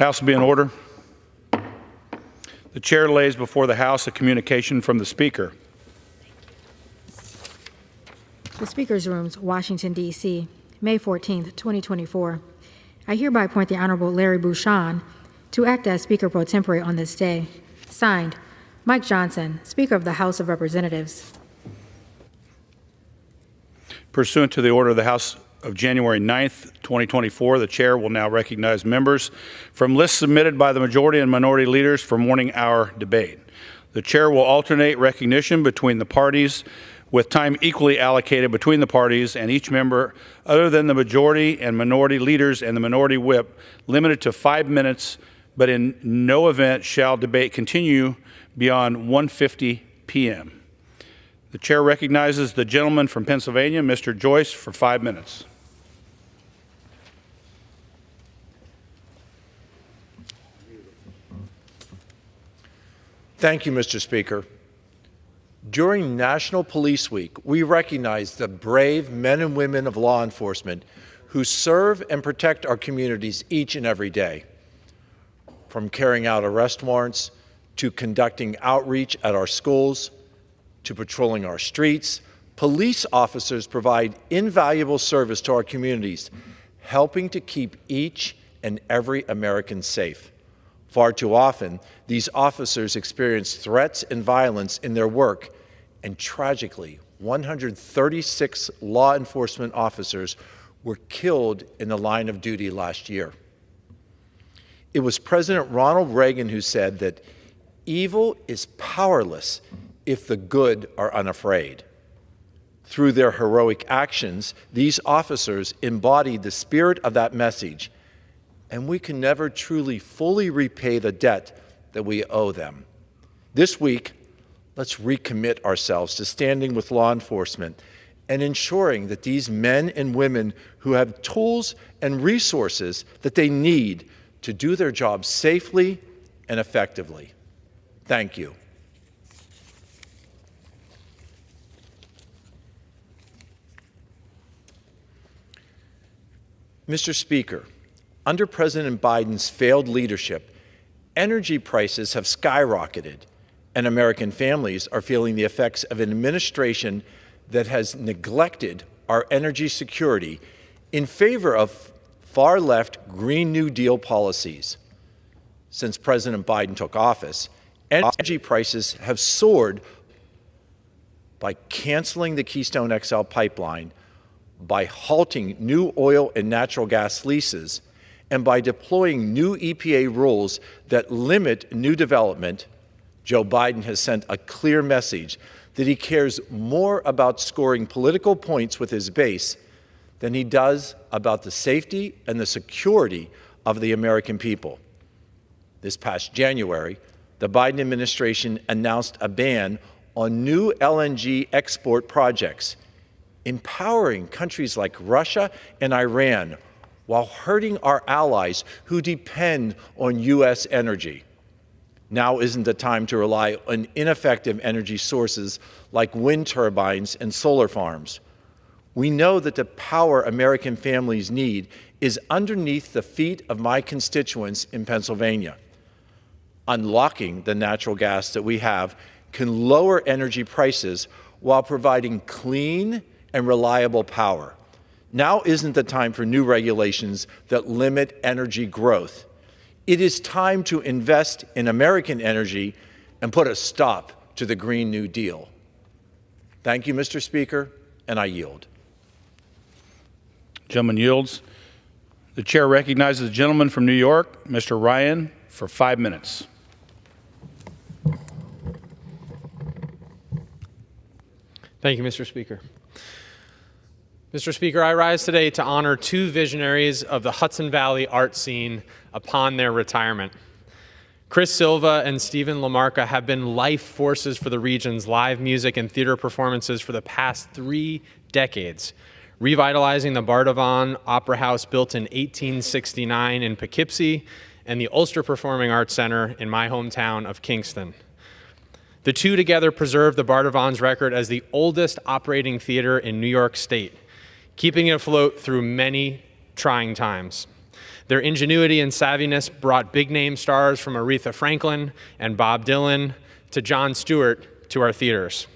House will be in order. The chair lays before the House a communication from the Speaker. The Speaker's Rooms, Washington, D.C., May 14, 2024. I hereby appoint the Honorable Larry Bucshon to act as Speaker pro tempore on this day. Signed, Mike Johnson, Speaker of the House of Representatives. Pursuant to the order of the House of January 9th, 2024, the chair will now recognize members from lists submitted by the majority and minority leaders for morning hour debate. The chair will alternate recognition between the parties with time equally allocated between the parties, and each member other than the majority and minority leaders and the minority whip limited to 5 minutes, but in no event shall debate continue beyond 1:50 p.m. The chair recognizes the gentleman from Pennsylvania, Mr. Joyce, for 5 minutes. Thank you, Mr. Speaker. During National Police Week, we recognize the brave men and women of law enforcement who serve and protect our communities each and every day. From carrying out arrest warrants, to conducting outreach at our schools, to patrolling our streets, police officers provide invaluable service to our communities, helping to keep each and every American safe. Far too often, these officers experience threats and violence in their work, and tragically, 136 law enforcement officers were killed in the line of duty last year. It was President Ronald Reagan who said that evil is powerless if the good are unafraid. Through their heroic actions, these officers embodied the spirit of that message, and we can never truly fully repay the debt that we owe them. This week, let's recommit ourselves to standing with law enforcement and ensuring that these men and women who have tools and resources that they need to do their jobs safely and effectively. Thank you. Mr. Speaker, under President Biden's failed leadership, energy prices have skyrocketed, and American families are feeling the effects of an administration that has neglected our energy security in favor of far-left Green New Deal policies. Since President Biden took office, energy prices have soared by canceling the Keystone XL pipeline, by halting new oil and natural gas leases, and by deploying new EPA rules that limit new development. Joe Biden has sent a clear message that he cares more about scoring political points with his base than he does about the safety and the security of the American people. This past January, the Biden administration announced a ban on new LNG export projects, empowering countries like Russia and Iran while hurting our allies who depend on U.S. energy. Now isn't the time to rely on ineffective energy sources like wind turbines and solar farms. We know that the power American families need is underneath the feet of my constituents in Pennsylvania. Unlocking the natural gas that we have can lower energy prices while providing clean and reliable power. Now isn't the time for new regulations that limit energy growth. It is time to invest in American energy and put a stop to the Green New Deal. Thank you, Mr. Speaker, and I yield. Gentleman yields. The chair recognizes the gentleman from New York, Mr. Ryan, for 5 minutes. Thank you, Mr. Speaker. Mr. Speaker, I rise today to honor two visionaries of the Hudson Valley art scene upon their retirement. Chris Silva and Stephen Lamarca have been life forces for the region's live music and theater performances for the past 3 decades, revitalizing the Bardavon Opera House built in 1869 in Poughkeepsie and the Ulster Performing Arts Center in my hometown of Kingston. The two together preserved the Bardavon's record as the oldest operating theater in New York State, keeping it afloat through many trying times. Their ingenuity and savviness brought big-name stars from Aretha Franklin and Bob Dylan to Jon Stewart to our theaters.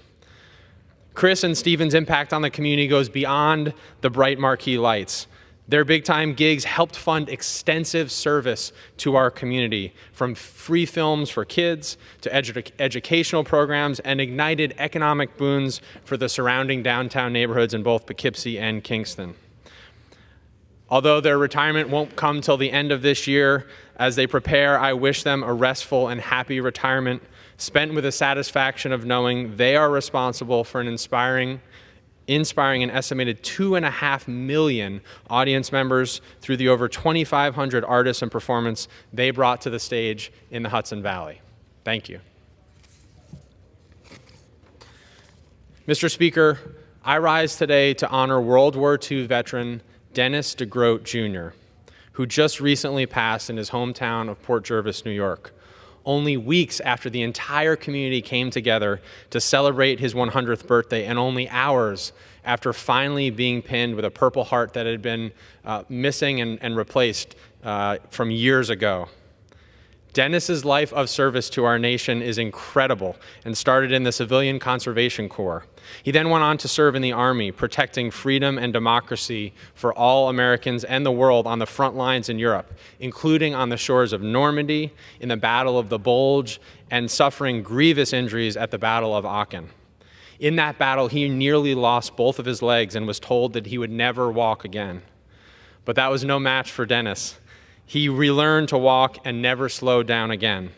Chris and Stephen's impact on the community goes beyond the bright marquee lights. Their big-time gigs helped fund extensive service to our community, from free films for kids to educational programs, and ignited economic boons for the surrounding downtown neighborhoods in both Poughkeepsie and Kingston. Although their retirement won't come till the end of this year, as they prepare, I wish them a restful and happy retirement, spent with the satisfaction of knowing they are responsible for inspiring an estimated 2.5 million audience members through the over 2,500 artists and performers they brought to the stage in the Hudson Valley. Thank you. Mr. Speaker, I rise today to honor World War II veteran Dennis DeGroat Jr., who just recently passed in his hometown of Port Jervis, New York, only weeks after the entire community came together to celebrate his 100th birthday, and only hours after finally being pinned with a Purple Heart that had been missing and replaced from years ago. Dennis's life of service to our nation is incredible and started in the Civilian Conservation Corps. He then went on to serve in the Army, protecting freedom and democracy for all Americans and the world on the front lines in Europe, including on the shores of Normandy, in the Battle of the Bulge, and suffering grievous injuries at the Battle of Aachen. In that battle, he nearly lost both of his legs and was told that he would never walk again. But that was no match for Dennis. He relearned to walk and never slowed down again.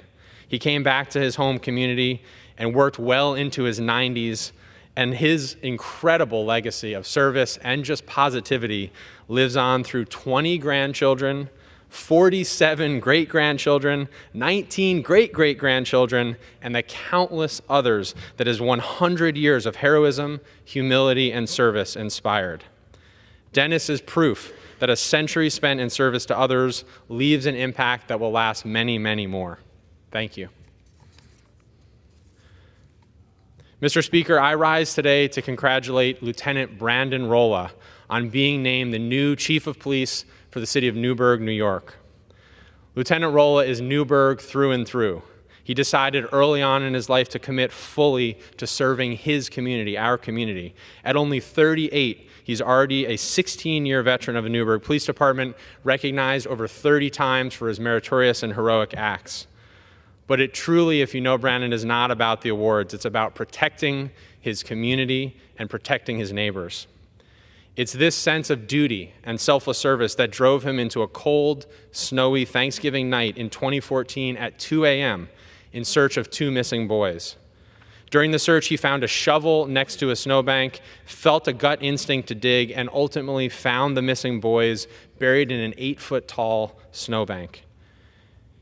He came back to his home community and worked well into his 90s, and his incredible legacy of service and just positivity lives on through 20 grandchildren, 47 great-grandchildren, 19 great-great-grandchildren, and the countless others that his 100 years of heroism, humility, and service inspired. Dennis is proof that a century spent in service to others leaves an impact that will last many, many more. Thank you. Mr. Speaker, I rise today to congratulate Lieutenant Brandon Rolla on being named the new Chief of Police for the city of Newburgh, New York. Lieutenant Rolla is Newburgh through and through. He decided early on in his life to commit fully to serving his community, our community. At only 38, he's already a 16-year veteran of the Newburgh Police Department, recognized over 30 times for his meritorious and heroic acts. But it truly, if you know Brandon, is not about the awards. It's about protecting his community and protecting his neighbors. It's this sense of duty and selfless service that drove him into a cold, snowy Thanksgiving night in 2014 at 2 a.m. in search of 2 missing boys. During the search, he found a shovel next to a snowbank, felt a gut instinct to dig, and ultimately found the missing boys buried in an 8-foot-tall snowbank.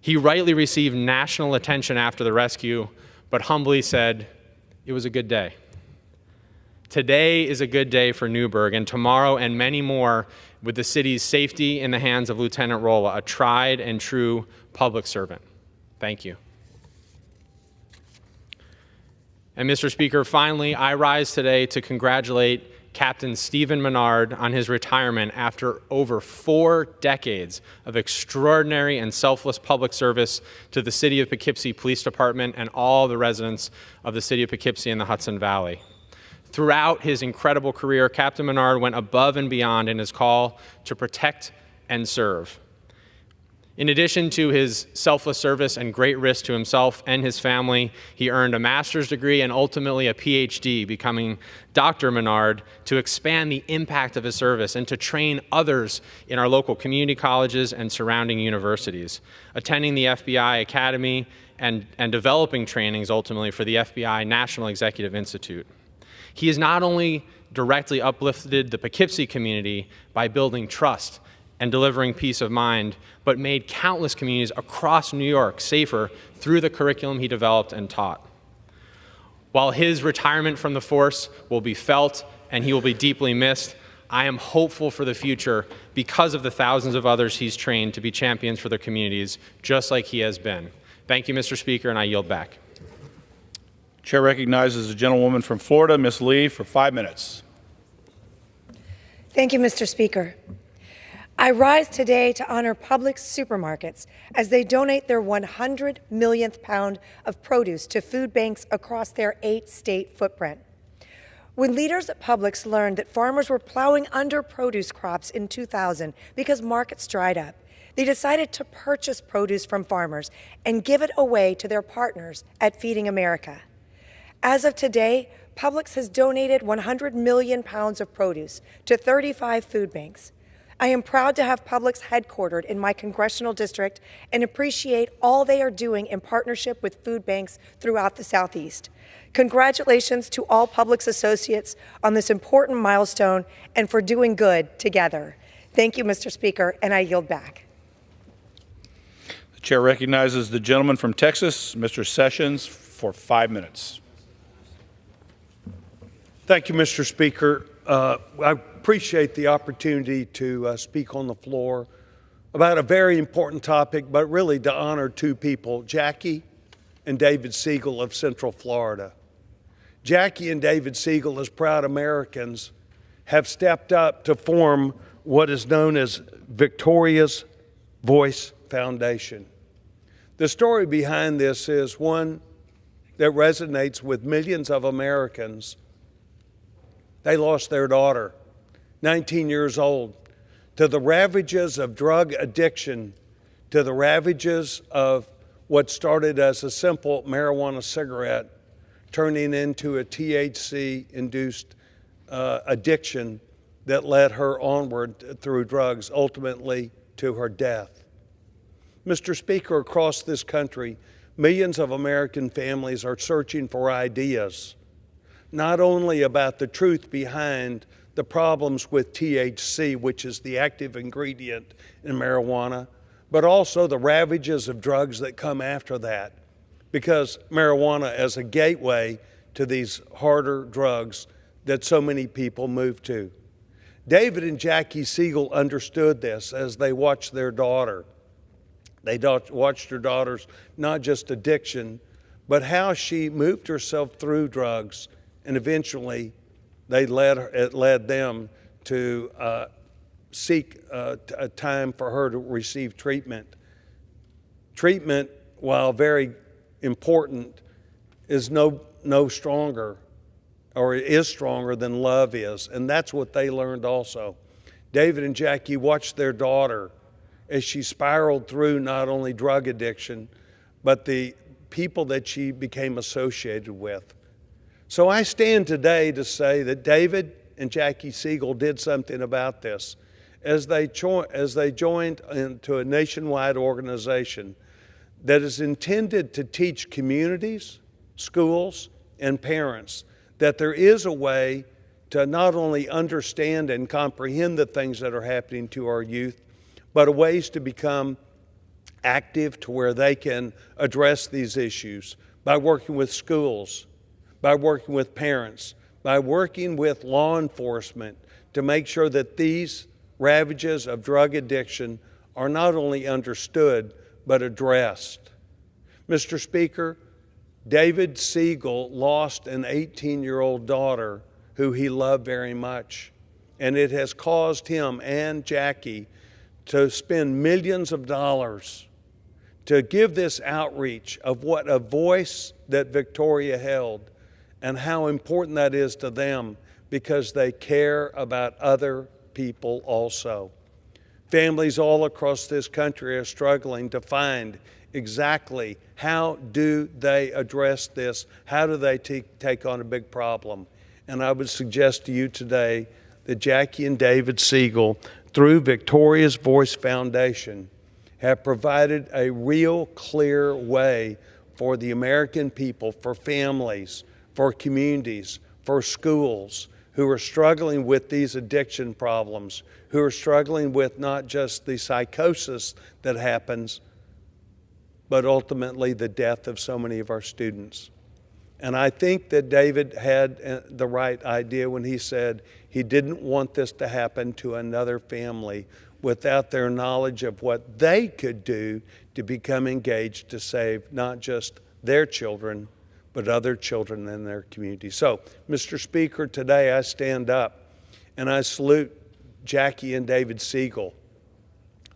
He rightly received national attention after the rescue, but humbly said, "It was a good day." Today is a good day for Newburgh, and tomorrow and many more, with the city's safety in the hands of Lieutenant Rolla, a tried and true public servant. Thank you. And Mr. Speaker, finally, I rise today to congratulate Captain Stephen Menard on his retirement after over 4 decades of extraordinary and selfless public service to the City of Poughkeepsie Police Department and all the residents of the City of Poughkeepsie and the Hudson Valley. Throughout his incredible career, Captain Menard went above and beyond in his call to protect and serve. In addition to his selfless service and great risk to himself and his family, he earned a master's degree and ultimately a PhD, becoming Dr. Menard, to expand the impact of his service and to train others in our local community colleges and surrounding universities, attending the FBI Academy and developing trainings ultimately for the FBI National Executive Institute. He has not only directly uplifted the Poughkeepsie community by building trust and delivering peace of mind, but made countless communities across New York safer through the curriculum he developed and taught. While his retirement from the force will be felt and he will be deeply missed, I am hopeful for the future because of the thousands of others he's trained to be champions for their communities, just like he has been. Thank you, Mr. Speaker, and I yield back. Chair recognizes the gentlewoman from Florida, Ms. Lee, for 5 minutes. Thank you, Mr. Speaker. I rise today to honor Publix supermarkets as they donate their 100 millionth pound of produce to food banks across their 8-state footprint. When leaders at Publix learned that farmers were plowing under produce crops in 2000 because markets dried up, they decided to purchase produce from farmers and give it away to their partners at Feeding America. As of today, Publix has donated 100 million pounds of produce to 35 food banks. I am proud to have Publix headquartered in my congressional district and appreciate all they are doing in partnership with food banks throughout the Southeast. Congratulations to all Publix associates on this important milestone and for doing good together. Thank you, Mr. Speaker, and I yield back. The chair recognizes the gentleman from Texas, Mr. Sessions, for 5 minutes. Thank you, Mr. Speaker. I appreciate the opportunity to speak on the floor about a very important topic, but really to honor two people, Jackie and David Siegel of Central Florida. Jackie and David Siegel, as proud Americans, have stepped up to form what is known as Victoria's Voice Foundation. The story behind this is one that resonates with millions of Americans. They lost their daughter, 19 years old, to the ravages of drug addiction, to the ravages of what started as a simple marijuana cigarette, turning into a THC-induced addiction that led her onward through drugs, ultimately to her death. Mr. Speaker, across this country, millions of American families are searching for ideas, not only about the truth behind the problems with THC, which is the active ingredient in marijuana, but also the ravages of drugs that come after that, because marijuana is a gateway to these harder drugs that so many people move to. David and Jackie Siegel understood this as they watched their daughter. They watched her daughter's not just addiction, but how she moved herself through drugs. And eventually, it led them to seek a time for her to receive treatment. Treatment, while very important, is no stronger, or is stronger than love is. And that's what they learned also. David and Jackie watched their daughter as she spiraled through not only drug addiction, but the people that she became associated with. So I stand today to say that David and Jackie Siegel did something about this as they joined into a nationwide organization that is intended to teach communities, schools, and parents that there is a way to not only understand and comprehend the things that are happening to our youth, but ways to become active to where they can address these issues by working with schools, by working with parents, by working with law enforcement to make sure that these ravages of drug addiction are not only understood, but addressed. Mr. Speaker, David Siegel lost an 18-year-old daughter who he loved very much, and it has caused him and Jackie to spend millions of dollars to give this outreach of what a voice that Victoria held and how important that is to them because they care about other people also. Families all across this country are struggling to find exactly how do they address this, how do they take on a big problem. And I would suggest to you today that Jackie and David Siegel, through Victoria's Voice Foundation, have provided a real clear way for the American people, for families, for communities, for schools who are struggling with these addiction problems, who are struggling with not just the psychosis that happens, but ultimately the death of so many of our students. And I think that David had the right idea when he said he didn't want this to happen to another family without their knowledge of what they could do to become engaged to save not just their children, but other children in their community. So, Mr. Speaker, today I stand up and I salute Jackie and David Siegel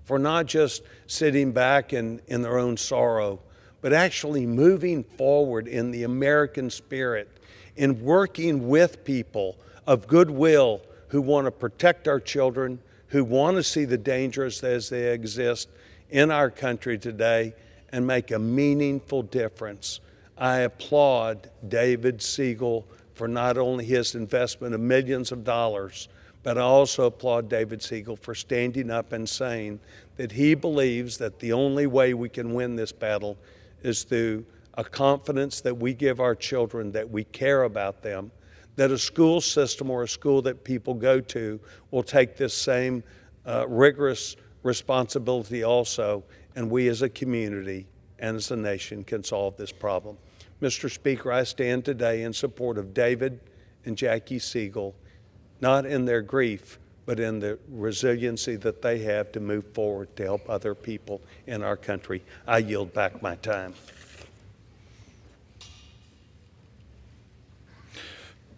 for not just sitting back in their own sorrow, but actually moving forward in the American spirit, in working with people of goodwill who want to protect our children, who want to see the dangers as they exist in our country today and make a meaningful difference. I applaud David Siegel for not only his investment of millions of dollars, but I also applaud David Siegel for standing up and saying that he believes that the only way we can win this battle is through a confidence that we give our children, that we care about them, that a school system or a school that people go to will take this same rigorous responsibility also, and we as a community and as a nation can solve this problem. Mr. Speaker, I stand today in support of David and Jackie Siegel, not in their grief, but in the resiliency that they have to move forward to help other people in our country. I yield back my time.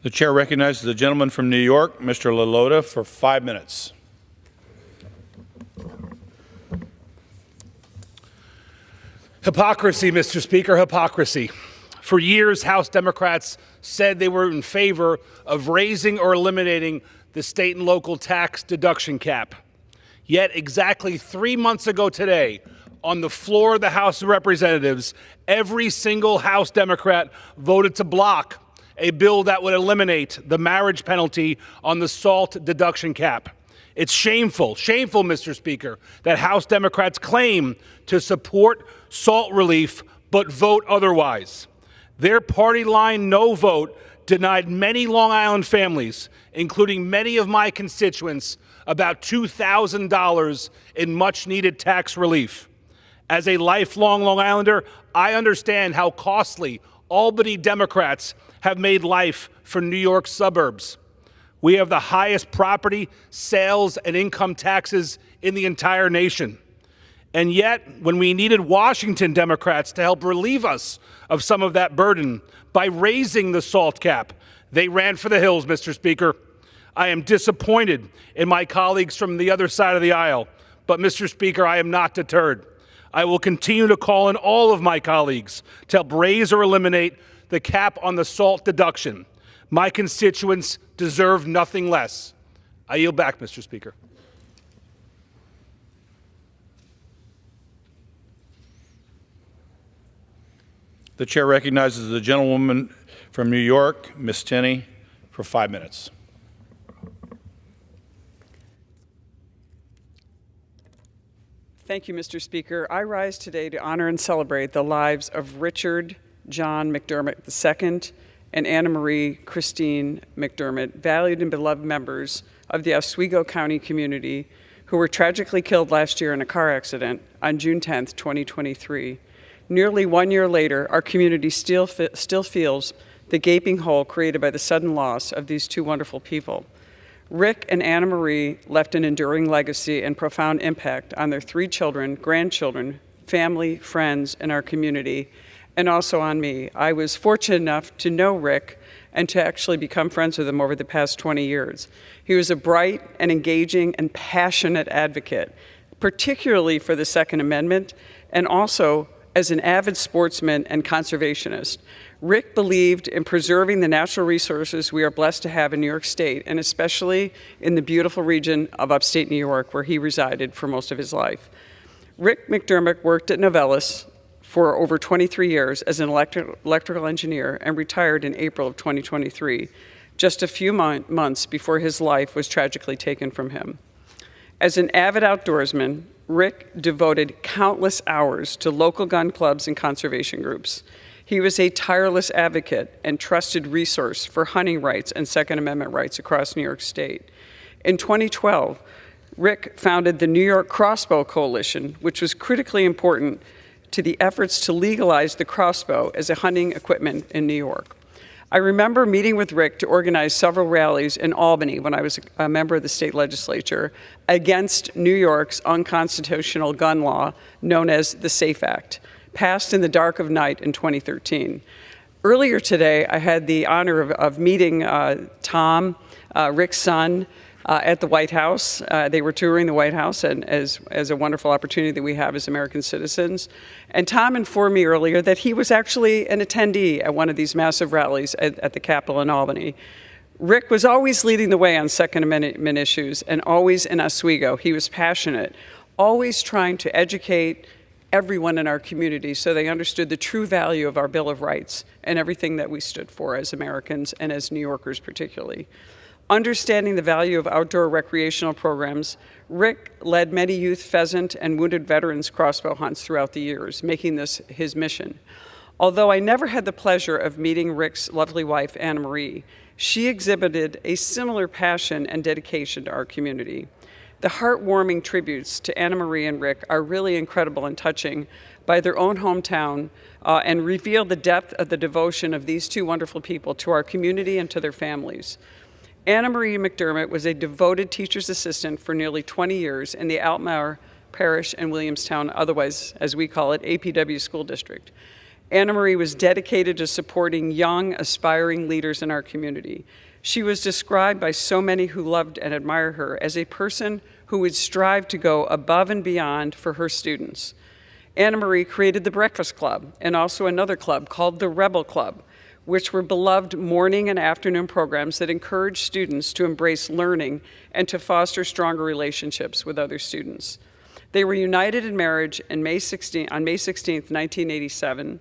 The chair recognizes the gentleman from New York, Mr. LaLota, for 5 minutes. Hypocrisy, Mr. Speaker, hypocrisy. For years, House Democrats said they were in favor of raising or eliminating the state and local tax deduction cap. Yet exactly 3 months ago today, on the floor of the House of Representatives, every single House Democrat voted to block a bill that would eliminate the marriage penalty on the SALT deduction cap. It's shameful, Mr. Speaker, that House Democrats claim to support SALT relief but vote otherwise. Their party line no vote denied many Long Island families, including many of my constituents, about $2,000 in much-needed tax relief. As a lifelong Long Islander, I understand how costly Albany Democrats have made life for New York's suburbs. We have the highest property, sales, and income taxes in the entire nation. And yet, when we needed Washington Democrats to help relieve us of some of that burden by raising the SALT cap, they ran for the hills, Mr. Speaker. I am disappointed in my colleagues from the other side of the aisle, but Mr. Speaker, I am not deterred. I will continue to call on all of my colleagues to help raise or eliminate the cap on the SALT deduction. My constituents deserve nothing less. I yield back, Mr. Speaker. The chair recognizes the gentlewoman from New York, Ms. Tenney, for 5 minutes. Thank you, Mr. Speaker. I rise today to honor and celebrate the lives of Richard John McDermott II and Anna Marie Christine McDermott, valued and beloved members of the Oswego County community who were tragically killed last year in a car accident on June 10, 2023. Nearly 1 year later, our community still feels the gaping hole created by the sudden loss of these two wonderful people. Rick and Anna Marie left an enduring legacy and profound impact on their 3 children, grandchildren, family, friends, and our community, and also on me. I was fortunate enough to know Rick and to actually become friends with him over the past 20 years. He was a bright and engaging and passionate advocate, particularly for the Second Amendment, and also as an avid sportsman and conservationist. Rick believed in preserving the natural resources we are blessed to have in New York State, and especially in the beautiful region of upstate New York, where he resided for most of his life. Rick McDermott worked at Novellus for over 23 years as an electrical engineer and retired in April of 2023, just a few months before his life was tragically taken from him. As an avid outdoorsman, Rick devoted countless hours to local gun clubs and conservation groups. He was a tireless advocate and trusted resource for hunting rights and Second Amendment rights across New York State. In 2012, Rick founded the New York Crossbow Coalition, which was critically important to the efforts to legalize the crossbow as a hunting equipment in New York. I remember meeting with Rick to organize several rallies in Albany when I was a member of the state legislature against New York's unconstitutional gun law known as the SAFE Act, passed in the dark of night in 2013. Earlier today, I had the honor of meeting Tom, Rick's son, at the White House. They were touring the White House, and as a wonderful opportunity that we have as American citizens. And Tom informed me earlier that he was actually an attendee at one of these massive rallies at the Capitol in Albany. Rick was always leading the way on Second Amendment issues and always in Oswego. He was passionate, always trying to educate everyone in our community so they understood the true value of our Bill of Rights and everything that we stood for as Americans and as New Yorkers particularly. Understanding the value of outdoor recreational programs, Rick led many youth pheasant and wounded veterans crossbow hunts throughout the years, making this his mission. Although I never had the pleasure of meeting Rick's lovely wife, Anna Marie, she exhibited a similar passion and dedication to our community. The heartwarming tributes to Anna Marie and Rick are really incredible and touching by their own hometown and reveal the depth of the devotion of these two wonderful people to our community and to their families. Anna Marie McDermott was a devoted teacher's assistant for nearly 20 years in the Altmar Parish in Williamstown, otherwise, as we call it, APW School District. Anna Marie was dedicated to supporting young, aspiring leaders in our community. She was described by so many who loved and admired her as a person who would strive to go above and beyond for her students. Anna Marie created the Breakfast Club and also another club called the Rebel Club, which were beloved morning and afternoon programs that encouraged students to embrace learning and to foster stronger relationships with other students. They were united in marriage on May 16, 1987.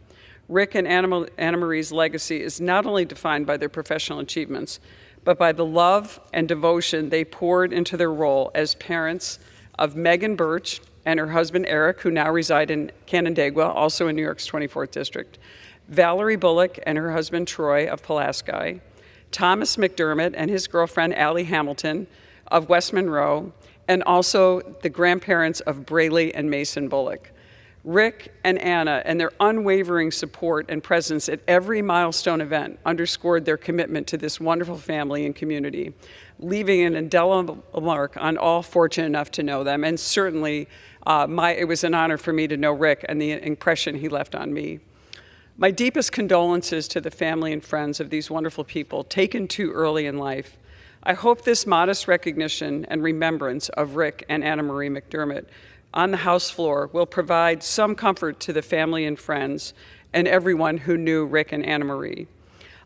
Rick and Anna Marie's legacy is not only defined by their professional achievements, but by the love and devotion they poured into their role as parents of Megan Birch and her husband Eric, who now reside in Canandaigua, also in New York's 24th District, Valerie Bullock and her husband Troy of Pulaski, Thomas McDermott and his girlfriend Allie Hamilton of West Monroe, and also the grandparents of Brayley and Mason Bullock. Rick and Anna and their unwavering support and presence at every milestone event underscored their commitment to this wonderful family and community, leaving an indelible mark on all fortunate enough to know them. And certainly, it was an honor for me to know Rick and the impression he left on me. My deepest condolences to the family and friends of these wonderful people taken too early in life. I hope this modest recognition and remembrance of Rick and Anna Marie McDermott on the House floor will provide some comfort to the family and friends and everyone who knew Rick and Anna Marie.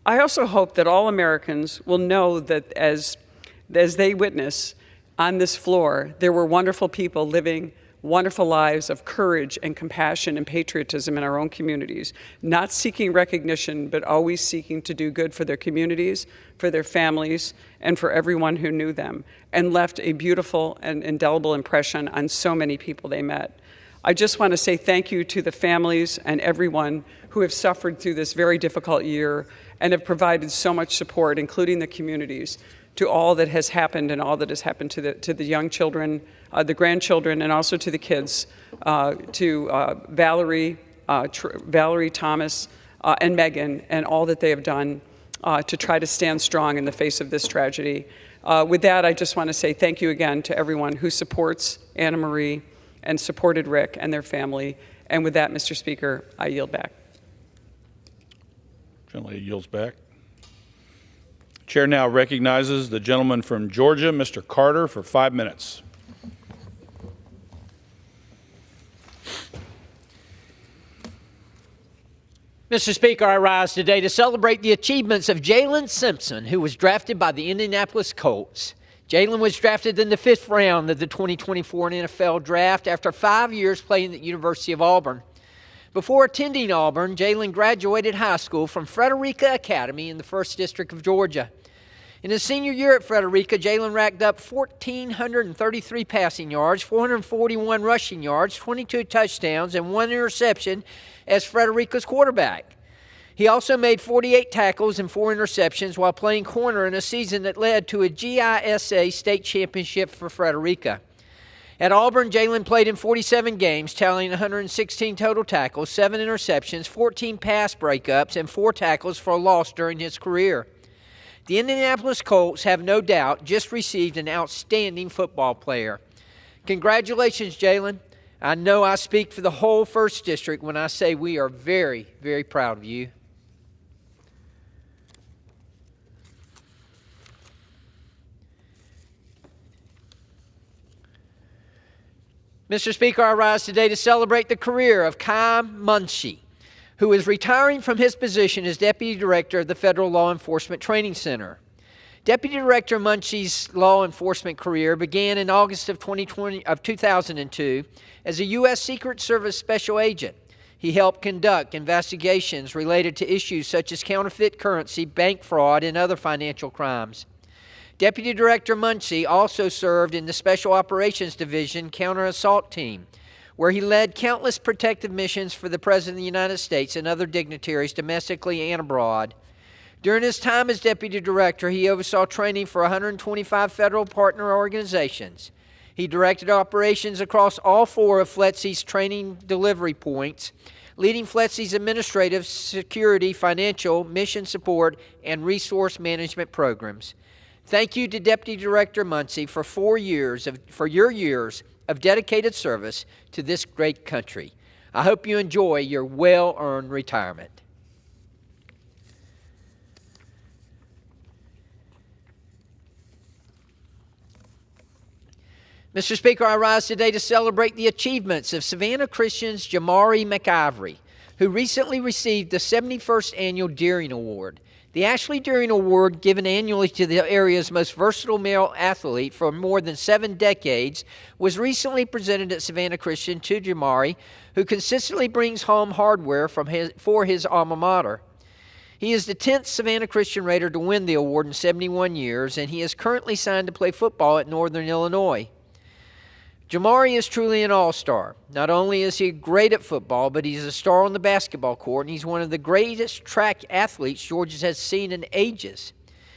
I also hope that all Americans will know that as they witness on this floor, there were wonderful people living wonderful lives of courage and compassion and patriotism in our own communities, not seeking recognition, but always seeking to do good for their communities, for their families, and for everyone who knew them, and left a beautiful and indelible impression on so many people they met. I just want to say thank you to the families and everyone who have suffered through this very difficult year and have provided so much support, including the communities, to all that has happened and all that has happened to the young children, the grandchildren, and also to the kids, to Valerie, Thomas, and Megan, and all that they have done to try to stand strong in the face of this tragedy. With that, I just want to say thank you again to everyone who supports Anna Marie and supported Rick and their family. And with that, Mr. Speaker, I yield back. Gentleman yields back. Chair now recognizes the gentleman from Georgia, Mr. Carter, for 5 minutes. Mr. Speaker, I rise today to celebrate the achievements of Jalen Simpson, who was drafted by the Indianapolis Colts. Jalen was drafted in the 5th round of the 2024 NFL Draft after 5 years playing at the University of Auburn. Before attending Auburn, Jalen graduated high school from Frederica Academy in the 1st District of Georgia. In his senior year at Frederica, Jalen racked up 1,433 passing yards, 441 rushing yards, 22 touchdowns, and 1 interception as Frederica's quarterback. He also made 48 tackles and 4 interceptions while playing corner in a season that led to a GISA state championship for Frederica. At Auburn, Jalen played in 47 games, tallying 116 total tackles, 7 interceptions, 14 pass breakups, and 4 tackles for a loss during his career. The Indianapolis Colts have no doubt just received an outstanding football player. Congratulations, Jalen. I know I speak for the whole 1st District when I say we are very, very proud of you. Mr. Speaker, I rise today to celebrate the career of Kai Munshi, who is retiring from his position as Deputy Director of the Federal Law Enforcement Training Center. Deputy Director Munshi's law enforcement career began in August of 2002 as a U.S. Secret Service Special Agent. He helped conduct investigations related to issues such as counterfeit currency, bank fraud, and other financial crimes. Deputy Director Munshi also served in the Special Operations Division Counter-Assault Team, where he led countless protective missions for the President of the United States and other dignitaries domestically and abroad. During his time as Deputy Director, he oversaw training for 125 federal partner organizations. He directed operations across all 4 of FLETC's training delivery points, leading FLETC's administrative, security, financial, mission support, and resource management programs. Thank you to Deputy Director Munshi for your years of dedicated service to this great country. I hope you enjoy your well-earned retirement. Mr. Speaker, I rise today to celebrate the achievements of Savannah Christian's Jamari McIvory, who recently received the 71st Annual Deering Award. The Ashley Deering Award, given annually to the area's most versatile male athlete for more than 7 decades, was recently presented at Savannah Christian to Jamari, who consistently brings home hardware for his alma mater. He is the 10th Savannah Christian Raider to win the award in 71 years, and he is currently signed to play football at Northern Illinois. Jamari is truly an all-star. Not only is he great at football, but he's a star on the basketball court, and he's one of the greatest track athletes Georgia has seen in ages.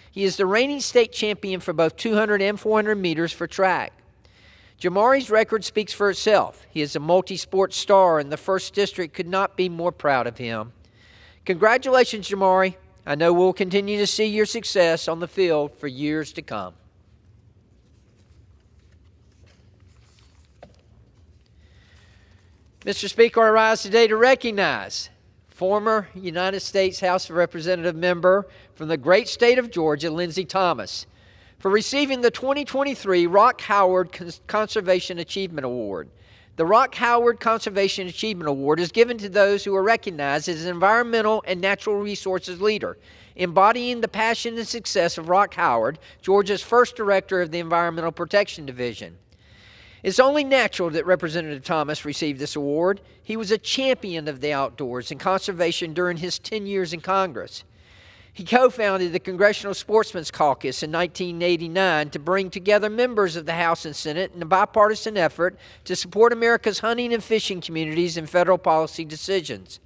He is the reigning state champion for both 200 and 400 meters for track. Jamari's record speaks for itself. He is a multi-sport star, and the 1st District could not be more proud of him. Congratulations, Jamari. I know we'll continue to see your success on the field for years to come. Mr. Speaker, I rise today to recognize former United States House of Representative member from the great state of Georgia, Lindsey Thomas, for receiving the 2023 Rock Howard Conservation Achievement Award. The Rock Howard Conservation Achievement Award is given to those who are recognized as an environmental and natural resources leader, embodying the passion and success of Rock Howard, Georgia's first director of the Environmental Protection Division. It's only natural that Representative Thomas received this award. He was a champion of the outdoors and conservation during his 10 years in Congress. He co-founded the Congressional Sportsmen's Caucus in 1989 to bring together members of the House and Senate in a bipartisan effort to support America's hunting and fishing communities in federal policy decisions.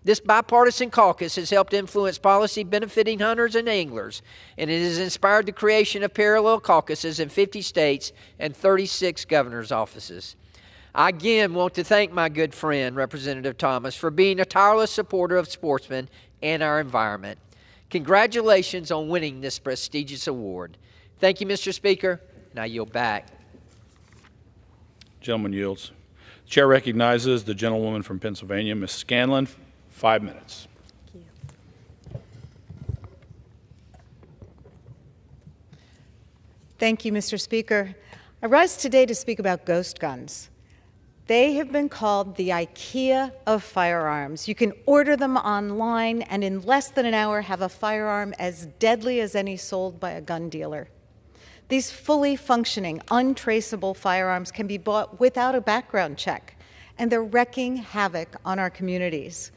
This bipartisan caucus has helped influence policy benefiting hunters and anglers, and it has inspired the creation of parallel caucuses in 50 states and 36 governor's offices. I again want to thank my good friend, Representative Thomas, for being a tireless supporter of sportsmen and our environment. Congratulations on winning this prestigious award. Thank you, Mr. Speaker. Now yield back. Gentleman yields. The chair recognizes the gentlewoman from Pennsylvania, Ms. Scanlon. 5 minutes. Thank you, Mr. Speaker. I rise today to speak about ghost guns. They have been called the IKEA of firearms. You can order them online and in less than an hour have a firearm as deadly as any sold by a gun dealer. These fully functioning, untraceable firearms can be bought without a background check, and they're wreaking havoc on our communities.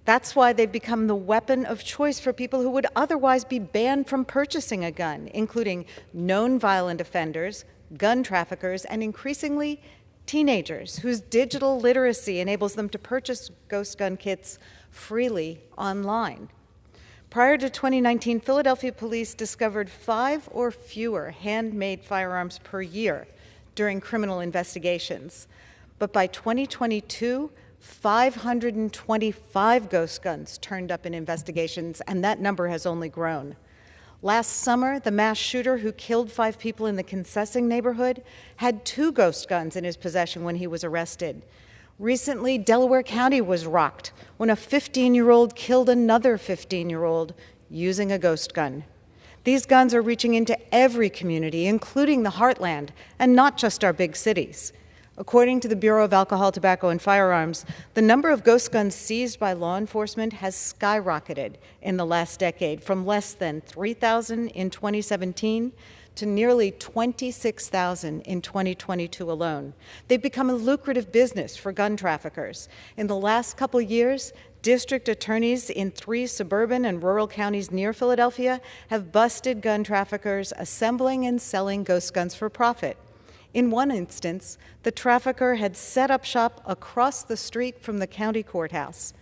That's why they've become the weapon of choice for people who would otherwise be banned from purchasing a gun, including known violent offenders, gun traffickers, and increasingly teenagers whose digital literacy enables them to purchase ghost gun kits freely online. Prior to 2019, Philadelphia police discovered 5 or fewer handmade firearms per year during criminal investigations. But by 2022, 525 ghost guns turned up in investigations, and that number has only grown. Last summer, the mass shooter who killed 5 people in the Concessing neighborhood had 2 ghost guns in his possession when he was arrested. Recently, Delaware County was rocked when a 15-year-old killed another 15-year-old using a ghost gun. These guns are reaching into every community, including the heartland, and not just our big cities. According to the Bureau of Alcohol, Tobacco, and Firearms, the number of ghost guns seized by law enforcement has skyrocketed in the last decade, from less than 3,000 in 2017 to nearly 26,000 in 2022 alone. They've become a lucrative business for gun traffickers. In the last couple years, district attorneys in 3 suburban and rural counties near Philadelphia have busted gun traffickers assembling and selling ghost guns for profit. In one instance, the trafficker had set up shop across the street from the county courthouse.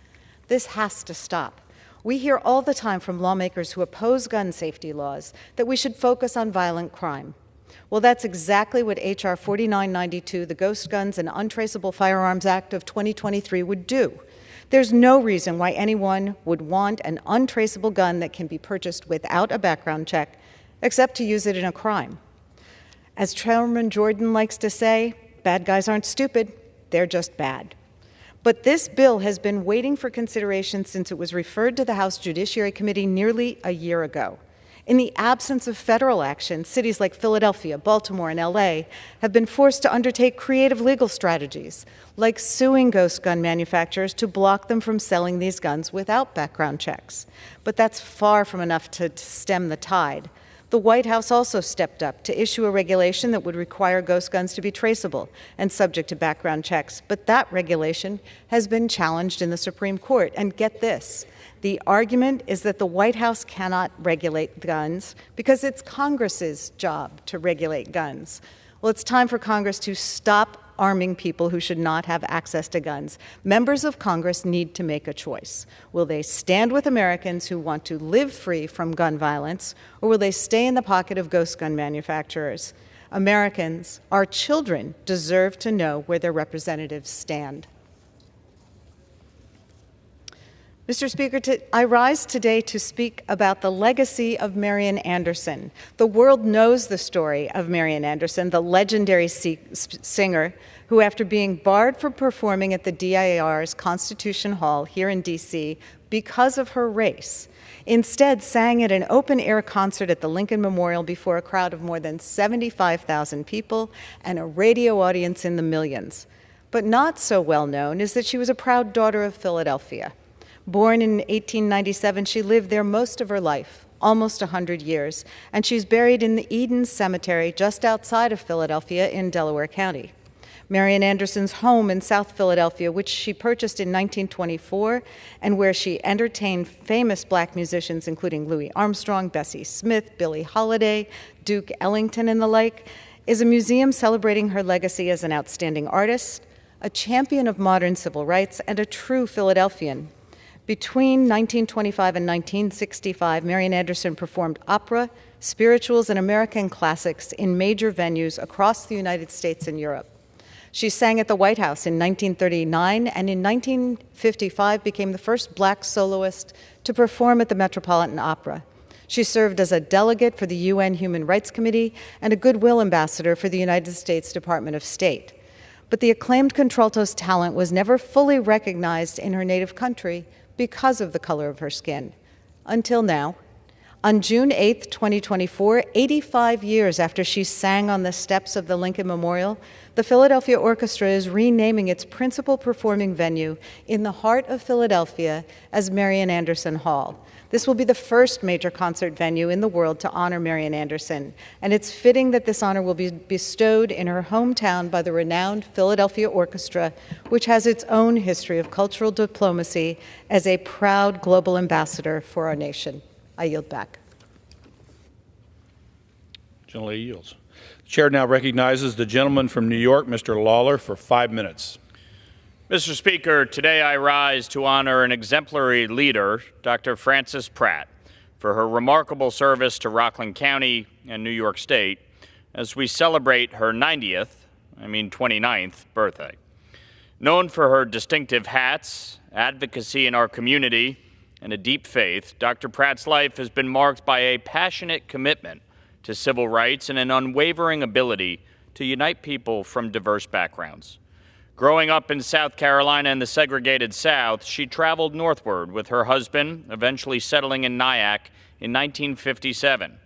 This has to stop. We hear all the time from lawmakers who oppose gun safety laws that we should focus on violent crime. Well, that's exactly what H.R. 4992, the Ghost Guns and Untraceable Firearms Act of 2023, would do. There's no reason why anyone would want an untraceable gun that can be purchased without a background check, except to use it in a crime. As Chairman Jordan likes to say, bad guys aren't stupid, they're just bad. But this bill has been waiting for consideration since it was referred to the House Judiciary Committee nearly a year ago. In the absence of federal action, cities like Philadelphia, Baltimore, and LA have been forced to undertake creative legal strategies, like suing ghost gun manufacturers to block them from selling these guns without background checks. But that's far from enough to stem the tide. The White House also stepped up to issue a regulation that would require ghost guns to be traceable and subject to background checks. But that regulation has been challenged in the Supreme Court. And get this, the argument is that the White House cannot regulate guns because it's Congress's job to regulate guns. Well, it's time for Congress to stop arming people who should not have access to guns. Members of Congress need to make a choice. Will they stand with Americans who want to live free from gun violence, or will they stay in the pocket of ghost gun manufacturers? Americans, our children, deserve to know where their representatives stand. Mr. Speaker, I rise today to speak about the legacy of Marian Anderson. The world knows the story of Marian Anderson, the legendary singer who, after being barred from performing at the DIAR's Constitution Hall here in D.C. because of her race, instead sang at an open-air concert at the Lincoln Memorial before a crowd of more than 75,000 people and a radio audience in the millions. But not so well known is that she was a proud daughter of Philadelphia. Born in 1897, she lived there most of her life, almost 100 years, and she's buried in the Eden Cemetery just outside of Philadelphia in Delaware County. Marian Anderson's home in South Philadelphia, which she purchased in 1924, and where she entertained famous black musicians including Louis Armstrong, Bessie Smith, Billie Holiday, Duke Ellington, and the like, is a museum celebrating her legacy as an outstanding artist, a champion of modern civil rights, and a true Philadelphian. Between 1925 and 1965, Marian Anderson performed opera, spirituals, and American classics in major venues across the United States and Europe. She sang at the White House in 1939 and in 1955 became the first black soloist to perform at the Metropolitan Opera. She served as a delegate for the UN Human Rights Committee and a Goodwill Ambassador for the United States Department of State. But the acclaimed contralto's talent was never fully recognized in her native country because of the color of her skin, until now. On June 8, 2024, 85 years after she sang on the steps of the Lincoln Memorial, the Philadelphia Orchestra is renaming its principal performing venue in the heart of Philadelphia as Marian Anderson Hall. This will be the first major concert venue in the world to honor Marian Anderson, and it's fitting that this honor will be bestowed in her hometown by the renowned Philadelphia Orchestra, which has its own history of cultural diplomacy as a proud global ambassador for our nation. I yield back. Gentlelady yields. The chair now recognizes the gentleman from New York, Mr. Lawler, for 5 minutes. Mr. Speaker, today I rise to honor an exemplary leader, Dr. Frances Pratt, for her remarkable service to Rockland County and New York State as we celebrate her 29th birthday. Known for her distinctive hats, advocacy in our community, and a deep faith, Dr. Pratt's life has been marked by a passionate commitment to civil rights and an unwavering ability to unite people from diverse backgrounds. Growing up in South Carolina and the segregated South, she traveled northward with her husband, eventually settling in Nyack in 1957.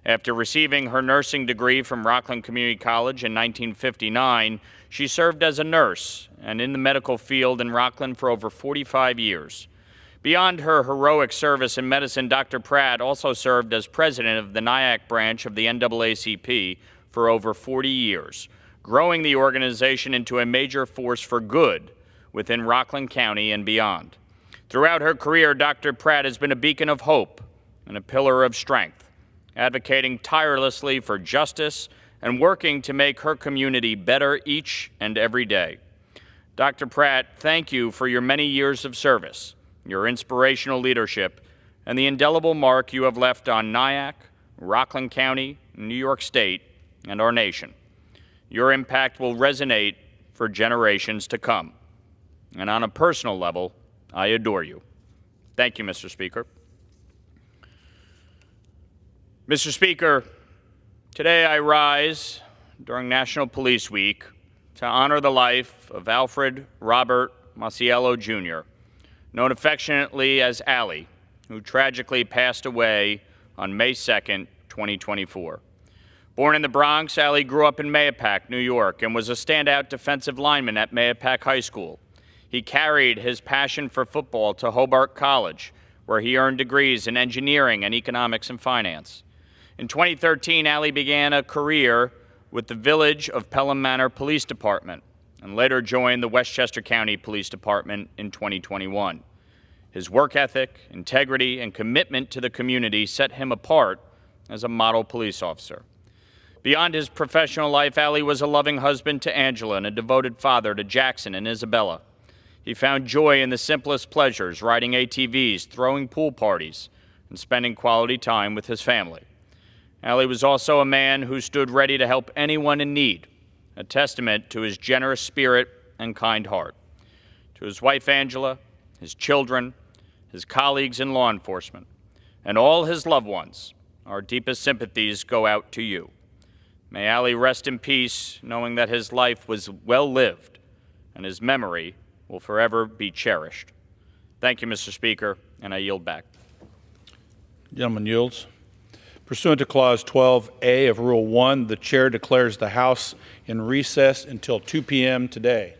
After receiving her nursing degree from Rockland Community College in 1959, she served as a nurse and in the medical field in Rockland for over 45 years. Beyond her heroic service in medicine, Dr. Pratt also served as president of the Nyack branch of the NAACP for over 40 years, growing the organization into a major force for good within Rockland County and beyond. Throughout her career, Dr. Pratt has been a beacon of hope and a pillar of strength, advocating tirelessly for justice and working to make her community better each and every day. Dr. Pratt, thank you for your many years of service, your inspirational leadership, and the indelible mark you have left on Nyack, Rockland County, New York State, and our nation. Your impact will resonate for generations to come. And on a personal level, I adore you. Thank you, Mr. Speaker. Mr. Speaker, today I rise during National Police Week to honor the life of Alfred Robert Masiello, Jr., known affectionately as Allie, who tragically passed away on May 2nd, 2024. Born in the Bronx, Allie grew up in Mahopac, New York, and was a standout defensive lineman at Mahopac High School. He carried his passion for football to Hobart College, where he earned degrees in engineering and economics and finance. In 2013, Allie began a career with the Village of Pelham Manor Police Department and later joined the Westchester County Police Department in 2021. His work ethic, integrity, and commitment to the community set him apart as a model police officer. Beyond his professional life, Allie was a loving husband to Angela and a devoted father to Jackson and Isabella. He found joy in the simplest pleasures, riding ATVs, throwing pool parties, and spending quality time with his family. Allie was also a man who stood ready to help anyone in need, a testament to his generous spirit and kind heart. To his wife Angela, his children, his colleagues in law enforcement, and all his loved ones, our deepest sympathies go out to you. May Allie rest in peace, knowing that his life was well lived and his memory will forever be cherished. Thank you, Mr. Speaker, and I yield back. Gentleman yields. Pursuant to Clause 12A of Rule 1, the Chair declares the House in recess until 2 p.m. today.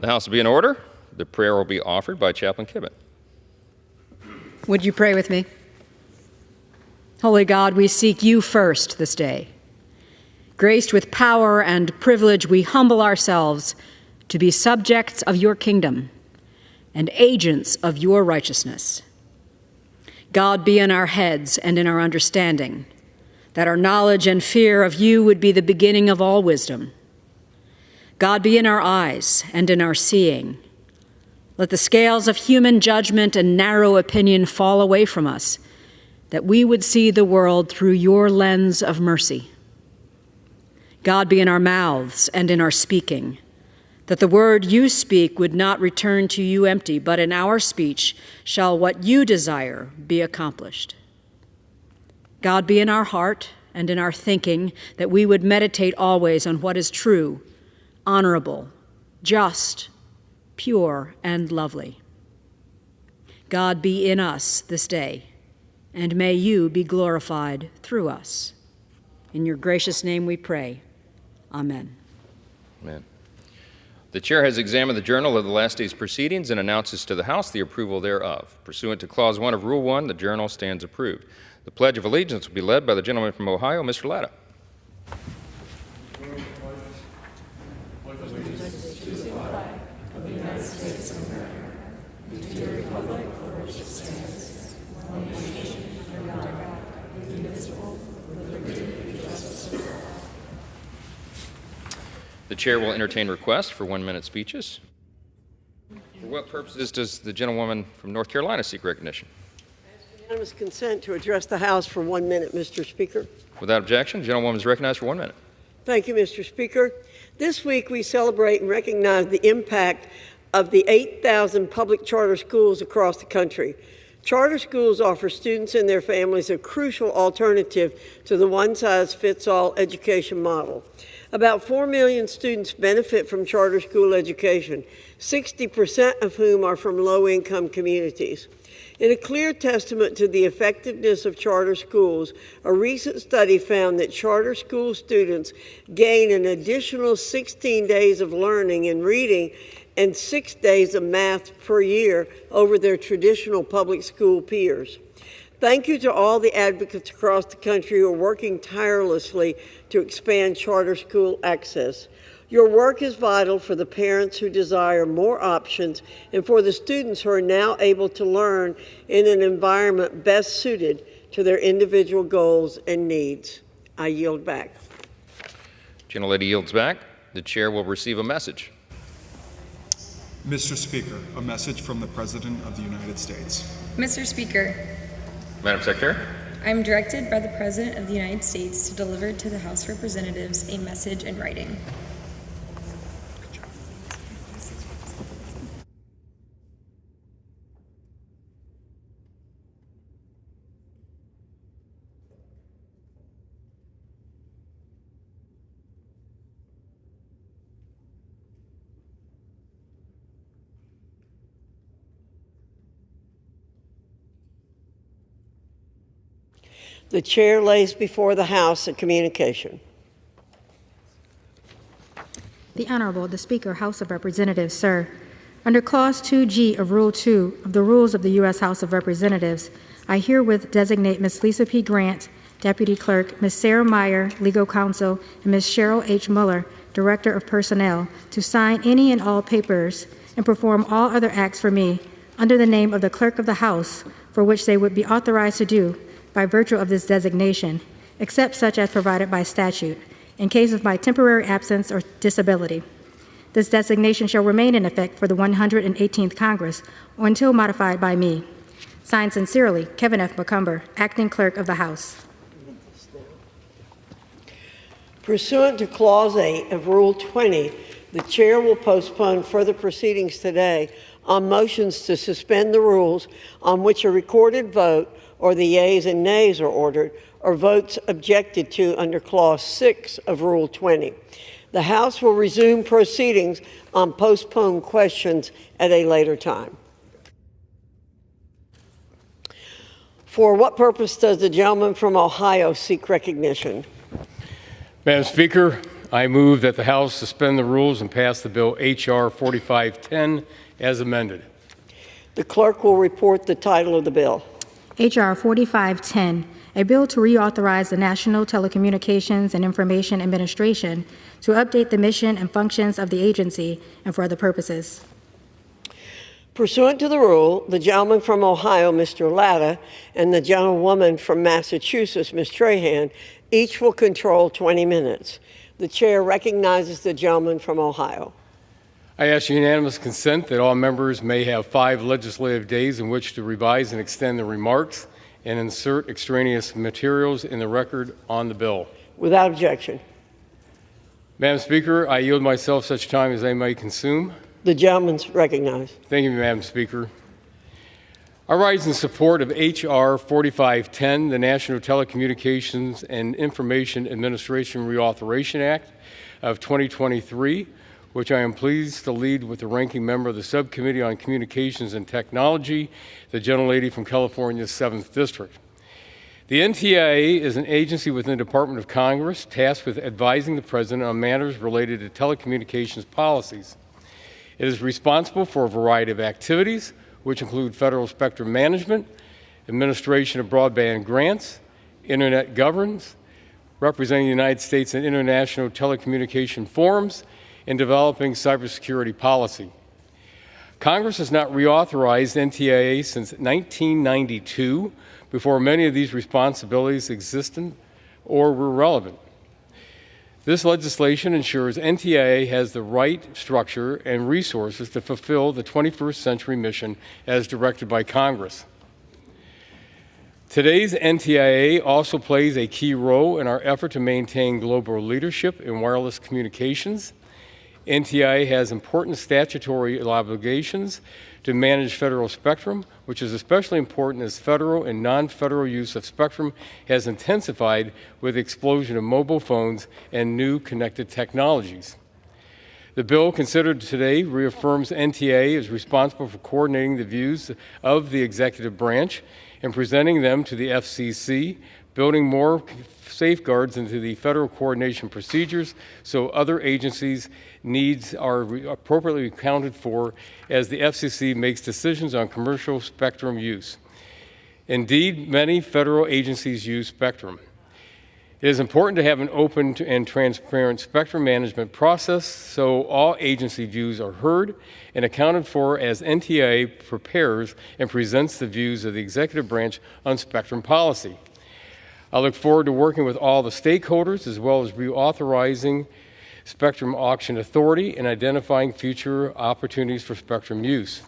The House will be in order. The prayer will be offered by Chaplain Kibben. Would you pray with me? Holy God, we seek you first this day. Graced with power and privilege, we humble ourselves to be subjects of your kingdom and agents of your righteousness. God, be in our heads and in our understanding, that our knowledge and fear of you would be the beginning of all wisdom. God, be in our eyes and in our seeing. Let the scales of human judgment and narrow opinion fall away from us, that we would see the world through your lens of mercy. God, be in our mouths and in our speaking, that the word you speak would not return to you empty, but in our speech shall what you desire be accomplished. God, be in our heart and in our thinking, that we would meditate always on what is true, honorable, just, pure, and lovely. God, be in us this day, and may you be glorified through us. In your gracious name we pray. Amen. Amen. The chair has examined the journal of the last day's proceedings and announces to the House the approval thereof. Pursuant to Clause 1 of Rule 1, the journal stands approved. The Pledge of Allegiance will be led by the gentleman from Ohio, Mr. Latta. The chair will entertain requests for 1-minute speeches. For what purposes does the gentlewoman from North Carolina seek recognition? I ask unanimous consent to address the House for 1 minute, Mr. Speaker. Without objection, the gentlewoman is recognized for 1 minute. Thank you, Mr. Speaker. This week we celebrate and recognize the impact of the 8,000 public charter schools across the country. Charter schools offer students and their families a crucial alternative to the one-size-fits-all education model. About 4 million students benefit from charter school education, 60% of whom are from low-income communities. In a clear testament to the effectiveness of charter schools, a recent study found that charter school students gain an additional 16 days of learning and reading and 6 days of math per year over their traditional public school peers. Thank you to all the advocates across the country who are working tirelessly to expand charter school access. Your work is vital for the parents who desire more options and for the students who are now able to learn in an environment best suited to their individual goals and needs. I yield back. Gentlelady yields back. The chair will receive a message. Mr. Speaker, a message from the President of the United States. Mr. Speaker, Madam Secretary. I am directed by the President of the United States to deliver to the House of Representatives a message in writing. The chair lays before the House a communication. The Honorable, the Speaker, House of Representatives, sir. Under Clause 2G of Rule 2 of the Rules of the U.S. House of Representatives, I herewith designate Ms. Lisa P. Grant, Deputy Clerk, Ms. Sarah Meyer, Legal Counsel, and Ms. Cheryl H. Muller, Director of Personnel, to sign any and all papers and perform all other acts for me under the name of the Clerk of the House for which they would be authorized to do by virtue of this designation, except such as provided by statute, in case of my temporary absence or disability. This designation shall remain in effect for the 118th Congress or until modified by me. Signed sincerely, Kevin F. McCumber, Acting Clerk of the House. Pursuant to Clause 8 of Rule 20, the Chair will postpone further proceedings today on motions to suspend the rules on which a recorded vote or the yeas and nays are ordered, or votes objected to under Clause 6 of Rule 20. The House will resume proceedings on postponed questions at a later time. For what purpose does the gentleman from Ohio seek recognition? Madam Speaker, I move that the House suspend the rules and pass the bill H.R. 4510 as amended. The clerk will report the title of the bill. H.R. 4510, a bill to reauthorize the National Telecommunications and Information Administration to update the mission and functions of the agency and for other purposes. Pursuant to the rule, the gentleman from Ohio, Mr. Latta, and the gentlewoman from Massachusetts, Ms. Trahan, each will control 20 minutes. The chair recognizes the gentleman from Ohio. I ask unanimous consent that all members may have 5 legislative days in which to revise and extend their remarks and insert extraneous materials in the record on the bill. Without objection. Madam Speaker, I yield myself such time as I may consume. The gentleman's recognized. Thank you, Madam Speaker. I rise in support of H.R. 4510, the National Telecommunications and Information Administration Reauthorization Act of 2023, which I am pleased to lead with the ranking member of the Subcommittee on Communications and Technology, the gentlelady from California's 7th District. The NTIA is an agency within the Department of Congress tasked with advising the President on matters related to telecommunications policies. It is responsible for a variety of activities, which include federal spectrum management, administration of broadband grants, internet governance, representing the United States in international telecommunication forums, and developing cybersecurity policy. Congress has not reauthorized NTIA since 1992, before many of these responsibilities existed or were relevant. This legislation ensures NTIA has the right structure and resources to fulfill the 21st century mission as directed by Congress. Today's NTIA also plays a key role in our effort to maintain global leadership in wireless communications. NTIA has important statutory obligations to manage federal spectrum, which is especially important as federal and non-federal use of spectrum has intensified with the explosion of mobile phones and new connected technologies. The bill considered today reaffirms NTIA is responsible for coordinating the views of the executive branch and presenting them to the FCC, building more safeguards into the federal coordination procedures so other agencies' needs are appropriately accounted for as the FCC makes decisions on commercial spectrum use. Indeed, many federal agencies use spectrum. It is important to have an open and transparent spectrum management process so all agency views are heard and accounted for as NTIA prepares and presents the views of the executive branch on spectrum policy. I look forward to working with all the stakeholders as well as reauthorizing Spectrum Auction Authority and identifying future opportunities for spectrum use.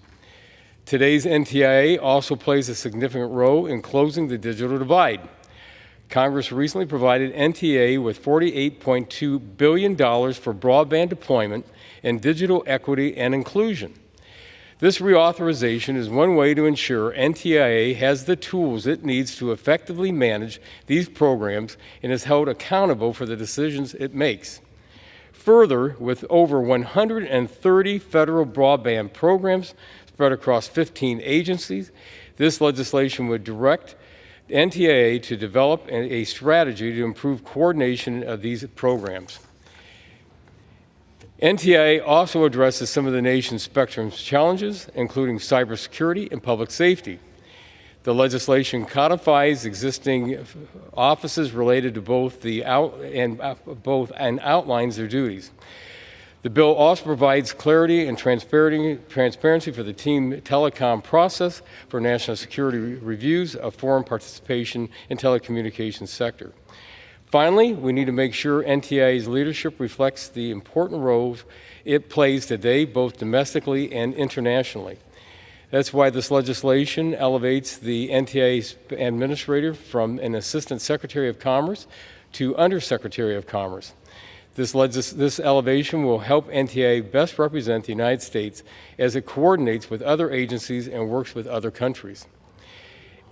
Today's NTIA also plays a significant role in closing the digital divide. Congress recently provided NTIA with $48.2 billion for broadband deployment and digital equity and inclusion. This reauthorization is one way to ensure NTIA has the tools it needs to effectively manage these programs and is held accountable for the decisions it makes. Further, with over 130 federal broadband programs spread across 15 agencies, this legislation would direct NTIA to develop a strategy to improve coordination of these programs. NTIA also addresses some of the nation's spectrum challenges, including cybersecurity and public safety. The legislation codifies existing offices related to both and outlines their duties. The bill also provides clarity and transparency for the team telecom process for national security reviews of foreign participation in telecommunications sector. Finally, we need to make sure NTIA's leadership reflects the important roles it plays today, both domestically and internationally. That's why this legislation elevates the NTIA administrator from an Assistant Secretary of Commerce to Undersecretary of Commerce. This elevation will help NTIA best represent the United States as it coordinates with other agencies and works with other countries.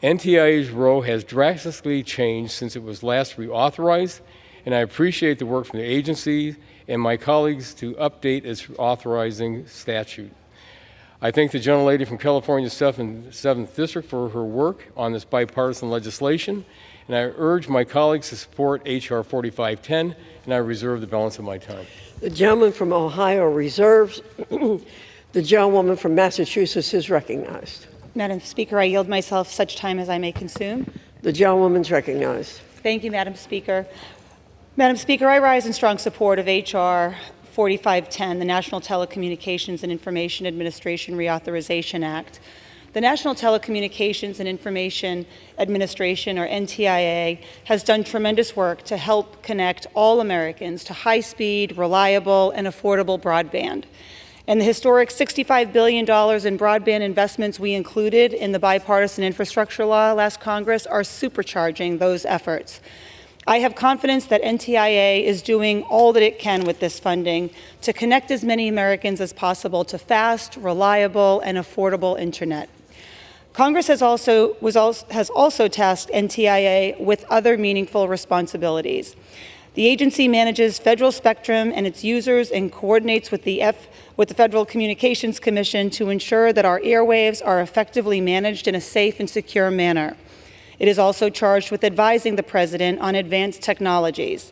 NTIA's role has drastically changed since it was last reauthorized, and I appreciate the work from the agency and my colleagues to update its authorizing statute. I thank the gentlelady from California's 7th District for her work on this bipartisan legislation, and I urge my colleagues to support H.R. 4510, and I reserve the balance of my time. The gentleman from Ohio reserves. The gentlewoman from Massachusetts is recognized. Madam Speaker, I yield myself such time as I may consume. The gentlewoman is recognized. Thank you, Madam Speaker. Madam Speaker, I rise in strong support of H.R. 4510, the National Telecommunications and Information Administration Reauthorization Act. The National Telecommunications and Information Administration, or NTIA, has done tremendous work to help connect all Americans to high-speed, reliable, and affordable broadband. And the historic $65 billion in broadband investments we included in the bipartisan infrastructure law last Congress are supercharging those efforts. I have confidence that NTIA is doing all that it can with this funding to connect as many Americans as possible to fast, reliable, and affordable internet. Congress has also tasked NTIA with other meaningful responsibilities. The agency manages federal spectrum and its users and coordinates with the Federal Communications Commission to ensure that our airwaves are effectively managed in a safe and secure manner. It is also charged with advising the President on advanced technologies.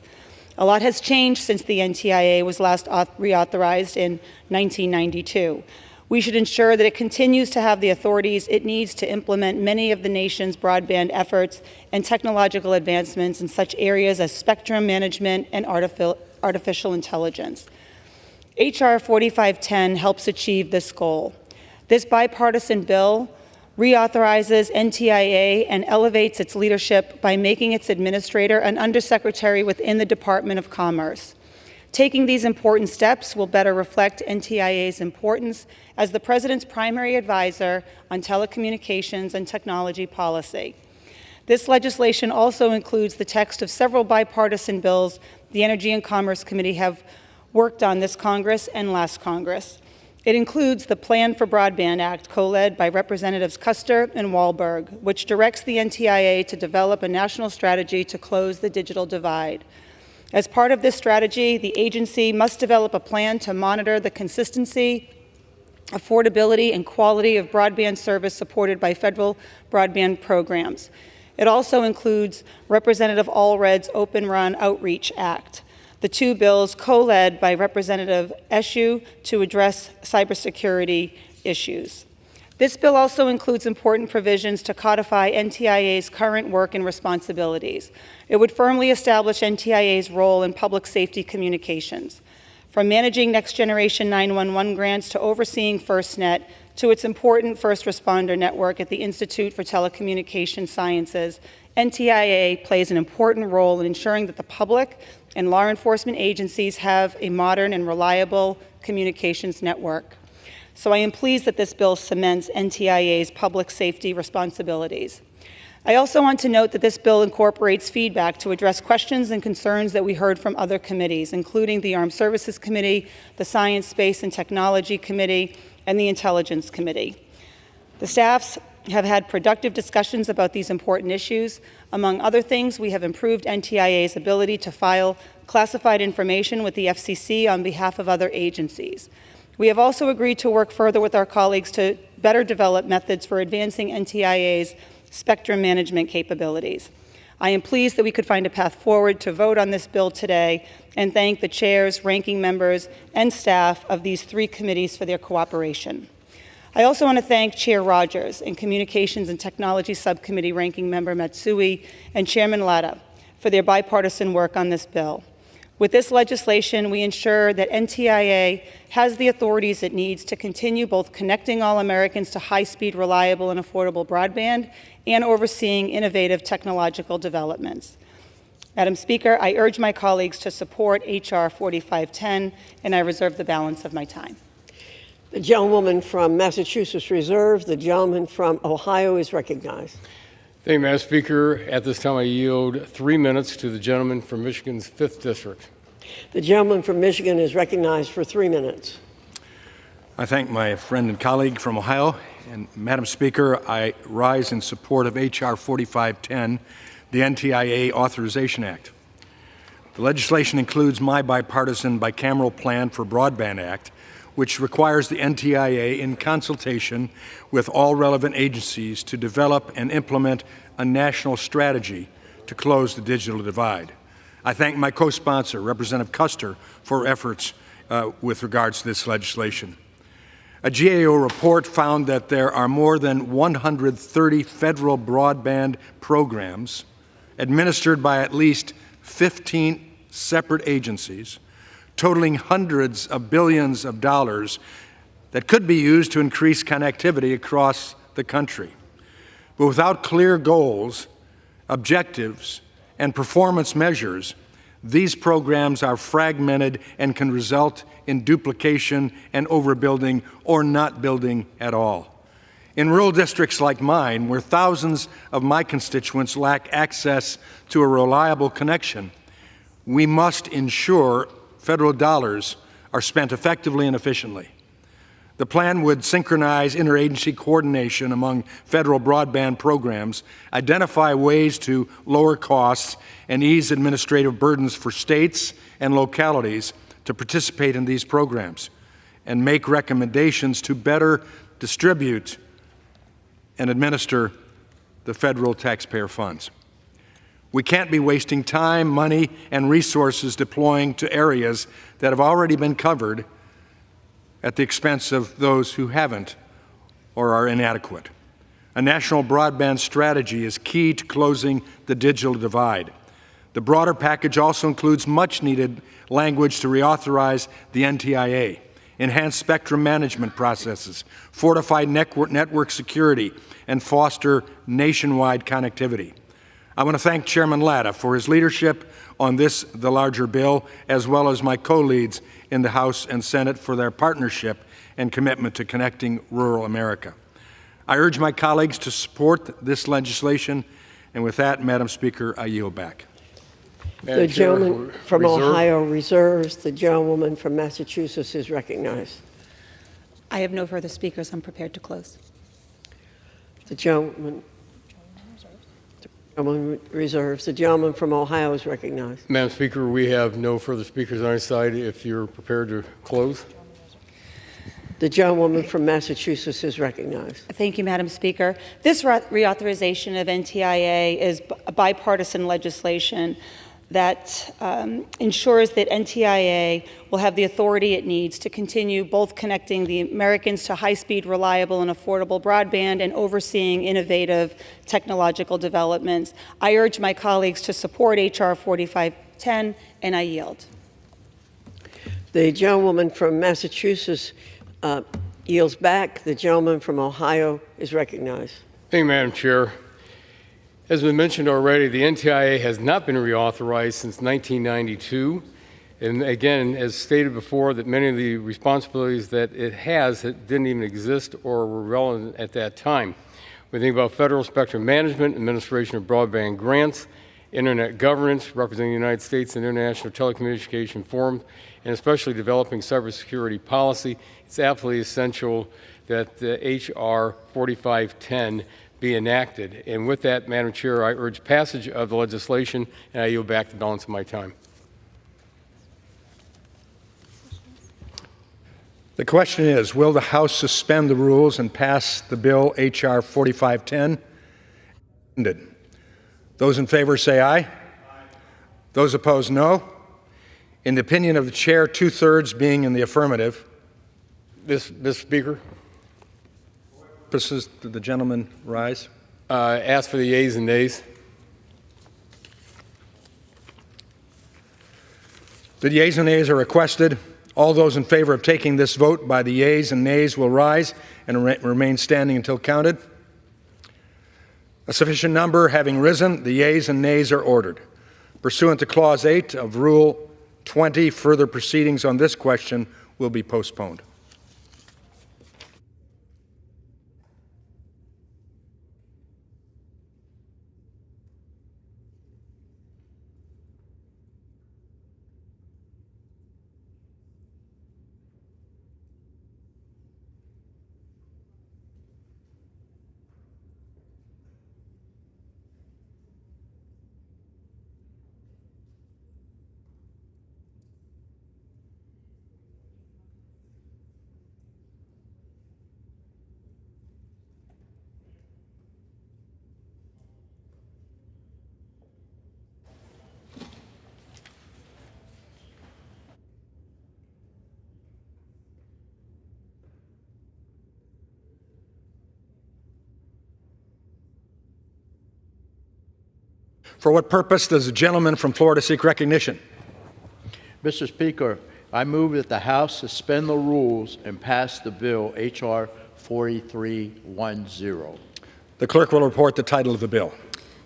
A lot has changed since the NTIA was last reauthorized in 1992. We should ensure that it continues to have the authorities it needs to implement many of the nation's broadband efforts and technological advancements in such areas as spectrum management and artificial intelligence. H.R. 4510 helps achieve this goal. This bipartisan bill reauthorizes NTIA and elevates its leadership by making its administrator an undersecretary within the Department of Commerce. Taking these important steps will better reflect NTIA's importance as the President's primary advisor on telecommunications and technology policy. This legislation also includes the text of several bipartisan bills the Energy and Commerce Committee have worked on this Congress and last Congress. It includes the Plan for Broadband Act, co-led by Representatives Custer and Wahlberg, which directs the NTIA to develop a national strategy to close the digital divide. As part of this strategy, the agency must develop a plan to monitor the consistency, affordability, and quality of broadband service supported by federal broadband programs. It also includes Representative Allred's Open Run Outreach Act, the two bills co-led by Representative Eshoo to address cybersecurity issues. This bill also includes important provisions to codify NTIA's current work and responsibilities. It would firmly establish NTIA's role in public safety communications, from managing Next Generation 911 grants to overseeing FirstNet to its important first responder network at the Institute for Telecommunication Sciences. NTIA plays an important role in ensuring that the public and law enforcement agencies have a modern and reliable communications network. So I am pleased that this bill cements NTIA's public safety responsibilities. I also want to note that this bill incorporates feedback to address questions and concerns that we heard from other committees, including the Armed Services Committee, the Science, Space, and Technology Committee, and the Intelligence Committee. The staffs have had productive discussions about these important issues. Among other things, we have improved NTIA's ability to file classified information with the FCC on behalf of other agencies. We have also agreed to work further with our colleagues to better develop methods for advancing NTIA's spectrum management capabilities. I am pleased that we could find a path forward to vote on this bill today and thank the chairs, ranking members, and staff of these three committees for their cooperation. I also want to thank Chair Rogers and Communications and Technology Subcommittee Ranking Member Matsui and Chairman Latta for their bipartisan work on this bill. With this legislation, we ensure that NTIA has the authorities it needs to continue both connecting all Americans to high-speed, reliable, and affordable broadband and overseeing innovative technological developments. Madam Speaker, I urge my colleagues to support H.R. 4510, and I reserve the balance of my time. The gentlewoman from Massachusetts reserves. The gentleman from Ohio is recognized. Thank you, Madam Speaker. At this time, I yield 3 minutes to the gentleman from Michigan's 5th District. The gentleman from Michigan is recognized for 3 minutes. I thank my friend and colleague from Ohio. And Madam Speaker, I rise in support of H.R. 4510, the NTIA Authorization Act. The legislation includes my bipartisan bicameral Plan for Broadband Act, which requires the NTIA, in consultation with all relevant agencies, to develop and implement a national strategy to close the digital divide. I thank my co-sponsor, Representative Custer, for efforts with regards to this legislation. A GAO report found that there are more than 130 federal broadband programs administered by at least 15 separate agencies, totaling hundreds of billions of dollars that could be used to increase connectivity across the country. But without clear goals, objectives, and performance measures, these programs are fragmented and can result in duplication and overbuilding or not building at all. In rural districts like mine, where thousands of my constituents lack access to a reliable connection, we must ensure federal dollars are spent effectively and efficiently. The plan would synchronize interagency coordination among federal broadband programs, identify ways to lower costs, and ease administrative burdens for states and localities to participate in these programs, and make recommendations to better distribute and administer the federal taxpayer funds. We can't be wasting time, money, and resources deploying to areas that have already been covered at the expense of those who haven't or are inadequate. A national broadband strategy is key to closing the digital divide. The broader package also includes much-needed language to reauthorize the NTIA, enhance spectrum management processes, fortify network security, and foster nationwide connectivity. I want to thank Chairman Latta for his leadership on this, the larger bill, as well as my co-leads in the House and Senate for their partnership and commitment to connecting rural America. I urge my colleagues to support this legislation, and with that, Madam Speaker, I yield back. The gentleman from Ohio reserves. The gentlewoman from Massachusetts is recognized. I have no further speakers. I'm prepared to close. The gentleman reserves. The gentleman from Ohio is recognized. Madam Speaker, we have no further speakers on our side. If you're prepared to close. The gentlewoman from Massachusetts is recognized. Thank you, Madam Speaker. This reauthorization of NTIA is bipartisan legislation that ensures that NTIA will have the authority it needs to continue both connecting the Americans to high-speed, reliable, and affordable broadband and overseeing innovative technological developments. I urge my colleagues to support H.R. 4510, and I yield. The gentlewoman from Massachusetts yields back. The gentleman from Ohio is recognized. Thank you, Madam Chair. As we mentioned already, the NTIA has not been reauthorized since 1992. And again, as stated before, that many of the responsibilities that it has didn't even exist or were relevant at that time. We think about federal spectrum management, administration of broadband grants, internet governance, representing the United States in international telecommunication forums, and especially developing cybersecurity policy. It's absolutely essential that H.R. 4510 be enacted. And with that, Madam Chair, I urge passage of the legislation, and I yield back the balance of my time. The question is, will the House suspend the rules and pass the bill H.R. 4510? Those in favor say aye. Those opposed, no. In the opinion of the chair, 2/3 being in the affirmative. Mr. Speaker. Purposes, did the gentleman rise? Ask for the yeas and nays. The yeas and nays are requested. All those in favor of taking this vote by the yeas and nays will rise and remain standing until counted. A sufficient number having risen, the yeas and nays are ordered. Pursuant to Clause 8 of Rule 20, further proceedings on this question will be postponed. For what purpose does the gentleman from Florida seek recognition? Mr. Speaker, I move that the House suspend the rules and pass the bill H.R. 4310. The clerk will report the title of the bill.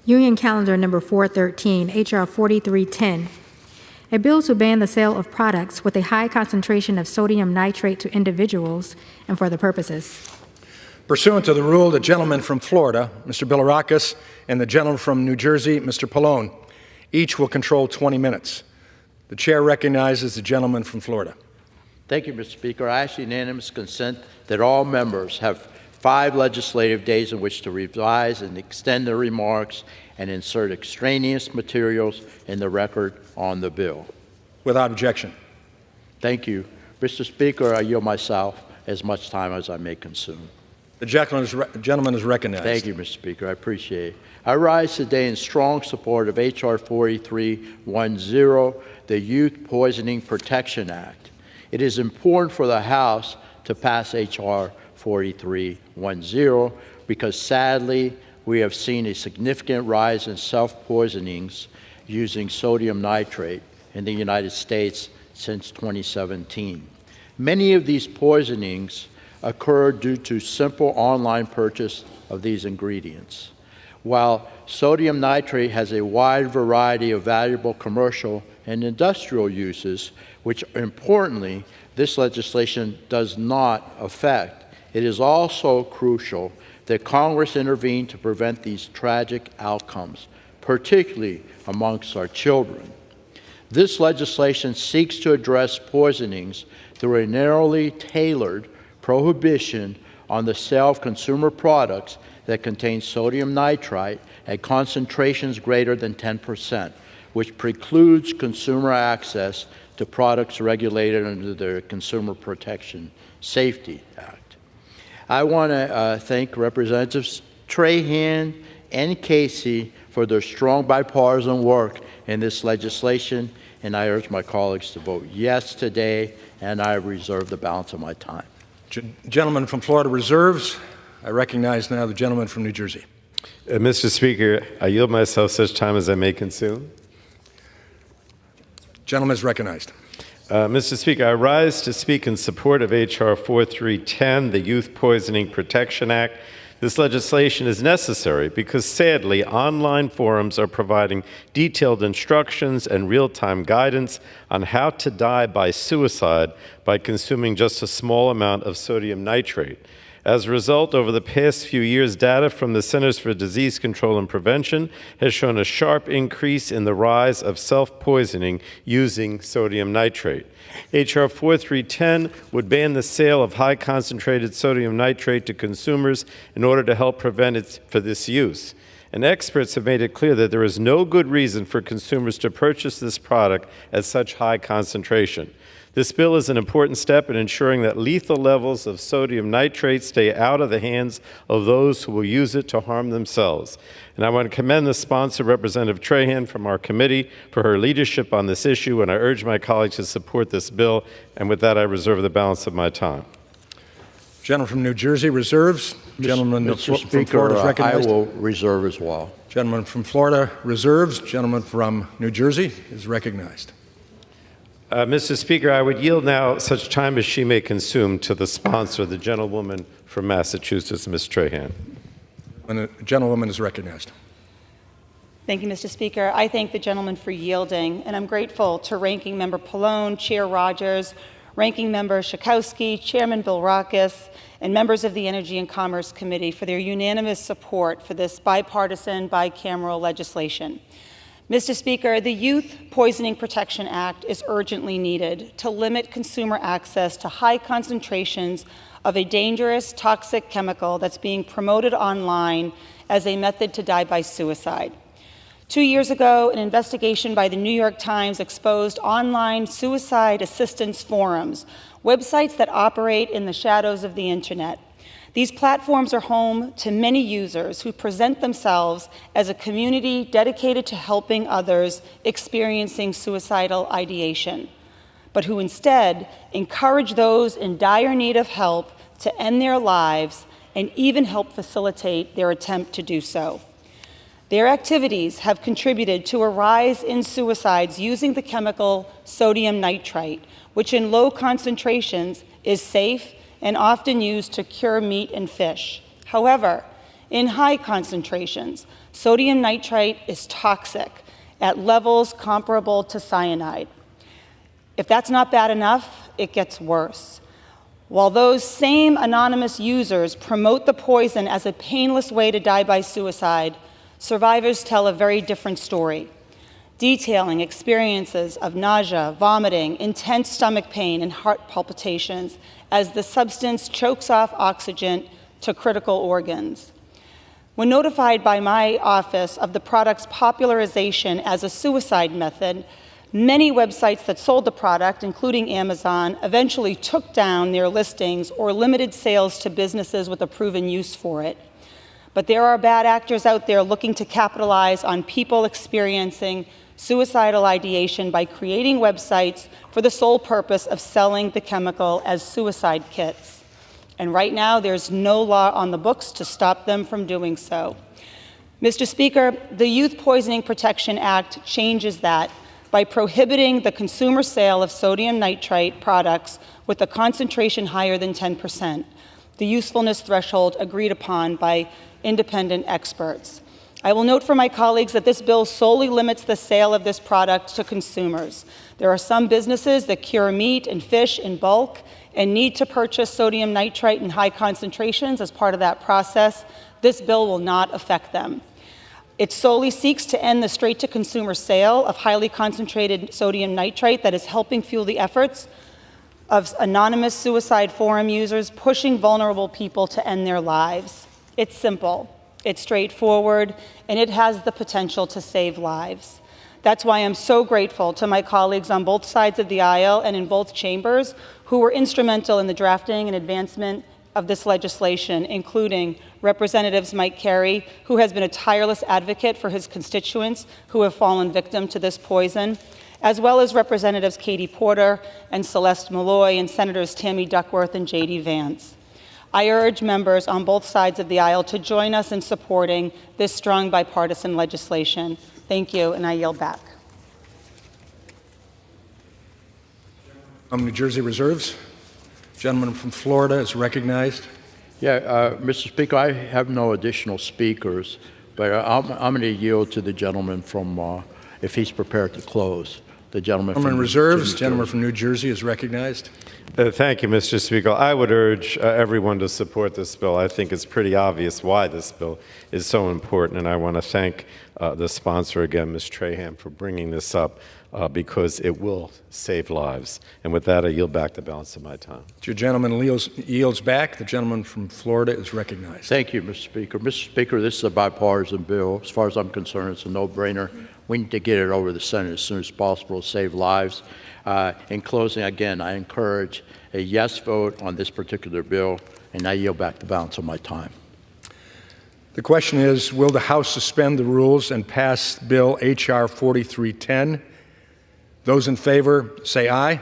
Union Calendar Number 413, H.R. 4310. A bill to ban the sale of products with a high concentration of sodium nitrate to individuals and for other purposes. Pursuant to the rule, the gentleman from Florida, Mr. Bilirakis, and the gentleman from New Jersey, Mr. Pallone, each will control 20 minutes. The chair recognizes the gentleman from Florida. Thank you, Mr. Speaker. I ask unanimous consent that all members have 5 legislative days in which to revise and extend their remarks and insert extraneous materials in the record on the bill. Without objection. Thank you. Mr. Speaker, I yield myself as much time as I may consume. The gentleman is recognized. Thank you, Mr. Speaker. I appreciate it. I rise today in strong support of H.R. 4310, the Youth Poisoning Protection Act. It is important for the House to pass H.R. 4310 because, sadly, we have seen a significant rise in self-poisonings using sodium nitrate in the United States since 2017. Many of these poisonings occur due to simple online purchase of these ingredients. While sodium nitrate has a wide variety of valuable commercial and industrial uses, which importantly, this legislation does not affect, it is also crucial that Congress intervene to prevent these tragic outcomes, particularly amongst our children. This legislation seeks to address poisonings through a narrowly tailored prohibition on the sale of consumer products that contain sodium nitrite at concentrations greater than 10%, which precludes consumer access to products regulated under the Consumer Protection Safety Act. I want to thank Representatives Trahan and Casey for their strong bipartisan work in this legislation, and I urge my colleagues to vote yes today, and I reserve the balance of my time. Gentleman from Florida reserves. I recognize now the gentleman from New Jersey. Mr. Speaker, I yield myself such time as I may consume. Gentleman is recognized. Mr. Speaker, I rise to speak in support of H.R. 4310, the Youth Poisoning Protection Act. This legislation is necessary because, sadly, online forums are providing detailed instructions and real-time guidance on how to die by suicide by consuming just a small amount of sodium nitrate. As a result, over the past few years, data from the Centers for Disease Control and Prevention has shown a sharp increase in the rise of self-poisoning using sodium nitrate. H.R. 4310 would ban the sale of high-concentrated sodium nitrate to consumers in order to help prevent it for this use. And experts have made it clear that there is no good reason for consumers to purchase this product at such high concentration. This bill is an important step in ensuring that lethal levels of sodium nitrate stay out of the hands of those who will use it to harm themselves. And I want to commend the sponsor, Representative Trahan, from our committee for her leadership on this issue, and I urge my colleagues to support this bill. And with that, I reserve the balance of my time. Gentleman from New Jersey reserves. Gentleman Mr. from Speaker, Florida is recognized. I will reserve as well. Gentleman from Florida reserves. Gentleman from New Jersey is recognized. Mr. Speaker, I would yield now such time as she may consume to the sponsor, the gentlewoman from Massachusetts, Ms. Trahan. And the gentlewoman is recognized. Thank you, Mr. Speaker. I thank the gentleman for yielding, and I'm grateful to Ranking Member Pallone, Chair Rogers, Ranking Member Schakowsky, Chairman Bilirakis, and members of the Energy and Commerce Committee for their unanimous support for this bipartisan, bicameral legislation. Mr. Speaker, the Youth Poisoning Protection Act is urgently needed to limit consumer access to high concentrations of a dangerous, toxic chemical that's being promoted online as a method to die by suicide. 2 years ago, an investigation by the New York Times exposed online suicide assistance forums, websites that operate in the shadows of the internet. These platforms are home to many users who present themselves as a community dedicated to helping others experiencing suicidal ideation, but who instead encourage those in dire need of help to end their lives and even help facilitate their attempt to do so. Their activities have contributed to a rise in suicides using the chemical sodium nitrite, which in low concentrations is safe and often used to cure meat and fish. However, in high concentrations, sodium nitrite is toxic at levels comparable to cyanide. If that's not bad enough, it gets worse. While those same anonymous users promote the poison as a painless way to die by suicide, survivors tell a very different story, detailing experiences of nausea, vomiting, intense stomach pain, and heart palpitations as the substance chokes off oxygen to critical organs. When notified by my office of the product's popularization as a suicide method, many websites that sold the product, including Amazon, eventually took down their listings or limited sales to businesses with a proven use for it. But there are bad actors out there looking to capitalize on people experiencing suicidal ideation by creating websites for the sole purpose of selling the chemical as suicide kits. And right now, there's no law on the books to stop them from doing so. Mr. Speaker, the Youth Poisoning Protection Act changes that by prohibiting the consumer sale of sodium nitrite products with a concentration higher than 10%, the usefulness threshold agreed upon by independent experts. I will note for my colleagues that this bill solely limits the sale of this product to consumers. There are some businesses that cure meat and fish in bulk and need to purchase sodium nitrite in high concentrations as part of that process. This bill will not affect them. It solely seeks to end the straight-to-consumer sale of highly concentrated sodium nitrite that is helping fuel the efforts of anonymous suicide forum users pushing vulnerable people to end their lives. It's simple, it's straightforward, and it has the potential to save lives. That's why I'm so grateful to my colleagues on both sides of the aisle and in both chambers who were instrumental in the drafting and advancement of this legislation, including Representatives Mike Carey, who has been a tireless advocate for his constituents who have fallen victim to this poison, as well as Representatives Katie Porter and Celeste Malloy and Senators Tammy Duckworth and J.D. Vance. I urge members on both sides of the aisle to join us in supporting this strong bipartisan legislation. Thank you, and I yield back. New Jersey reserves. Gentleman from Florida is recognized. Mr. Speaker, I have no additional speakers, but I'm going to yield to the gentleman from, if he's prepared to close. The gentleman from reserves. Gentleman from New Jersey is recognized. Thank you, Mr. Speaker. I would urge everyone to support this bill. I think it's pretty obvious why this bill is so important, and I want to thank the sponsor again, Ms. Trahan, for bringing this up because it will save lives. And with that, I yield back the balance of my time. Your gentleman yields back. The gentleman from Florida is recognized. Thank you, Mr. Speaker. Mr. Speaker, this is a bipartisan bill. As far as I'm concerned, it's a no-brainer. We need to get it over the Senate as soon as possible to save lives. In closing, again, I encourage a yes vote on this particular bill, and I yield back the balance of my time. The question is, will the House suspend the rules and pass Bill H.R. 4310? Those in favor say aye.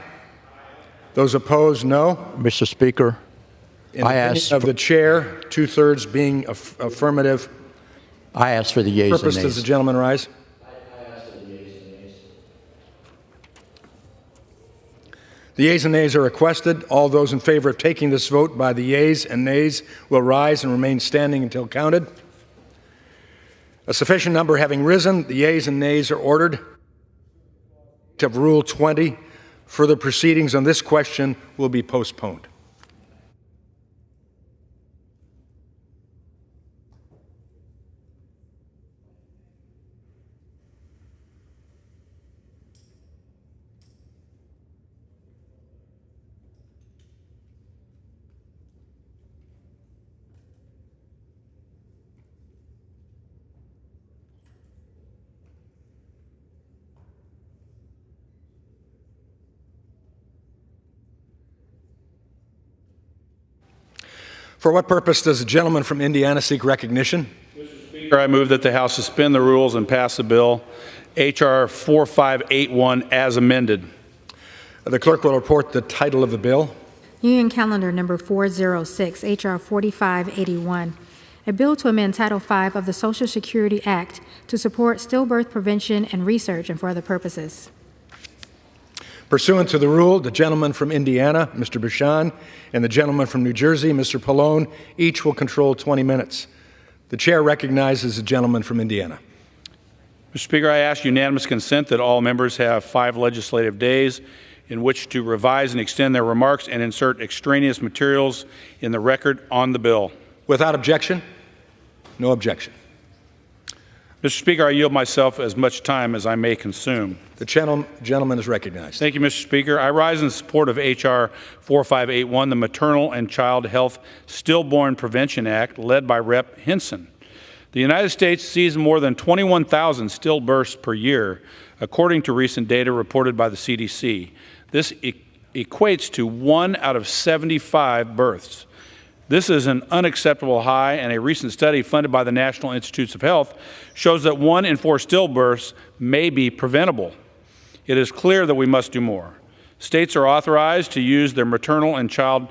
Those opposed, no. Mr. Speaker, I ask of the chair, 2/3 being affirmative. I ask for the yeas and nays. Purpose does the gentleman rise? The yeas and nays are requested. All those in favor of taking this vote by the yeas and nays will rise and remain standing until counted. A sufficient number having risen, the yeas and nays are ordered. Of Rule 20, further proceedings on this question will be postponed. For what purpose does the gentleman from Indiana seek recognition? Mr. Speaker, I move that the House suspend the rules and pass the bill H.R. 4581 as amended. The clerk will report the title of the bill. Union Calendar Number 406, H.R. 4581, a bill to amend Title V of the Social Security Act to support stillbirth prevention and research and for other purposes. Pursuant to the rule, the gentleman from Indiana, Mr. Bucshon, and the gentleman from New Jersey, Mr. Pallone, each will control 20 minutes. The chair recognizes the gentleman from Indiana. Mr. Speaker, I ask unanimous consent that all members have 5 legislative days in which to revise and extend their remarks and insert extraneous materials in the record on the bill. Without objection? No objection. Mr. Speaker, I yield myself as much time as I may consume. The gentleman is recognized. Thank you, Mr. Speaker. I rise in support of H.R. 4581, the Maternal and Child Health Stillborn Prevention Act, led by Rep. Hinson. The United States sees more than 21,000 stillbirths per year, according to recent data reported by the CDC. This equates to 1 out of 75 births. This is an unacceptable high, and a recent study funded by the National Institutes of Health shows that 1 in 4 stillbirths may be preventable. It is clear that we must do more. States are authorized to use their maternal and child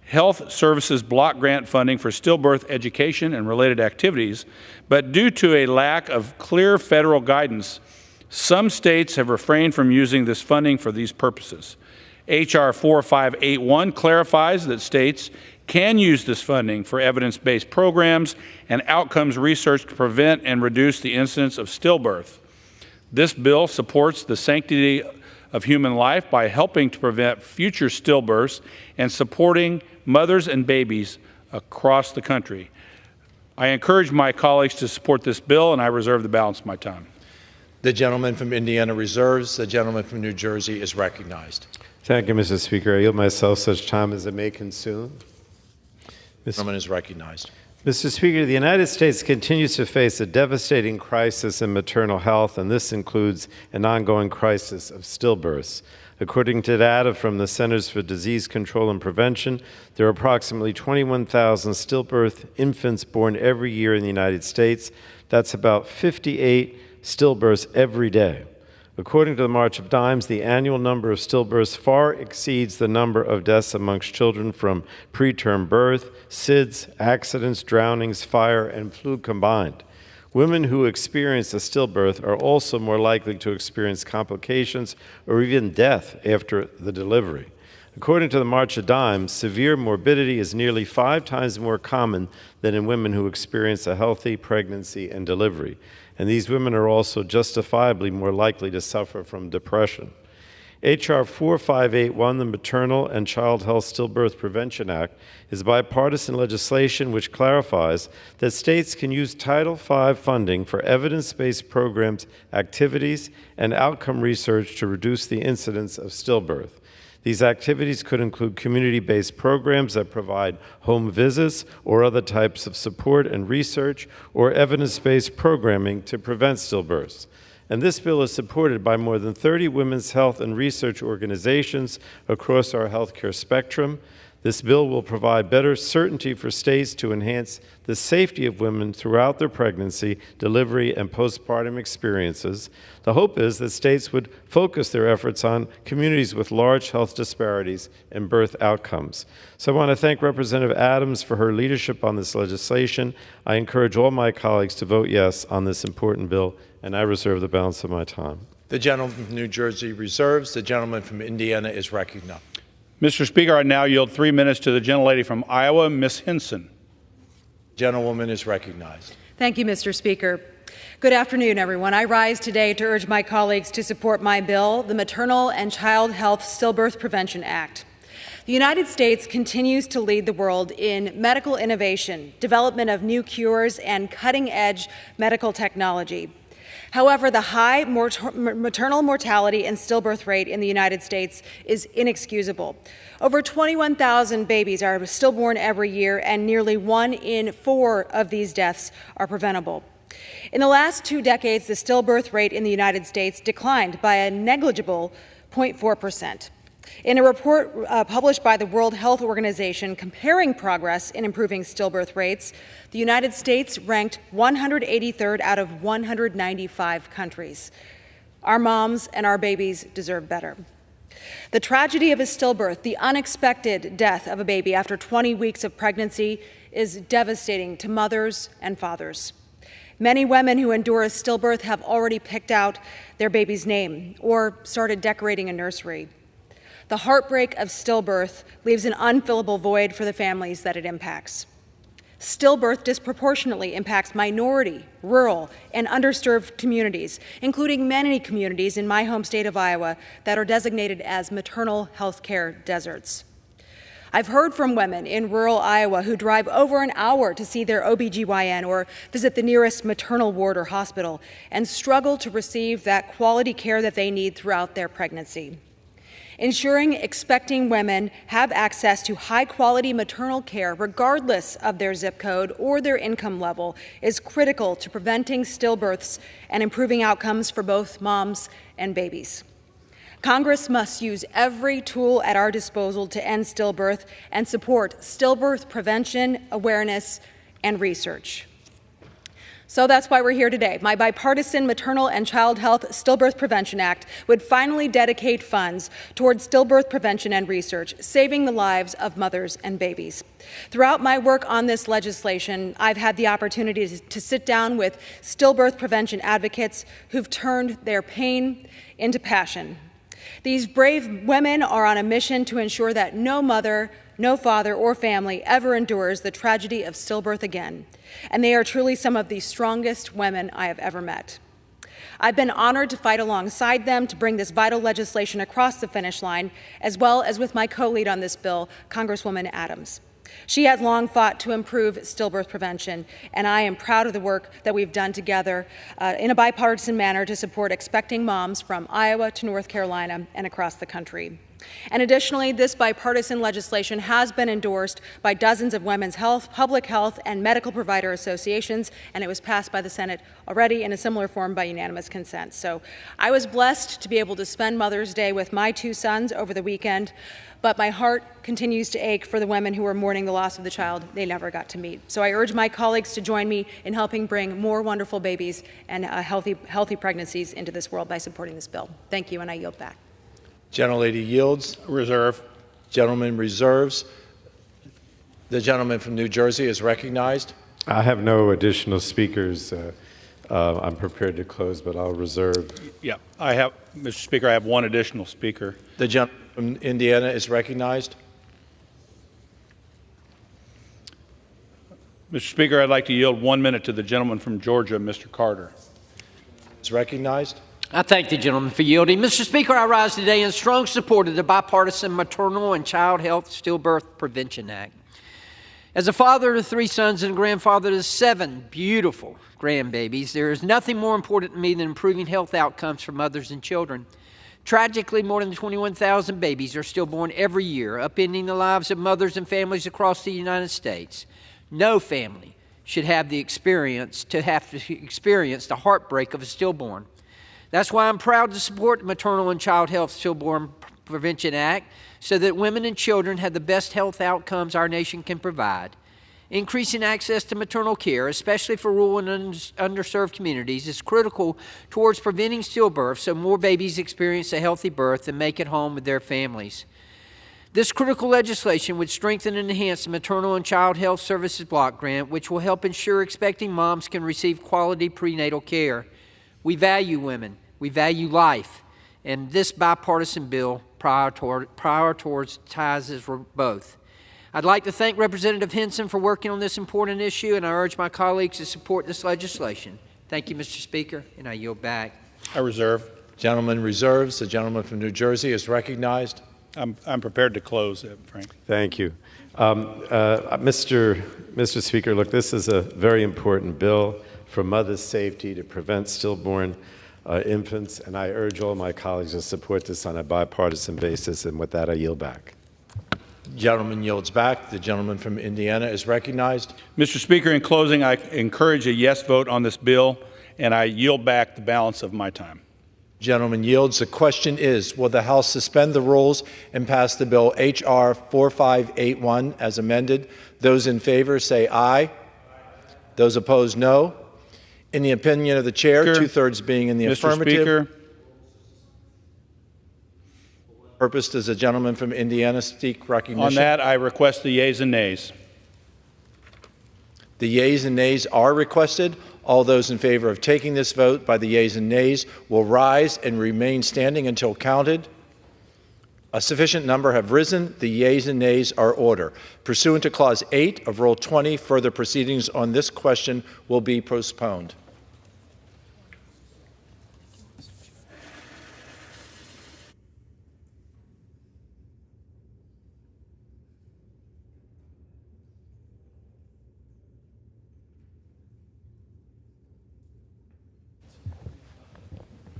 health services block grant funding for stillbirth education and related activities, but due to a lack of clear federal guidance, some states have refrained from using this funding for these purposes. H.R. 4581 clarifies that states can use this funding for evidence-based programs and outcomes research to prevent and reduce the incidence of stillbirth. This bill supports the sanctity of human life by helping to prevent future stillbirths and supporting mothers and babies across the country. I encourage my colleagues to support this bill, and I reserve the balance of my time. The gentleman from Indiana reserves. The gentleman from New Jersey is recognized. Thank you, Mr. Speaker. I yield myself such time as I may consume. The gentleman is recognized. Mr. Speaker, the United States continues to face a devastating crisis in maternal health, and this includes an ongoing crisis of stillbirths. According to data from the Centers for Disease Control and Prevention, there are approximately 21,000 stillbirth infants born every year in the United States. That's about 58 stillbirths every day. According to the March of Dimes, the annual number of stillbirths far exceeds the number of deaths amongst children from preterm birth, SIDS, accidents, drownings, fire, and flu combined. Women who experience a stillbirth are also more likely to experience complications or even death after the delivery. According to the March of Dimes, severe morbidity is nearly 5 times more common than in women who experience a healthy pregnancy and delivery. And these women are also justifiably more likely to suffer from depression. H.R. 4581, the Maternal and Child Health Stillbirth Prevention Act, is bipartisan legislation which clarifies that states can use Title V funding for evidence-based programs, activities, and outcome research to reduce the incidence of stillbirth. These activities could include community-based programs that provide home visits or other types of support and research, or evidence-based programming to prevent stillbirths. And this bill is supported by more than 30 women's health and research organizations across our healthcare spectrum. This bill will provide better certainty for states to enhance the safety of women throughout their pregnancy, delivery, and postpartum experiences. The hope is that states would focus their efforts on communities with large health disparities and birth outcomes. So I want to thank Representative Adams for her leadership on this legislation. I encourage all my colleagues to vote yes on this important bill, and I reserve the balance of my time. The gentleman from New Jersey reserves. The gentleman from Indiana is recognized. Mr. Speaker, I now yield 3 minutes to the gentlelady from Iowa, Ms. Hinson. Gentlewoman is recognized. Thank you, Mr. Speaker. Good afternoon, everyone. I rise today to urge my colleagues to support my bill, the Maternal and Child Health Stillbirth Prevention Act. The United States continues to lead the world in medical innovation, development of new cures, and cutting-edge medical technology. However, the high maternal mortality and stillbirth rate in the United States is inexcusable. Over 21,000 babies are stillborn every year, and nearly 1 in 4 of these deaths are preventable. In the last 2 decades, the stillbirth rate in the United States declined by a negligible 0.4%. In a report published by the World Health Organization comparing progress in improving stillbirth rates, the United States ranked 183rd out of 195 countries. Our moms and our babies deserve better. The tragedy of a stillbirth, the unexpected death of a baby after 20 weeks of pregnancy, is devastating to mothers and fathers. Many women who endure a stillbirth have already picked out their baby's name or started decorating a nursery. The heartbreak of stillbirth leaves an unfillable void for the families that it impacts. Stillbirth disproportionately impacts minority, rural, and underserved communities, including many communities in my home state of Iowa that are designated as maternal health care deserts. I've heard from women in rural Iowa who drive over an hour to see their OBGYN or visit the nearest maternal ward or hospital and struggle to receive that quality care that they need throughout their pregnancy. Ensuring expecting women have access to high-quality maternal care regardless of their zip code or their income level is critical to preventing stillbirths and improving outcomes for both moms and babies. Congress must use every tool at our disposal to end stillbirth and support stillbirth prevention, awareness, and research. So that's why we're here today. My bipartisan Maternal and Child Health Stillbirth Prevention Act would finally dedicate funds towards stillbirth prevention and research, saving the lives of mothers and babies. Throughout my work on this legislation, I've had the opportunity to sit down with stillbirth prevention advocates who've turned their pain into passion. These brave women are on a mission to ensure that no mother, no father, or family ever endures the tragedy of stillbirth again. And they are truly some of the strongest women I have ever met. I've been honored to fight alongside them to bring this vital legislation across the finish line, as well as with my co-lead on this bill, Congresswoman Adams. She has long fought to improve stillbirth prevention, and I am proud of the work that we've done together in a bipartisan manner to support expecting moms from Iowa to North Carolina and across the country. And additionally, this bipartisan legislation has been endorsed by dozens of women's health, public health, and medical provider associations, and it was passed by the Senate already in a similar form by unanimous consent. So I was blessed to be able to spend Mother's Day with my two sons over the weekend, but my heart continues to ache for the women who are mourning the loss of the child they never got to meet. So I urge my colleagues to join me in helping bring more wonderful babies and healthy pregnancies into this world by supporting this bill. Thank you, and I yield back. Gentlelady yields. Reserve. Gentleman reserves. The gentleman from New Jersey is recognized. I have no additional speakers. I'm prepared to close, but I'll reserve. Yeah, Mr. Speaker, I have one additional speaker. The gentleman from Indiana is recognized. Mr. Speaker, I'd like to yield 1 minute to the gentleman from Georgia, Mr. Carter. Is recognized. I thank the gentleman for yielding. Mr. Speaker, I rise today in strong support of the bipartisan Maternal and Child Health Stillbirth Prevention Act. As a father to 3 sons and a grandfather to 7 beautiful grandbabies, there is nothing more important to me than improving health outcomes for mothers and children. Tragically, more than 21,000 babies are stillborn every year, upending the lives of mothers and families across the United States. No family should have to experience the heartbreak of a stillborn. That's why I'm proud to support the Maternal and Child Health Stillborn Prevention Act so that women and children have the best health outcomes our nation can provide. Increasing access to maternal care, especially for rural and underserved communities, is critical towards preventing stillbirth so more babies experience a healthy birth and make it home with their families. This critical legislation would strengthen and enhance the Maternal and Child Health Services Block Grant, which will help ensure expecting moms can receive quality prenatal care. We value women, we value life, and this bipartisan bill prioritizes both. I'd like to thank Representative Hinson for working on this important issue, and I urge my colleagues to support this legislation. Thank you, Mr. Speaker, and I yield back. I reserve. Gentleman reserves. The gentleman from New Jersey is recognized. I'm prepared to close, Frank. Thank you. Mr. Speaker, look, this is a very important bill for mothers' safety to prevent stillborn infants, and I urge all my colleagues to support this on a bipartisan basis, and with that, I yield back. Gentleman yields back. The gentleman from Indiana is recognized. Mr. Speaker, in closing, I encourage a yes vote on this bill, and I yield back the balance of my time. Gentleman yields. The question is, will the House suspend the rules and pass the bill H.R. 4581 as amended? Those in favor say aye. Those opposed, no. In the opinion of the chair, 2/3 being in the affirmative. Mr. Speaker, Purpose does the gentleman from Indiana seek recognition? On that, I request the yeas and nays. The yeas and nays are requested. All those in favor of taking this vote by the yeas and nays will rise and remain standing until counted. A sufficient number have risen. The yeas and nays are ordered. Pursuant to Clause 8 of Rule 20, further proceedings on this question will be postponed.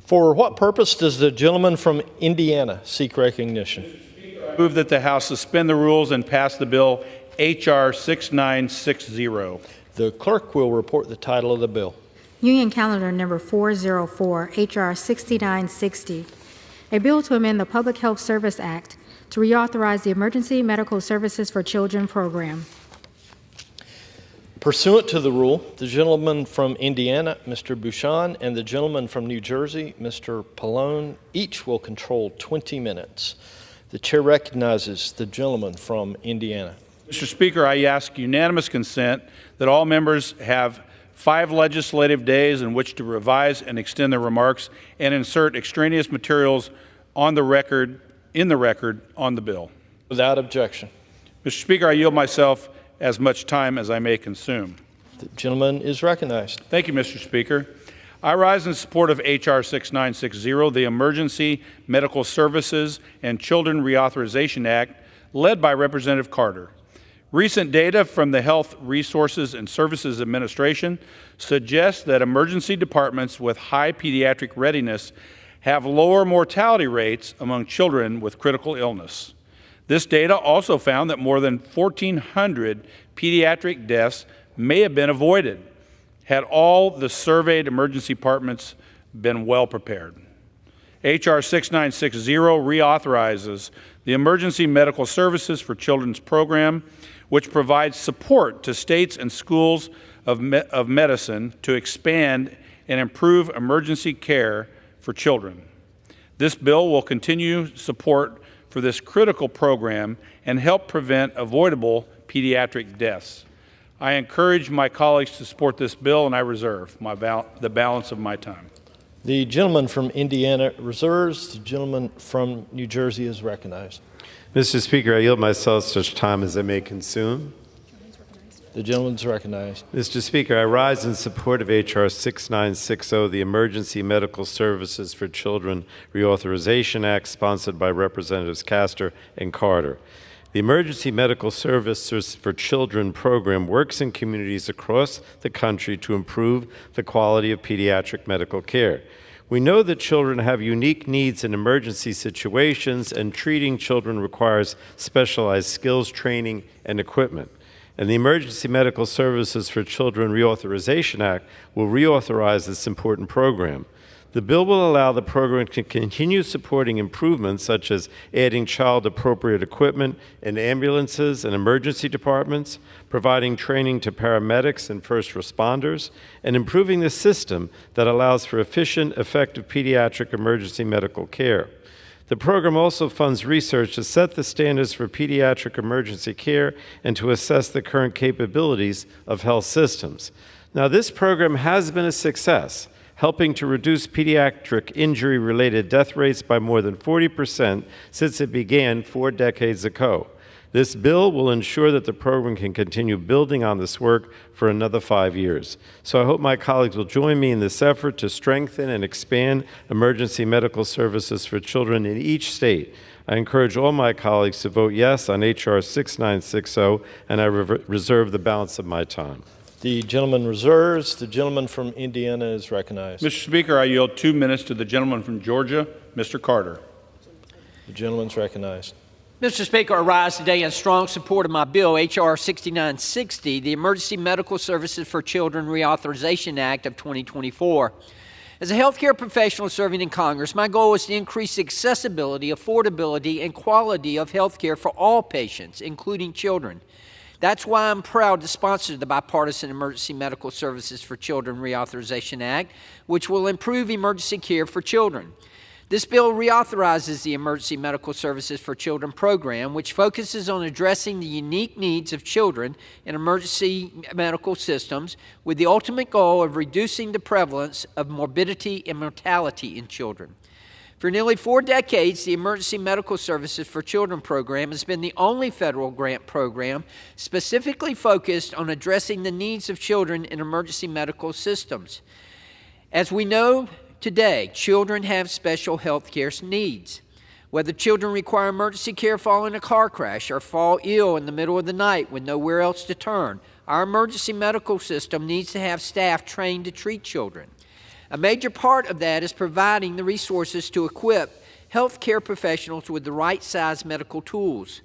For what purpose does the gentleman from Indiana seek recognition? I move that the House suspend the rules and pass the bill H.R. 6960. The clerk will report the title of the bill. Union Calendar Number 404, H.R. 6960, a bill to amend the Public Health Service Act to reauthorize the Emergency Medical Services for Children program. Pursuant to the rule, the gentleman from Indiana, Mr. Bouchon, and the gentleman from New Jersey, Mr. Pallone, each will control 20 minutes. The chair recognizes the gentleman from Indiana. Mr. Speaker, I ask unanimous consent that all members have 5 legislative days in which to revise and extend their remarks and insert extraneous materials on the record, on the bill. Without objection. Mr. Speaker, I yield myself as much time as I may consume. The gentleman is recognized. Thank you, Mr. Speaker. I rise in support of H.R. 6960, the Emergency Medical Services and Children Reauthorization Act, led by Representative Carter. Recent data from the Health Resources and Services Administration suggests that emergency departments with high pediatric readiness have lower mortality rates among children with critical illness. This data also found that more than 1,400 pediatric deaths may have been avoided had all the surveyed emergency departments been well prepared. H.R. 6960 reauthorizes the Emergency Medical Services for Children's program, which provides support to states and schools of medicine to expand and improve emergency care for children. This bill will continue support for this critical program and help prevent avoidable pediatric deaths. I encourage my colleagues to support this bill, and I reserve the balance of my time. The gentleman from Indiana reserves. The gentleman from New Jersey is recognized. Mr. Speaker, I yield myself such time as I may consume. The gentleman is recognized. Mr. Speaker, I rise in support of H.R. 6960, the Emergency Medical Services for Children Reauthorization Act, sponsored by Representatives Castor and Carter. The Emergency Medical Services for Children program works in communities across the country to improve the quality of pediatric medical care. We know that children have unique needs in emergency situations, and treating children requires specialized skills, training, and equipment. And the Emergency Medical Services for Children Reauthorization Act will reauthorize this important program. The bill will allow the program to continue supporting improvements such as adding child-appropriate equipment in ambulances and emergency departments, providing training to paramedics and first responders, and improving the system that allows for efficient, effective pediatric emergency medical care. The program also funds research to set the standards for pediatric emergency care and to assess the current capabilities of health systems. Now, this program has been a success, helping to reduce pediatric injury-related death rates by more than 40% since it began 4 decades ago. This bill will ensure that the program can continue building on this work for another 5 years. So I hope my colleagues will join me in this effort to strengthen and expand emergency medical services for children in each state. I encourage all my colleagues to vote yes on H.R. 6960, and I reserve the balance of my time. The gentleman reserves. The gentleman from Indiana is recognized. Mr. Speaker, I yield 2 minutes to the gentleman from Georgia, Mr. Carter. The gentleman is recognized. Mr. Speaker, I rise today in strong support of my bill, H.R. 6960, the Emergency Medical Services for Children Reauthorization Act of 2024. As a healthcare professional serving in Congress, my goal is to increase accessibility, affordability, and quality of healthcare for all patients, including children. That's why I'm proud to sponsor the bipartisan Emergency Medical Services for Children Reauthorization Act, which will improve emergency care for children. This bill reauthorizes the Emergency Medical Services for Children program, which focuses on addressing the unique needs of children in emergency medical systems with the ultimate goal of reducing the prevalence of morbidity and mortality in children. For nearly 4 decades, the Emergency Medical Services for Children program has been the only federal grant program specifically focused on addressing the needs of children in emergency medical systems. As we know today, children have special health care needs. Whether children require emergency care following a car crash or fall ill in the middle of the night with nowhere else to turn, our emergency medical system needs to have staff trained to treat children. A major part of that is providing the resources to equip health care professionals with the right size medical tools.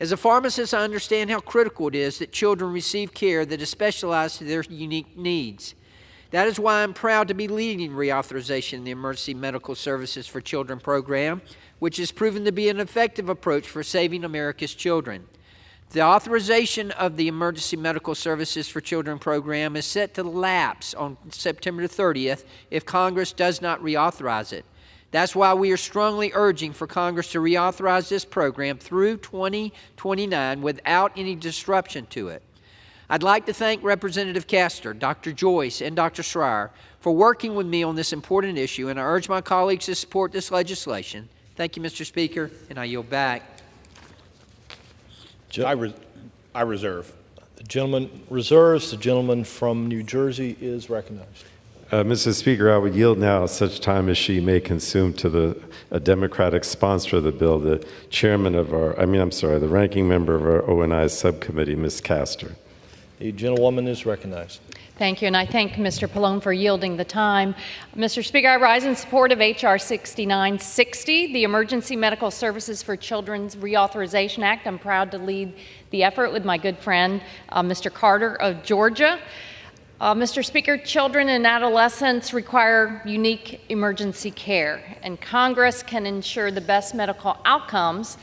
As a pharmacist, I understand how critical it is that children receive care that is specialized to their unique needs. That is why I'm proud to be leading reauthorization of the Emergency Medical Services for Children program, which has proven to be an effective approach for saving America's children. The authorization of the Emergency Medical Services for Children program is set to lapse on September 30th if Congress does not reauthorize it. That's why we are strongly urging for Congress to reauthorize this program through 2029 without any disruption to it. I'd like to thank Representative Castor, Dr. Joyce, and Dr. Schreier for working with me on this important issue, and I urge my colleagues to support this legislation. Thank you, Mr. Speaker, and I yield back. I reserve. The gentleman reserves. The gentleman from New Jersey is recognized. Mr. Speaker, I would yield now at such time as she may consume to a Democratic sponsor of the bill, the chairman of the ranking member of our O&I subcommittee, Ms. Castor. The gentlewoman is recognized. Thank you, and I thank Mr. Pallone for yielding the time. Mr. Speaker, I rise in support of H.R. 6960, the Emergency Medical Services for Children's Reauthorization Act. I'm proud to lead the effort with my good friend, Mr. Carter of Georgia. Mr. Speaker, children and adolescents require unique emergency care, and Congress can ensure the best medical outcomes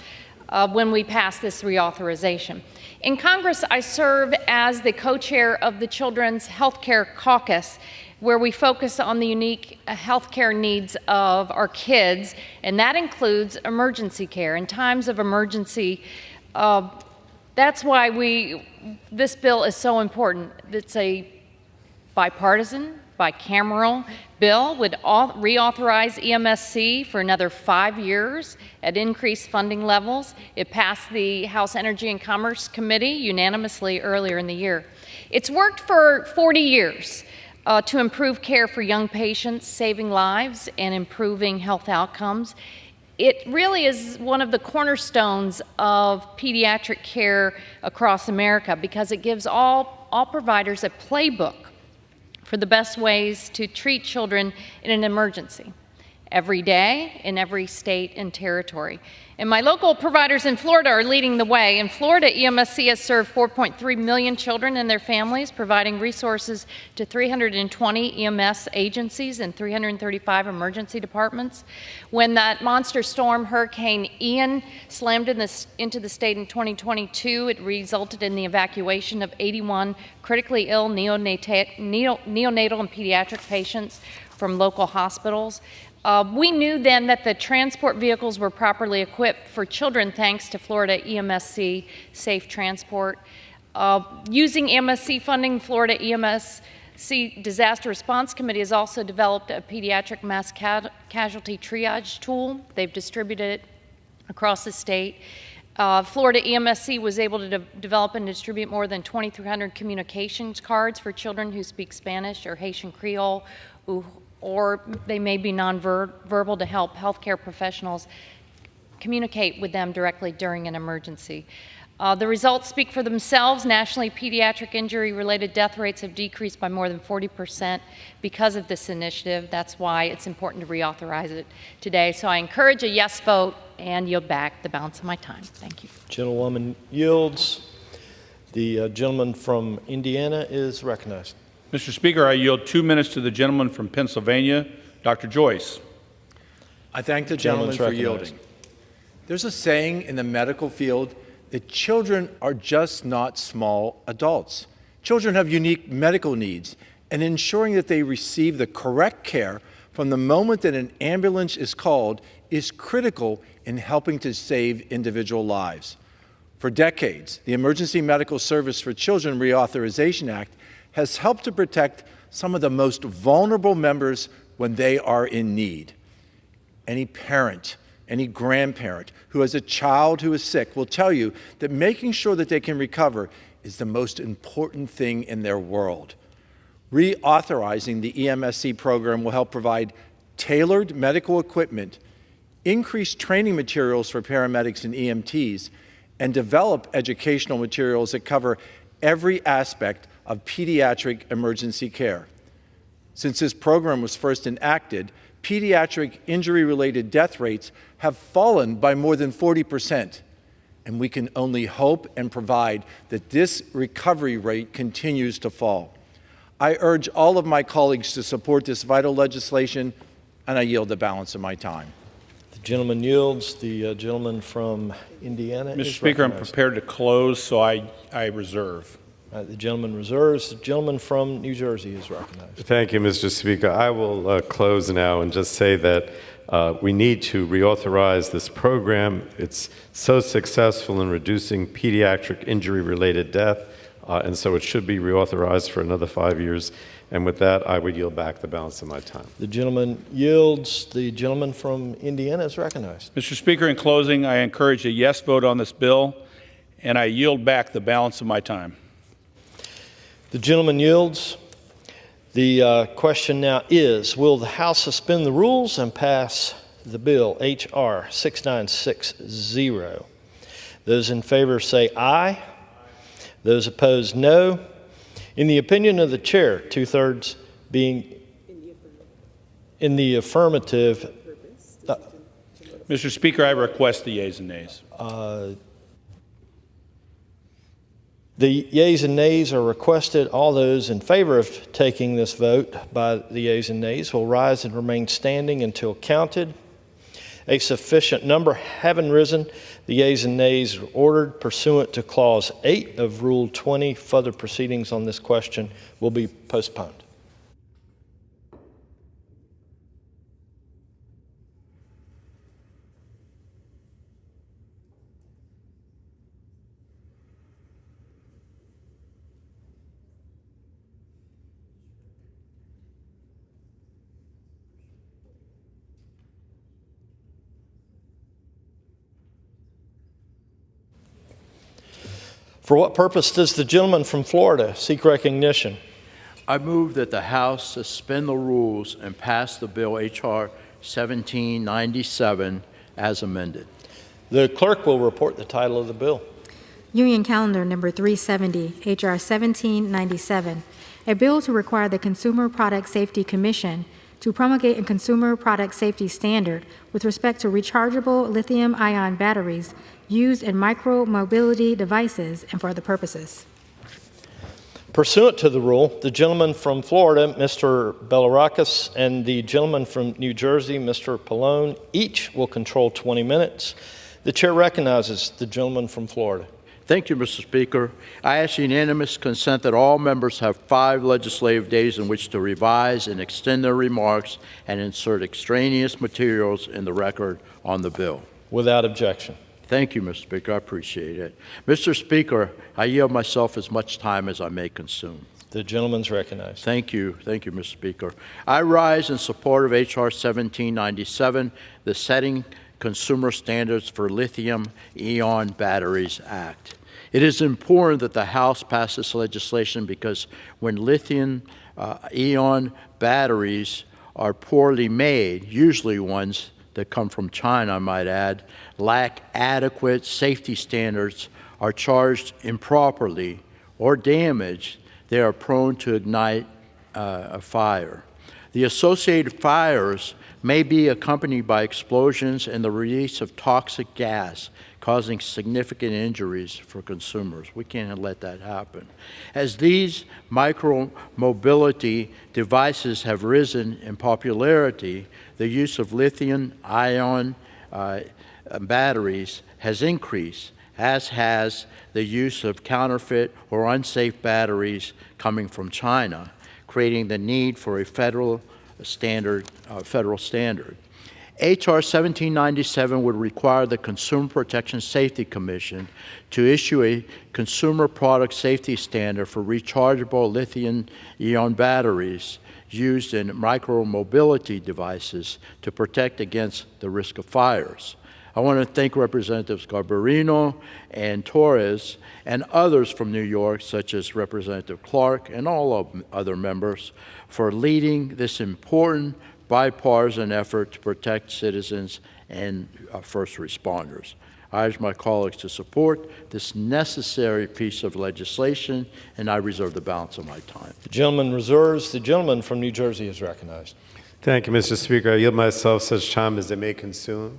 when we pass this reauthorization. In Congress, I serve as the co-chair of the Children's Healthcare Caucus, where we focus on the unique healthcare needs of our kids, and that includes emergency care. In times of emergency, that's why this bill is so important. It's a bipartisan, bicameral bill would reauthorize EMSC for another 5 years at increased funding levels. It passed the House Energy and Commerce Committee unanimously earlier in the year. It's worked for 40 years to improve care for young patients, saving lives and improving health outcomes. It really is one of the cornerstones of pediatric care across America because it gives all providers a playbook for the best ways to treat children in an emergency every day in every state and territory. And my local providers in Florida are leading the way. In Florida, EMSC has served 4.3 million children and their families, providing resources to 320 EMS agencies and 335 emergency departments. When that monster storm, Hurricane Ian, slammed into the state in 2022, it resulted in the evacuation of 81 critically ill neonatal and pediatric patients from local hospitals. We knew then that the transport vehicles were properly equipped for children thanks to Florida EMSC Safe Transport. Using EMSC funding, Florida EMSC Disaster Response Committee has also developed a pediatric mass casualty triage tool. They've distributed it across the state. Florida EMSC was able to develop and distribute more than 2,300 communications cards for children who speak Spanish or Haitian Creole, or they may be nonverbal, to help healthcare professionals communicate with them directly during an emergency. The results speak for themselves. Nationally, pediatric injury-related death rates have decreased by more than 40% because of this initiative. That's why it's important to reauthorize it today. So I encourage a yes vote and yield back the balance of my time. Thank you. Gentlewoman yields. The gentleman from Indiana is recognized. Mr. Speaker, I yield 2 minutes to the gentleman from Pennsylvania, Dr. Joyce. I thank the gentleman for yielding. There's a saying in the medical field that children are just not small adults. Children have unique medical needs, and ensuring that they receive the correct care from the moment that an ambulance is called is critical in helping to save individual lives. For decades, the Emergency Medical Service for Children Reauthorization Act has helped to protect some of the most vulnerable members when they are in need. Any parent, any grandparent who has a child who is sick will tell you that making sure that they can recover is the most important thing in their world. Reauthorizing the EMSC program will help provide tailored medical equipment, increase training materials for paramedics and EMTs, and develop educational materials that cover every aspect of pediatric emergency care. Since this program was first enacted, pediatric injury-related death rates have fallen by more than 40%, and we can only hope and provide that this recovery rate continues to fall. I urge all of my colleagues to support this vital legislation, and I yield the balance of my time. The gentleman yields. The gentleman from Indiana. Mr. Speaker, I'm prepared to close, so I reserve. The gentleman reserves. The gentleman from New Jersey is recognized. Thank you, Mr. Speaker. I will close now and just say that we need to reauthorize this program. It's so successful in reducing pediatric injury-related death, and so it should be reauthorized for another 5 years. And with that, I would yield back the balance of my time. The gentleman yields. The gentleman from Indiana is recognized. Mr. Speaker, in closing, I encourage a yes vote on this bill, and I yield back the balance of my time. The gentleman yields. The question now is, will the House suspend the rules and pass the bill, H.R. 6960? Those in favor say aye. Those opposed, no. In the opinion of the chair, two-thirds being in the affirmative. Mr. Speaker, I request the yeas and nays. The yeas and nays are requested. All those in favor of taking this vote by the yeas and nays will rise and remain standing until counted. A sufficient number having risen, the yeas and nays are ordered pursuant to Clause 8 of Rule 20. Further proceedings on this question will be postponed. For what purpose does the gentleman from Florida seek recognition? I move that the House suspend the rules and pass the bill H.R. 1797 as amended. The clerk will report the title of the bill. Union Calendar Number 370, H.R. 1797, a bill to require the Consumer Product Safety Commission to promulgate a consumer product safety standard with respect to rechargeable lithium-ion batteries used in micro-mobility devices and for other purposes. Pursuant to the rule, the gentleman from Florida, Mr. Belarakis, and the gentleman from New Jersey, Mr. Pallone, each will control 20 minutes. The chair recognizes the gentleman from Florida. Thank you, Mr. Speaker. I ask unanimous consent that all members have 5 legislative days in which to revise and extend their remarks and insert extraneous materials in the record on the bill. Without objection. Thank you, Mr. Speaker. I appreciate it. Mr. Speaker, I yield myself as much time as I may consume. The gentleman's recognized. Thank you. Thank you, Mr. Speaker. I rise in support of H.R. 1797, the Setting Consumer Standards for Lithium-Ion Batteries Act. It is important that the House pass this legislation because when lithium-ion batteries are poorly made, usually ones that come from China, I might add, lack adequate safety standards, are charged improperly, or damaged, they are prone to ignite a fire. The associated fires may be accompanied by explosions and the release of toxic gas, causing significant injuries for consumers. We can't let that happen. As these micro-mobility devices have risen in popularity, the use of lithium-ion batteries has increased, as has the use of counterfeit or unsafe batteries coming from China, creating the need for a federal standard, federal standard. H.R. 1797 would require the Consumer Protection Safety Commission to issue a consumer product safety standard for rechargeable lithium-ion batteries used in micromobility devices to protect against the risk of fires. I want to thank Representatives Garbarino and Torres and others from New York, such as Representative Clark and all of other members, for leading this important bipartisan effort to protect citizens and first responders. I urge my colleagues to support this necessary piece of legislation, and I reserve the balance of my time. The gentleman reserves. The gentleman from New Jersey is recognized. Thank you, Mr. Speaker. I yield myself such time as I may consume.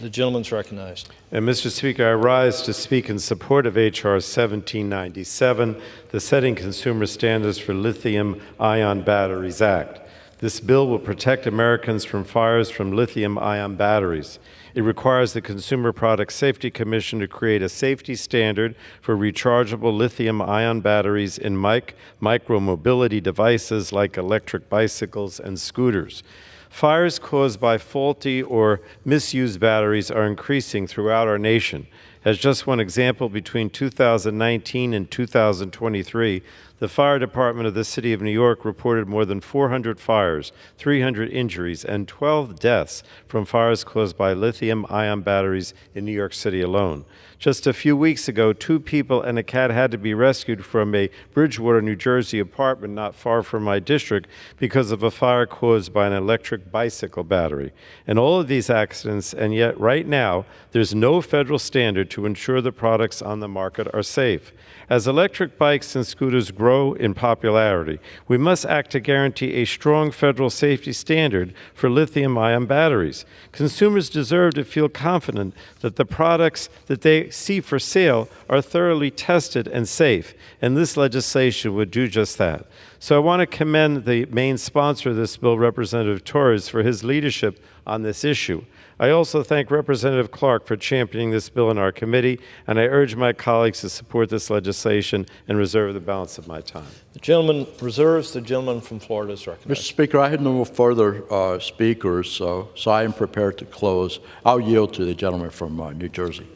The gentleman's recognized. And Mr. Speaker, I rise to speak in support of H.R. 1797, the Setting Consumer Standards for Lithium-Ion Batteries Act. This bill will protect Americans from fires from lithium-ion batteries. It requires the Consumer Product Safety Commission to create a safety standard for rechargeable lithium-ion batteries in micromobility devices like electric bicycles and scooters. Fires caused by faulty or misused batteries are increasing throughout our nation. As just one example, between 2019 and 2023, the Fire Department of the City of New York reported more than 400 fires, 300 injuries, and 12 deaths from fires caused by lithium-ion batteries in New York City alone. Just a few weeks ago, 2 people and a cat had to be rescued from a Bridgewater, New Jersey apartment not far from my district because of a fire caused by an electric bicycle battery. And all of these accidents, and yet right now, there's no federal standard to ensure the products on the market are safe. As electric bikes and scooters grow in popularity, we must act to guarantee a strong federal safety standard for lithium-ion batteries. Consumers deserve to feel confident that the products that they see for sale are thoroughly tested and safe, and this legislation would do just that. So I want to commend the main sponsor of this bill, Representative Torres, for his leadership on this issue. I also thank Representative Clark for championing this bill in our committee, and I urge my colleagues to support this legislation and reserve the balance of my time. The gentleman reserves. The gentleman from Florida is recognized. Mr. Speaker, I have no further speakers, so I am prepared to close. I'll yield to the gentleman from New Jersey.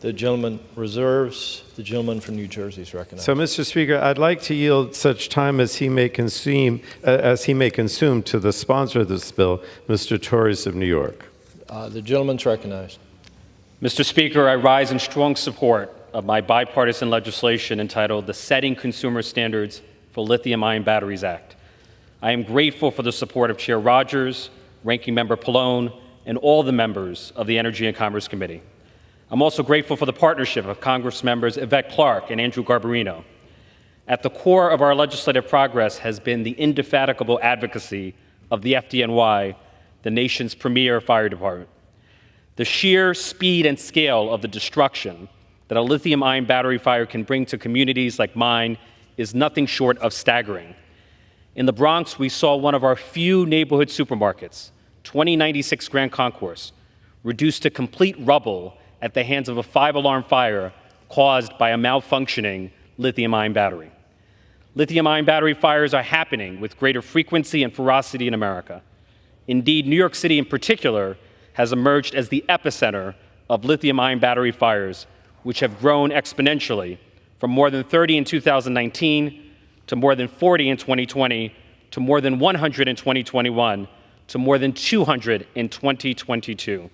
The gentleman reserves. The gentleman from New Jersey is recognized. So, Mr. Speaker, I'd like to yield such time as he may consume to the sponsor of this bill, Mr. Torres of New York. The gentleman's recognized. Mr. Speaker, I rise in strong support of my bipartisan legislation entitled the Setting Consumer Standards for Lithium-Ion Batteries Act. I am grateful for the support of Chair Rogers, Ranking Member Pallone, and all the members of the Energy and Commerce Committee. I'm also grateful for the partnership of Congress members Yvette Clarke and Andrew Garbarino. At the core of our legislative progress has been the indefatigable advocacy of the FDNY, the nation's premier fire department. The sheer speed and scale of the destruction that a lithium-ion battery fire can bring to communities like mine is nothing short of staggering. In the Bronx, we saw one of our few neighborhood supermarkets, 2096 Grand Concourse, reduced to complete rubble at the hands of a 5-alarm fire caused by a malfunctioning lithium-ion battery. Lithium-ion battery fires are happening with greater frequency and ferocity in America. Indeed, New York City in particular has emerged as the epicenter of lithium-ion battery fires, which have grown exponentially from more than 30 in 2019 to more than 40 in 2020 to more than 100 in 2021 to more than 200 in 2022.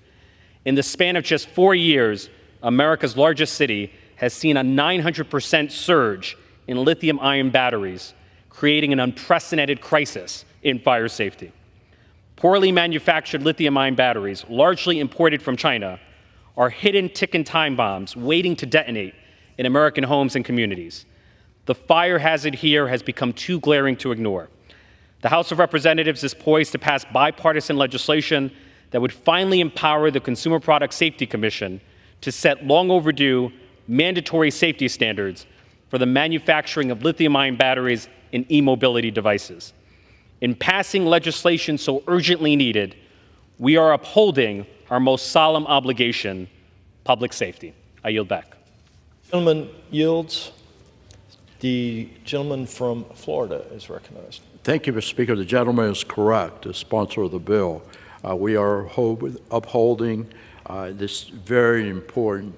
In the span of just 4 years, America's largest city has seen a 900% surge in lithium-ion batteries, creating an unprecedented crisis in fire safety. Poorly manufactured lithium-ion batteries, largely imported from China, are hidden ticking time bombs waiting to detonate in American homes and communities. The fire hazard here has become too glaring to ignore. The House of Representatives is poised to pass bipartisan legislation that would finally empower the Consumer Product Safety Commission to set long overdue mandatory safety standards for the manufacturing of lithium-ion batteries in e-mobility devices. In passing legislation so urgently needed, we are upholding our most solemn obligation, public safety. I yield back. Gentleman yields. The gentleman from Florida is recognized. Thank you, Mr. Speaker. The gentleman is correct, the sponsor of the bill. We are upholding this very important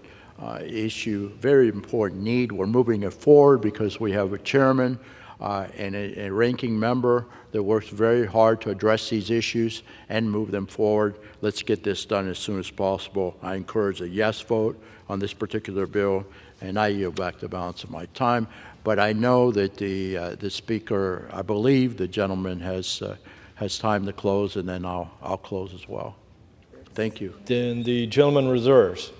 issue, very important need. We're moving it forward because we have a chairman and a ranking member that works very hard to address these issues and move them forward. Let's get this done as soon as possible. I encourage a yes vote on this particular bill, and I yield back the balance of my time. But I know that the Speaker, I believe the gentleman has time to close, and then I'll close as well. Thank you. Then the gentleman reserves.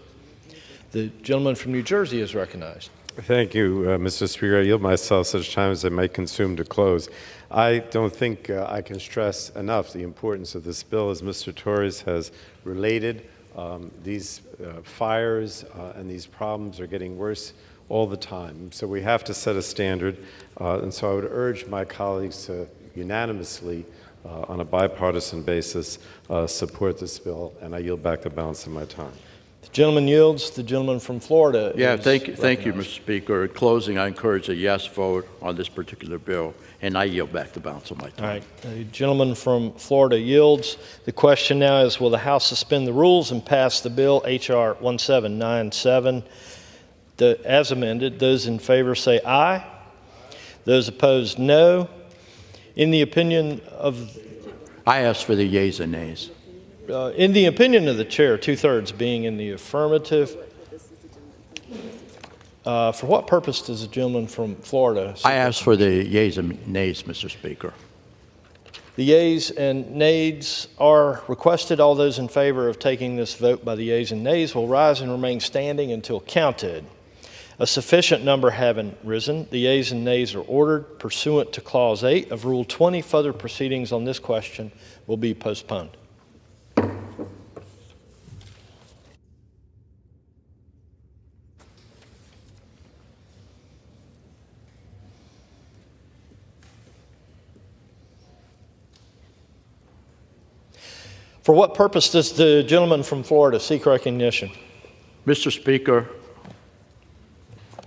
The gentleman from New Jersey is recognized. Thank you, Mr. Speaker. I yield myself such time as I may consume to close. I don't think I can stress enough the importance of this bill. As Mr. Torres has related, these fires and these problems are getting worse all the time. So we have to set a standard. And so I would urge my colleagues to unanimously, on a bipartisan basis, support this bill. And I yield back the balance of my time. The gentleman yields. The gentleman from Florida. Yeah, thank you, Mr. Speaker. In closing, I encourage a yes vote on this particular bill, and I yield back the balance of my time. All right. The gentleman from Florida yields. The question now is, will the House suspend the rules and pass the bill, H.R. 1797, as amended? Those in favor say aye. Those opposed, no. In the opinion of... I ask for the yeas and nays. In the opinion of the chair, 2/3 being in the affirmative, for what purpose does the gentleman from Florida? I ask for the yeas and nays, Mr. Speaker. The yeas and nays are requested. All those in favor of taking this vote by the yeas and nays will rise and remain standing until counted. A sufficient number having risen, the yeas and nays are ordered. Pursuant to Clause 8 of Rule 20, further proceedings on this question will be postponed. For what purpose does the gentleman from Florida seek recognition? Mr. Speaker,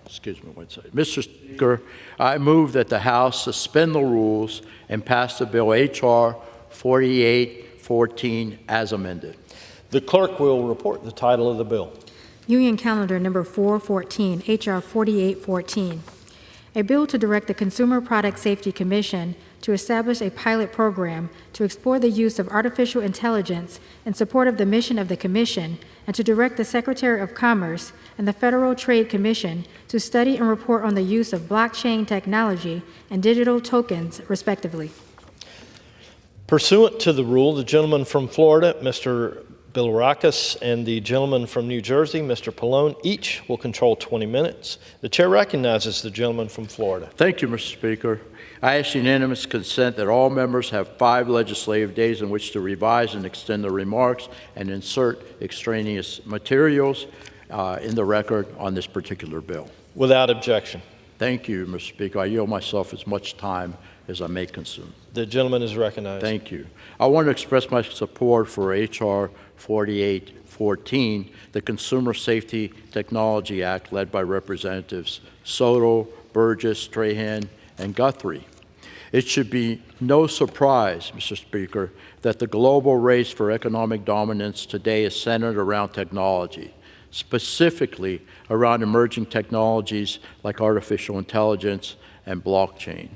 excuse me one second. Mr. Speaker, I move that the House suspend the rules and pass the bill H.R. 4814 as amended. The clerk will report the title of the bill. Union Calendar Number 414, H.R. 4814. A bill to direct the Consumer Product Safety Commission to establish a pilot program to explore the use of artificial intelligence in support of the mission of the Commission, and to direct the Secretary of Commerce and the Federal Trade Commission to study and report on the use of blockchain technology and digital tokens, respectively. Pursuant to the rule, the gentleman from Florida, Mr. Bilirakis, and the gentleman from New Jersey, Mr. Pallone, each will control 20 minutes. The chair recognizes the gentleman from Florida. Thank you, Mr. Speaker. I ask unanimous consent that all members have 5 legislative days in which to revise and extend their remarks and insert extraneous materials in the record on this particular bill. Without objection. Thank you, Mr. Speaker. I yield myself as much time as I may consume. The gentleman is recognized. Thank you. I want to express my support for H.R. 4814, the Consumer Safety Technology Act, led by Representatives Soto, Burgess, Strahan, and Guthrie. It should be no surprise, Mr. Speaker, that the global race for economic dominance today is centered around technology, specifically around emerging technologies like artificial intelligence and blockchain.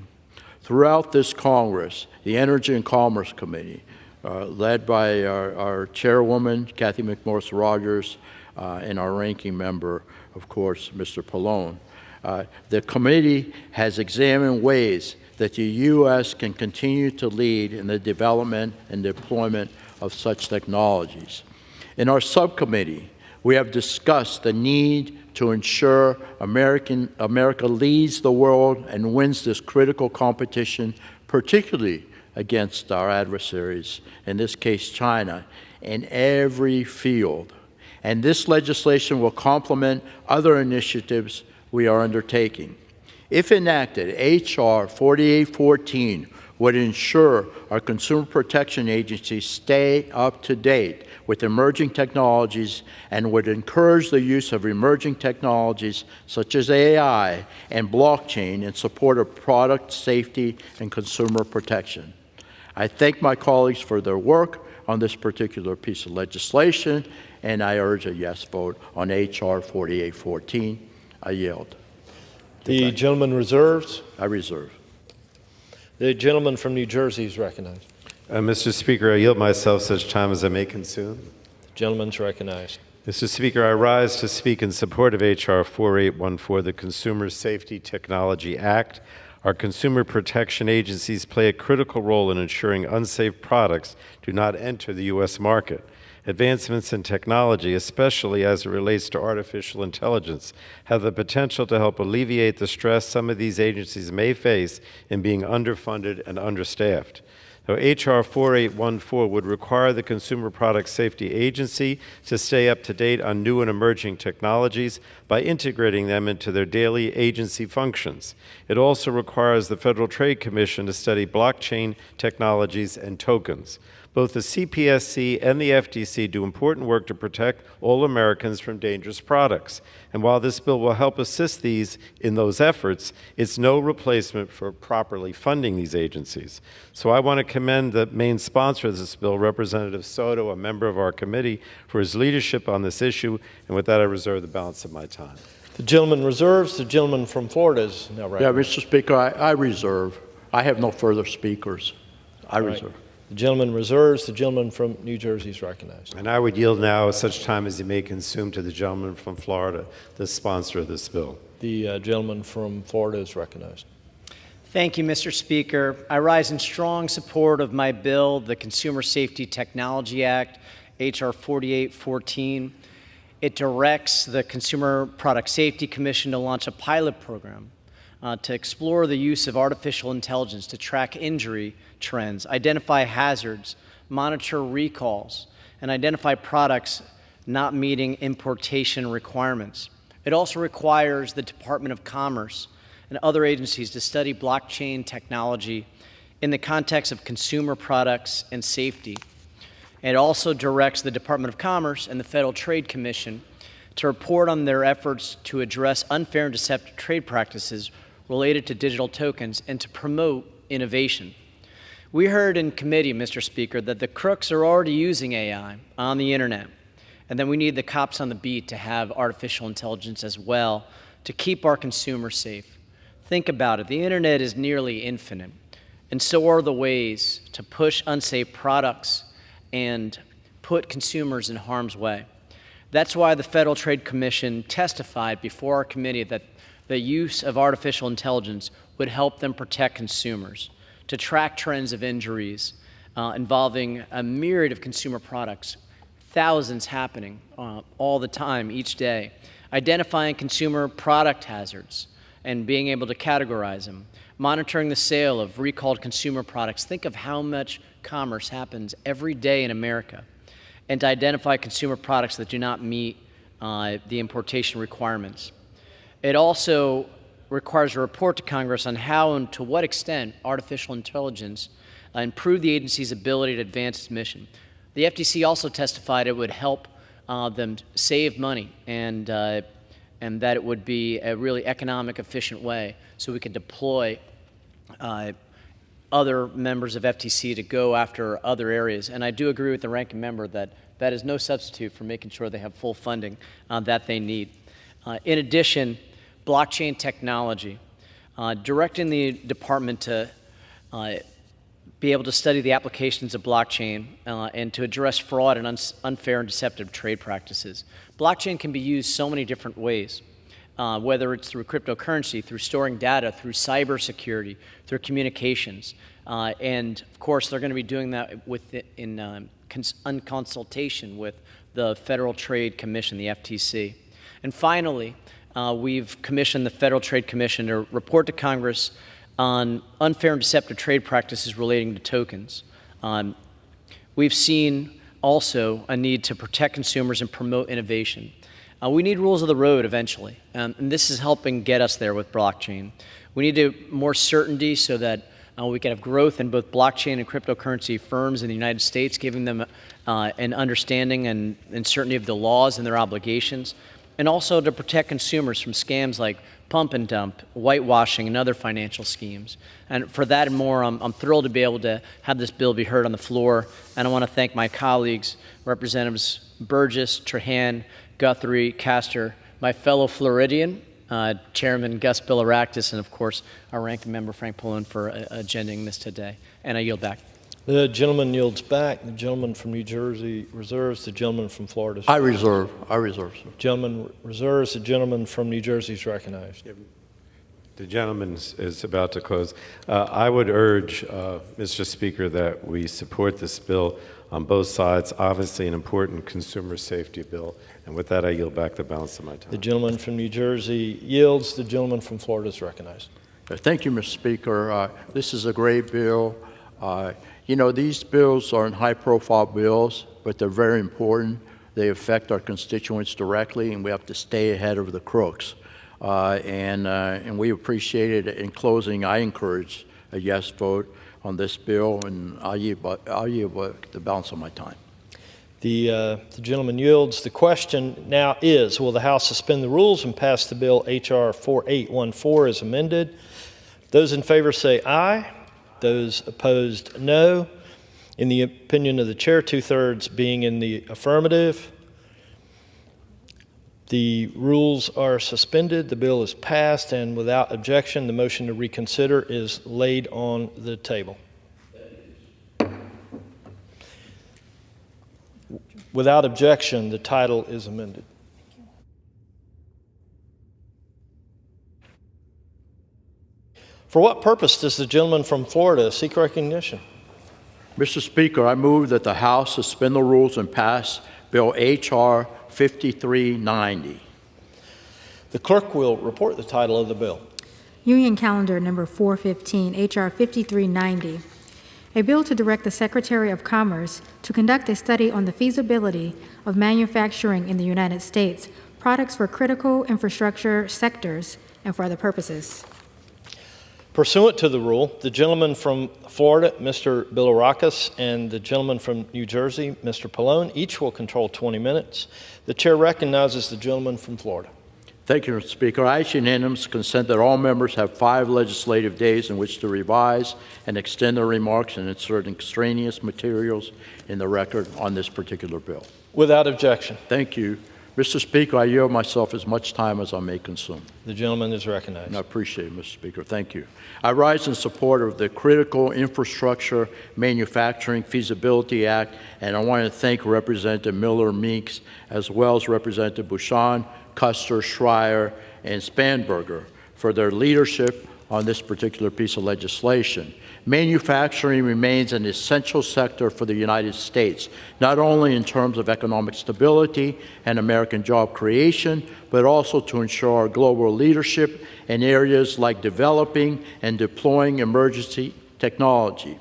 Throughout this Congress, the Energy and Commerce Committee, led by our chairwoman, Cathy McMorris Rogers, and our ranking member, of course, Mr. Pallone, the committee has examined ways that the U.S. can continue to lead in the development and deployment of such technologies. In our subcommittee, we have discussed the need to ensure America leads the world and wins this critical competition, particularly against our adversaries, in this case China, in every field. And this legislation will complement other initiatives we are undertaking. If enacted, H.R. 4814 would ensure our consumer protection agencies stay up to date with emerging technologies and would encourage the use of emerging technologies such as AI and blockchain in support of product safety and consumer protection. I thank my colleagues for their work on this particular piece of legislation, and I urge a yes vote on H.R. 4814. I yield. The gentleman reserves. I reserve. The gentleman from New Jersey is recognized. Mr. Speaker, I yield myself such time as I may consume. The gentleman's recognized. Mr. Speaker, I rise to speak in support of H.R. 4814, the Consumer Safety Technology Act. Our consumer protection agencies play a critical role in ensuring unsafe products do not enter the U.S. market. Advancements in technology, especially as it relates to artificial intelligence, have the potential to help alleviate the stress some of these agencies may face in being underfunded and understaffed. Now, H.R. 4814 would require the Consumer Product Safety Agency to stay up to date on new and emerging technologies by integrating them into their daily agency functions. It also requires the Federal Trade Commission to study blockchain technologies and tokens. Both the CPSC and the FTC do important work to protect all Americans from dangerous products. And while this bill will help assist these in those efforts, it's no replacement for properly funding these agencies. So I want to commend the main sponsor of this bill, Representative Soto, a member of our committee, for his leadership on this issue. And with that, I reserve the balance of my time. The gentleman reserves. The gentleman from Florida is now recognized. Yeah, Mr. Speaker, I reserve. I have no further speakers. I reserve. The gentleman reserves. The gentleman from New Jersey is recognized. And I would yield now such time as you may consume to the gentleman from Florida, the sponsor of this bill. The gentleman from Florida is recognized. Thank you, Mr. Speaker. I rise in strong support of my bill, the Consumer Safety Technology Act, H.R. 4814. It directs the Consumer Product Safety Commission to launch a pilot program to explore the use of artificial intelligence to track injury trends, identify hazards, monitor recalls, and identify products not meeting importation requirements. It also requires the Department of Commerce and other agencies to study blockchain technology in the context of consumer products and safety. It also directs the Department of Commerce and the Federal Trade Commission to report on their efforts to address unfair and deceptive trade practices related to digital tokens and to promote innovation. We heard in committee, Mr. Speaker, that the crooks are already using AI on the internet, and then we need the cops on the beat to have artificial intelligence as well to keep our consumers safe. Think about it. The internet is nearly infinite, and so are the ways to push unsafe products and put consumers in harm's way. That's why the Federal Trade Commission testified before our committee that the use of artificial intelligence would help them protect consumers, to track trends of injuries involving a myriad of consumer products, thousands happening all the time, each day, identifying consumer product hazards and being able to categorize them, monitoring the sale of recalled consumer products. Think of how much commerce happens every day in America, and to identify consumer products that do not meet the importation requirements. It also requires a report to Congress on how and to what extent artificial intelligence improved the agency's ability to advance its mission. The FTC also testified it would help them save money and that it would be a really economic, efficient way so we could deploy other members of FTC to go after other areas. And I do agree with the ranking member that that is no substitute for making sure they have full funding that they need. In addition, blockchain technology, directing the department to be able to study the applications of blockchain and to address fraud and unfair and deceptive trade practices. Blockchain can be used so many different ways, whether it's through cryptocurrency, through storing data, through cybersecurity, through communications. And of course, they're going to be doing that in consultation with the Federal Trade Commission, the FTC. And finally, we've commissioned the Federal Trade Commission to report to Congress on unfair and deceptive trade practices relating to tokens. We've seen also a need to protect consumers and promote innovation. We need rules of the road eventually, and this is helping get us there with blockchain. We need more certainty so that We can have growth in both blockchain and cryptocurrency firms in the United States, giving them an understanding and certainty of the laws and their obligations, and also to protect consumers from scams like pump and dump, whitewashing, and other financial schemes. And for that and more, I'm thrilled to be able to have this bill be heard on the floor. And I want to thank my colleagues, Representatives Burgess, Trahan, Guthrie, Castor, my fellow Floridian, Chairman Gus Bilirakis, and of course, our ranking member, Frank Pallone, for agending this today. And I yield back. The gentleman yields back. The gentleman from New Jersey reserves. The gentleman from Florida. I reserve, sir. Gentleman reserves. The gentleman from New Jersey is recognized. The gentleman is about to close. I would urge, Mr. Speaker, that we support this bill on both sides. Obviously, an important consumer safety bill. And with that, I yield back the balance of my time. The gentleman from New Jersey yields. The gentleman from Florida is recognized. Thank you, Mr. Speaker. This is a great bill. You know, these bills aren't high-profile bills, but they're very important. They affect our constituents directly, and we have to stay ahead of the crooks. And we appreciate it. In closing, I encourage a yes vote on this bill, and I'll yield the balance of my time. The gentleman yields. The question now is, will the House suspend the rules and pass the bill H.R. 4814 as amended? Those in favor say aye. Those opposed, no. In the opinion of the chair, 2/3 being in the affirmative. The rules are suspended. The bill is passed, and without objection, the motion to reconsider is laid on the table. Without objection, the title is amended. For what purpose does the gentleman from Florida seek recognition? Mr. Speaker, I move that the House suspend the rules and pass Bill H.R. 5390. The clerk will report the title of the bill. Union Calendar Number 415, H.R. 5390. A bill to direct the Secretary of Commerce to conduct a study on the feasibility of manufacturing in the United States products for critical infrastructure sectors and for other purposes. Pursuant to the rule, the gentleman from Florida, Mr. Bilirakis, and the gentleman from New Jersey, Mr. Pallone, each will control 20 minutes. The chair recognizes the gentleman from Florida. Thank you, Mr. Speaker. I ask unanimous consent that all members have 5 legislative days in which to revise and extend their remarks and insert extraneous materials in the record on this particular bill. Without objection. Thank you. Mr. Speaker, I yield myself as much time as I may consume. The gentleman is recognized. And I appreciate it, Mr. Speaker. Thank you. I rise in support of the Critical Infrastructure Manufacturing Feasibility Act, and I want to thank Representative Miller Meeks as well as Representative Bucshon, Custer, Schreier, and Spanberger for their leadership on this particular piece of legislation. Manufacturing remains an essential sector for the United States, not only in terms of economic stability and American job creation, but also to ensure our global leadership in areas like developing and deploying emerging technology.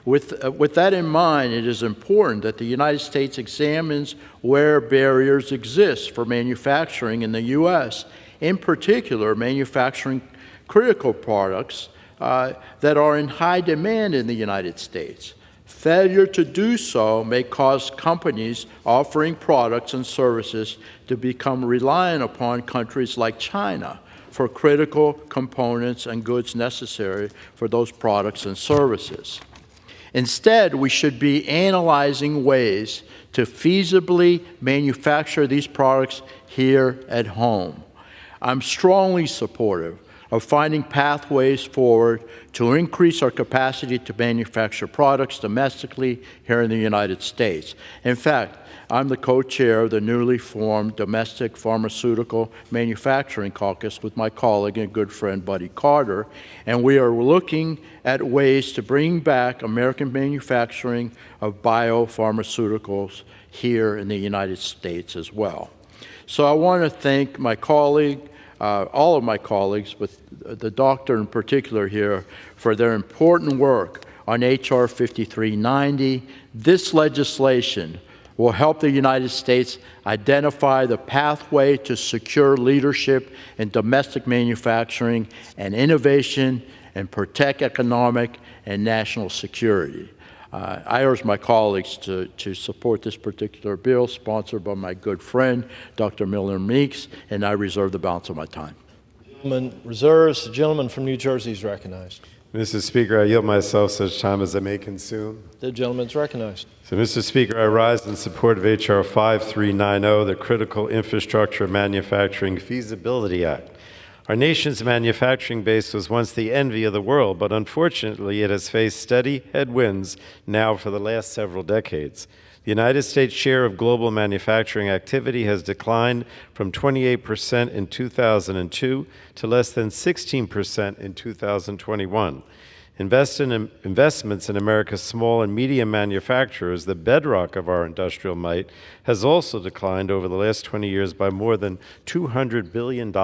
With that in mind, it is important that the United States examines where barriers exist for manufacturing in the U.S., in particular manufacturing critical products that are in high demand in the United States. Failure to do so may cause companies offering products and services to become reliant upon countries like China for critical components and goods necessary for those products and services. Instead, we should be analyzing ways to feasibly manufacture these products here at home. I'm strongly supportive of finding pathways forward to increase our capacity to manufacture products domestically here in the United States. In fact, I'm the co-chair of the newly formed Domestic Pharmaceutical Manufacturing Caucus with my colleague and good friend Buddy Carter, and we are looking at ways to bring back American manufacturing of biopharmaceuticals here in the United States as well. So I want to thank my colleague, all of my colleagues, but the doctor in particular here, for their important work on H.R. 5390. This legislation will help the United States identify the pathway to secure leadership in domestic manufacturing and innovation and protect economic and national security. I urge my colleagues to support this particular bill sponsored by my good friend, Dr. Miller Meeks, and I reserve the balance of my time. The gentleman reserves. The gentleman from New Jersey is recognized. Mr. Speaker, I yield myself such time as I may consume. The gentleman is recognized. So, Mr. Speaker, I rise in support of H.R. 5390, the Critical Infrastructure Manufacturing Feasibility Act. Our nation's manufacturing base was once the envy of the world, but unfortunately it has faced steady headwinds now for the last several decades. The United States' share of global manufacturing activity has declined from 28% in 2002 to less than 16% in 2021. Investments in America's small and medium manufacturers, the bedrock of our industrial might, has also declined over the last 20 years by more than $200 billion.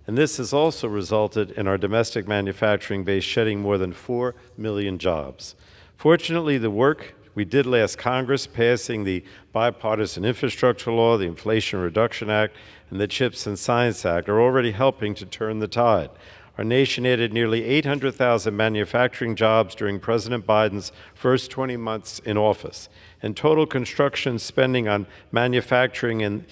And this has also resulted in our domestic manufacturing base shedding more than 4 million jobs. Fortunately, the work we did last Congress, passing the Bipartisan Infrastructure Law, the Inflation Reduction Act, and the CHIPS and Science Act, are already helping to turn the tide. Our nation added nearly 800,000 manufacturing jobs during President Biden's first 20 months in office. And total construction spending on manufacturing in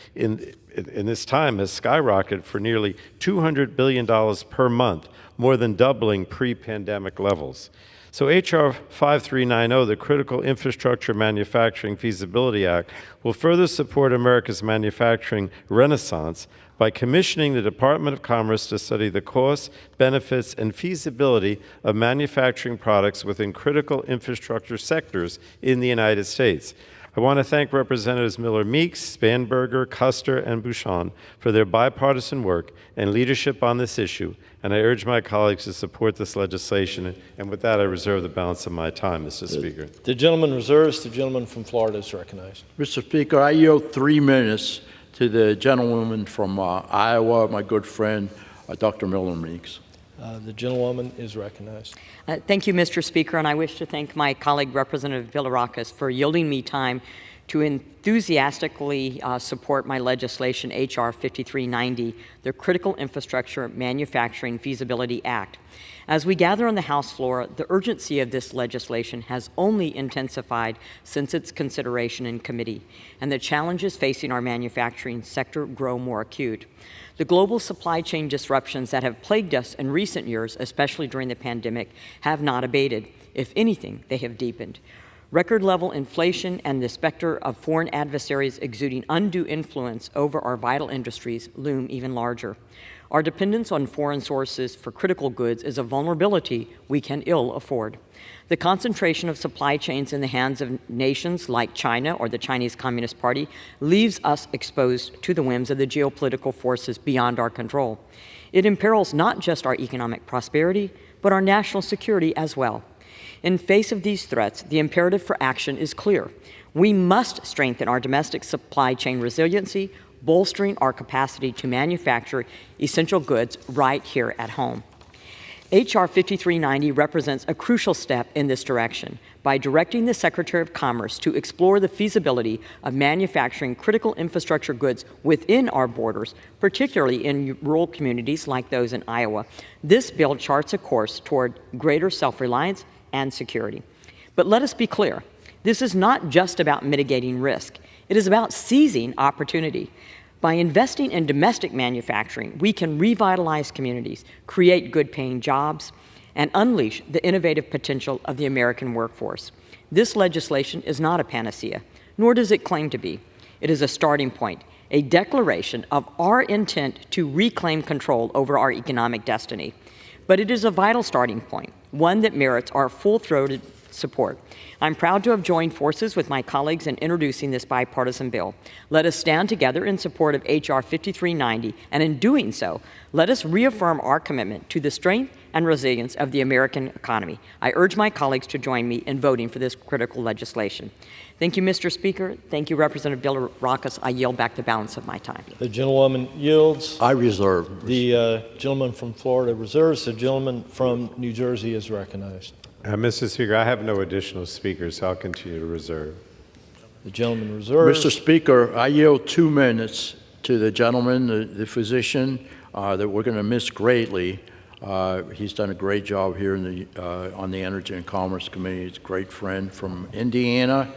this time has skyrocketed for nearly $200 billion per month, more than doubling pre-pandemic levels. So H.R. 5390, the Critical Infrastructure Manufacturing Feasibility Act, will further support America's manufacturing renaissance by commissioning the Department of Commerce to study the costs, benefits, and feasibility of manufacturing products within critical infrastructure sectors in the United States. I want to thank Representatives Miller Meeks, Spanberger, Custer, and Bucshon for their bipartisan work and leadership on this issue, and I urge my colleagues to support this legislation. And with that, I reserve the balance of my time, Mr. Speaker. The gentleman reserves. The gentleman from Florida is recognized. Mr. Speaker, I yield 3 minutes to the gentlewoman from Iowa, my good friend, Dr. Miller Meeks. The gentlewoman is recognized. Thank you, Mr. Speaker, and I wish to thank my colleague, Representative Bilirakis, for yielding me time to enthusiastically support my legislation, H.R. 5390, the Critical Infrastructure Manufacturing Feasibility Act. As we gather on the House floor, the urgency of this legislation has only intensified since its consideration in committee, and the challenges facing our manufacturing sector grow more acute. The global supply chain disruptions that have plagued us in recent years, especially during the pandemic, have not abated. If anything, they have deepened. Record-level inflation and the specter of foreign adversaries exuding undue influence over our vital industries loom even larger. Our dependence on foreign sources for critical goods is a vulnerability we can ill afford. The concentration of supply chains in the hands of nations like China or the Chinese Communist Party leaves us exposed to the whims of the geopolitical forces beyond our control. It imperils not just our economic prosperity, but our national security as well. In face of these threats, the imperative for action is clear. We must strengthen our domestic supply chain resiliency, bolstering our capacity to manufacture essential goods right here at home. H.R. 5390 represents a crucial step in this direction by directing the Secretary of Commerce to explore the feasibility of manufacturing critical infrastructure goods within our borders, particularly in rural communities like those in Iowa. This bill charts a course toward greater self-reliance and security. But let us be clear, this is not just about mitigating risk. It is about seizing opportunity. By investing in domestic manufacturing, we can revitalize communities, create good-paying jobs, and unleash the innovative potential of the American workforce. This legislation is not a panacea, nor does it claim to be. It is a starting point, a declaration of our intent to reclaim control over our economic destiny. But it is a vital starting point, one that merits our full-throated support. I'm proud to have joined forces with my colleagues in introducing this bipartisan bill. Let us stand together in support of H.R. 5390, and in doing so, let us reaffirm our commitment to the strength and resilience of the American economy. I urge my colleagues to join me in voting for this critical legislation. Thank you, Mr. Speaker. Thank you, Representative Bilirakis. I yield back the balance of my time. The gentlewoman yields. I reserve. The gentleman from Florida reserves. The gentleman from New Jersey is recognized. Mr. Speaker, I have no additional speakers, so I'll continue to reserve. The gentleman reserves. Mr. Speaker, I yield 2 minutes to the gentleman, the physician, that we're going to miss greatly, He's done a great job here on the Energy and Commerce Committee. He's a great friend from Indiana,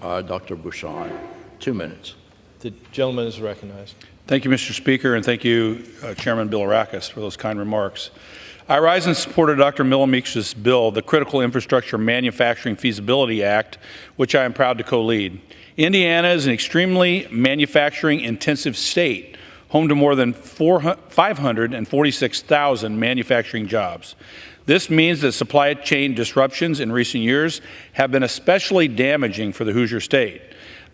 Dr. Bouchon. 2 minutes. The gentleman is recognized. Thank you, Mr. Speaker, and thank you, Chairman Bilirakis, for those kind remarks. I rise in support of Dr. Millermeek's bill, the Critical Infrastructure Manufacturing Feasibility Act, which I am proud to co-lead. Indiana is an extremely manufacturing-intensive state, home to more than 546,000 manufacturing jobs. This means that supply chain disruptions in recent years have been especially damaging for the Hoosier State.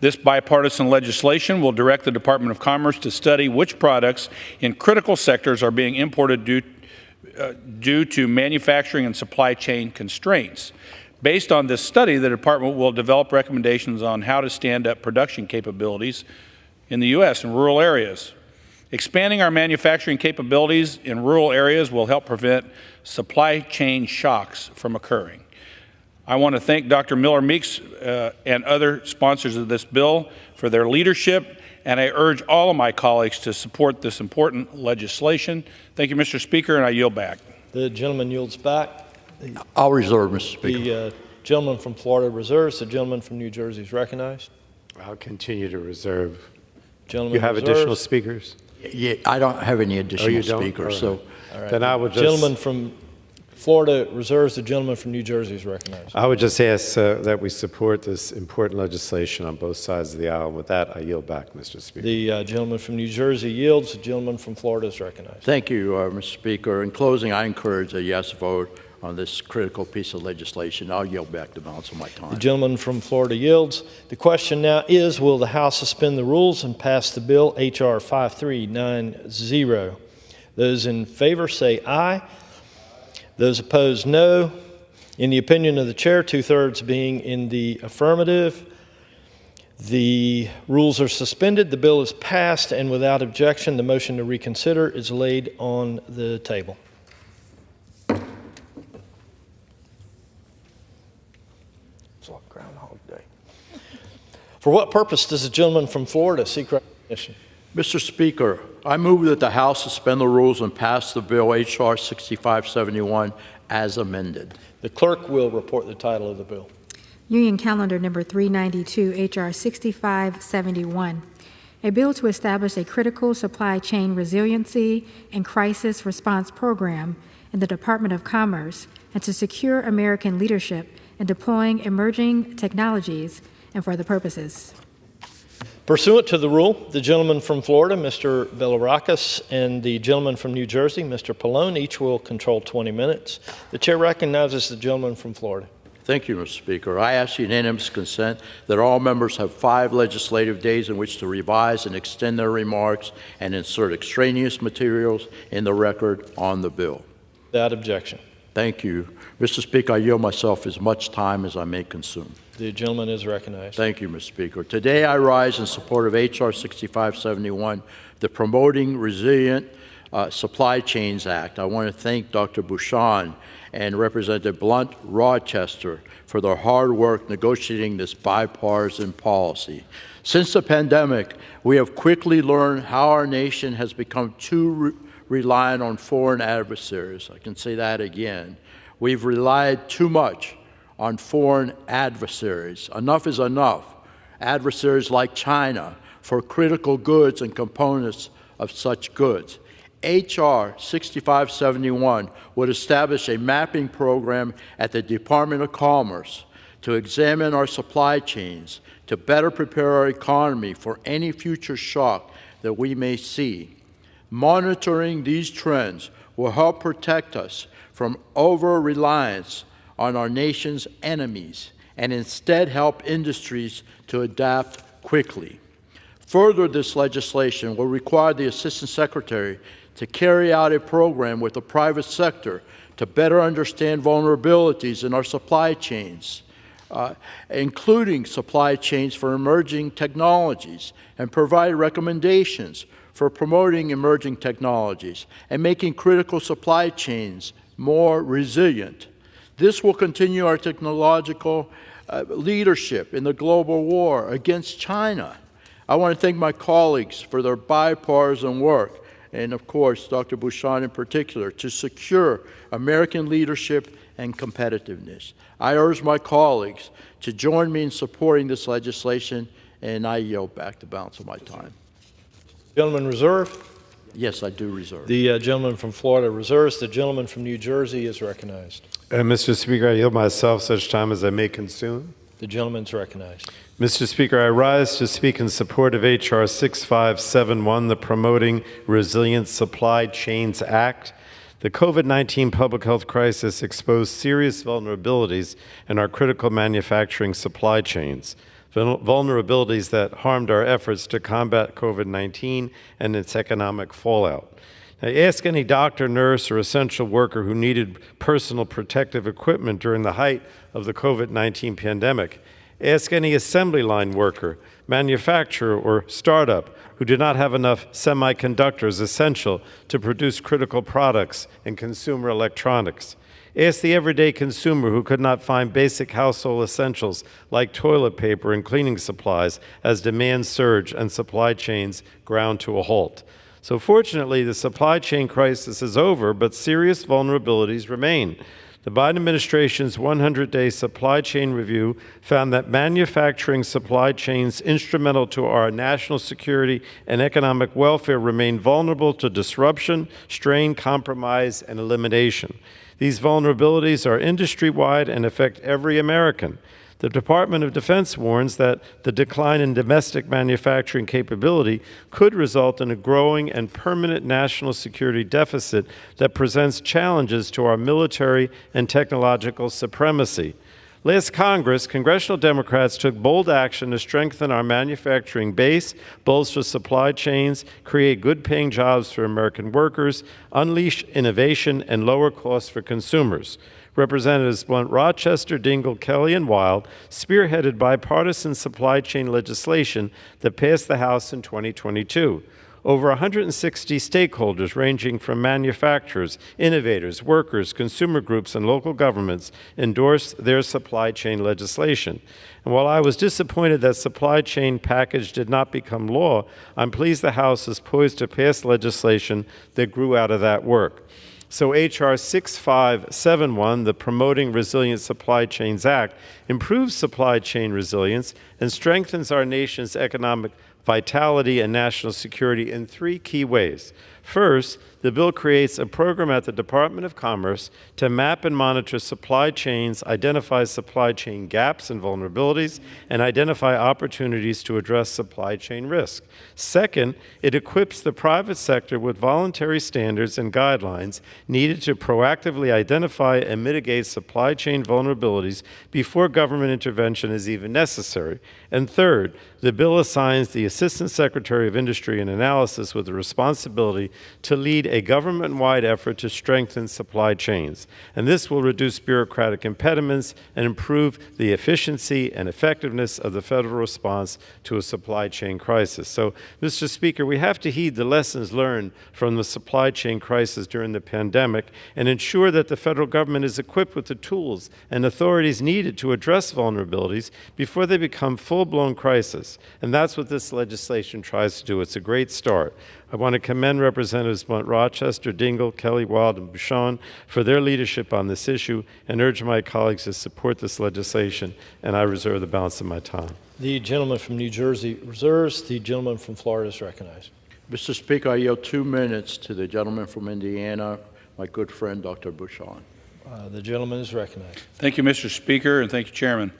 This bipartisan legislation will direct the Department of Commerce to study which products in critical sectors are being imported due to manufacturing and supply chain constraints. Based on this study, the department will develop recommendations on how to stand up production capabilities in the U.S. in rural areas. Expanding our manufacturing capabilities in rural areas will help prevent supply chain shocks from occurring. I want to thank Dr. Millermeek and other sponsors of this bill for their leadership, and I urge all of my colleagues to support this important legislation. Thank you, Mr. Speaker, and I yield back. The gentleman yields back. I'll reserve, Mr. Speaker. The gentleman from Florida reserves. The gentleman from New Jersey is recognized. I'll continue to reserve. Gentleman you have reserves. additional speakers? Yeah, I don't have any additional speakers. So all right. then I would just... Gentleman from Florida reserves. The gentleman from New Jersey is recognized. I would just ask that we support this important legislation on both sides of the aisle. With that, I yield back, Mr. Speaker. The gentleman from New Jersey yields. The gentleman from Florida is recognized. Thank you, Mr. Speaker. In closing, I encourage a yes vote on this critical piece of legislation. I'll yield back the balance of my time. The gentleman from Florida yields. The question now is, will the House suspend the rules and pass the bill H.R. 5390? Those in favor say aye. Those opposed, no. In the opinion of the chair, 2/3 being in the affirmative, the rules are suspended. The bill is passed, and without objection, the motion to reconsider is laid on the table. It's like Groundhog Day. For what purpose does the gentleman from Florida seek recognition? Mr. Speaker, I move that the House suspend the rules and pass the bill H.R. 6571 as amended. The clerk will report the title of the bill. Union Calendar Number 392, H.R. 6571, a bill to establish a critical supply chain resiliency and crisis response program in the Department of Commerce and to secure American leadership in deploying emerging technologies and for other purposes. Pursuant to the rule, the gentleman from Florida, Mr. Bilirakis, and the gentleman from New Jersey, Mr. Pallone, each will control 20 minutes. The chair recognizes the gentleman from Florida. Thank you, Mr. Speaker. I ask unanimous consent that all members have 5 legislative days in which to revise and extend their remarks and insert extraneous materials in the record on the bill. Without objection. Thank you. Mr. Speaker, I yield myself as much time as I may consume. The gentleman is recognized. Thank you, Mr. Speaker. Today I rise in support of H.R. 6571, the Promoting Resilient Supply Chains Act. I want to thank Dr. Bouchon and Representative Blunt Rochester for their hard work negotiating this bipartisan policy. Since the pandemic, we have quickly learned how our nation has become too reliant on foreign adversaries. I can say that again. We've relied too much on foreign adversaries. Enough is enough. Adversaries like China for critical goods and components of such goods. H.R. 6571 would establish a mapping program at the Department of Commerce to examine our supply chains to better prepare our economy for any future shock that we may see. Monitoring these trends will help protect us from over-reliance on our nation's enemies and instead help industries to adapt quickly. Further, this legislation will require the Assistant Secretary to carry out a program with the private sector to better understand vulnerabilities in our supply chains, including supply chains for emerging technologies, and provide recommendations for promoting emerging technologies and making critical supply chains more resilient. This will continue our technological leadership in the global war against China. I want to thank my colleagues for their bipartisan work and of course, Dr. Bucshon in particular, to secure American leadership and competitiveness. I urge my colleagues to join me in supporting this legislation, and I yield back the balance of my time. Gentleman reserve? Yes, I do reserve. The gentleman from Florida reserves. The gentleman from New Jersey is recognized. Mr. Speaker, I yield myself such time as I may consume. The gentleman's recognized. Mr. Speaker, I rise to speak in support of H.R. 6571, the Promoting Resilient Supply Chains Act. The COVID-19 public health crisis exposed serious vulnerabilities in our critical manufacturing supply chains, vulnerabilities that harmed our efforts to combat COVID-19 and its economic fallout. Now, ask any doctor, nurse, or essential worker who needed personal protective equipment during the height of the COVID-19 pandemic. Ask any assembly line worker, manufacturer, or startup who did not have enough semiconductors essential to produce critical products in consumer electronics. Ask the everyday consumer who could not find basic household essentials like toilet paper and cleaning supplies as demand surged and supply chains ground to a halt. So fortunately, the supply chain crisis is over, but serious vulnerabilities remain. The Biden administration's 100-day supply chain review found that manufacturing supply chains instrumental to our national security and economic welfare remain vulnerable to disruption, strain, compromise, and elimination. These vulnerabilities are industry-wide and affect every American. The Department of Defense warns that the decline in domestic manufacturing capability could result in a growing and permanent national security deficit that presents challenges to our military and technological supremacy. Last Congress, congressional Democrats took bold action to strengthen our manufacturing base, bolster supply chains, create good-paying jobs for American workers, unleash innovation, and lower costs for consumers. Representatives Blunt, Rochester, Dingell, Kelly, and Wild spearheaded bipartisan supply chain legislation that passed the House in 2022. Over 160 stakeholders ranging from manufacturers, innovators, workers, consumer groups, and local governments endorsed their supply chain legislation. And while I was disappointed that supply chain package did not become law, I'm pleased the House is poised to pass legislation that grew out of that work. So H.R. 6571, the Promoting Resilient Supply Chains Act, improves supply chain resilience and strengthens our nation's economic vitality and national security in three key ways. First, the bill creates a program at the Department of Commerce to map and monitor supply chains, identify supply chain gaps and vulnerabilities, and identify opportunities to address supply chain risk. Second, it equips the private sector with voluntary standards and guidelines needed to proactively identify and mitigate supply chain vulnerabilities before government intervention is even necessary. And third, the bill assigns the Assistant Secretary of Industry and Analysis with the responsibility to lead a government-wide effort to strengthen supply chains. And this will reduce bureaucratic impediments and improve the efficiency and effectiveness of the federal response to a supply chain crisis. So, Mr. Speaker, we have to heed the lessons learned from the supply chain crisis during the pandemic and ensure that the federal government is equipped with the tools and authorities needed to address vulnerabilities before they become full-blown crisis. And that's what this legislation tries to do. It's a great start. I want to commend Representatives Blunt, Rochester, Dingell, Kelly, Wild, and Bucshon for their leadership on this issue and urge my colleagues to support this legislation, and I reserve the balance of my time. The gentleman from New Jersey reserves. The gentleman from Florida is recognized. Mr. Speaker, I yield 2 minutes to the gentleman from Indiana, my good friend, Dr. Bucshon. The gentleman is recognized. Thank you, Mr. Speaker, and thank you, Chairman.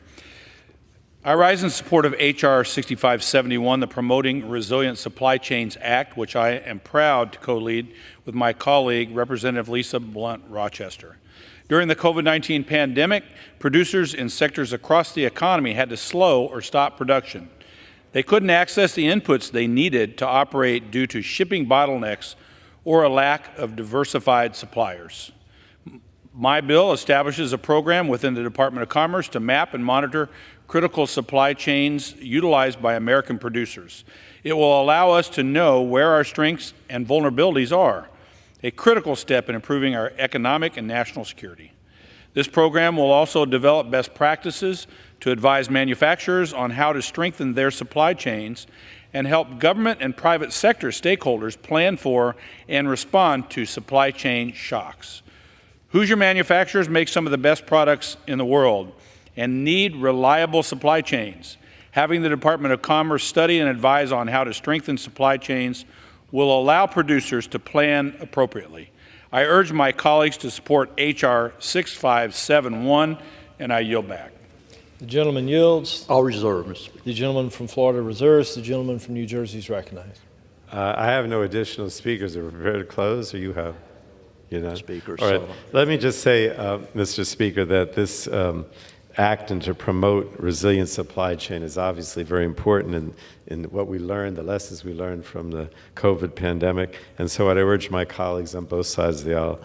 I rise in support of H.R. 6571, the Promoting Resilient Supply Chains Act, which I am proud to co-lead with my colleague, Representative Lisa Blunt, Rochester. During the COVID-19 pandemic, producers in sectors across the economy had to slow or stop production. They couldn't access the inputs they needed to operate due to shipping bottlenecks or a lack of diversified suppliers. My bill establishes a program within the Department of Commerce to map and monitor critical supply chains utilized by American producers. It will allow us to know where our strengths and vulnerabilities are, a critical step in improving our economic and national security. This program will also develop best practices to advise manufacturers on how to strengthen their supply chains and help government and private sector stakeholders plan for and respond to supply chain shocks. Hoosier manufacturers make some of the best products in the world and need reliable supply chains. Having the Department of Commerce study and advise on how to strengthen supply chains will allow producers to plan appropriately. I urge my colleagues to support H.R. 6571, and I yield back. The gentleman yields. I'll reserve, Mr. Speaker. The gentleman from Florida reserves. The gentleman from New Jersey is recognized. I have no additional speakers. Are we prepared to close, or you have? Speaker. All right. So. Let me just say, Mr. Speaker, that this act and to promote resilient supply chain is obviously very important in what we learned, the lessons we learned from the COVID pandemic. And so I urge my colleagues on both sides of the aisle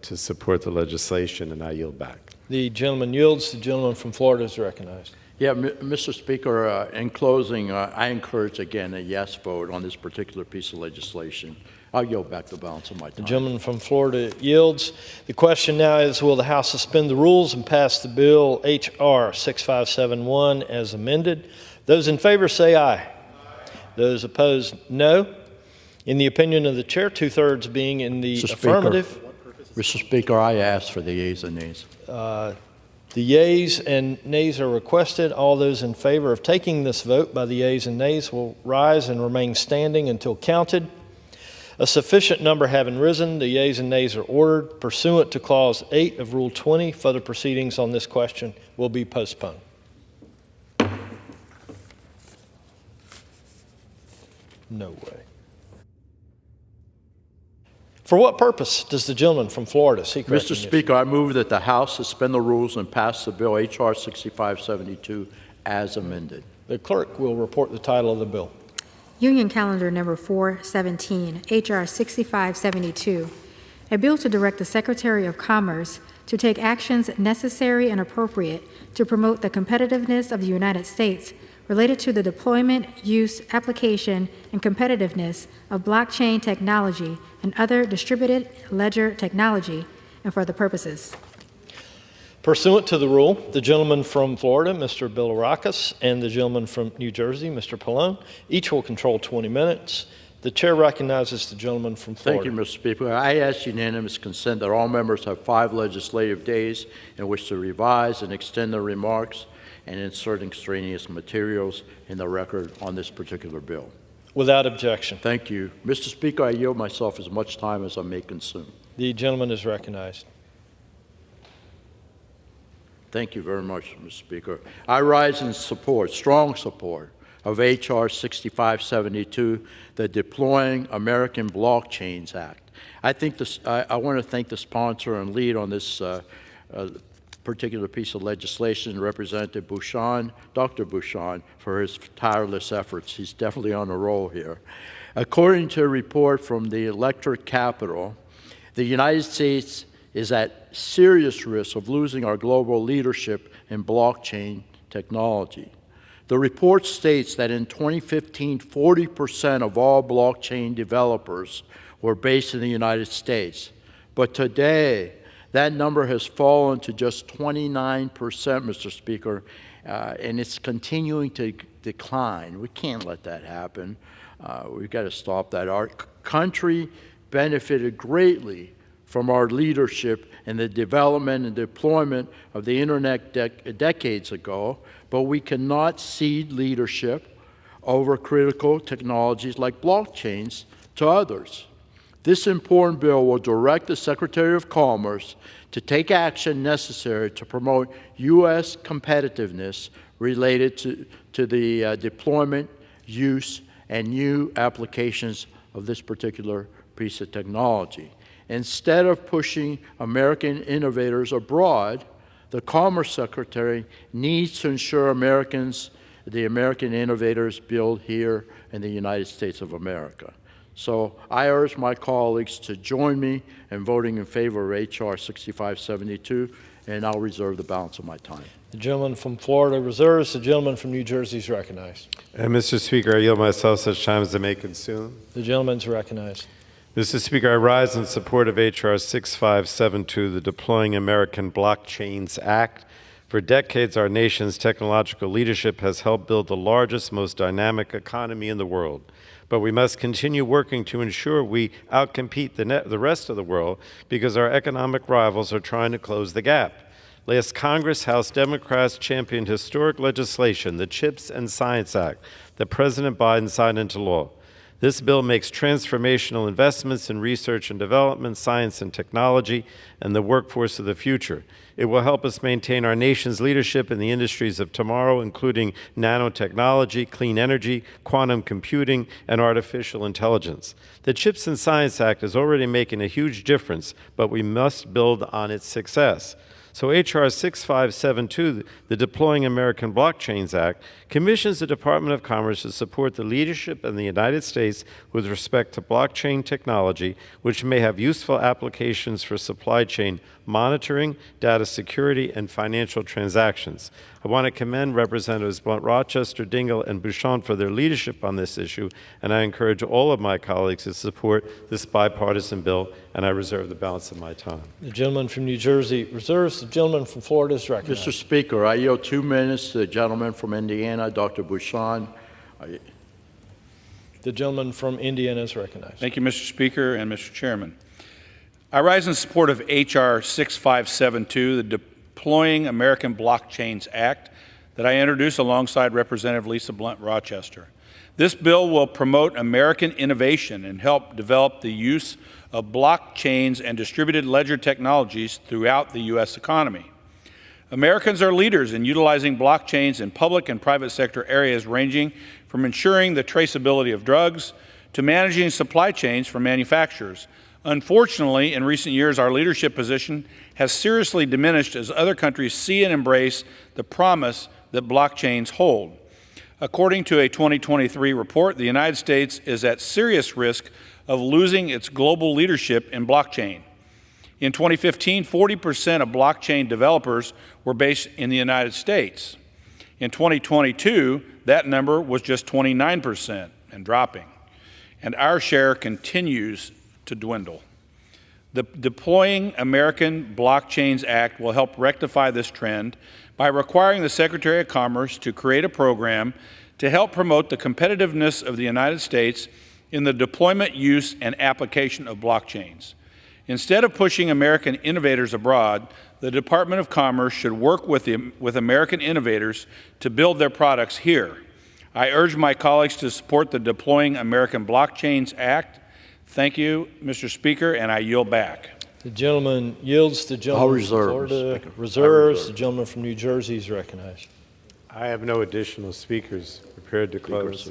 to support the legislation, and I yield back. The gentleman yields. The gentleman from Florida is recognized. Yeah, Mr. Speaker, in closing, I encourage again a yes vote on this particular piece of legislation. I'll yield back the balance of my time. The gentleman from Florida yields. The question now is, will the House suspend the rules and pass the bill H.R. 6571 as amended? Those in favor say aye. Those opposed, no. In the opinion of the chair, 2/3 being in the affirmative. Mr. Speaker, I ask for the yeas and nays. The yeas and nays are requested. All those in favor of taking this vote by the yeas and nays will rise and remain standing until counted. A sufficient number having risen, the yeas and nays are ordered. Pursuant to Clause 8 of Rule 20, further proceedings on this question will be postponed. No way. For what purpose does the gentleman from Florida seek recognition? Mr. Speaker, I move that the House suspend the rules and pass the bill H.R. 6572 as amended. The clerk will report the title of the bill. Union Calendar Number 417, H.R. 6572, a bill to direct the Secretary of Commerce to take actions necessary and appropriate to promote the competitiveness of the United States related to the deployment, use, application, and competitiveness of blockchain technology and other distributed ledger technology, and for the purposes. Pursuant to the rule, the gentleman from Florida, Mr. Bilirakis, and the gentleman from New Jersey, Mr. Pallone, each will control 20 minutes. The chair recognizes the gentleman from Florida. Thank you, Mr. Speaker. I ask unanimous consent that all members have 5 legislative days in which to revise and extend their remarks and insert extraneous materials in the record on this particular bill. Without objection. Thank you. Mr. Speaker, I yield myself as much time as I may consume. The gentleman is recognized. Thank you very much, Mr. Speaker. I rise in support, strong support, of H.R. 6572, the Deploying American Blockchains Act. I want to thank the sponsor and lead on this particular piece of legislation, Representative Bucshon, Dr. Bucshon, for his tireless efforts. He's definitely on a roll here. According to a report from the electorate capital, the United States is at serious risk of losing our global leadership in blockchain technology. The report states that in 2015, 40% of all blockchain developers were based in the United States. But today, that number has fallen to just 29%, Mr. Speaker, and it's continuing to decline. We can't let that happen. We've got to stop that. Our country benefited greatly from our leadership in the development and deployment of the Internet decades ago, but we cannot cede leadership over critical technologies like blockchains to others. This important bill will direct the Secretary of Commerce to take action necessary to promote U.S. competitiveness related to the deployment, use, and new applications of this particular piece of technology. Instead of pushing American innovators abroad, the Commerce Secretary needs to ensure the American innovators build here in the United States of America. So I urge my colleagues to join me in voting in favor of H.R. 6572, and I'll reserve the balance of my time. The gentleman from Florida reserves. The gentleman from New Jersey is recognized. And Mr. Speaker, I yield myself such time as I may consume. The gentleman is recognized. Mr. Speaker, I rise in support of H.R. 6572, the Deploying American Blockchains Act. For decades, our nation's technological leadership has helped build the largest, most dynamic economy in the world. But we must continue working to ensure we outcompete the rest of the world because our economic rivals are trying to close the gap. Last Congress, House Democrats championed historic legislation, the CHIPS and Science Act, that President Biden signed into law. This bill makes transformational investments in research and development, science and technology, and the workforce of the future. It will help us maintain our nation's leadership in the industries of tomorrow, including nanotechnology, clean energy, quantum computing, and artificial intelligence. The CHIPS and Science Act is already making a huge difference, but we must build on its success. So H.R. 6572, the Deploying American Blockchains Act, commissions the Department of Commerce to support the leadership in the United States with respect to blockchain technology, which may have useful applications for supply chain monitoring, data security, and financial transactions. I want to commend Representatives Blunt Rochester, Dingell, and Bucshon for their leadership on this issue, and I encourage all of my colleagues to support this bipartisan bill, and I reserve the balance of my time. The gentleman from New Jersey reserves. The gentleman from Florida is recognized. Mr. Speaker, I yield 2 minutes to the gentleman from Indiana, Dr. Bucshon. The gentleman from Indiana is recognized. Thank you, Mr. Speaker and Mr. Chairman. I rise in support of H.R. 6572, the Deploying American Blockchains Act, that I introduced alongside Representative Lisa Blunt Rochester. This bill will promote American innovation and help develop the use of blockchains and distributed ledger technologies throughout the U.S. economy. Americans are leaders in utilizing blockchains in public and private sector areas, ranging from ensuring the traceability of drugs to managing supply chains for manufacturers. Unfortunately, in recent years, our leadership position has seriously diminished as other countries see and embrace the promise that blockchains hold. According to a 2023 report, the United States is at serious risk of losing its global leadership in blockchain. In 2015, 40% of blockchain developers were based in the United States. In 2022, that number was just 29% and dropping, and our share continues to dwindle. The Deploying American Blockchains Act will help rectify this trend by requiring the Secretary of Commerce to create a program to help promote the competitiveness of the United States in the deployment, use, and application of blockchains. Instead of pushing American innovators abroad, the Department of Commerce should work with American innovators to build their products here. I urge my colleagues to support the Deploying American Blockchains Act. Thank you, Mr. Speaker, and I yield back. The gentleman yields. The gentleman from Florida reserves. The gentleman from New Jersey is recognized. I have no additional speakers prepared to close.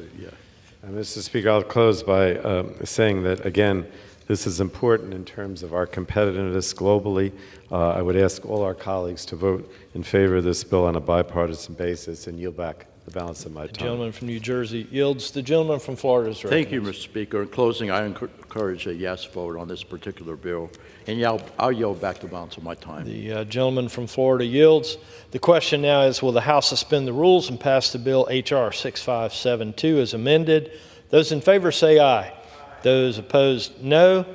Mr. Speaker, I'll close by saying that, again, this is important in terms of our competitiveness globally. I would ask all our colleagues to vote in favor of this bill on a bipartisan basis and yield back the balance of my time. The gentleman from New Jersey yields. The gentleman from Florida is recognized. Thank you, Mr. Speaker. In closing, I encourage a yes vote on this particular bill, and I'll yield back the balance of my time. The gentleman from Florida yields. The question now is, will the House suspend the rules and pass the bill H.R. 6572 as amended? Those in favor say aye. Those opposed, no.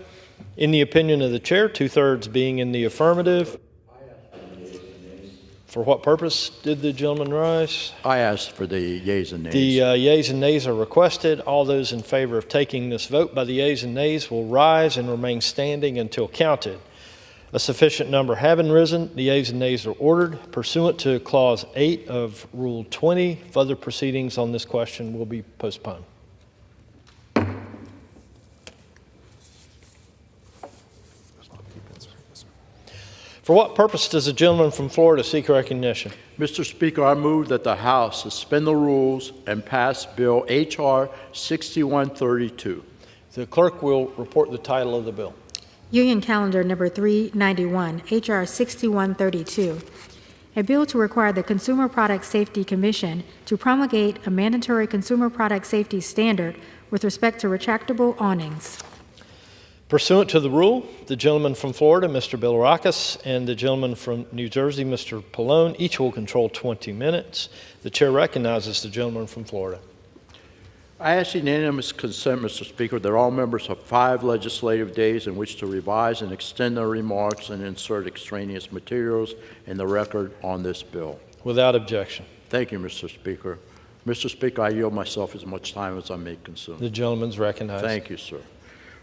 In the opinion of the chair, 2/3 being in the affirmative. For what purpose did the gentleman rise? I asked for the yeas and nays. The yeas and nays are requested. All those in favor of taking this vote by the yeas and nays will rise and remain standing until counted. A sufficient number having risen, the yeas and nays are ordered. Pursuant to Clause 8 of Rule 20, further proceedings on this question will be postponed. For what purpose does the gentleman from Florida seek recognition? Mr. Speaker, I move that the House suspend the rules and pass Bill H.R. 6132. The clerk will report the title of the bill. Union Calendar Number 391, H.R. 6132. A bill to require the Consumer Product Safety Commission to promulgate a mandatory consumer product safety standard with respect to retractable awnings. Pursuant to the rule, the gentleman from Florida, Mr. Bilirakis, and the gentleman from New Jersey, Mr. Pallone, each will control 20 minutes. The chair recognizes the gentleman from Florida. I ask unanimous consent, Mr. Speaker, that all members have 5 legislative days in which to revise and extend their remarks and insert extraneous materials in the record on this bill. Without objection. Thank you, Mr. Speaker. Mr. Speaker, I yield myself as much time as I may consume. The gentleman's recognized. Thank you, sir.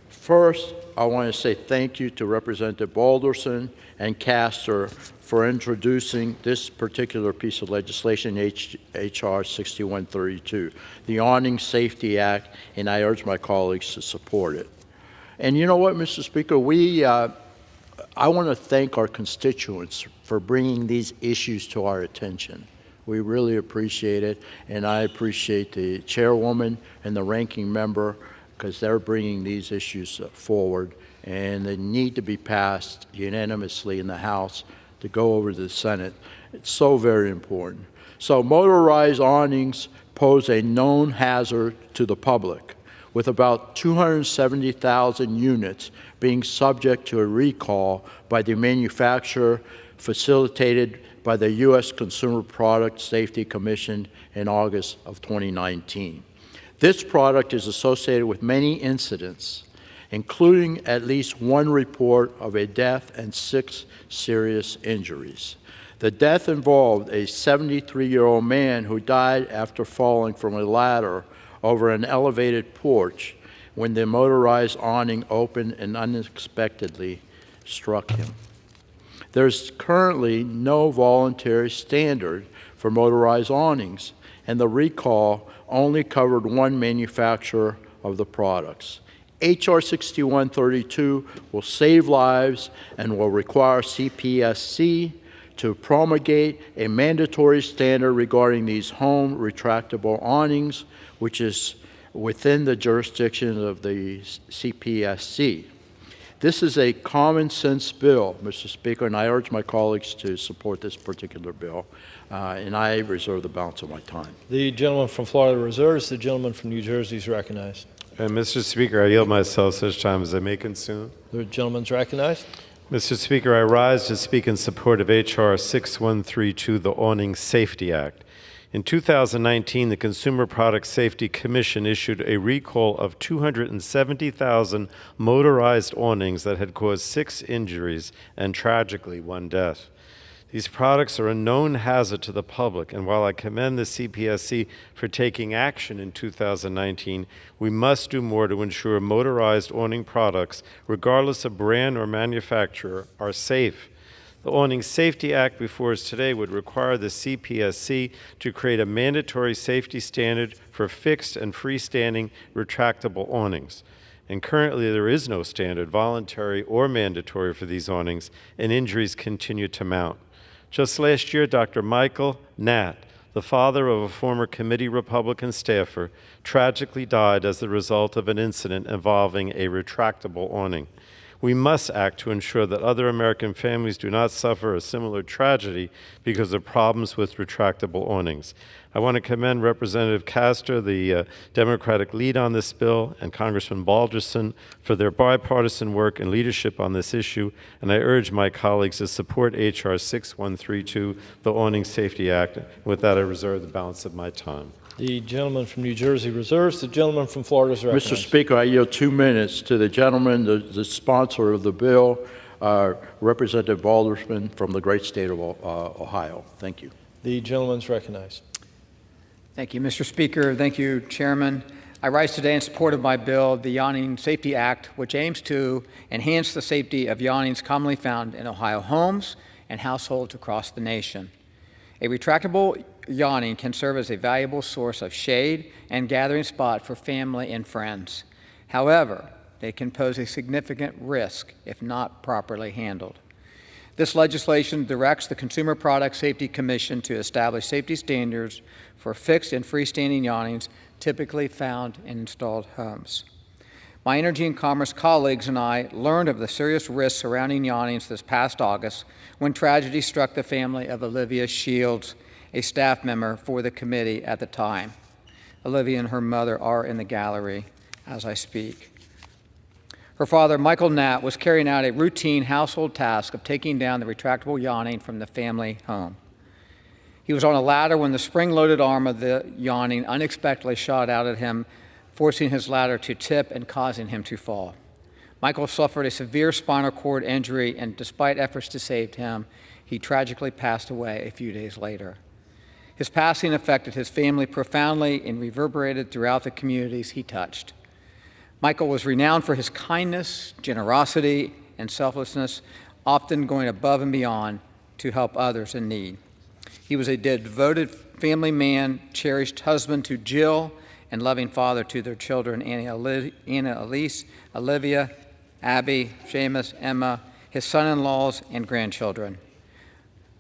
First, I want to say thank you to Representative Balderson and Castor for introducing this particular piece of legislation, H.R. 6132, the Awning Safety Act, and I urge my colleagues to support it. And you know what, Mr. Speaker, I want to thank our constituents for bringing these issues to our attention. We really appreciate it, and I appreciate the chairwoman and the ranking member because they're bringing these issues forward, and they need to be passed unanimously in the House to go over to the Senate. It's so very important. So motorized awnings pose a known hazard to the public, with about 270,000 units being subject to a recall by the manufacturer, facilitated by the U.S. Consumer Product Safety Commission in August of 2019. This product is associated with many incidents, including at least 1 report of a death and 6 serious injuries. The death involved a 73-year-old man who died after falling from a ladder over an elevated porch when the motorized awning opened and unexpectedly struck him. There's currently no voluntary standard for motorized awnings, and the recall only covered 1 manufacturer of the products. H.R. 6132 will save lives and will require CPSC to promulgate a mandatory standard regarding these home retractable awnings, which is within the jurisdiction of the CPSC. This is a common sense bill, Mr. Speaker, and I urge my colleagues to support this particular bill, and I reserve the balance of my time. The gentleman from Florida reserves. The gentleman from New Jersey is recognized. And Mr. Speaker, I yield myself such time as I may consume. The gentleman's recognized. Mr. Speaker, I rise to speak in support of H.R. 6132, the Awning Safety Act. In 2019, the Consumer Product Safety Commission issued a recall of 270,000 motorized awnings that had caused 6 injuries and, tragically, 1 death. These products are a known hazard to the public, and while I commend the CPSC for taking action in 2019, we must do more to ensure motorized awning products, regardless of brand or manufacturer, are safe. The Awning Safety Act before us today would require the CPSC to create a mandatory safety standard for fixed and freestanding retractable awnings. And currently there is no standard, voluntary or mandatory, for these awnings, and injuries continue to mount. Just last year, Dr. Michael Nat, the father of a former committee Republican staffer, tragically died as the result of an incident involving a retractable awning. We must act to ensure that other American families do not suffer a similar tragedy because of problems with retractable awnings. I want to commend Representative Castor, the Democratic lead on this bill, and Congressman Balderson for their bipartisan work and leadership on this issue, and I urge my colleagues to support H.R. 6132, the Awning Safety Act. With that, I reserve the balance of my time. The gentleman from New Jersey reserves. The gentleman from Florida is recognized. Mr. Speaker, I yield 2 minutes to the gentleman, the sponsor of the bill, Representative Balderson from the great state of Ohio. Thank you. The gentleman's recognized. Thank you, Mr. Speaker. Thank you, Chairman. I rise today in support of my bill, the Awning Safety Act, which aims to enhance the safety of awnings commonly found in Ohio homes and households across the nation. A retractable awning can serve as a valuable source of shade and gathering spot for family and friends. However, they can pose a significant risk if not properly handled. This legislation directs the Consumer Product Safety Commission to establish safety standards for fixed and freestanding awnings typically found in installed homes. My Energy and Commerce colleagues and I learned of the serious risks surrounding awnings this past August when tragedy struck the family of Olivia Shields, a staff member for the committee at the time. Olivia and her mother are in the gallery as I speak. Her father, Michael Nat, was carrying out a routine household task of taking down the retractable awning from the family home. He was on a ladder when the spring-loaded arm of the awning unexpectedly shot out at him forcing his ladder to tip and causing him to fall. Michael suffered a severe spinal cord injury, and despite efforts to save him, he tragically passed away a few days later. His passing affected his family profoundly and reverberated throughout the communities he touched. Michael was renowned for his kindness, generosity, and selflessness, often going above and beyond to help others in need. He was a devoted family man, cherished husband to Jill, and loving father to their children, Anna Elise, Olivia, Abby, Seamus, Emma, his son-in-laws, and grandchildren.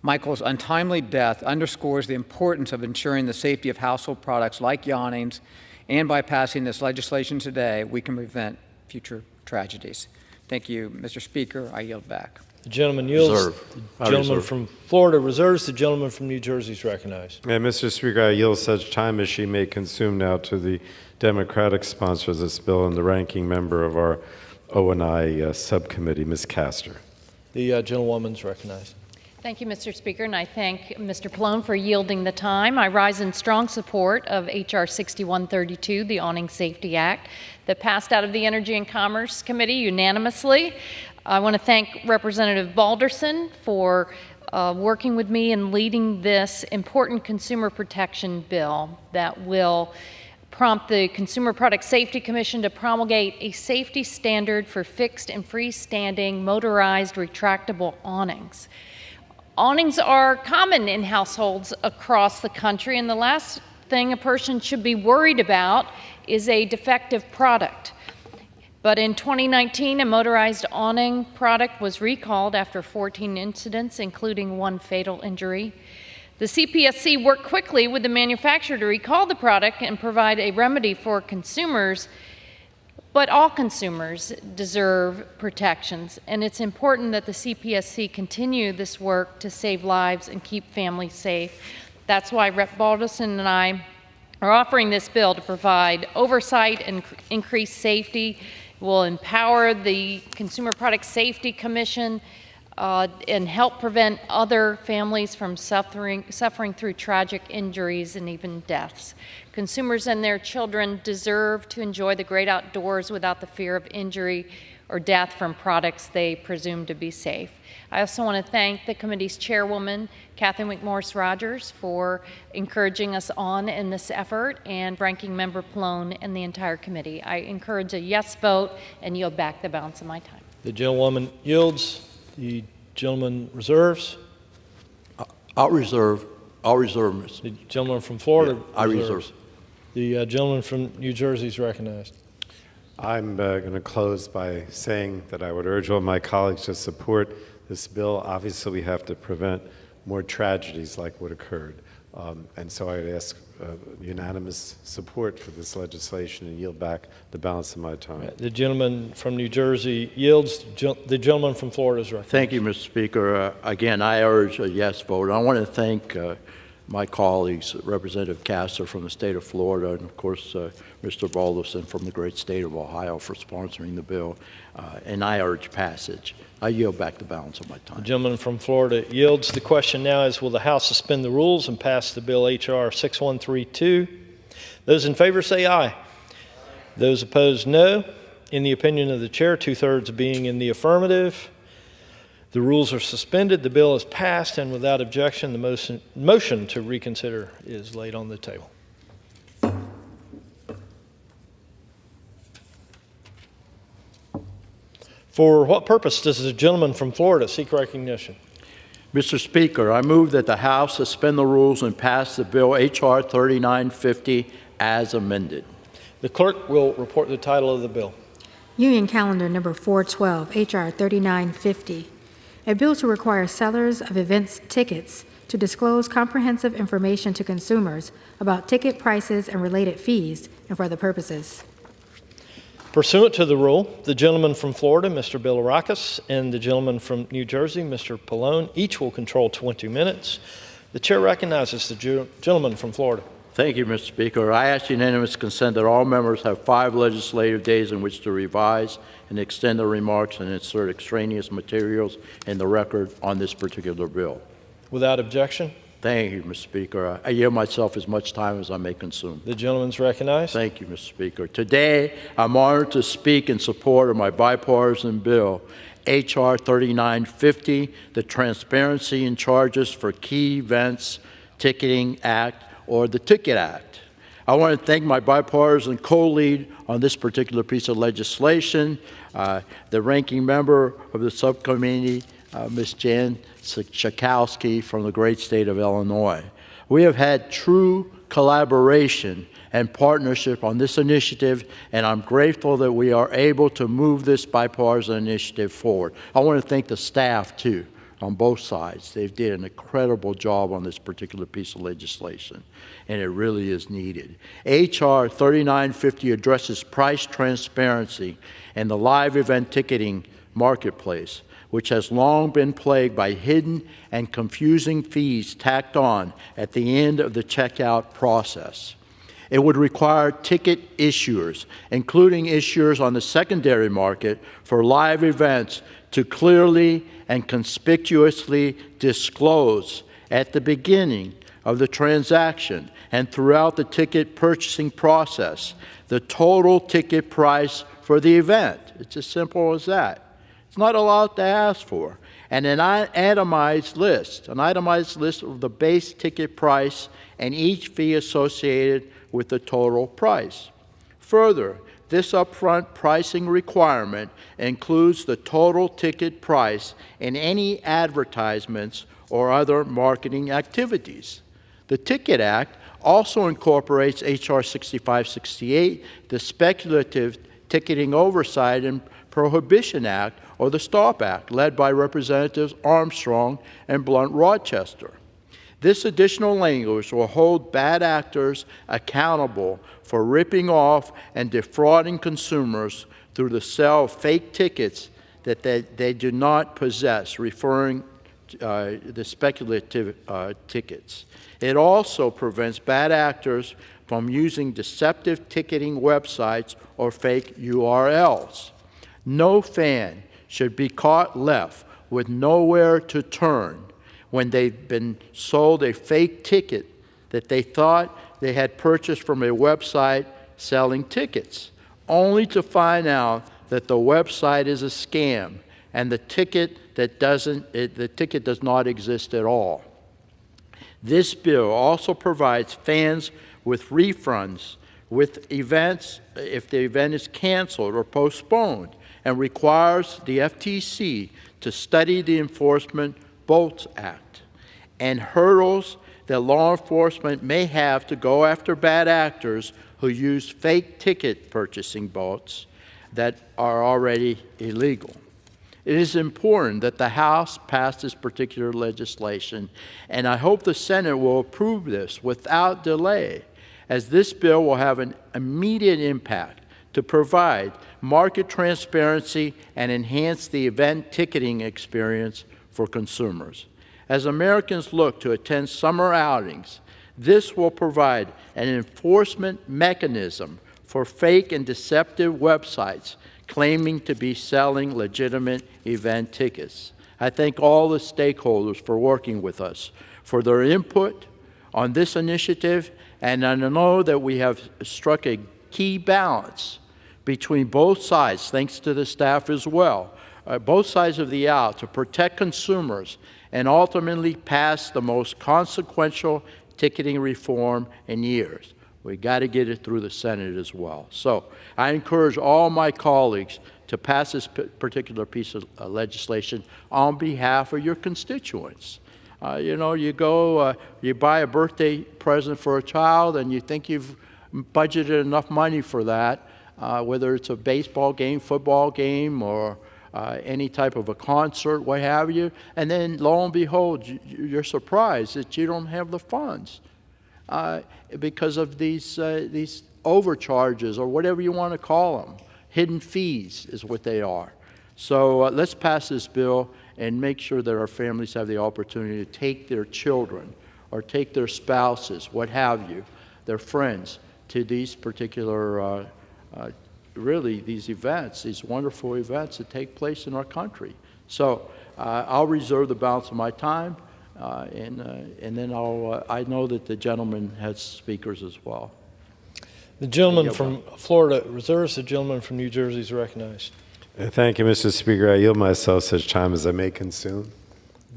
Michael's untimely death underscores the importance of ensuring the safety of household products like Yawnings, and by passing this legislation today, we can prevent future tragedies. Thank you, Mr. Speaker. I yield back. The gentleman yields. Reserve. The gentleman from Florida reserves. The gentleman from New Jersey is recognized. And Mr. Speaker, I yield such time as she may consume now to the Democratic sponsor of this bill and the ranking member of our O&I subcommittee, Ms. Castor. The gentlewoman is recognized. Thank you, Mr. Speaker, and I thank Mr. Pallone for yielding the time. I rise in strong support of H.R. 6132, the Awning Safety Act, that passed out of the Energy and Commerce Committee unanimously. I want to thank Representative Balderson for working with me and leading this important consumer protection bill that will prompt the Consumer Product Safety Commission to promulgate a safety standard for fixed and freestanding motorized retractable awnings. Awnings are common in households across the country, and the last thing a person should be worried about is a defective product. But in 2019, a motorized awning product was recalled after 14 incidents, including one fatal injury. The CPSC worked quickly with the manufacturer to recall the product and provide a remedy for consumers. But all consumers deserve protections, and it's important that the CPSC continue this work to save lives and keep families safe. That's why Rep. Balderson and I are offering this bill to provide oversight and increase safety. It will empower the Consumer Product Safety Commission and help prevent other families from suffering through tragic injuries and even deaths. Consumers and their children deserve to enjoy the great outdoors without the fear of injury or death from products they presume to be safe. I also want to thank the committee's chairwoman, Kathleen McMorris-Rogers, for encouraging us on in this effort, and Ranking Member Pallone and the entire committee. I encourage a yes vote and yield back the balance of my time. The gentlewoman yields. The gentleman reserves. I'll reserve, Mr. The gentleman from Florida. I reserve. The gentleman from New Jersey is recognized. I'm going to close by saying that I would urge all my colleagues to support this bill. Obviously, we have to prevent more tragedies like what occurred. And so I would ask unanimous support for this legislation and yield back the balance of my time. The gentleman from New Jersey yields. The gentleman from Florida is recognized. Thank you, Mr. Speaker. Again, I urge a yes vote. I want to thank my colleagues, Representative Castor from the state of Florida, and of course, Mr. Balderson from the great state of Ohio for sponsoring the bill, and I urge passage. I yield back the balance of my time. The gentleman from Florida yields. The question now is, will the House suspend the rules and pass the bill H.R. 6132? Those in favor say aye. Those opposed, no. In the opinion of the chair, 2/3 being in the affirmative, the rules are suspended. The bill is passed, and without objection, the motion to reconsider is laid on the table. For what purpose does the gentleman from Florida seek recognition? Mr. Speaker, I move that the House suspend the rules and pass the bill H.R. 3950 as amended. The clerk will report the title of the bill. Union Calendar Number 412, H.R. 3950. A bill to require sellers of events tickets to disclose comprehensive information to consumers about ticket prices and related fees and for other purposes. Pursuant to the rule, the gentleman from Florida, Mr. Bilirakis, and the gentleman from New Jersey, Mr. Pallone, each will control 20 minutes. The chair recognizes the gentleman from Florida. Thank you, Mr. Speaker. I ask unanimous consent that all members have 5 legislative days in which to revise and extend their remarks and insert extraneous materials in the record on this particular bill. Without objection, Thank you, Mr. Speaker. I yield myself as much time as I may consume. The gentleman's recognized. Thank you, Mr. Speaker. Today, I'm honored to speak in support of my bipartisan bill, H.R. 3950, the Transparency in Charges for Key Events Ticketing Act, or the Ticket Act. I want to thank my bipartisan co-lead on this particular piece of legislation, the ranking member of the subcommittee, Ms. Jan Schakowsky from the great state of Illinois. We have had true collaboration and partnership on this initiative, and I'm grateful that we are able to move this bipartisan initiative forward. I want to thank the staff, too, on both sides. They did an incredible job on this particular piece of legislation, and it really is needed. H.R. 3950 addresses price transparency in the live event ticketing marketplace, which has long been plagued by hidden and confusing fees tacked on at the end of the checkout process. It would require ticket issuers, including issuers on the secondary market for live events, to clearly and conspicuously disclose at the beginning of the transaction and throughout the ticket purchasing process the total ticket price for the event. It's as simple as that. It's not allowed to ask for. And an itemized list of the base ticket price and each fee associated with the total price. Further, this upfront pricing requirement includes the total ticket price in any advertisements or other marketing activities. The Ticket Act also incorporates H.R. 6568, the Speculative Ticketing Oversight and Prohibition Act, or the STOP Act, led by Representatives Armstrong and Blunt-Rochester. This additional language will hold bad actors accountable for ripping off and defrauding consumers through the sale of fake tickets that they do not possess, referring to the speculative tickets. It also prevents bad actors from using deceptive ticketing websites or fake URLs. No fan should be caught left with nowhere to turn when they've been sold a fake ticket that they thought they had purchased from a website selling tickets, only to find out that the website is a scam and the ticket does not exist at all. This bill also provides fans with refunds with events if the event is canceled or postponed, and requires the FTC to study the Enforcement Bolts Act and hurdles that law enforcement may have to go after bad actors who use fake ticket purchasing bots that are already illegal. It is important that the House pass this particular legislation, and I hope the Senate will approve this without delay, as this bill will have an immediate impact to provide market transparency and enhance the event ticketing experience for consumers. As Americans look to attend summer outings, this will provide an enforcement mechanism for fake and deceptive websites claiming to be selling legitimate event tickets. I thank all the stakeholders for working with us, for their input on this initiative, and I know that we have struck a key balance between both sides, thanks to the staff as well, both sides of the aisle, to protect consumers and ultimately pass the most consequential ticketing reform in years. We got to get it through the Senate as well. So I encourage all my colleagues to pass this particular piece of legislation on behalf of your constituents. You know, you go, you buy a birthday present for a child and you think you've budgeted enough money for that, whether it's a baseball game, football game, or any type of a concert, what have you, and then lo and behold, you're surprised that you don't have the funds because of these overcharges, or whatever you want to call them. Hidden fees is what they are. So let's pass this bill and make sure that our families have the opportunity to take their children or take their spouses, what have you, their friends, to these particular really these events, these wonderful events that take place in our country. So I'll reserve the balance of my time And then I know that the gentleman has speakers as well. The gentleman from Florida reserves. The gentleman from New Jersey is recognized. Thank you, Mr. Speaker. I yield myself such time as I may consume.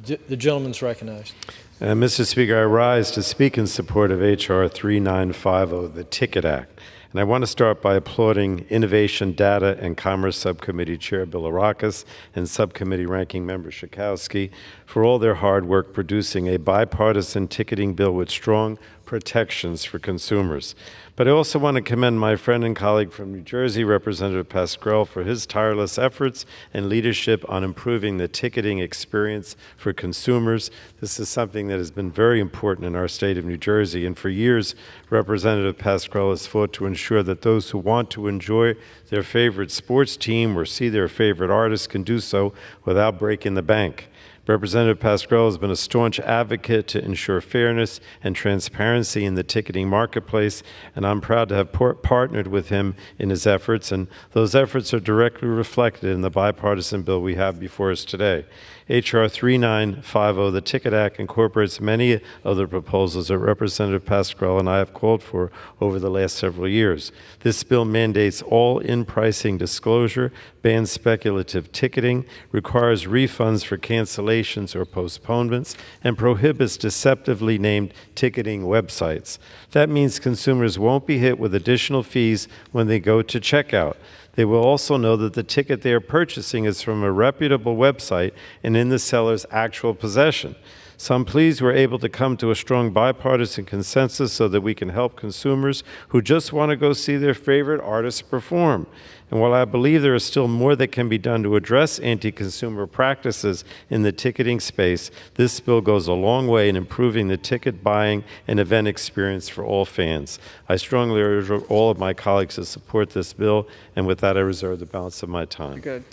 The gentleman's recognized. Mr. Speaker, I rise to speak in support of H.R. 3950, the Ticket Act. And I want to start by applauding Innovation, Data, and Commerce Subcommittee Chair Bilirakis and Subcommittee Ranking Member Schakowsky for all their hard work producing a bipartisan ticketing bill with strong protections for consumers. But I also want to commend my friend and colleague from New Jersey, Representative Pascrell, for his tireless efforts and leadership on improving the ticketing experience for consumers. This is something that has been very important in our state of New Jersey, and for years, Representative Pascrell has fought to ensure that those who want to enjoy their favorite sports team or see their favorite artist can do so without breaking the bank. Representative Pascrell has been a staunch advocate to ensure fairness and transparency in the ticketing marketplace, and I'm proud to have partnered with him in his efforts, and those efforts are directly reflected in the bipartisan bill we have before us today. H.R. 3950, the Ticket Act, incorporates many of the proposals that Representative Pascrell and I have called for over the last several years. This bill mandates all in-pricing disclosure, bans speculative ticketing, requires refunds for cancellations or postponements, and prohibits deceptively named ticketing websites. That means consumers won't be hit with additional fees when they go to checkout. They will also know that the ticket they are purchasing is from a reputable website and in the seller's actual possession. So I'm pleased we're able to come to a strong bipartisan consensus so that we can help consumers who just want to go see their favorite artists perform. And while I believe there is still more that can be done to address anti-consumer practices in the ticketing space, this bill goes a long way in improving the ticket buying and event experience for all fans. I strongly urge all of my colleagues to support this bill, and with that I reserve the balance of my time. Good.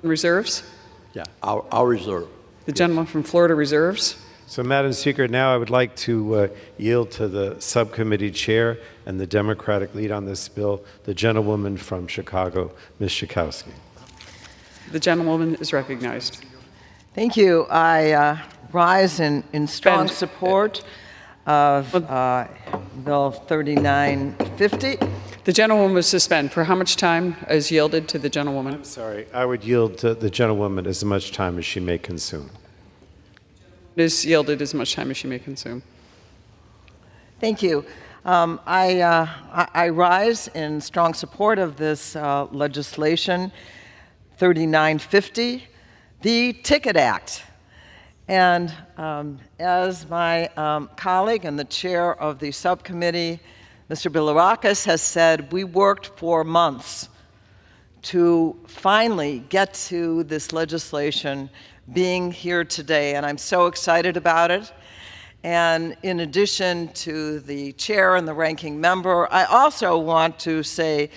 Reserves? Yeah, I'll reserve. The gentleman from Florida reserves. So, Madam Speaker, now I would like to yield to the subcommittee chair and the Democratic lead on this bill, the gentlewoman from Chicago, Ms. Schakowsky. The gentlewoman is recognized. Thank you. I rise in strong support of Bill 3950. The gentlewoman will suspend. For how much time is yielded to the gentlewoman? I'm sorry. I would yield to the gentlewoman as much time as she may consume. It is yielded as much time as she may consume. Thank you. I rise in strong support of this legislation, 3950, the Ticket Act. And as my colleague and the chair of the subcommittee, Mr. Bilirakis, has said, we worked for months to finally get to this legislation being here today, and I'm so excited about it. And in addition to the chair and the ranking member, I also want to say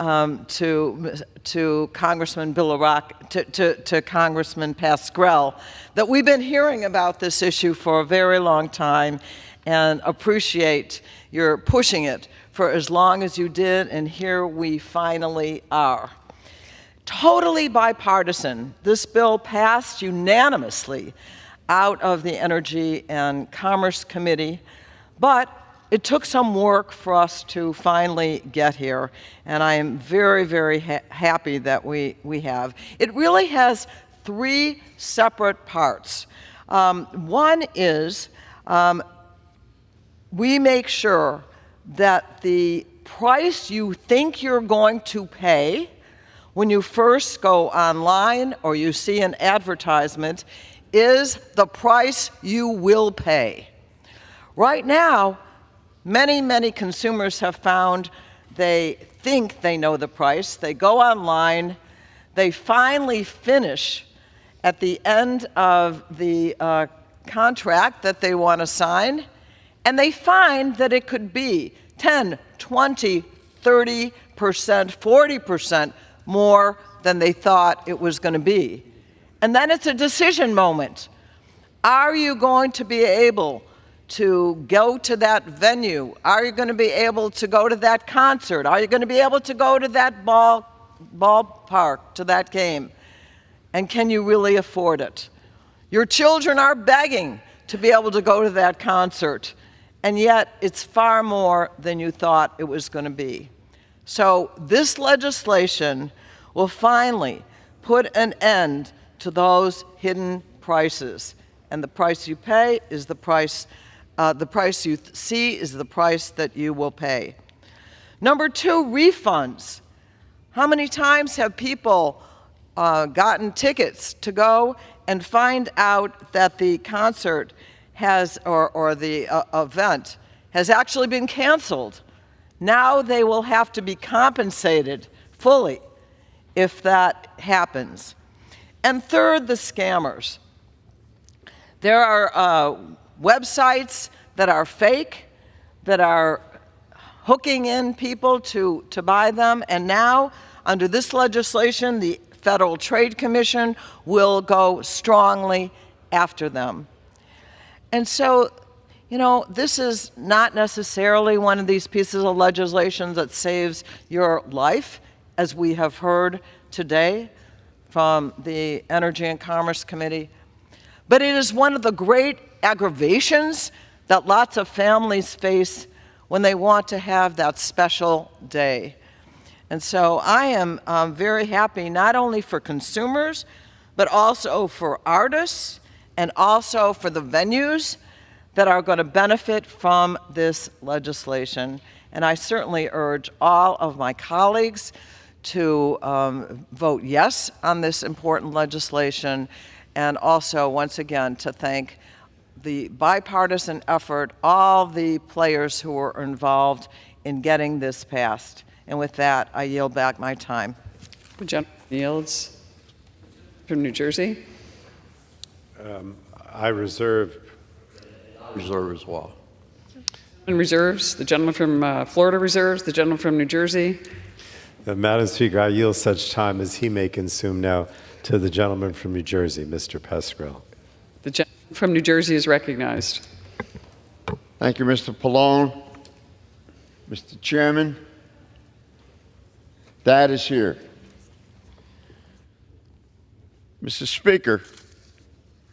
to Congressman to Congressman Pascrell that we've been hearing about this issue for a very long time and appreciate your pushing it for as long as you did, and here we finally are. Totally bipartisan, this bill passed unanimously out of the Energy and Commerce Committee, but it took some work for us to finally get here, and I am very, very happy that we have. It really has three separate parts. One is we make sure that the price you think you're going to pay when you first go online or you see an advertisement is the price you will pay. Right now, many consumers have found they think they know the price. They go online, they finally finish at the end of the contract that they want to sign, and they find that it could be 10, 20, 30%, 40% more than they thought it was going to be. And then it's a decision moment. Are you going to be able to go to that venue? Are you going to be able to go to that concert? Are you going to be able to go to that ballpark, to that game? And can you really afford it? Your children are begging to be able to go to that concert, and yet it's far more than you thought it was going to be. So this legislation will finally put an end to those hidden prices, and the price you pay is the price you see is the price that you will pay. Number two, refunds. How many times have people gotten tickets to go and find out that the concert has, or the event has actually been canceled? Now they will have to be compensated fully if that happens. And third, the scammers. There are websites that are fake, that are hooking in people to buy them, and now, under this legislation, the Federal Trade Commission will go strongly after them. And so, you know, this is not necessarily one of these pieces of legislation that saves your life, as we have heard today from the Energy and Commerce Committee, but it is one of the great aggravations that lots of families face when they want to have that special day. And so I am very happy, not only for consumers, but also for artists and also for the venues that are going to benefit from this legislation. And I certainly urge all of my colleagues to vote yes on this important legislation, and also, once again, to thank the bipartisan effort, all the players who were involved in getting this passed. And with that, I yield back my time. The gentleman yields from New Jersey. I reserve as well. And reserves. The gentleman from Florida reserves. The gentleman from New Jersey. Madam Speaker, I yield such time as he may consume now to the gentleman from New Jersey, Mr. Pescrill. The gentleman from New Jersey is recognized. Thank you, Mr. Pallone. Mr. Chairman, Dad is here. Mr. Speaker,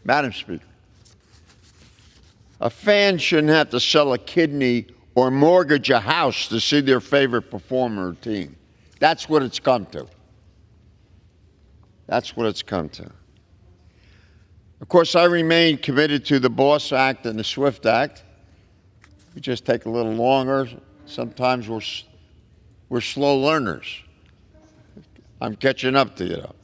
Madam Speaker, a fan shouldn't have to sell a kidney or mortgage a house to see their favorite performer or team. That's what it's come to. That's what it's come to. Of course, I remain committed to the BOSS Act and the SWIFT Act. We just take a little longer. Sometimes we're slow learners. I'm catching up to you, though.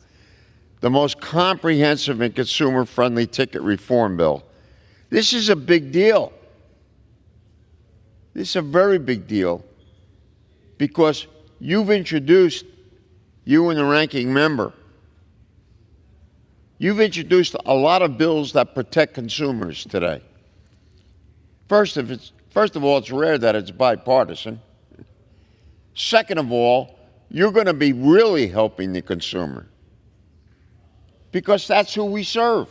The most comprehensive and consumer-friendly ticket reform bill. This is a big deal. This is a very big deal because you've introduced, you and the ranking member, you've introduced a lot of bills that protect consumers today. First of all, it's rare that it's bipartisan. Second of all, you're going to be really helping the consumer because that's who we serve.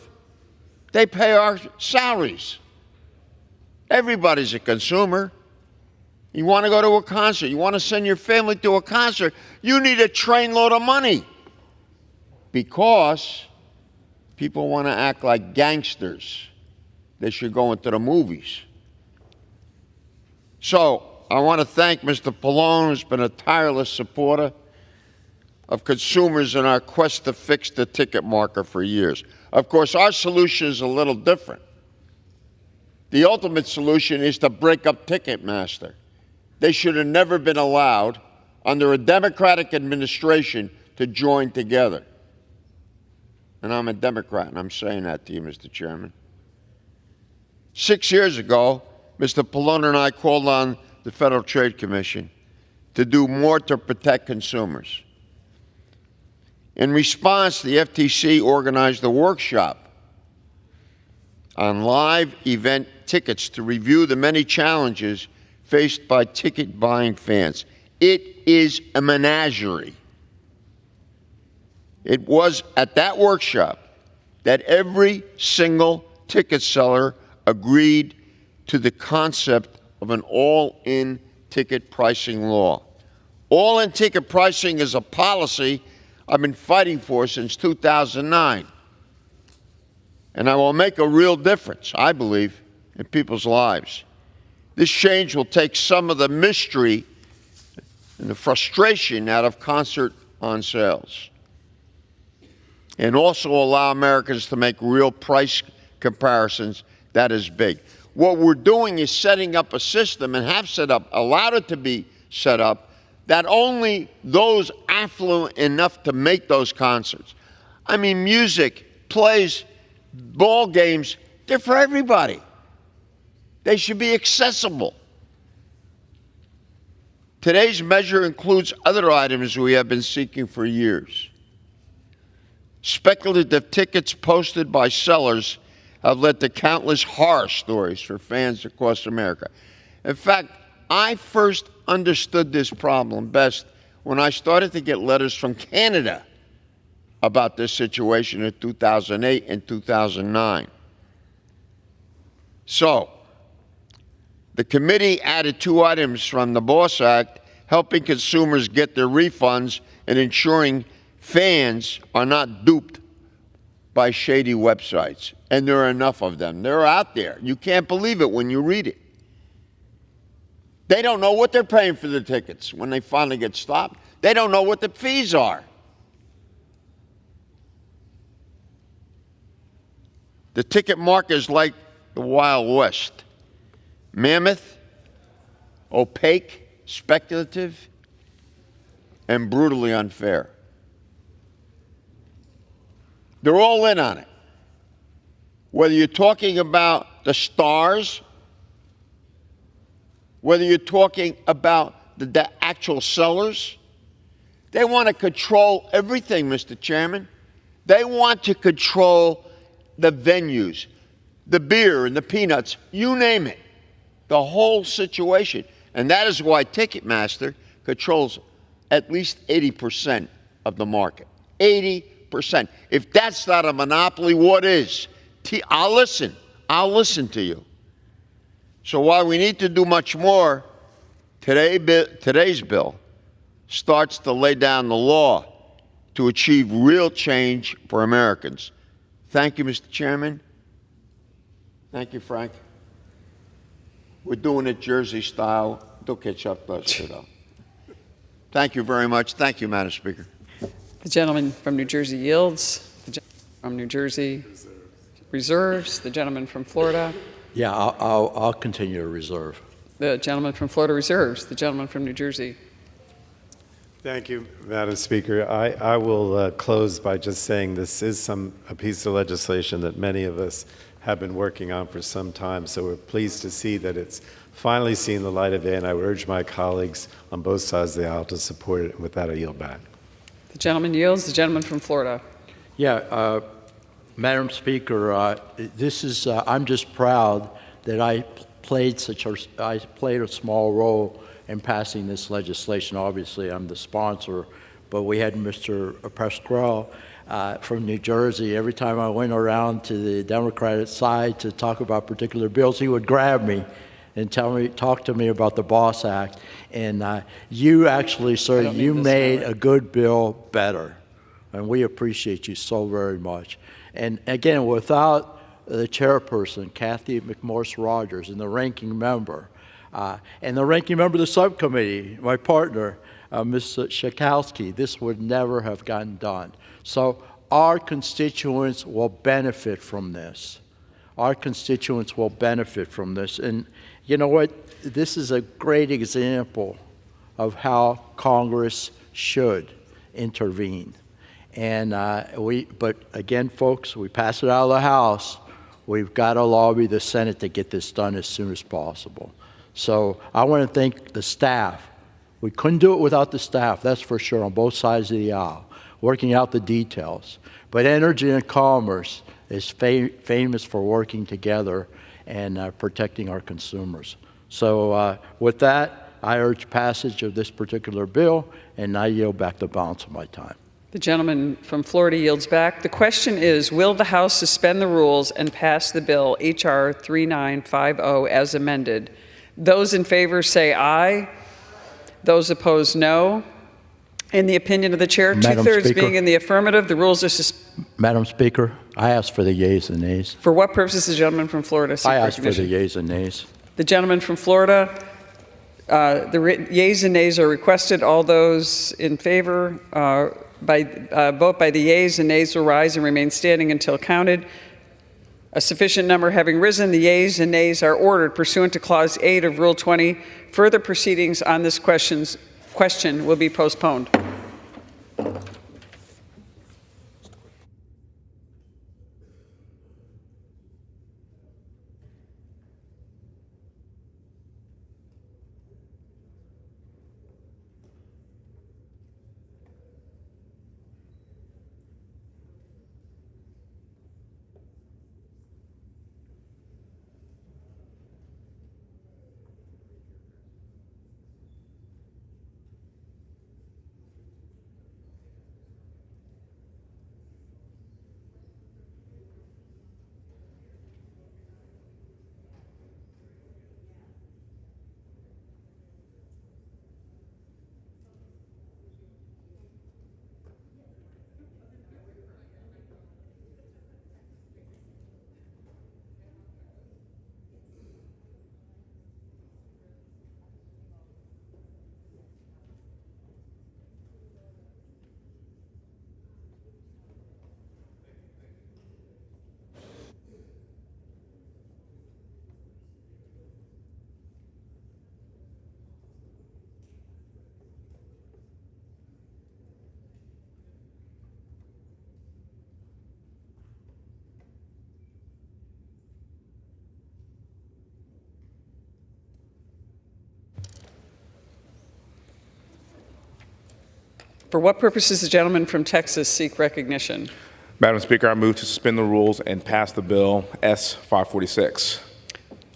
They pay our salaries. Everybody's a consumer. You want to go to a concert, you want to send your family to a concert, you need a trainload of money because people want to act like gangsters. They should go into the movies. So I want to thank Mr. Pallone, who's been a tireless supporter of consumers in our quest to fix the ticket market for years. Of course, our solution is a little different. The ultimate solution is to break up Ticketmaster. They should have never been allowed, under a Democratic administration, to join together. And I'm a Democrat, and I'm saying that to you, Mr. Chairman. 6 years ago, Mr. Pallone and I called on the Federal Trade Commission to do more to protect consumers. In response, the FTC organized a workshop on live event tickets to review the many challenges faced by ticket-buying fans. It is a menagerie. It was at that workshop that every single ticket seller agreed to the concept of an all-in ticket pricing law. All-in ticket pricing is a policy I've been fighting for since 2009. and I will make a real difference, I believe, in people's lives. This change will take some of the mystery and the frustration out of concert on sales, and also allow Americans to make real price comparisons. That is big. What we're doing is setting up a system, and have set up, allowed it to be set up, that only those affluent enough to make those concerts. I mean, music, plays, ball games, they're for everybody. They should be accessible. Today's measure includes other items we have been seeking for years. Speculative tickets posted by sellers have led to countless horror stories for fans across America. In fact, I first understood this problem best when I started to get letters from Canada about this situation in 2008 and 2009. So, the committee added 2 items from the BOSS Act, helping consumers get their refunds and ensuring fans are not duped by shady websites. And there are enough of them. They're out there. You can't believe it when you read it. They don't know what they're paying for the tickets when they finally get stopped. They don't know what the fees are. The ticket market is like the Wild West. Mammoth, opaque, speculative, and brutally unfair. They're all in on it. Whether you're talking about the stars, whether you're talking about the actual sellers, they want to control everything, Mr. Chairman. They want to control the venues, the beer and the peanuts, you name it, the whole situation. And that is why Ticketmaster controls at least 80% of the market. 80%. If that's not a monopoly, what is? I'll listen. I'll listen to you. So while we need to do much more, today's bill starts to lay down the law to achieve real change for Americans. Thank you, Mr. Chairman. Thank you, Frank. We're doing it Jersey style. Don't catch up to us, though. Thank you very much. Thank you, Madam Speaker. The gentleman from New Jersey yields. The gentleman from New Jersey reserves. The gentleman from Florida. Yeah, I'll continue to reserve. The gentleman from Florida reserves. The gentleman from New Jersey. Thank you, Madam Speaker. I will close by just saying this is a piece of legislation that many of us have been working on for some time, so we're pleased to see that it's finally seen the light of day, and I would urge my colleagues on both sides of the aisle to support it. And with that, I yield back. The gentleman yields. The gentleman from Florida. Yeah, Madam Speaker, I'm just proud that I played a small role in passing this legislation. Obviously, I'm the sponsor, but we had Mr. Pasquale from New Jersey. Every time I went around to the Democratic side to talk about particular bills, he would grab me and talk to me about the BOSS Act. And you actually, sir, you made a good bill better. And we appreciate you so very much. And again, without the chairperson, Kathy McMorris Rogers, and the ranking member of the subcommittee, my partner, Ms. Schakowsky, this would never have gotten done. So our constituents will benefit from this. Our constituents will benefit from this. And you know what? This is a great example of how Congress should intervene. And but again, folks, we pass it out of the House. We've got to lobby the Senate to get this done as soon as possible. So I want to thank the staff. We couldn't do it without the staff, that's for sure, on both sides of the aisle, working out the details. But Energy and Commerce is famous for working together and protecting our consumers. So with that, I urge passage of this particular bill, and I yield back the balance of my time. The gentleman from Florida yields back. The question is, will the House suspend the rules and pass the bill H.R. 3950 as amended? Those in favor say aye. Those opposed, no. In the opinion of the chair, Madam two-thirds Speaker. being in the affirmative, the rules are suspended. Madam Speaker, I ask for the yeas and nays. For what purpose is the gentleman from Florida seek I ask for the recognition? yeas and nays. The gentleman from Florida, yeas and nays are requested. All those in favor vote by the yeas, and nays will rise and remain standing until counted. A sufficient number having risen, the yeas and nays are ordered pursuant to Clause 8 of Rule 20. Further proceedings on this question will be postponed. For what purpose does the gentleman from Texas seek recognition? Madam Speaker, I move to suspend the rules and pass the bill S-546.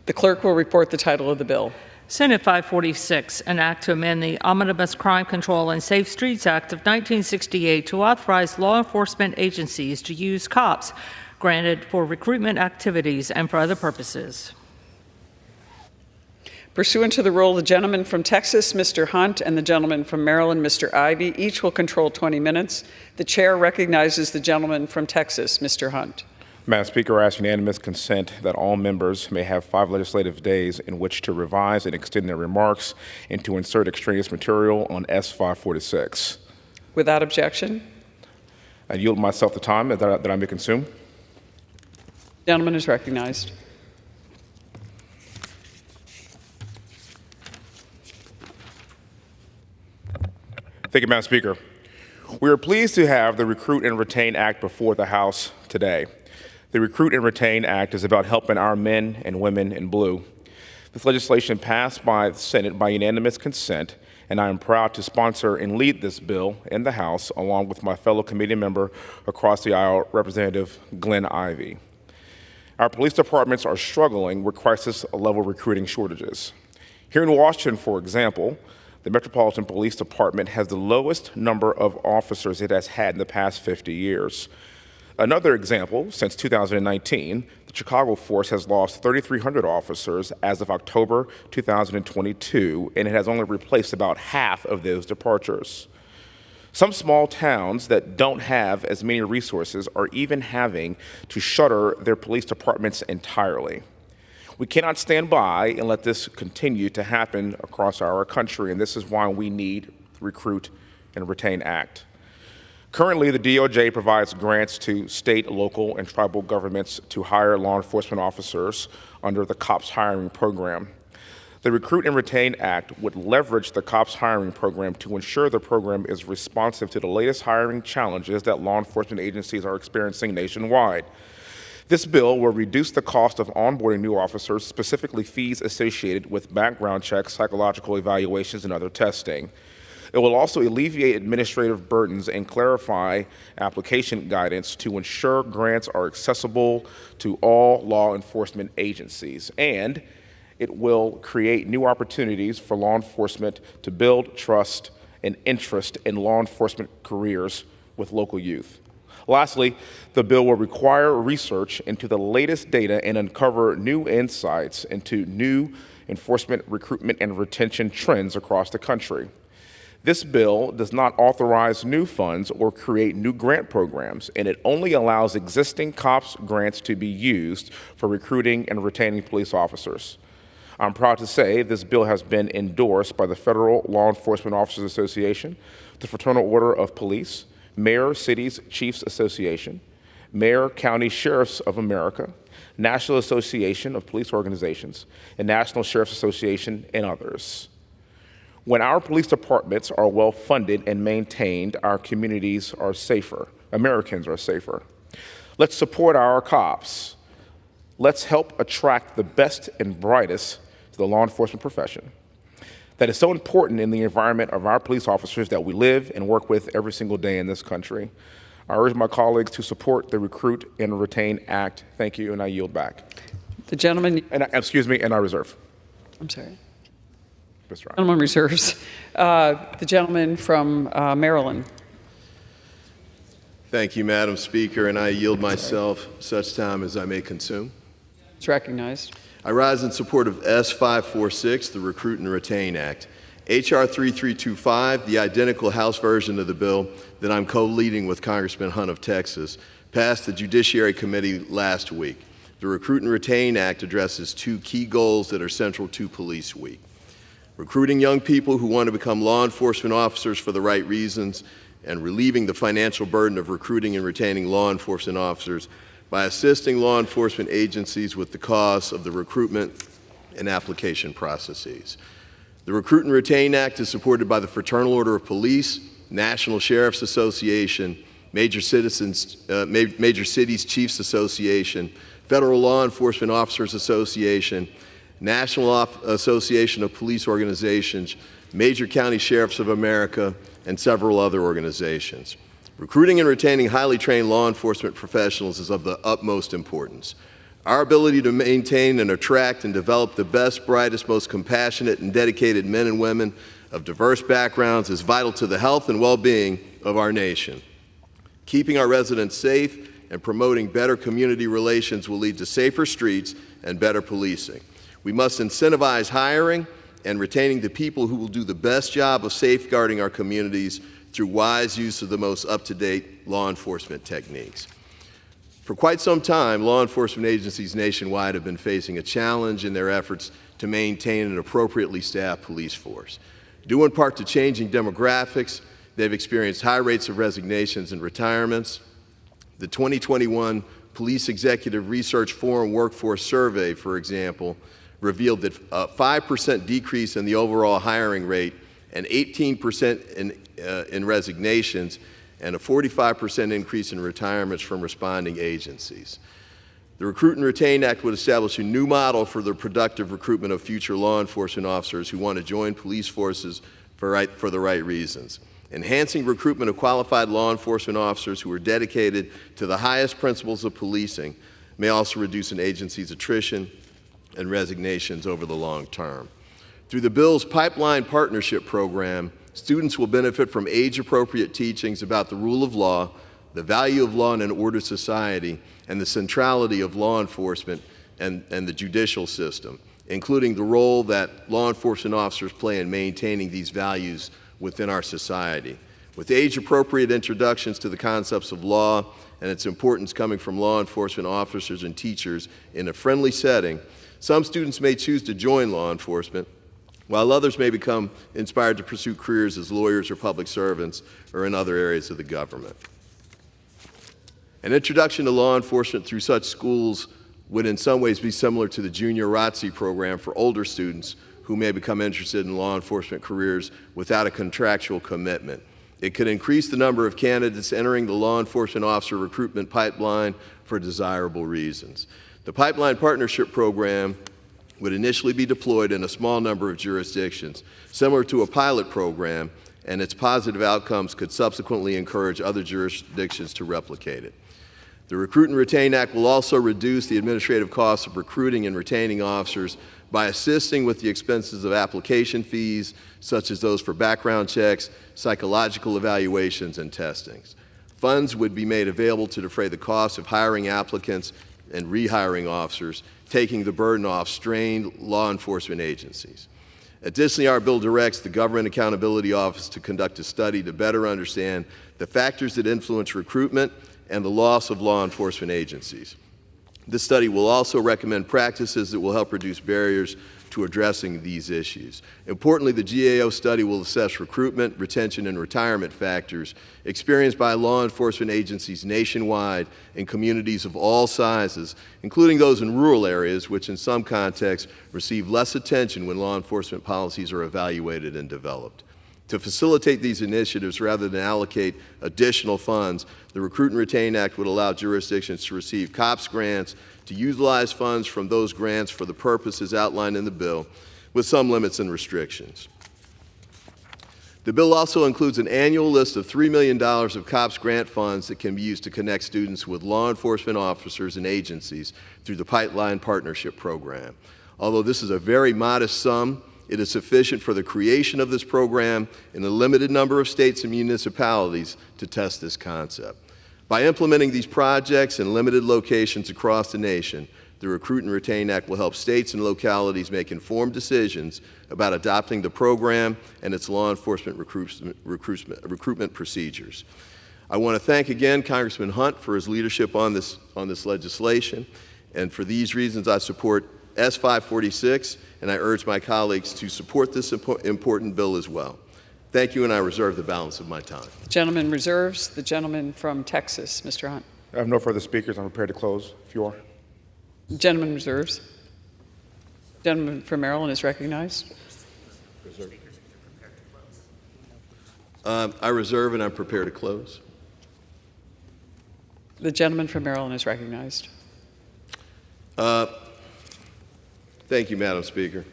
The clerk will report the title of the bill. Senate 546, an act to amend the Omnibus Crime Control and Safe Streets Act of 1968 to authorize law enforcement agencies to use cops granted for recruitment activities and for other purposes. Pursuant to the rule, the gentleman from Texas, Mr. Hunt, and the gentleman from Maryland, Mr. Ivey, each will control 20 minutes. The chair recognizes the gentleman from Texas, Mr. Hunt. Madam Speaker, I ask unanimous consent that all members may have 5 legislative days in which to revise and extend their remarks and to insert extraneous material on S-546. Without objection. I yield myself the time that I may consume. The gentleman is recognized. Thank you, Madam Speaker. We are pleased to have the Recruit and Retain Act before the House today. The Recruit and Retain Act is about helping our men and women in blue. This legislation passed by the Senate by unanimous consent, and I am proud to sponsor and lead this bill in the House along with my fellow committee member across the aisle, Representative Glenn Ivey. Our police departments are struggling with crisis-level recruiting shortages. Here in Washington, for example, the Metropolitan Police Department has the lowest number of officers it has had in the past 50 years. Another example, since 2019, the Chicago force has lost 3,300 officers as of October 2022, and it has only replaced about half of those departures. Some small towns that don't have as many resources are even having to shutter their police departments entirely. We cannot stand by and let this continue to happen across our country, and this is why we need the Recruit and Retain Act. Currently, the DOJ provides grants to state, local, and tribal governments to hire law enforcement officers under the COPS hiring program. The Recruit and Retain Act would leverage the COPS hiring program to ensure the program is responsive to the latest hiring challenges that law enforcement agencies are experiencing nationwide. This bill will reduce the cost of onboarding new officers, specifically fees associated with background checks, psychological evaluations, and other testing. It will also alleviate administrative burdens and clarify application guidance to ensure grants are accessible to all law enforcement agencies. And it will create new opportunities for law enforcement to build trust and interest in law enforcement careers with local youth. Lastly, the bill will require research into the latest data and uncover new insights into new enforcement recruitment and retention trends across the country. This bill does not authorize new funds or create new grant programs, and it only allows existing COPS grants to be used for recruiting and retaining police officers. I'm proud to say this bill has been endorsed by the Federal Law Enforcement Officers Association, the Fraternal Order of Police, Mayor Cities Chiefs Association, Mayor County Sheriffs of America, National Association of Police Organizations, and National Sheriff's Association, and others. When our police departments are well funded and maintained, our communities are safer. Americans are safer. Let's support our cops. Let's help attract the best and brightest to the law enforcement profession. That is so important in the environment of our police officers that we live and work with every single day in this country. I urge my colleagues to support the Recruit and Retain Act. Thank you, and I yield back. The gentleman. And I reserve. I'm sorry. Mr. Ryan. Gentleman reserves. The gentleman from Maryland. Thank you, Madam Speaker, and I yield myself such time as I may consume. It's recognized. I rise in support of S546, the Recruit and Retain Act. H.R. 3325, the identical House version of the bill that I'm co-leading with Congressman Hunt of Texas, passed the Judiciary Committee last week. The Recruit and Retain Act addresses two key goals that are central to Police Week: recruiting young people who want to become law enforcement officers for the right reasons, and relieving the financial burden of recruiting and retaining law enforcement officers by assisting law enforcement agencies with the costs of the recruitment and application processes. The Recruit and Retain Act is supported by the Fraternal Order of Police, National Sheriff's Association, Major Cities Chiefs Association, Federal Law Enforcement Officers Association, National Association of Police Organizations, Major County Sheriffs of America, and several other organizations. Recruiting and retaining highly trained law enforcement professionals is of the utmost importance. Our ability to maintain and attract and develop the best, brightest, most compassionate and dedicated men and women of diverse backgrounds is vital to the health and well-being of our nation. Keeping our residents safe and promoting better community relations will lead to safer streets and better policing. We must incentivize hiring and retaining the people who will do the best job of safeguarding our communities through wise use of the most up-to-date law enforcement techniques. For quite some time, law enforcement agencies nationwide have been facing a challenge in their efforts to maintain an appropriately staffed police force. Due in part to changing demographics, they've experienced high rates of resignations and retirements. The 2021 Police Executive Research Forum Workforce Survey, for example, revealed that a 5% decrease in the overall hiring rate and 18% in resignations and a 45% increase in retirements from responding agencies. The Recruit and Retain Act would establish a new model for the productive recruitment of future law enforcement officers who want to join police forces for the right reasons. Enhancing recruitment of qualified law enforcement officers who are dedicated to the highest principles of policing may also reduce an agency's attrition and resignations over the long term. Through the bill's Pipeline Partnership Program, students will benefit from age-appropriate teachings about the rule of law, the value of law in an ordered society, and the centrality of law enforcement and the judicial system, including the role that law enforcement officers play in maintaining these values within our society. With age-appropriate introductions to the concepts of law and its importance coming from law enforcement officers and teachers in a friendly setting, some students may choose to join law enforcement, while others may become inspired to pursue careers as lawyers or public servants or in other areas of the government. An introduction to law enforcement through such schools would in some ways be similar to the Junior ROTC program for older students who may become interested in law enforcement careers without a contractual commitment. It could increase the number of candidates entering the law enforcement officer recruitment pipeline for desirable reasons. The Pipeline Partnership Program would initially be deployed in a small number of jurisdictions, similar to a pilot program, and its positive outcomes could subsequently encourage other jurisdictions to replicate it. The Recruit and Retain Act will also reduce the administrative costs of recruiting and retaining officers by assisting with the expenses of application fees, such as those for background checks, psychological evaluations, and testings. Funds would be made available to defray the costs of hiring applicants and rehiring officers, taking the burden off strained law enforcement agencies. Additionally, our bill directs the Government Accountability Office to conduct a study to better understand the factors that influence recruitment and the loss of law enforcement agencies. This study will also recommend practices that will help reduce barriers to addressing these issues. Importantly, the GAO study will assess recruitment, retention, and retirement factors experienced by law enforcement agencies nationwide in communities of all sizes, including those in rural areas, which in some contexts receive less attention when law enforcement policies are evaluated and developed. To facilitate these initiatives rather than allocate additional funds, the Recruit and Retain Act would allow jurisdictions to receive COPS grants to utilize funds from those grants for the purposes outlined in the bill, with some limits and restrictions. The bill also includes an annual list of $3 million of COPS grant funds that can be used to connect students with law enforcement officers and agencies through the Pipeline Partnership Program. Although this is a very modest sum, it is sufficient for the creation of this program in a limited number of states and municipalities to test this concept. By implementing these projects in limited locations across the nation, the Recruit and Retain Act will help states and localities make informed decisions about adopting the program and its law enforcement recruitment procedures. I want to thank again Congressman Hunt for his leadership on this legislation, and for these reasons I support S546, and I urge my colleagues to support this important bill as well. Thank you, and I reserve the balance of my time. The gentleman reserves. The gentleman from Texas, Mr. Hunt. I have no further speakers. I'm prepared to close, if you are. The gentleman reserves. The gentleman from Maryland is recognized. I reserve, and I'm prepared to close. The gentleman from Maryland is recognized. Thank you, Madam Speaker.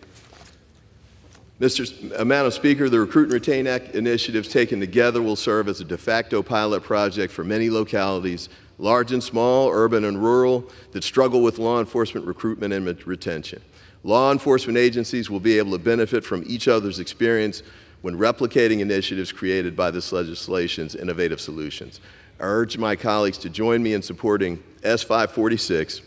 Madam Speaker, the Recruit and Retain Act initiatives taken together will serve as a de facto pilot project for many localities, large and small, urban and rural, that struggle with law enforcement recruitment and retention. Law enforcement agencies will be able to benefit from each other's experience when replicating initiatives created by this legislation's innovative solutions. I urge my colleagues to join me in supporting S546,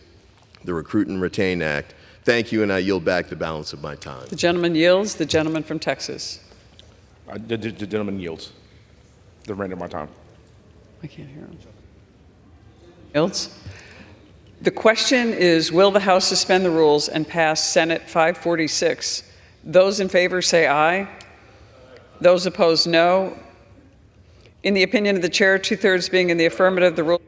the Recruit and Retain Act. Thank you, and I yield back the balance of my time. The gentleman yields. The gentleman from Texas. The gentleman yields the remainder of my time. I can't hear him. Yields. The question is, will the House suspend the rules and pass Senate 546? Those in favor say aye. Those opposed, no. In the opinion of the chair, 2/3 being in the affirmative, the rule.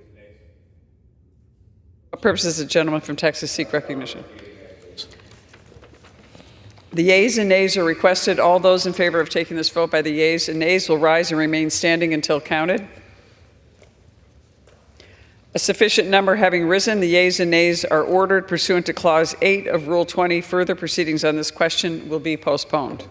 What purposes the gentleman from Texas seek recognition? The yeas and nays are requested. All those in favor of taking this vote by the yeas and nays will rise and remain standing until counted. A sufficient number having risen, the yeas and nays are ordered pursuant to Clause 8 of Rule 20. Further proceedings on this question will be postponed.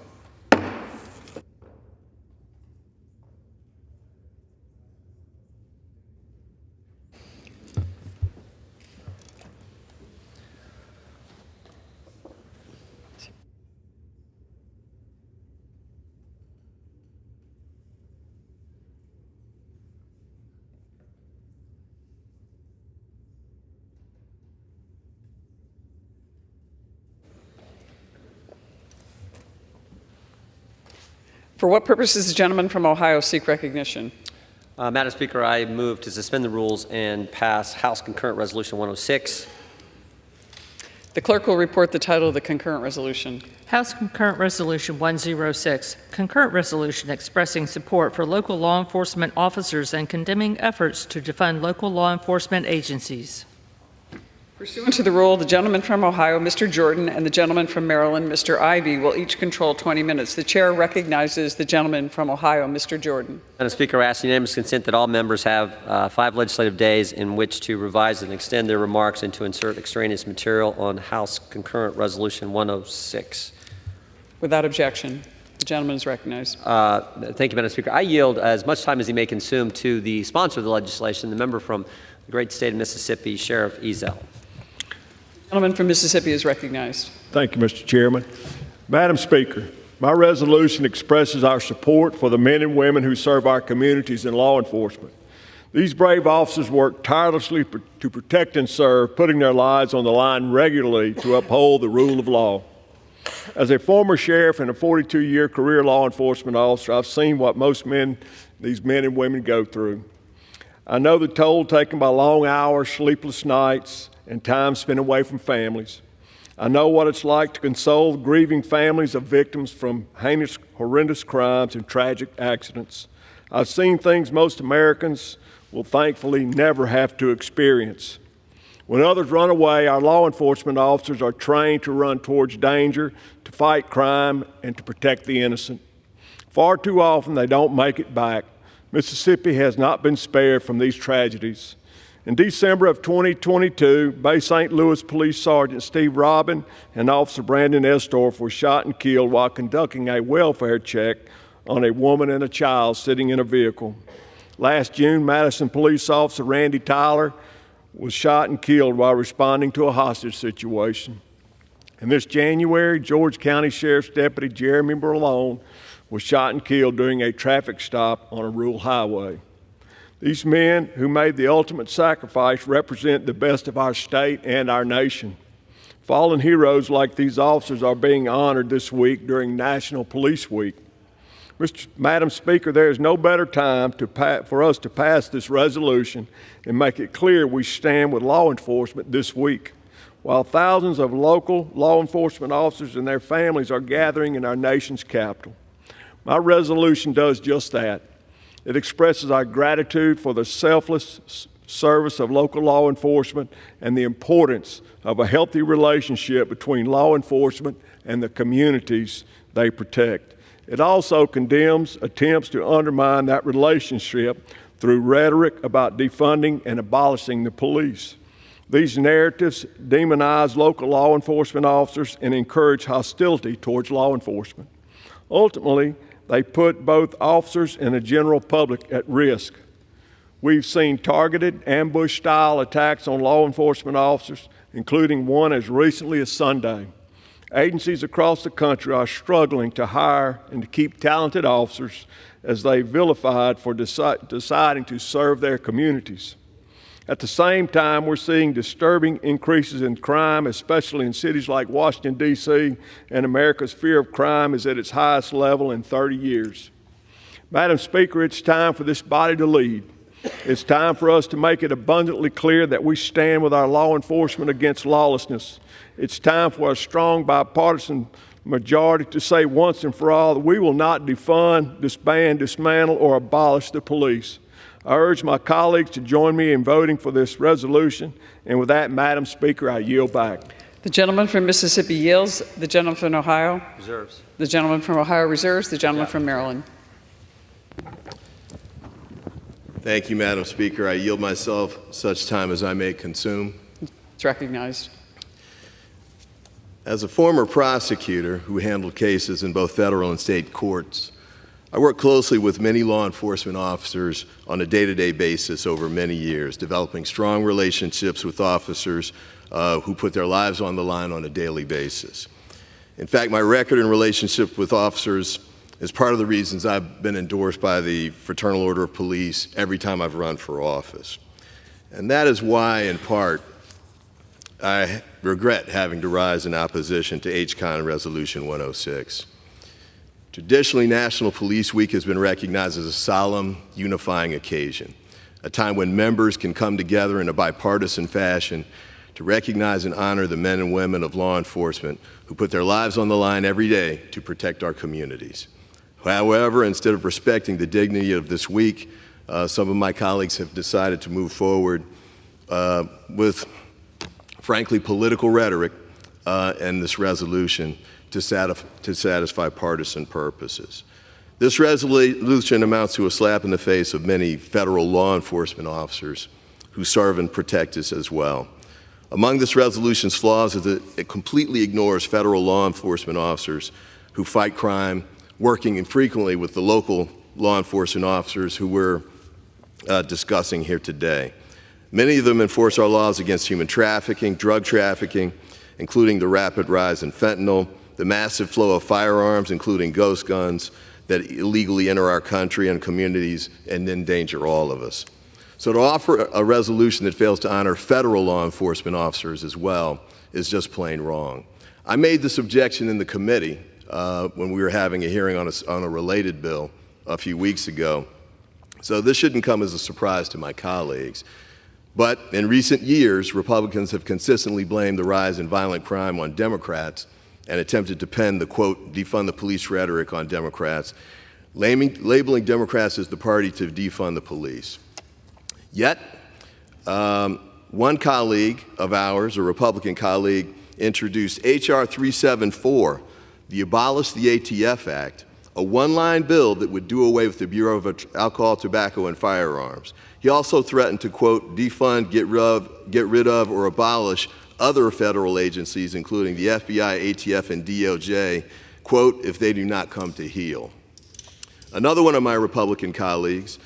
For what purpose does the gentleman from Ohio seek recognition? Madam Speaker, I move to suspend the rules and pass House Concurrent Resolution 106. The clerk will report the title of the concurrent resolution. House Concurrent Resolution 106, concurrent resolution expressing support for local law enforcement officers and condemning efforts to defund local law enforcement agencies. Pursuant to the rule, the gentleman from Ohio, Mr. Jordan, and the gentleman from Maryland, Mr. Ivey, will each control 20 minutes. The chair recognizes the gentleman from Ohio, Mr. Jordan. Madam Speaker, I ask unanimous consent that all members have 5 legislative days in which to revise and extend their remarks and to insert extraneous material on House Concurrent Resolution 106. Without objection, the gentleman is recognized. Thank you, Madam Speaker. I yield as much time as he may consume to the sponsor of the legislation, the member from the great state of Mississippi, Sheriff Ezell. The gentleman from Mississippi is recognized. Thank you, Mr. Chairman. Madam Speaker, my resolution expresses our support for the men and women who serve our communities in law enforcement. These brave officers work tirelessly to protect and serve, putting their lives on the line regularly to uphold the rule of law. As a former sheriff and a 42-year career law enforcement officer, I've seen what most men, these men and women, go through. I know the toll taken by long hours, sleepless nights, and time spent away from families. I know what it's like to console grieving families of victims from heinous, horrendous crimes and tragic accidents. I've seen things most Americans will thankfully never have to experience. When others run away, our law enforcement officers are trained to run towards danger, to fight crime, and to protect the innocent. Far too often, they don't make it back. Mississippi has not been spared from these tragedies. In December of 2022, Bay St. Louis Police Sergeant Steve Robin and Officer Brandon Estorff were shot and killed while conducting a welfare check on a woman and a child sitting in a vehicle. Last June, Madison Police Officer Randy Tyler was shot and killed while responding to a hostage situation. And this January, George County Sheriff's Deputy Jeremy Berlone was shot and killed during a traffic stop on a rural highway. These men who made the ultimate sacrifice represent the best of our state and our nation. Fallen heroes like these officers are being honored this week during National Police Week. Madam Speaker, there is no better time for us to pass this resolution and make it clear we stand with law enforcement this week. While thousands of local law enforcement officers and their families are gathering in our nation's capital, my resolution does just that. It expresses our gratitude for the selfless service of local law enforcement and the importance of a healthy relationship between law enforcement and the communities they protect. It also condemns attempts to undermine that relationship through rhetoric about defunding and abolishing the police. These narratives demonize local law enforcement officers and encourage hostility towards law enforcement. Ultimately, they put both officers and the general public at risk. We've seen targeted ambush-style attacks on law enforcement officers, including one as recently as Sunday. Agencies across the country are struggling to hire and to keep talented officers as they vilified for deciding to serve their communities. At the same time, we're seeing disturbing increases in crime, especially in cities like Washington, D.C., and America's fear of crime is at its highest level in 30 years. Madam Speaker, it's time for this body to lead. It's time for us to make it abundantly clear that we stand with our law enforcement against lawlessness. It's time for a strong bipartisan majority to say once and for all that we will not defund, disband, dismantle, or abolish the police. I urge my colleagues to join me in voting for this resolution. And with that, Madam Speaker, I yield back. The gentleman from Mississippi yields. The gentleman from Ohio reserves. The gentleman from Ohio reserves. The gentleman from Maryland. Thank you, Madam Speaker. I yield myself such time as I may consume. It's recognized. As a former prosecutor who handled cases in both federal and state courts, I worked closely with many law enforcement officers on a day-to-day basis over many years, developing strong relationships with officers who put their lives on the line on a daily basis. In fact, my record in relationship with officers is part of the reasons I've been endorsed by the Fraternal Order of Police every time I've run for office. And that is why, in part, I regret having to rise in opposition to HCON Resolution 106. Traditionally, National Police Week has been recognized as a solemn, unifying occasion, a time when members can come together in a bipartisan fashion to recognize and honor the men and women of law enforcement who put their lives on the line every day to protect our communities. However, instead of respecting the dignity of this week, some of my colleagues have decided to move forward with, frankly, political rhetoric and this resolution to satisfy partisan purposes. This resolution amounts to a slap in the face of many federal law enforcement officers who serve and protect us as well. Among this resolution's flaws is that it completely ignores federal law enforcement officers who fight crime, working infrequently with the local law enforcement officers who we're discussing here today. Many of them enforce our laws against human trafficking, drug trafficking, including the rapid rise in fentanyl, the massive flow of firearms, including ghost guns, that illegally enter our country and communities and endanger all of us. So to offer a resolution that fails to honor federal law enforcement officers as well is just plain wrong. I made this objection in the committee when we were having a hearing on a related bill a few weeks ago. So this shouldn't come as a surprise to my colleagues. But in recent years, Republicans have consistently blamed the rise in violent crime on Democrats and attempted to pen the, quote, defund the police rhetoric on Democrats, labeling Democrats as the party to defund the police. Yet, one colleague of ours, a Republican colleague, introduced H.R. 374, the Abolish the ATF Act, a one-line bill that would do away with the Bureau of Alcohol, Tobacco, and Firearms. He also threatened to, quote, defund, get rid of, or abolish other federal agencies, including the FBI, ATF, and DOJ, quote, if they do not come to heel. Another one of my Republican colleagues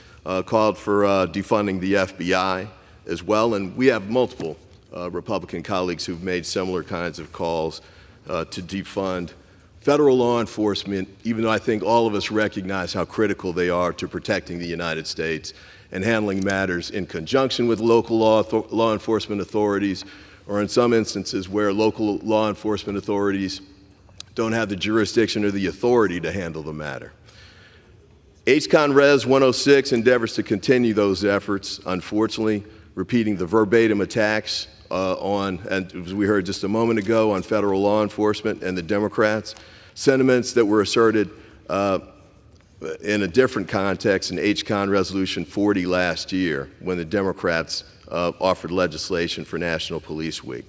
called for defunding the FBI as well, and we have multiple Republican colleagues who've made similar kinds of calls to defund federal law enforcement, even though I think all of us recognize how critical they are to protecting the United States and handling matters in conjunction with local law enforcement authorities, or in some instances where local law enforcement authorities don't have the jurisdiction or the authority to handle the matter. HCON Res 106 endeavors to continue those efforts, unfortunately, repeating the verbatim attacks and as we heard just a moment ago, on federal law enforcement and the Democrats, sentiments that were asserted in a different context in HCON Resolution 40 last year when the Democrats offered legislation for National Police Week.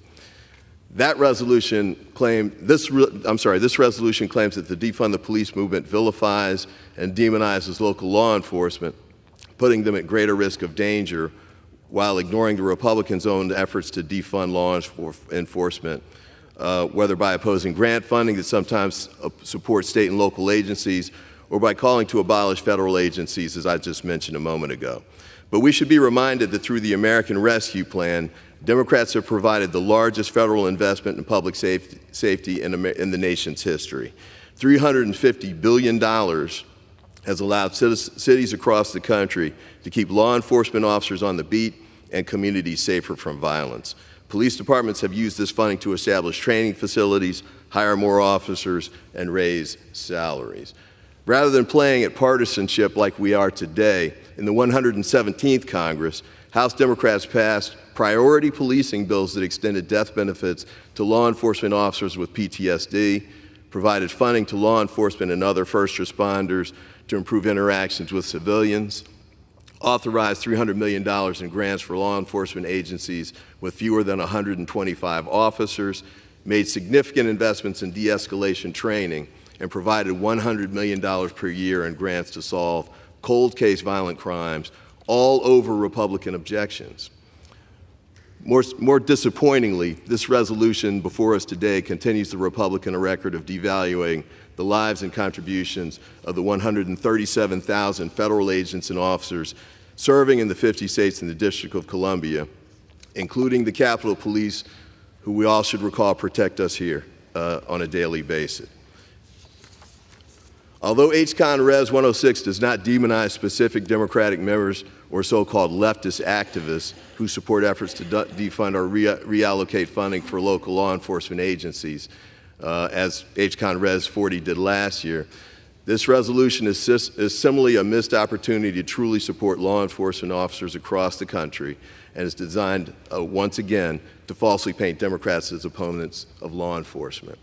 That resolution claimed, this resolution claims that the defund the police movement vilifies and demonizes local law enforcement, putting them at greater risk of danger while ignoring the Republicans' own efforts to defund law enforcement, whether by opposing grant funding that sometimes supports state and local agencies, or by calling to abolish federal agencies, as I just mentioned a moment ago. But we should be reminded that through the American Rescue Plan, Democrats have provided the largest federal investment in public safety in the nation's history. $350 billion has allowed cities across the country to keep law enforcement officers on the beat and communities safer from violence. Police departments have used this funding to establish training facilities, hire more officers, and raise salaries. Rather than playing at partisanship like we are today, in the 117th Congress, House Democrats passed priority policing bills that extended death benefits to law enforcement officers with PTSD, provided funding to law enforcement and other first responders to improve interactions with civilians, authorized $300 million in grants for law enforcement agencies with fewer than 125 officers, made significant investments in de-escalation training, and provided $100 million per year in grants to solve cold case violent crimes, all over Republican objections. More disappointingly, this resolution before us today continues the Republican record of devaluing the lives and contributions of the 137,000 federal agents and officers serving in the 50 states and the District of Columbia, including the Capitol Police, who we all should recall protect us here on a daily basis. Although HCON Res 106 does not demonize specific Democratic members or so-called leftist activists who support efforts to defund or reallocate funding for local law enforcement agencies, as HCON Res 40 did last year, this resolution is similarly a missed opportunity to truly support law enforcement officers across the country and is designed, once again, to falsely paint Democrats as opponents of law enforcement.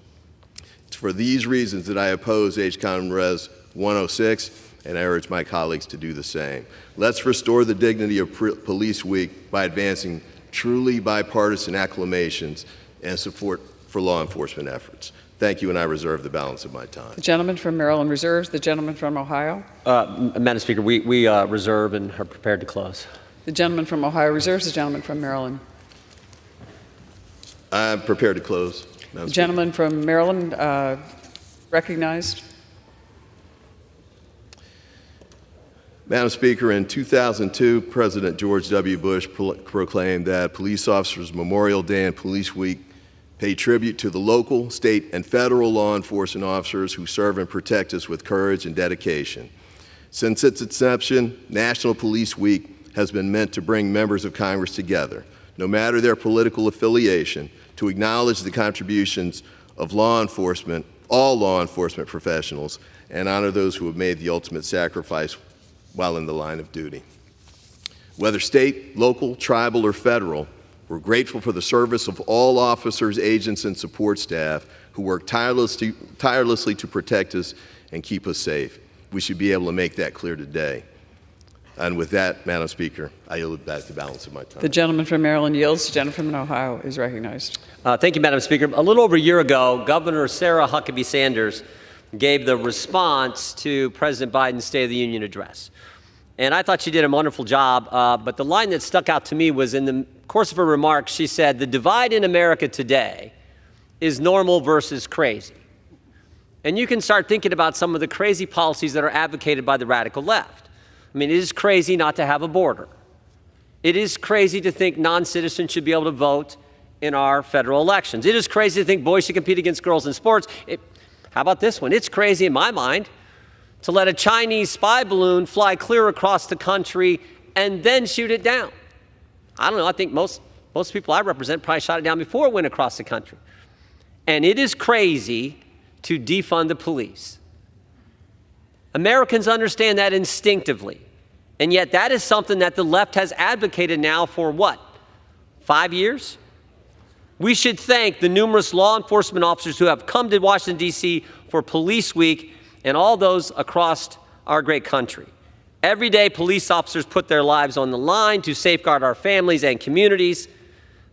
It's for these reasons that I oppose HCON Res 106, and I urge my colleagues to do the same. Let's restore the dignity of Police Week by advancing truly bipartisan acclamations and support for law enforcement efforts. Thank you, and I reserve the balance of my time. The gentleman from Maryland reserves. The gentleman from Ohio. Madam Speaker, we reserve and are prepared to close. The gentleman from Ohio reserves. The gentleman from Maryland. I'm prepared to close. The gentleman from Maryland recognized. Madam Speaker, in 2002, President George W. Bush proclaimed that Police Officers Memorial Day and Police Week pay tribute to the local, state, and federal law enforcement officers who serve and protect us with courage and dedication. Since its inception, National Police Week has been meant to bring members of Congress together, no matter their political affiliation, to acknowledge the contributions of law enforcement, all law enforcement professionals, and honor those who have made the ultimate sacrifice while in the line of duty. Whether state, local, tribal, or federal, we're grateful for the service of all officers, agents, and support staff who work tirelessly to protect us and keep us safe. We should be able to make that clear today. And with that, Madam Speaker, I yield back the balance of my time. The gentleman from Maryland yields. The gentleman from Ohio is recognized. Thank you, Madam Speaker. A little over a year ago, Governor Sarah Huckabee Sanders gave the response to President Biden's State of the Union address. And I thought she did a wonderful job, but the line that stuck out to me was in the course of her remarks, she said, the divide in America today is normal versus crazy. And you can start thinking about some of the crazy policies that are advocated by the radical left. I mean, it is crazy not to have a border. It is crazy to think non-citizens should be able to vote in our federal elections. It is crazy to think boys should compete against girls in sports. How about this one? It's crazy in my mind to let a Chinese spy balloon fly clear across the country and then shoot it down. I don't know. I think most people I represent probably shot it down before it went across the country. And it is crazy to defund the police. Americans understand that instinctively. And yet that is something that the left has advocated now for what, 5 years? We should thank the numerous law enforcement officers who have come to Washington, D.C. for Police Week and all those across our great country. Every day, police officers put their lives on the line to safeguard our families and communities.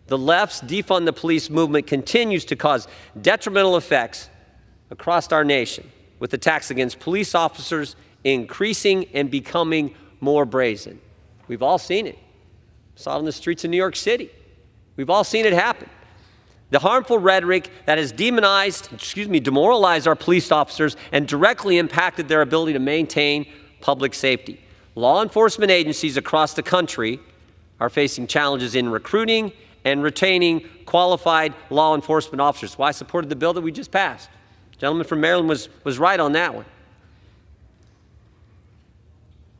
The left's defund the police movement continues to cause detrimental effects across our nation, with attacks against police officers increasing and becoming more brazen. We've all seen it. Saw it on the streets of New York City. We've all seen it happen. The harmful rhetoric that has demoralized our police officers and directly impacted their ability to maintain public safety. Law enforcement agencies across the country are facing challenges in recruiting and retaining qualified law enforcement officers. That's why I supported the bill that we just passed. The gentleman from Maryland was right on that one.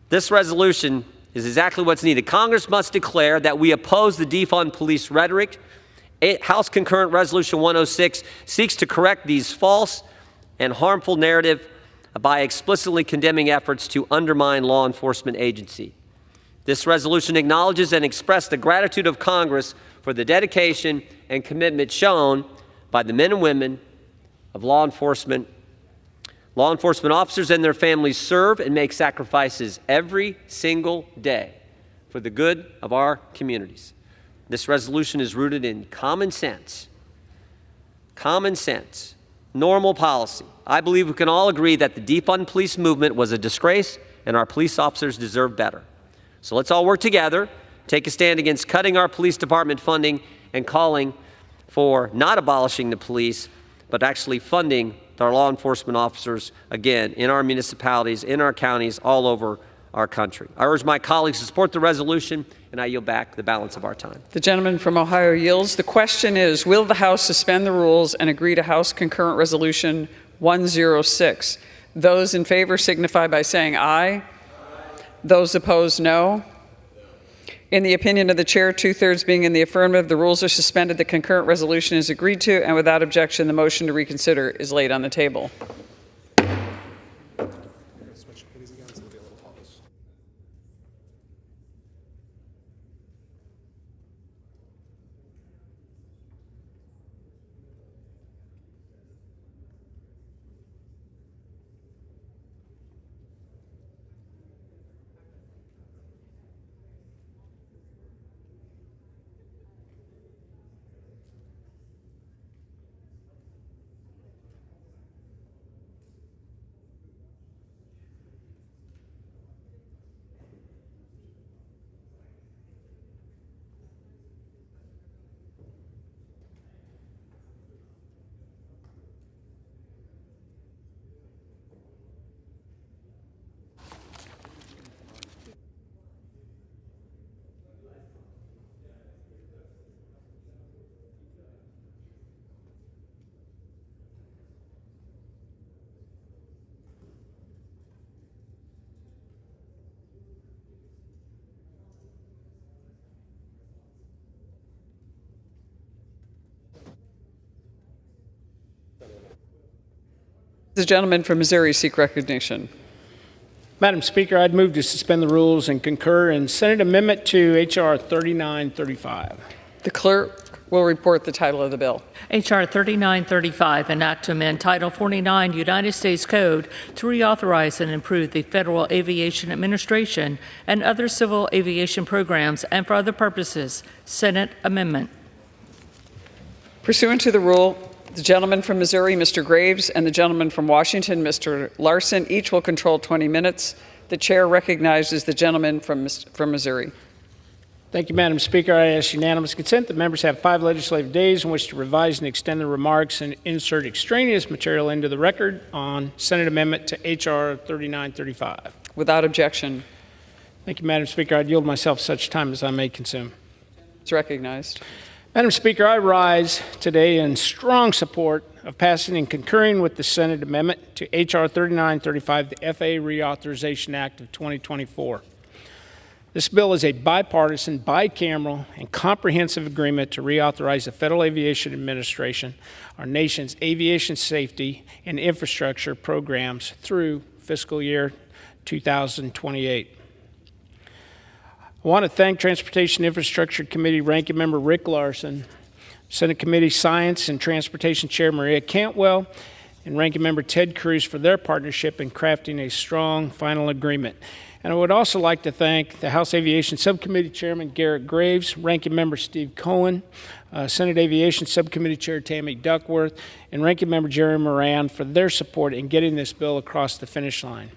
This resolution is exactly what's needed. Congress must declare that we oppose the defund police rhetoric. House Concurrent Resolution 106 seeks to correct these false and harmful narrative by explicitly condemning efforts to undermine law enforcement agency. This resolution acknowledges and expresses the gratitude of Congress for the dedication and commitment shown by the men and women of law enforcement. Law enforcement officers and their families serve and make sacrifices every single day for the good of our communities. This resolution is rooted in common sense, normal policy. I believe we can all agree that the defund police movement was a disgrace and our police officers deserve better. So let's all work together, take a stand against cutting our police department funding and calling for not abolishing the police, but actually funding our law enforcement officers, again, in our municipalities, in our counties, all over our country. I urge my colleagues to support the resolution, and I yield back the balance of our time. The gentleman from Ohio yields. The question is, will the House suspend the rules and agree to House Concurrent Resolution 106? Those in favor signify by saying aye. Those opposed, no. In the opinion of the chair, 2/3 being in the affirmative, the rules are suspended, the concurrent resolution is agreed to, and without objection, the motion to reconsider is laid on the table. The gentleman from Missouri seek recognition. Madam Speaker, I'd move to suspend the rules and concur in Senate Amendment to H.R. 3935. The clerk will report the title of the bill. H.R. 3935, an act to amend Title 49 United States Code to reauthorize and improve the Federal Aviation Administration and other civil aviation programs and for other purposes. Senate Amendment. Pursuant to the rule, the gentleman from Missouri, Mr. Graves, and the gentleman from Washington, Mr. Larson, each will control 20 minutes. The chair recognizes the gentleman from Missouri. Thank you, Madam Speaker. I ask unanimous consent that members have 5 legislative days in which to revise and extend their remarks and insert extraneous material into the record on Senate Amendment to H.R. 3935. Without objection. Thank you, Madam Speaker. I'd yield myself such time as I may consume. It's recognized. Madam Speaker, I rise today in strong support of passing and concurring with the Senate Amendment to H.R. 3935, the FAA Reauthorization Act of 2024. This bill is a bipartisan, bicameral, and comprehensive agreement to reauthorize the Federal Aviation Administration, our nation's aviation safety and infrastructure programs through fiscal year 2028. I want to thank Transportation Infrastructure Committee Ranking Member Rick Larson, Senate Committee Science and Transportation Chair Maria Cantwell, and Ranking Member Ted Cruz for their partnership in crafting a strong final agreement. And I would also like to thank the House Aviation Subcommittee Chairman Garrett Graves, Ranking Member Steve Cohen, Senate Aviation Subcommittee Chair Tammy Duckworth, and Ranking Member Jerry Moran for their support in getting this bill across the finish line.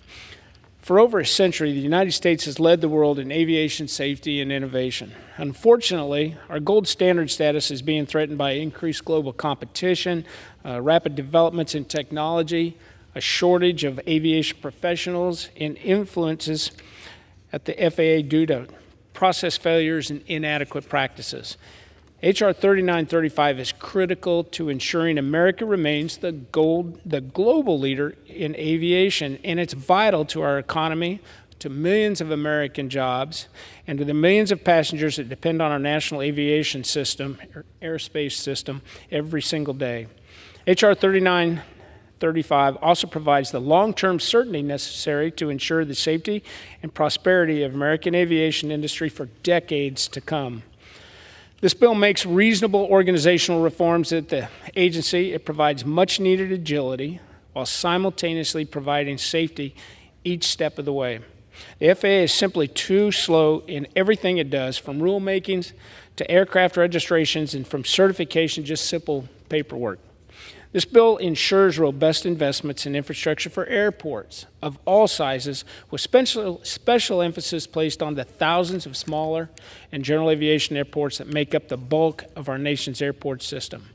For over a century, the United States has led the world in aviation safety and innovation. Unfortunately, our gold standard status is being threatened by increased global competition, rapid developments in technology, a shortage of aviation professionals, and influences at the FAA due to process failures and inadequate practices. H.R. 3935 is critical to ensuring America remains the global leader in aviation, and it's vital to our economy, to millions of American jobs, and to the millions of passengers that depend on our national aviation system, or airspace system, every single day. H.R. 3935 also provides the long-term certainty necessary to ensure the safety and prosperity of American aviation industry for decades to come. This bill makes reasonable organizational reforms at the agency. It provides much-needed agility while simultaneously providing safety each step of the way. The FAA is simply too slow in everything it does, from rulemakings to aircraft registrations and from certification, just simple paperwork. This bill ensures robust investments in infrastructure for airports of all sizes, with special emphasis placed on the thousands of smaller and general aviation airports that make up the bulk of our nation's airport system.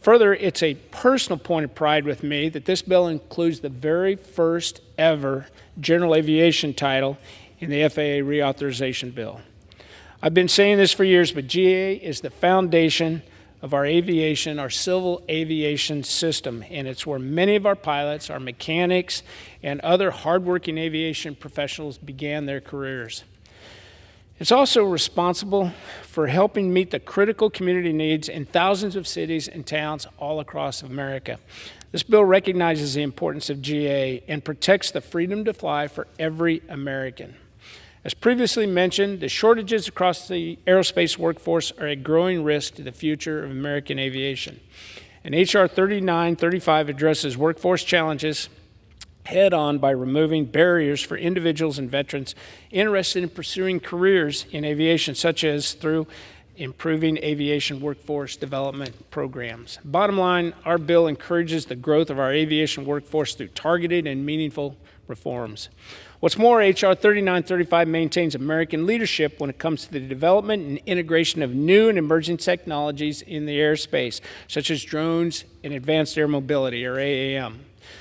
Further, it's a personal point of pride with me that this bill includes the very first ever general aviation title in the FAA reauthorization bill. I've been saying this for years, but GA is the foundation of our aviation, our civil aviation system, and it's where many of our pilots, our mechanics, and other hardworking aviation professionals began their careers. It's also responsible for helping meet the critical community needs in thousands of cities and towns all across America. This bill recognizes the importance of GA and protects the freedom to fly for every American. As previously mentioned, the shortages across the aerospace workforce are a growing risk to the future of American aviation. And H.R. 3935 addresses workforce challenges head-on by removing barriers for individuals and veterans interested in pursuing careers in aviation, such as through improving aviation workforce development programs. Bottom line, our bill encourages the growth of our aviation workforce through targeted and meaningful reforms. What's more, H.R. 3935 maintains American leadership when it comes to the development and integration of new and emerging technologies in the airspace, such as drones and advanced air mobility, or AAM.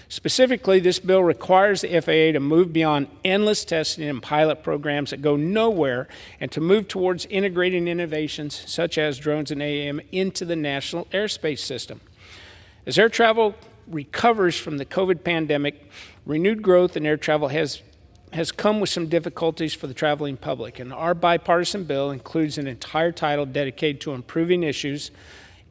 Specifically, this bill requires the FAA to move beyond endless testing and pilot programs that go nowhere and to move towards integrating innovations such as drones and AAM into the national airspace system. As air travel recovers from the COVID pandemic, renewed growth in air travel has come with some difficulties for the traveling public, and our bipartisan bill includes an entire title dedicated to improving issues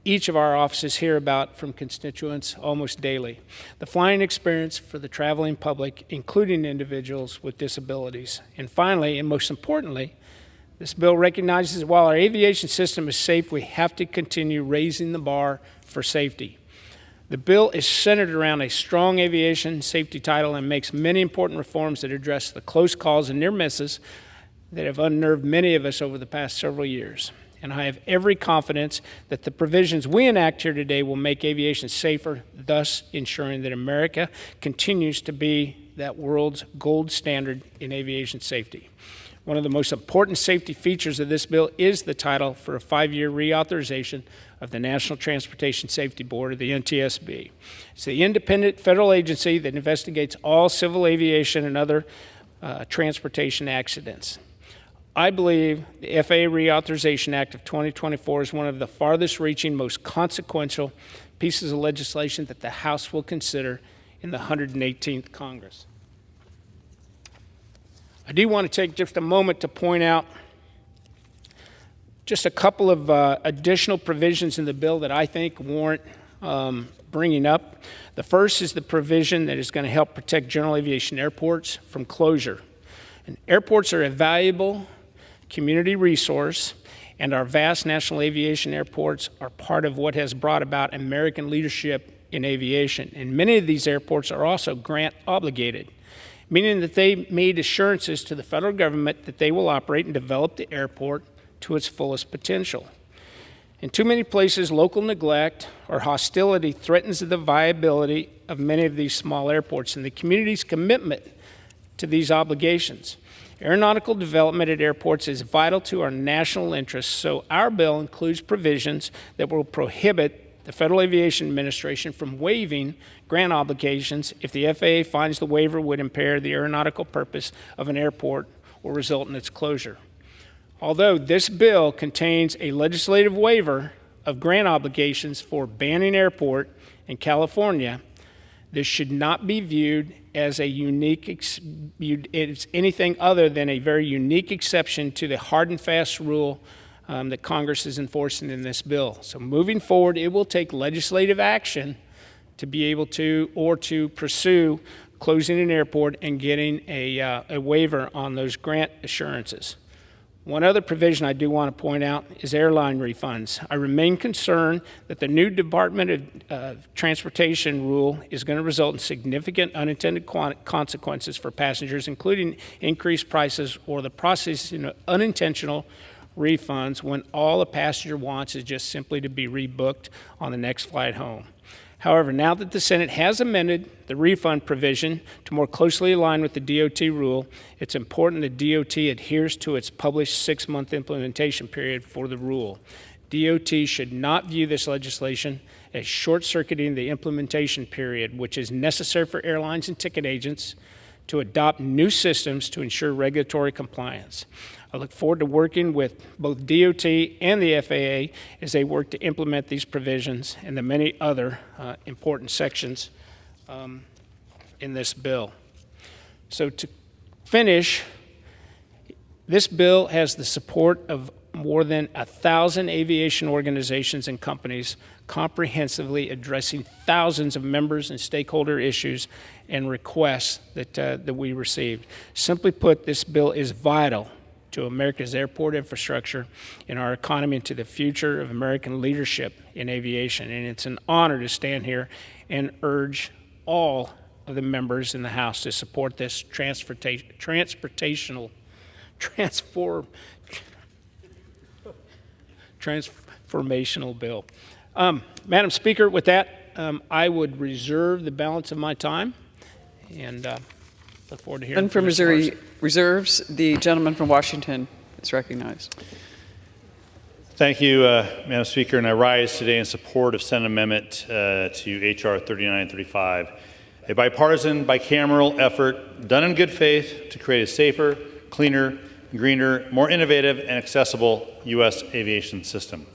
each of our offices hear about from constituents almost daily. The flying experience for the traveling public, including individuals with disabilities. And finally, and most importantly, this bill recognizes that while our aviation system is safe, we have to continue raising the bar for safety. The bill is centered around a strong aviation safety title and makes many important reforms that address the close calls and near misses that have unnerved many of us over the past several years. And I have every confidence that the provisions we enact here today will make aviation safer, thus ensuring that America continues to be that world's gold standard in aviation safety. One of the most important safety features of this bill is the title for a 5-year reauthorization of the National Transportation Safety Board, or the NTSB. It's the independent federal agency that investigates all civil aviation and other transportation accidents. I believe the FAA Reauthorization Act of 2024 is one of the farthest reaching, most consequential pieces of legislation that the House will consider in the 118th Congress. I do want to take just a moment to point out just a couple of additional provisions in the bill that I think warrant bringing up. The first is the provision that is going to help protect general aviation airports from closure. And airports are a valuable community resource, and our vast national aviation airports are part of what has brought about American leadership in aviation. And many of these airports are also grant obligated, meaning that they made assurances to the federal government that they will operate and develop the airport to its fullest potential. In too many places, local neglect or hostility threatens the viability of many of these small airports and the community's commitment to these obligations. Aeronautical development at airports is vital to our national interests, so our bill includes provisions that will prohibit the Federal Aviation Administration from waiving grant obligations if the FAA finds the waiver would impair the aeronautical purpose of an airport or result in its closure. Although this bill contains a legislative waiver of grant obligations for Banning Airport in California, this should not be viewed as a it's anything other than a very unique exception to the hard and fast rule that Congress is enforcing in this bill. So moving forward, it will take legislative action to be able to, or to pursue closing an airport and getting a waiver on those grant assurances. One other provision I do want to point out is airline refunds. I remain concerned that the new Department of Transportation rule is going to result in significant unintended consequences for passengers, including increased prices or the processing of unintentional refunds when all a passenger wants is just simply to be rebooked on the next flight home. However, now that the Senate has amended the refund provision to more closely align with the DOT rule, it's important that DOT adheres to its published 6-month implementation period for the rule. DOT should not view this legislation as short-circuiting the implementation period, which is necessary for airlines and ticket agents to adopt new systems to ensure regulatory compliance. I look forward to working with both DOT and the FAA as they work to implement these provisions and the many other important sections in this bill. So to finish, this bill has the support of more than 1,000 aviation organizations and companies comprehensively addressing thousands of members and stakeholder issues and requests that we received. Simply put, this bill is vital to America's airport infrastructure, in our economy, and to the future of American leadership in aviation. And it's an honor to stand here and urge all of the members in the House to support this transformational bill. Madam Speaker, with that, I would reserve the balance of my time and look forward to hearing And from Missouri reserves, the gentleman from Washington is recognized. Thank you, Madam Speaker, and I rise today in support of Senate Amendment to H.R. 3935, a bipartisan, bicameral effort done in good faith to create a safer, cleaner, greener, more innovative, and accessible U.S. aviation system.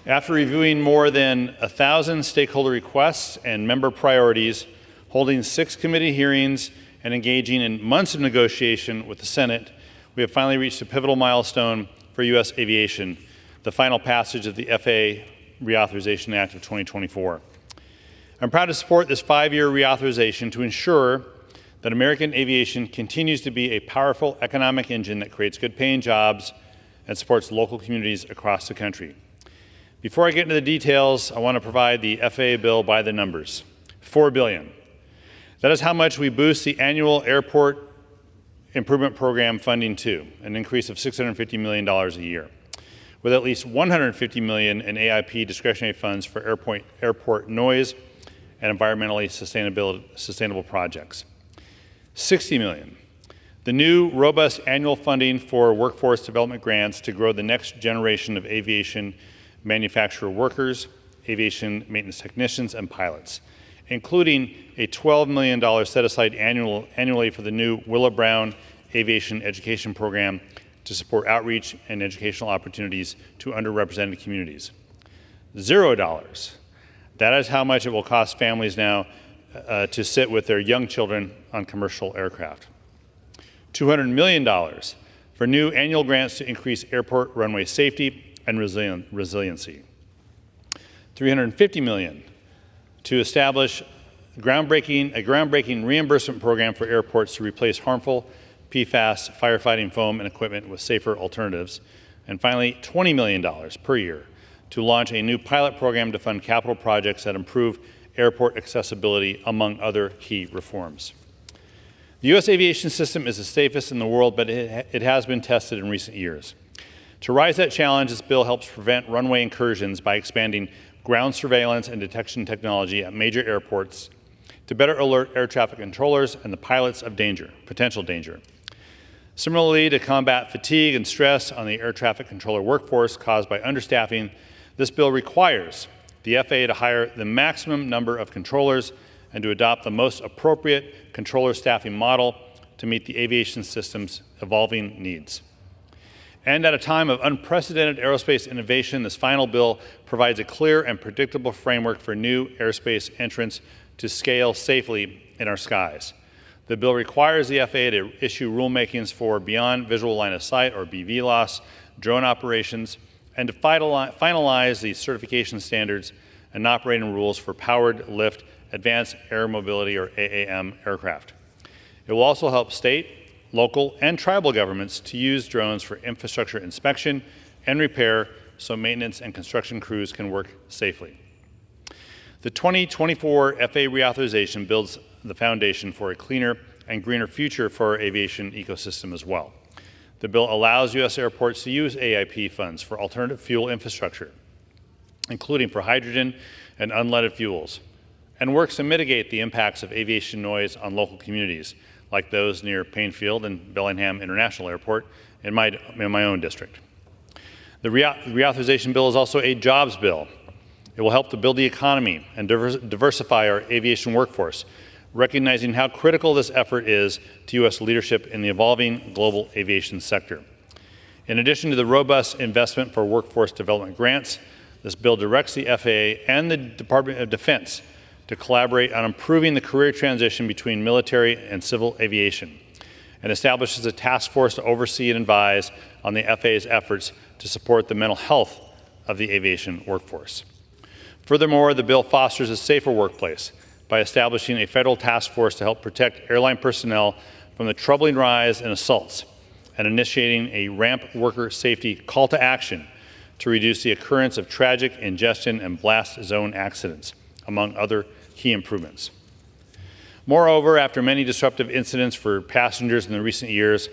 After reviewing more than 1,000 stakeholder requests and member priorities, holding 6 committee hearings, and engaging in months of negotiation with the Senate, we have finally reached a pivotal milestone for U.S. aviation, the final passage of the FAA Reauthorization Act of 2024. I'm proud to support this 5-year reauthorization to ensure that American aviation continues to be a powerful economic engine that creates good-paying jobs and supports local communities across the country. Before I get into the details, I want to provide the FAA bill by the numbers. $4 billion. That is how much we boost the annual Airport Improvement Program funding to, an increase of $650 million a year, with at least $150 million in AIP discretionary funds for airport noise and environmentally sustainable projects. $60 million. The new robust annual funding for workforce development grants to grow the next generation of aviation manufacturer workers, aviation maintenance technicians, and pilots, including a $12 million set aside annually for the new Willow Brown Aviation Education Program to support outreach and educational opportunities to underrepresented communities. $0. That is how much it will cost families now to sit with their young children on commercial aircraft. $200 million for new annual grants to increase airport runway safety and resiliency. $350 million to establish a groundbreaking reimbursement program for airports to replace harmful PFAS firefighting foam and equipment with safer alternatives. And finally, $20 million per year to launch a new pilot program to fund capital projects that improve airport accessibility, among other key reforms. The U.S. aviation system is the safest in the world, but it has been tested in recent years. To rise that challenge, this bill helps prevent runway incursions by expanding ground surveillance and detection technology at major airports to better alert air traffic controllers and the pilots of potential danger. Similarly, to combat fatigue and stress on the air traffic controller workforce caused by understaffing, this bill requires the FAA to hire the maximum number of controllers and to adopt the most appropriate controller staffing model to meet the aviation system's evolving needs. And at a time of unprecedented aerospace innovation, this final bill provides a clear and predictable framework for new airspace entrants to scale safely in our skies. The bill requires the FAA to issue rulemakings for beyond visual line of sight, or BVLOS, drone operations, and to finalize the certification standards and operating rules for powered lift advanced air mobility, or AAM, aircraft. It will also help state, local, and tribal governments to use drones for infrastructure inspection and repair so maintenance and construction crews can work safely. The 2024 FAA reauthorization builds the foundation for a cleaner and greener future for our aviation ecosystem as well. The bill allows U.S. airports to use AIP funds for alternative fuel infrastructure, including for hydrogen and unleaded fuels, and works to mitigate the impacts of aviation noise on local communities, like those near Payne Field and Bellingham International Airport in my own district. The reauthorization bill is also a jobs bill. It will help to build the economy and diversify our aviation workforce, recognizing how critical this effort is to U.S. leadership in the evolving global aviation sector. In addition to the robust investment for workforce development grants, this bill directs the FAA and the Department of Defense to collaborate on improving the career transition between military and civil aviation, and establishes a task force to oversee and advise on the FAA's efforts to support the mental health of the aviation workforce. Furthermore, the bill fosters a safer workplace by establishing a federal task force to help protect airline personnel from the troubling rise in assaults and initiating a ramp worker safety call to action to reduce the occurrence of tragic ingestion and blast zone accidents, among other key improvements. Moreover, after many disruptive incidents for passengers in the recent years,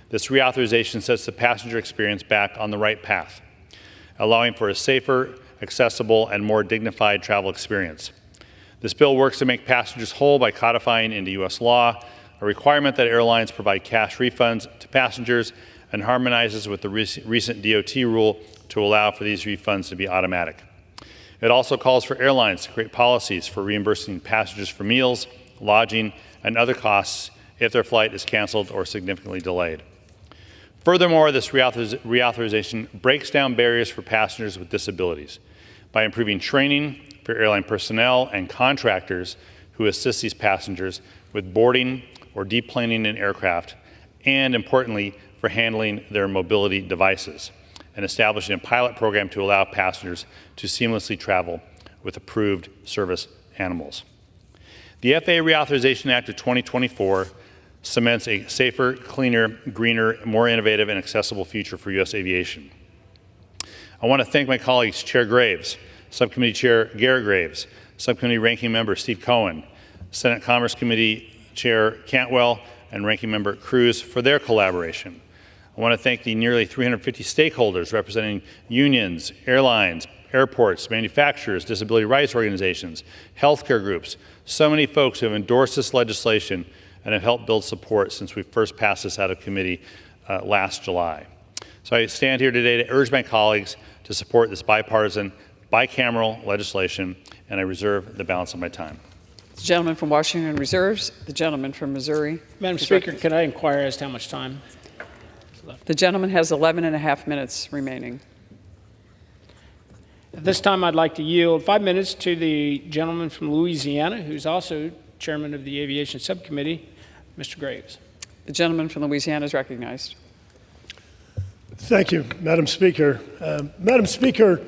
this reauthorization sets the passenger experience back on the right path, allowing for a safer, accessible, and more dignified travel experience. This bill works to make passengers whole by codifying into U.S. law a requirement that airlines provide cash refunds to passengers, and harmonizes with the recent DOT rule to allow for these refunds to be automatic. It also calls for airlines to create policies for reimbursing passengers for meals, lodging, and other costs if their flight is canceled or significantly delayed. Furthermore, this reauthorization breaks down barriers for passengers with disabilities by improving training for airline personnel and contractors who assist these passengers with boarding or deplaning an aircraft, and importantly, for handling their mobility devices, and establishing a pilot program to allow passengers to seamlessly travel with approved service animals. The FAA Reauthorization Act of 2024 cements a safer, cleaner, greener, more innovative, and accessible future for U.S. aviation. I want to thank my colleagues, Chair Graves, Subcommittee Chair Garrett Graves, Subcommittee Ranking Member Steve Cohen, Senate Commerce Committee Chair Cantwell, and Ranking Member Cruz for their collaboration. I want to thank the nearly 350 stakeholders representing unions, airlines, airports, manufacturers, disability rights organizations, healthcare groups, so many folks who have endorsed this legislation and have helped build support since we first passed this out of committee last July. So I stand here today to urge my colleagues to support this bipartisan, bicameral legislation, and I reserve the balance of my time. The gentleman from Washington reserves. The gentleman from Missouri. Madam Speaker, could I inquire as to how much time is left? The gentleman has 11.5 minutes remaining. At this time, I'd like to yield 5 minutes to the gentleman from Louisiana, who's also chairman of the Aviation Subcommittee, Mr. Graves. The gentleman from Louisiana is recognized. Thank you, Madam Speaker. Madam Speaker,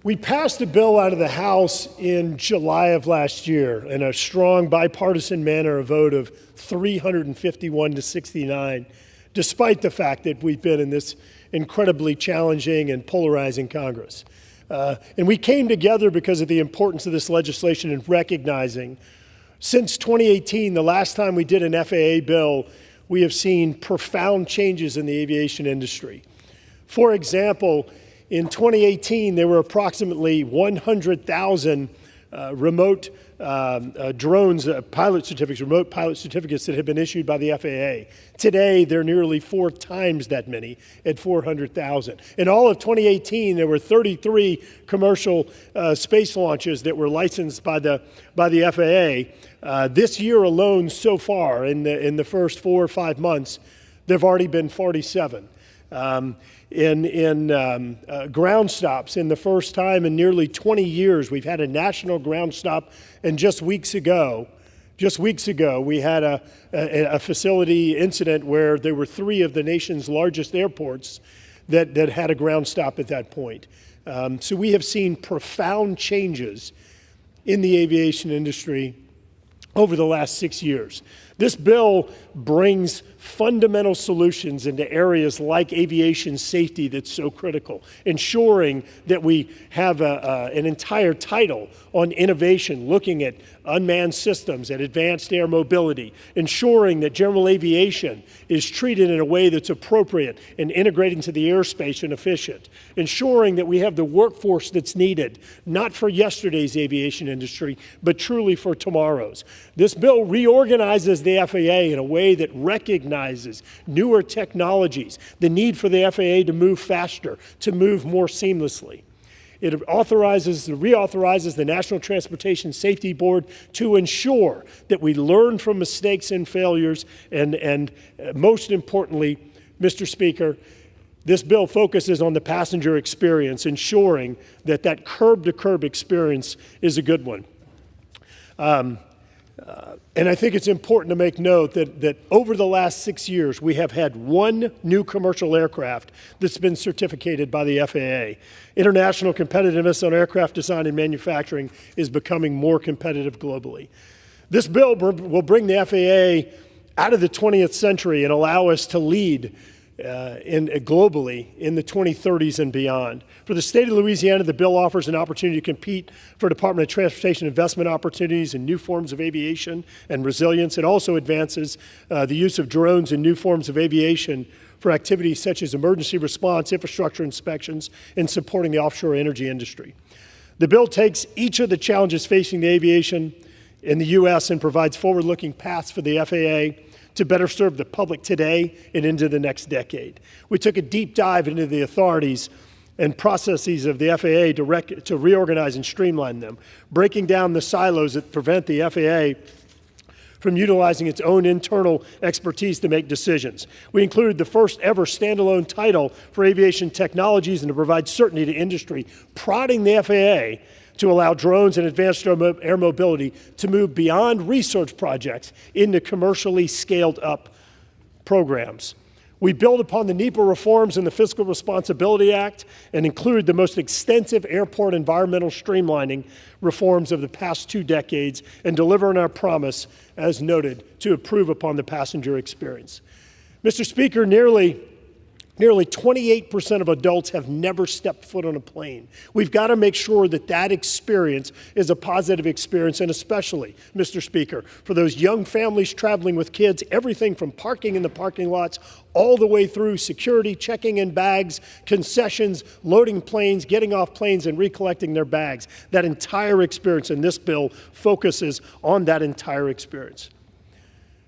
we passed a bill out of the House in July of last year in a strong bipartisan manner, a vote of 351 to 69, despite the fact that we've been in this incredibly challenging and polarizing Congress. And we came together because of the importance of this legislation and recognizing since 2018, the last time we did an FAA bill, we have seen profound changes in the aviation industry. For example, in 2018, there were approximately 100,000 remote drones, pilot certificates, remote pilot certificates that have been issued by the FAA. Today, they're nearly 4 times that many at 400,000. In all of 2018, there were 33 commercial space launches that were licensed by the FAA. This year alone, so far, in the first 4 or 5 months, there have already been 47. In ground stops, in the first time in nearly 20 years, we've had a national ground stop. And just weeks ago, we had a facility incident where there were 3 of the nation's largest airports that had a ground stop at that point. So we have seen profound changes in the aviation industry over the last 6 years. This bill brings fundamental solutions into areas like aviation safety that's so critical, ensuring that we have an entire title on innovation, looking at unmanned systems and advanced air mobility, ensuring that general aviation is treated in a way that's appropriate and integrated into the airspace and efficient, ensuring that we have the workforce that's needed, not for yesterday's aviation industry, but truly for tomorrow's. This bill reorganizes the FAA in a way that recognizes newer technologies, the need for the FAA to move faster, to move more seamlessly. It reauthorizes the National Transportation Safety Board to ensure that we learn from mistakes and failures, and most importantly, Mr. Speaker, this bill focuses on the passenger experience, ensuring that that curb-to-curb experience is a good one. And I think it's important to make note that over the last 6 years, we have had 1 new commercial aircraft that's been certificated by the FAA. International competitiveness on aircraft design and manufacturing is becoming more competitive globally. This bill will bring the FAA out of the 20th century and allow us to lead globally in the 2030s and beyond. For the state of Louisiana, the bill offers an opportunity to compete for Department of Transportation investment opportunities in new forms of aviation and resilience. It also advances the use of drones in new forms of aviation for activities such as emergency response, infrastructure inspections, and supporting the offshore energy industry. The bill takes each of the challenges facing the aviation in the U.S. and provides forward-looking paths for the FAA to better serve the public today and into the next decade. We took a deep dive into the authorities and processes of the FAA to reorganize and streamline them, breaking down the silos that prevent the FAA from utilizing its own internal expertise to make decisions. We included the first ever standalone title for aviation technologies and to provide certainty to industry, prodding the FAA to allow drones and advanced air mobility to move beyond research projects into commercially scaled up programs. We build upon the NEPA reforms in the Fiscal Responsibility Act and include the most extensive airport environmental streamlining reforms of the past 2 decades and deliver on our promise, as noted, to improve upon the passenger experience. Mr. Speaker, nearly 28% of adults have never stepped foot on a plane. We've got to make sure that that experience is a positive experience, and especially, Mr. Speaker, for those young families traveling with kids, everything from parking in the parking lots all the way through security, checking in bags, concessions, loading planes, getting off planes, and recollecting their bags. That entire experience, and this bill focuses on that entire experience.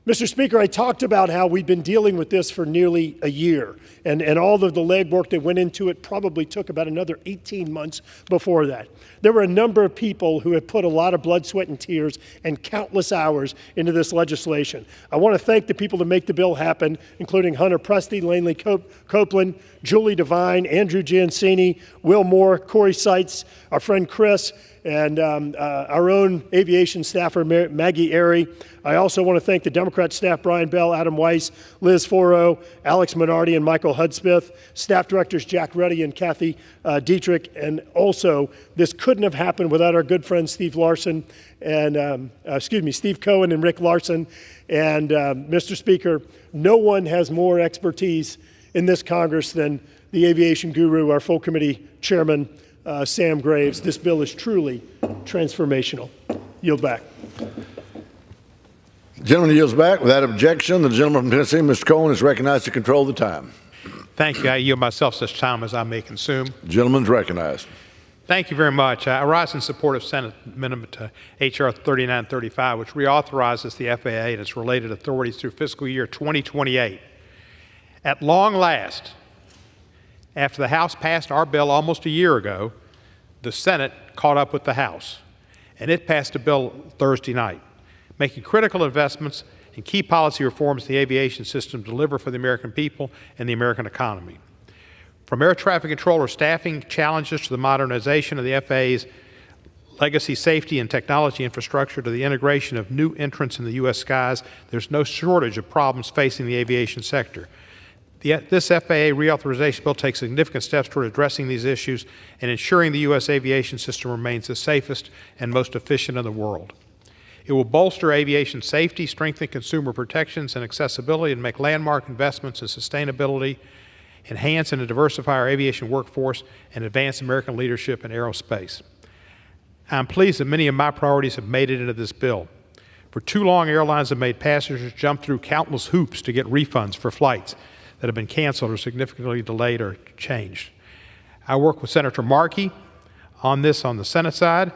Mr. Speaker, I talked about how we've been dealing with this for nearly a year, and all of the legwork that went into it probably took about another 18 months before that. There were a number of people who have put a lot of blood, sweat, and tears and countless hours into this legislation. I want to thank the people that make the bill happen, including Hunter Presti, Lanley Copeland, Julie Devine, Andrew Giancini, Will Moore, Corey Seitz, our friend Chris, and our own aviation staffer, Maggie Airy. I also want to thank the Democrat staff, Brian Bell, Adam Weiss, Liz Foro, Alex Minardi, and Michael Hudspeth, staff directors Jack Reddy and Kathy Dietrich, and also this couldn't have happened without our good friends Steve Larson and, Steve Cohen and Rick Larson. And Mr. Speaker, no one has more expertise in this Congress than the aviation guru, our full committee chairman, Sam Graves. This bill is truly transformational. Yield back. The gentleman yields back. Without objection, the gentleman from Tennessee, Mr. Cohen, is recognized to control the time. Thank you. I yield myself such time as I may consume. The gentleman's recognized. Thank you very much. I rise in support of Senate Amendment to H.R. 3935, which reauthorizes the FAA and its related authorities through fiscal year 2028. At long last, after the House passed our bill almost a year ago, the Senate caught up with the House, and it passed a bill Thursday night, making critical investments in key policy reforms in the aviation system to deliver for the American people and the American economy. From air traffic controller staffing challenges to the modernization of the FAA's legacy safety and technology infrastructure to the integration of new entrants in the U.S. skies, there's no shortage of problems facing the aviation sector. This FAA reauthorization bill takes significant steps toward addressing these issues and ensuring the U.S. aviation system remains the safest and most efficient in the world. It will bolster aviation safety, strengthen consumer protections and accessibility, and make landmark investments in sustainability, enhance and diversify our aviation workforce, and advance American leadership in aerospace. I'm pleased that many of my priorities have made it into this bill. For too long, airlines have made passengers jump through countless hoops to get refunds for flights that have been canceled or significantly delayed or changed. I work with Senator Markey on this on the Senate side.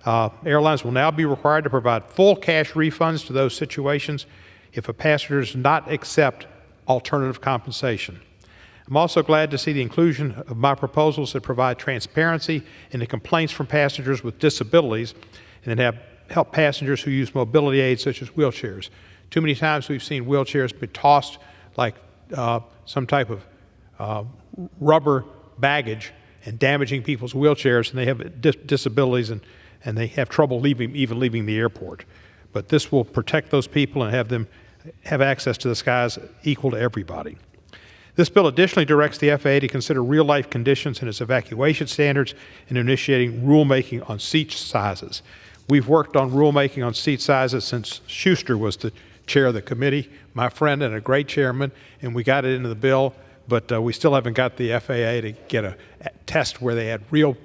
Airlines will now be required to provide full cash refunds to those situations if a passenger does not accept alternative compensation. I'm also glad to see the inclusion of my proposals that provide transparency into complaints from passengers with disabilities and that help passengers who use mobility aids such as wheelchairs. Too many times we've seen wheelchairs be tossed like some type of rubber baggage and damaging people's wheelchairs, and they have disabilities and they have trouble even leaving the airport. But this will protect those people and have them have access to the skies equal to everybody. This bill additionally directs the FAA to consider real-life conditions in its evacuation standards and initiating rulemaking on seat sizes. We've worked on rulemaking on seat sizes since Schuster was the chair of the committee, my friend and a great chairman, and we got it into the bill, but we still haven't got the FAA to get a test where they had real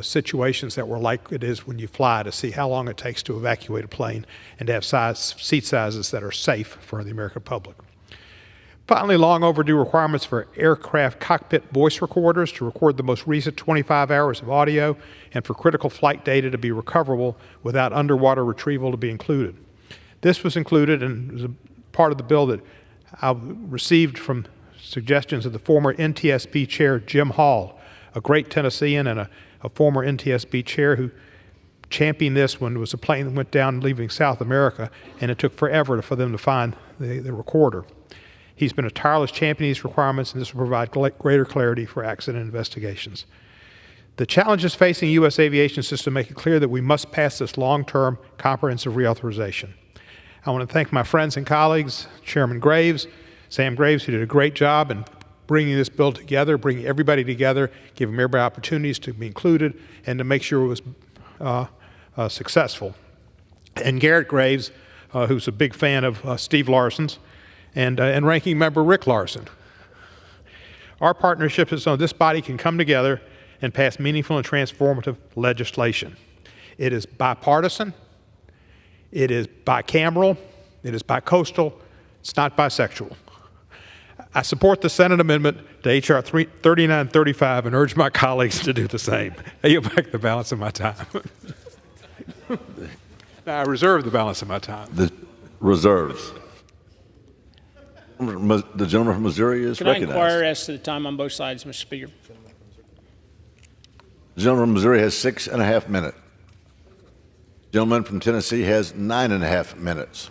situations that were like it is when you fly to see how long it takes to evacuate a plane and to have seat sizes that are safe for the American public. Finally, long overdue requirements for aircraft cockpit voice recorders to record the most recent 25 hours of audio and for critical flight data to be recoverable without underwater retrieval to be included. This was included and was a part of the bill that I received from suggestions of the former NTSB chair, Jim Hall, a great Tennessean and a former NTSB chair who championed this when it was a plane that went down leaving South America, and it took forever for them to find the recorder. He's been a tireless champion of these requirements, and this will provide greater clarity for accident investigations. The challenges facing the U.S. aviation system make it clear that we must pass this long-term comprehensive reauthorization. I want to thank my friends and colleagues, Chairman Graves, Sam Graves, who did a great job in bringing this bill together, bringing everybody together, giving everybody opportunities to be included, and to make sure it was successful. And Garrett Graves, who's a big fan of Steve Larson's, and Ranking Member Rick Larson. Our partnership is so this body can come together and pass meaningful and transformative legislation. It is bipartisan, it is bicameral, it is bicoastal, it's not bisexual. I support the Senate amendment to H.R. 3935 and urge my colleagues to do the same. I yield back the balance of my time. I reserve the balance of my time. The reserves. The gentleman from Missouri is recognized. Can I inquire as to the time on both sides, Mr. Speaker? The gentleman from Missouri has 6.5 minutes. The gentleman from Tennessee has 9.5 minutes.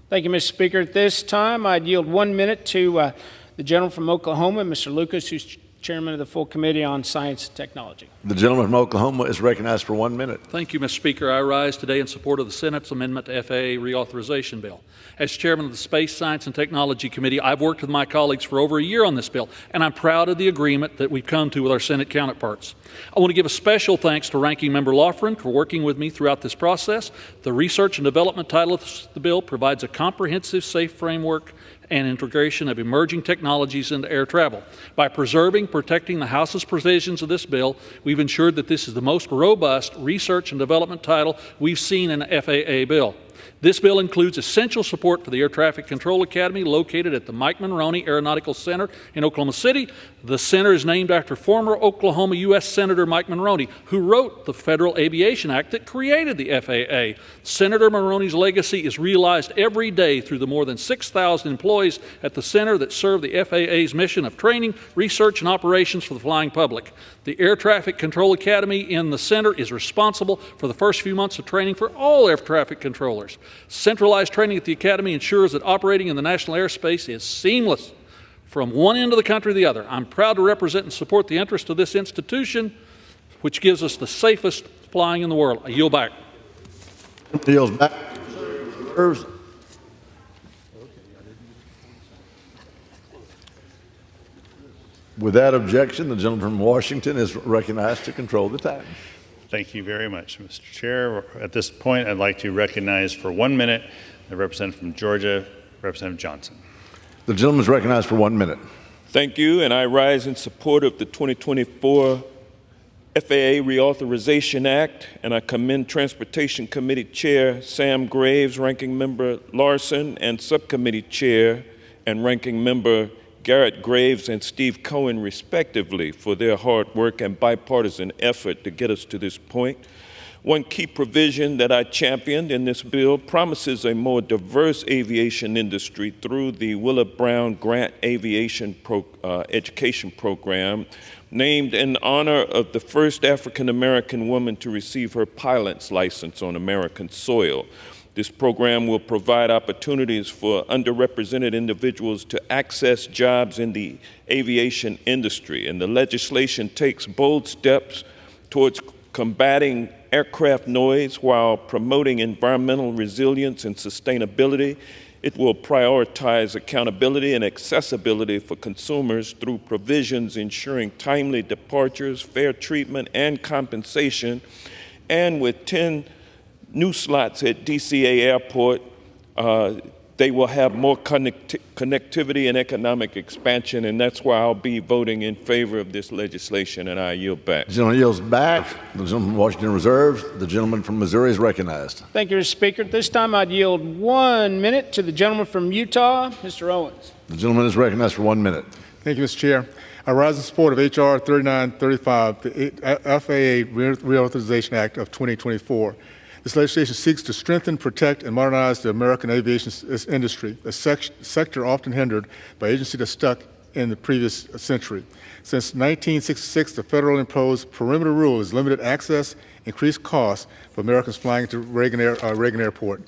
Thank you, Mr. Speaker. At this time, I'd yield 1 minute to the gentleman from Oklahoma, Mr. Lucas, who's chairman of the full committee on science and technology. The gentleman from Oklahoma is recognized for 1 minute. Thank you, Mr. Speaker. I rise today in support of the Senate's amendment to FAA reauthorization bill. As chairman of the Space, Science, and Technology Committee, I've worked with my colleagues for over a year on this bill, and I'm proud of the agreement that we've come to with our Senate counterparts. I want to give a special thanks to Ranking Member Loughran for working with me throughout this process. The research and development title of the bill provides a comprehensive, safe framework and integration of emerging technologies into air travel. By preserving, protecting the House's provisions of this bill, we've ensured that this is the most robust research and development title we've seen in an FAA bill. This bill includes essential support for the Air Traffic Control Academy located at the Mike Monroney Aeronautical Center in Oklahoma City. The center is named after former Oklahoma U.S. Senator Mike Monroney, who wrote the Federal Aviation Act that created the FAA. Senator Monroney's legacy is realized every day through the more than 6,000 employees at the center that serve the FAA's mission of training, research, and operations for the flying public. The Air Traffic Control Academy in the center is responsible for the first few months of training for all air traffic controllers. Centralized training at the Academy ensures that operating in the national airspace is seamless from one end of the country to the other. I'm proud to represent and support the interest of this institution, which gives us the safest flying in the world. I yield back. Yields back. Without objection, the gentleman from Washington is recognized to control the time. Thank you very much, Mr. Chair. At this point, I'd like to recognize for 1 minute the representative from Georgia, Representative Johnson. The gentleman is recognized for 1 minute. Thank you, and I rise in support of the 2024 FAA Reauthorization Act, and I commend Transportation Committee Chair Sam Graves, Ranking Member Larson, and Subcommittee Chair and Ranking Member Garrett Graves and Steve Cohen, respectively, for their hard work and bipartisan effort to get us to this point. One key provision that I championed in this bill promises a more diverse aviation industry through the Willa Brown Grant Aviation Education Program, named in honor of the first African-American woman to receive her pilot's license on American soil. This program will provide opportunities for underrepresented individuals to access jobs in the aviation industry, and the legislation takes bold steps towards combating aircraft noise while promoting environmental resilience and sustainability. It will prioritize accountability and accessibility for consumers through provisions ensuring timely departures, fair treatment, and compensation. And with 10 new slots at DCA Airport, they will have more connectivity and economic expansion, and that's why I'll be voting in favor of this legislation, and I yield back. The gentleman yields back. The gentleman from Washington reserves. The gentleman from Missouri is recognized. Thank you, Mr. Speaker. At this time, I'd yield 1 minute to the gentleman from Utah, Mr. Owens. The gentleman is recognized for 1 minute. Thank you, Mr. Chair. I rise in support of H.R. 3935, the FAA Reauthorization Act of 2024. This legislation seeks to strengthen, protect, and modernize the American aviation industry, a sector often hindered by agencies that stuck in the previous century. Since 1966, the federal imposed perimeter rule has limited access, increased costs for Americans flying to Reagan Airport.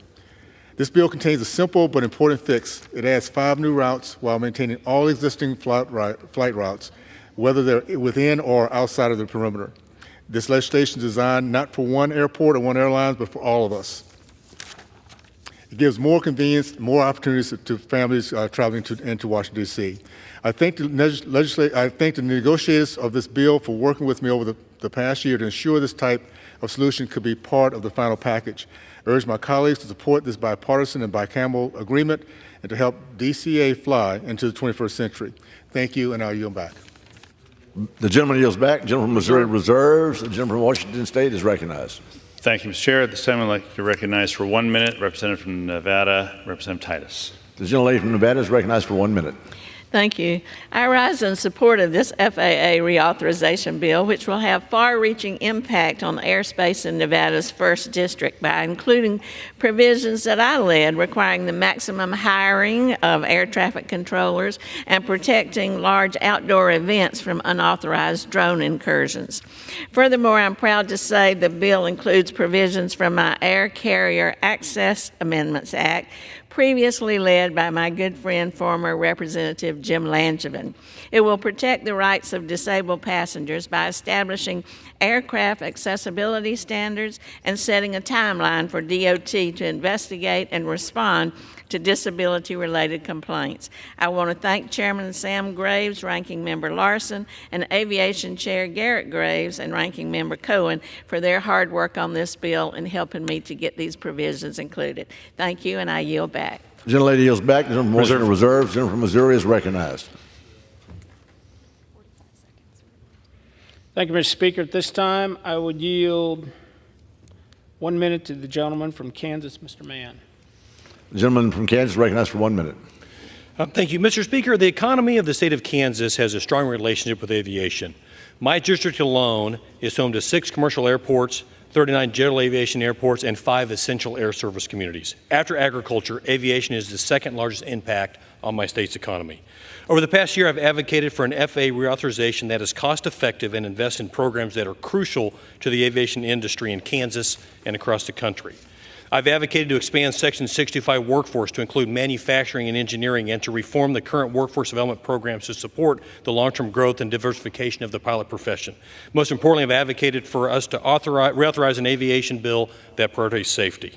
This bill contains a simple but important fix. It adds 5 new routes while maintaining all existing flight routes, whether they're within or outside of the perimeter. This legislation is designed not for one airport or one airline, but for all of us. It gives more convenience, more opportunities to families traveling into Washington, D.C. I thank the negotiators of this bill for working with me over the past year to ensure this type of solution could be part of the final package. I urge my colleagues to support this bipartisan and bicameral agreement and to help DCA fly into the 21st century. Thank you, and I'll yield back. The gentleman yields back. The gentleman from Missouri reserves. The gentleman from Washington State is recognized. Thank you, Mr. Chair. At this time, I'd like to recognize for 1 minute Representative from Nevada, Representative Titus. The gentlelady from Nevada is recognized for 1 minute. Thank you. I rise in support of this FAA reauthorization bill, which will have far-reaching impact on airspace in Nevada's 1st District by including provisions that I led requiring the maximum hiring of air traffic controllers and protecting large outdoor events from unauthorized drone incursions. Furthermore, I'm proud to say the bill includes provisions from my Air Carrier Access Amendments Act, previously led by my good friend, former Representative Jim Langevin. It will protect the rights of disabled passengers by establishing aircraft accessibility standards and setting a timeline for DOT to investigate and respond to disability-related complaints. I want to thank Chairman Sam Graves, Ranking Member Larson, and Aviation Chair Garrett Graves and Ranking Member Cohen for their hard work on this bill and helping me to get these provisions included. Thank you, and I yield back. The gentlelady yields back. The gentleman from Washington reserves. The gentleman from Missouri is recognized. Thank you, Mr. Speaker. At this time, I would yield 1 minute to the gentleman from Kansas, Mr. Mann. The gentleman from Kansas is recognized for 1 minute. Thank you, Mr. Speaker. The economy of the state of Kansas has a strong relationship with aviation. My district alone is home to 6 commercial airports, 39 general aviation airports, and 5 essential air service communities. After agriculture, aviation is the 2nd largest impact on my state's economy. Over the past year, I've advocated for an FAA reauthorization that is cost-effective and invests in programs that are crucial to the aviation industry in Kansas and across the country. I've advocated to expand Section 65 workforce to include manufacturing and engineering and to reform the current workforce development programs to support the long-term growth and diversification of the pilot profession. Most importantly, I've advocated for us to reauthorize an aviation bill that prioritizes safety.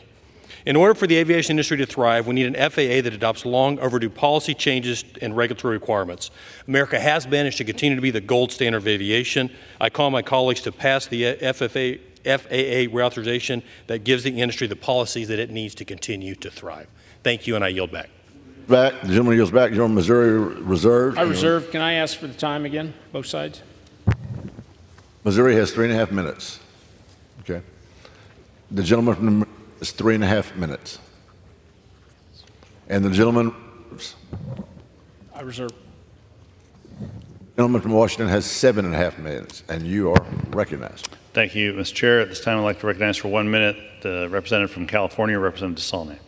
In order for the aviation industry to thrive, we need an FAA that adopts long overdue policy changes and regulatory requirements. America has been and should continue to be the gold standard of aviation. I call my colleagues to pass the FAA reauthorization that gives the industry the policies that it needs to continue to thrive. Thank you, and I yield back. Back. The gentleman yields back. The gentleman from Missouri reserves. I reserve. Can I ask for the time again, both sides? Missouri has 3.5 minutes. Okay. The gentleman from is 3.5 minutes. And the gentleman. I reserve. The gentleman from Washington has 7.5 minutes, and you are recognized. Thank you, Mr. Chair. At this time, I'd like to recognize for 1 minute the representative from California, Representative DeSaulnier.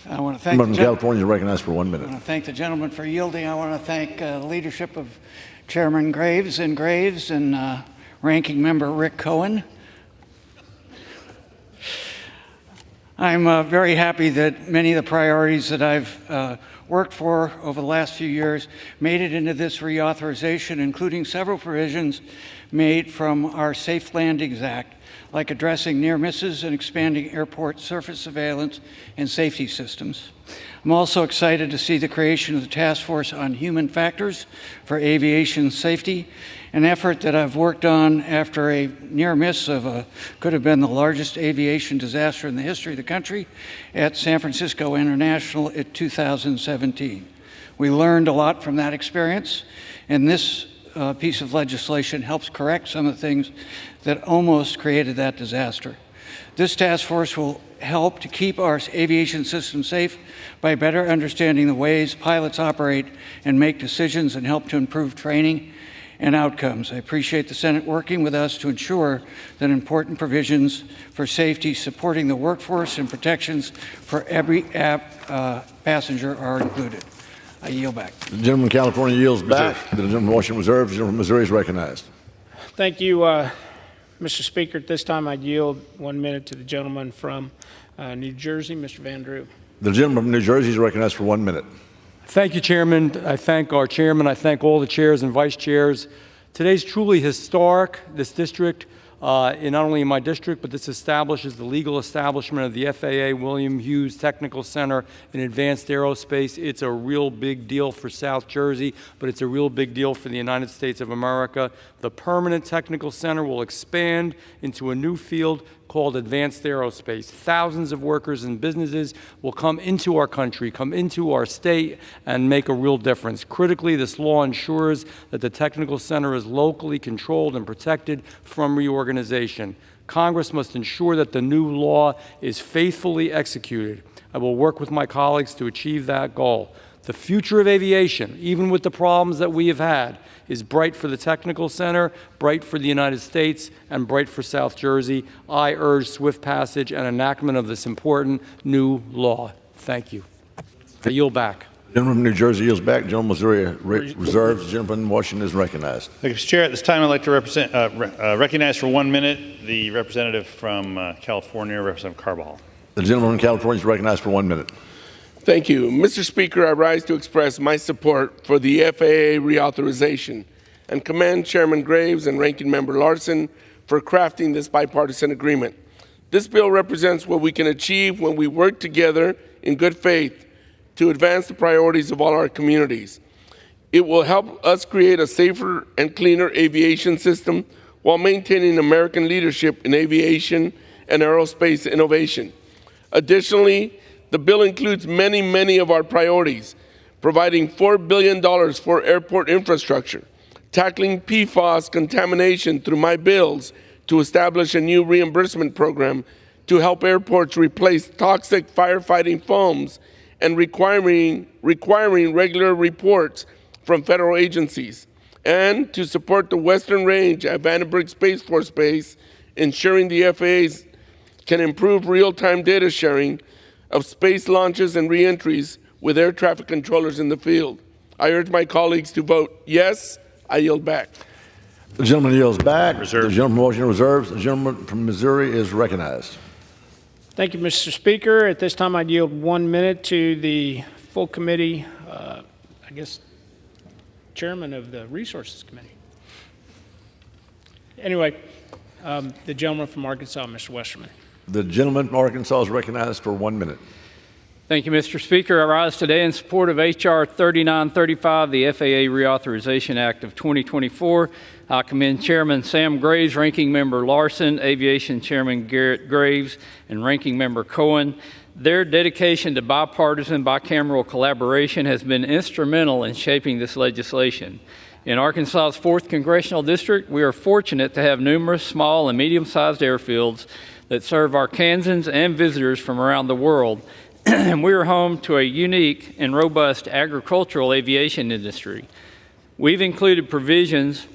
I want to thank the California is recognized for 1 minute. I want to thank the gentleman for yielding. I want to thank the leadership of Chairman Graves and Ranking Member Rick Cohen. I'm very happy that many of the priorities that I've worked for over the last few years made it into this reauthorization, including several provisions made from our Safe Landings Act, like addressing near misses and expanding airport surface surveillance and safety systems. I'm also excited to see the creation of the Task Force on Human Factors for Aviation Safety, an effort that I've worked on after a near miss of could have been the largest aviation disaster in the history of the country at San Francisco International in 2017. We learned a lot from that experience, and this piece of legislation helps correct some of the things that almost created that disaster. This task force will help to keep our aviation system safe by better understanding the ways pilots operate and make decisions, and help to improve training and outcomes. I appreciate the Senate working with us to ensure that important provisions for safety, supporting the workforce, and protections for every passenger are included. I yield back. The gentleman from California yields back. The gentleman from Washington reserves. The gentleman from Missouri is recognized. Thank you, Mr. Speaker. At this time, I'd yield 1 minute to the gentleman from New Jersey, Mr. Van Drew. The gentleman from New Jersey is recognized for 1 minute. Thank you, Chairman. I thank our chairman. I thank all the chairs and vice chairs. Today's truly historic. This district not only in my district, but this establishes the legal establishment of the FAA William Hughes Technical Center in Advanced Aerospace. It's a real big deal for South Jersey, but it's a real big deal for the United States of America. The permanent technical center will expand into a new field called advanced aerospace. Thousands of workers and businesses will come into our country, come into our state, and make a real difference. Critically, this law ensures that the technical center is locally controlled and protected from reorganization. Congress must ensure that the new law is faithfully executed. I will work with my colleagues to achieve that goal. The future of aviation, even with the problems that we have had, is bright for the Technical Center, bright for the United States, and bright for South Jersey. I urge swift passage and enactment of this important new law. Thank you. I yield back. The gentleman from New Jersey yields back. The gentleman from Missouri reserves. The gentleman from Washington is recognized. Thank you, Mr. Chair. At this time, I'd like to recognize for 1 minute the representative from California, Representative Carbajal. The gentleman from California is recognized for 1 minute. Thank you. Mr. Speaker, I rise to express my support for the FAA reauthorization and commend Chairman Graves and Ranking Member Larson for crafting this bipartisan agreement. This bill represents what we can achieve when we work together in good faith to advance the priorities of all our communities. It will help us create a safer and cleaner aviation system while maintaining American leadership in aviation and aerospace innovation. Additionally, the bill includes many of our priorities, providing $4 billion for airport infrastructure, tackling PFAS contamination through my bills to establish a new reimbursement program to help airports replace toxic firefighting foams, and requiring regular reports from federal agencies, and to support the Western Range at Vandenberg Space Force Base, ensuring the FAA can improve real-time data sharing of space launches and reentries with air traffic controllers in the field. I urge my colleagues to vote yes. I yield back. The gentleman yields back. Reserve. The gentleman from Washington reserves. The gentleman from Missouri is recognized. Thank you, Mr. Speaker. At this time, I'd yield 1 minute to the full committee, chairman of the Resources Committee. Anyway, the gentleman from Arkansas, Mr. Westerman. The gentleman from Arkansas is recognized for 1 minute. Thank you, Mr. Speaker. I rise today in support of H.R. 3935, the FAA Reauthorization Act of 2024. I commend Chairman Sam Graves, Ranking Member Larson, Aviation Chairman Garrett Graves, and Ranking Member Cohen. Their dedication to bipartisan, bicameral collaboration has been instrumental in shaping this legislation. In Arkansas's 4th Congressional District, we are fortunate to have numerous small and medium-sized airfields that serve Arkansans and visitors from around the world. And we are home to a unique and robust agricultural aviation industry. We've included provisions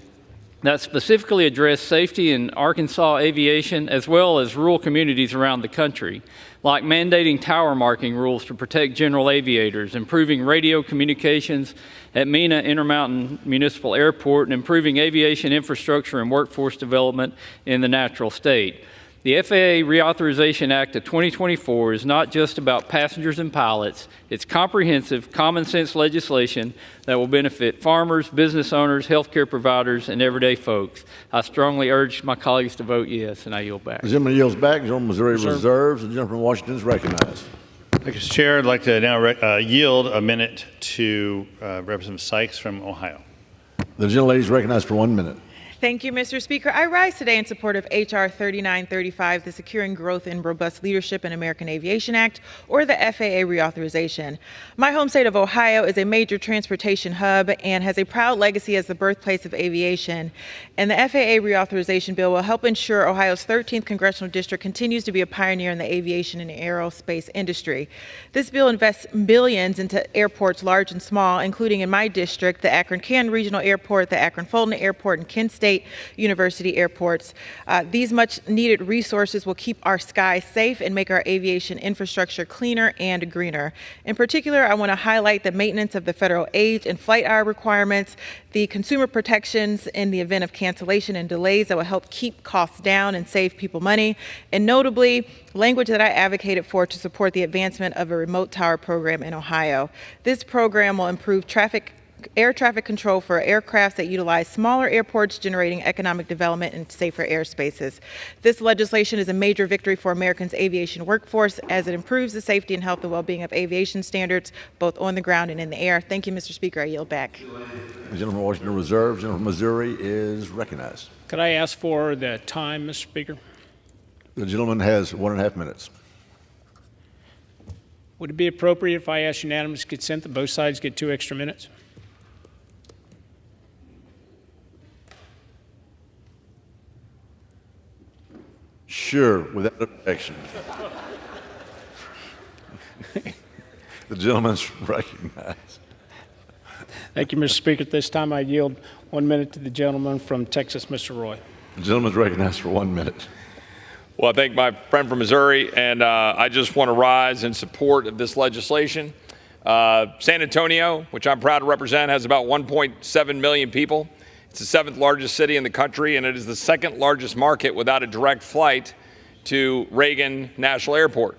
that specifically address safety in Arkansas aviation as well as rural communities around the country, like mandating tower marking rules to protect general aviators, improving radio communications at Mena Intermountain Municipal Airport, and improving aviation infrastructure and workforce development in the natural state. The FAA Reauthorization Act of 2024 is not just about passengers and pilots. It's comprehensive, common-sense legislation that will benefit farmers, business owners, healthcare providers, and everyday folks. I strongly urge my colleagues to vote yes, and I yield back. The gentleman yields back. The gentleman from Missouri reserves. The gentleman from Washington is recognized. Thank you, Mr. Chair. I'd like to now yield a minute to Representative Sykes from Ohio. The gentlelady is recognized for 1 minute. Thank you, Mr. Speaker. I rise today in support of H.R. 3935, the Securing Growth and Robust Leadership in American Aviation Act, or the FAA reauthorization. My home state of Ohio is a major transportation hub and has a proud legacy as the birthplace of aviation. And the FAA reauthorization bill will help ensure Ohio's 13th Congressional District continues to be a pioneer in the aviation and aerospace industry. This bill invests billions into airports large and small, including in my district, the Akron-Canton Regional Airport, the Akron-Fulton Airport, and Kent State University airports. These much needed resources will keep our skies safe and make our aviation infrastructure cleaner and greener. In particular, I want to highlight the maintenance of the federal age and flight hour requirements, the consumer protections in the event of cancellation and delays that will help keep costs down and save people money, and notably, language that I advocated for to support the advancement of a remote tower program in Ohio. This program will improve traffic air traffic control for aircrafts that utilize smaller airports, generating economic development and safer airspaces. This legislation is a major victory for Americans' aviation workforce as it improves the safety and health and well-being of aviation standards, both on the ground and in the air. Thank you, Mr. Speaker. I yield back. The gentleman from Washington Reserve, the gentleman from Missouri is recognized. Could I ask for the time, Mr. Speaker? The gentleman has 1.5 minutes. Would it be appropriate if I ask unanimous consent that both sides get 2 extra minutes? Sure, without objection. The gentleman's recognized. Thank you, Mr. Speaker. At this time, I yield 1 minute to the gentleman from Texas, Mr. Roy. The gentleman's recognized for 1 minute. Well, I thank my friend from Missouri, and I just want to rise in support of this legislation. San Antonio, which I'm proud to represent, has about 1.7 million people. It's the 7th largest city in the country, and it is the 2nd largest market without a direct flight to Reagan National Airport.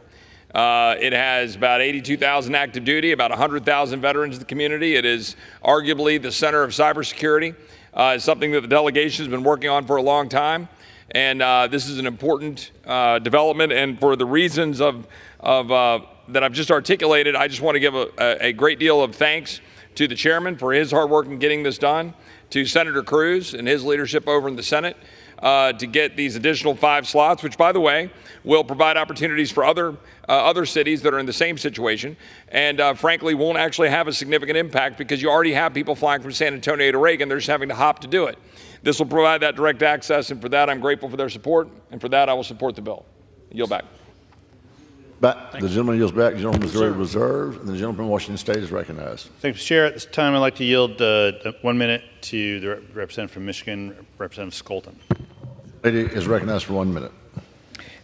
It has about 82,000 active duty, about 100,000 veterans in the community. It is arguably the center of cybersecurity. It's something that the delegation has been working on for a long time. And this is an important development, and for the reasons that I've just articulated, I just want to give a great deal of thanks to the chairman for his hard work in getting this done, to Senator Cruz and his leadership over in the Senate to get these additional 5 slots, which, by the way, will provide opportunities for other cities that are in the same situation, and frankly won't actually have a significant impact because you already have people flying from San Antonio to Reagan. They're just having to hop to do it. This will provide that direct access, and for that, I'm grateful for their support, and for that, I will support the bill. Yield back. The gentleman yields back. The gentleman from Missouri Reserve, and the gentleman from Washington State is recognized. Thank you, Mr. Chair. At this time, I'd like to yield 1 minute to the representative from Michigan, Representative Skolton. Lady is recognized for 1 minute.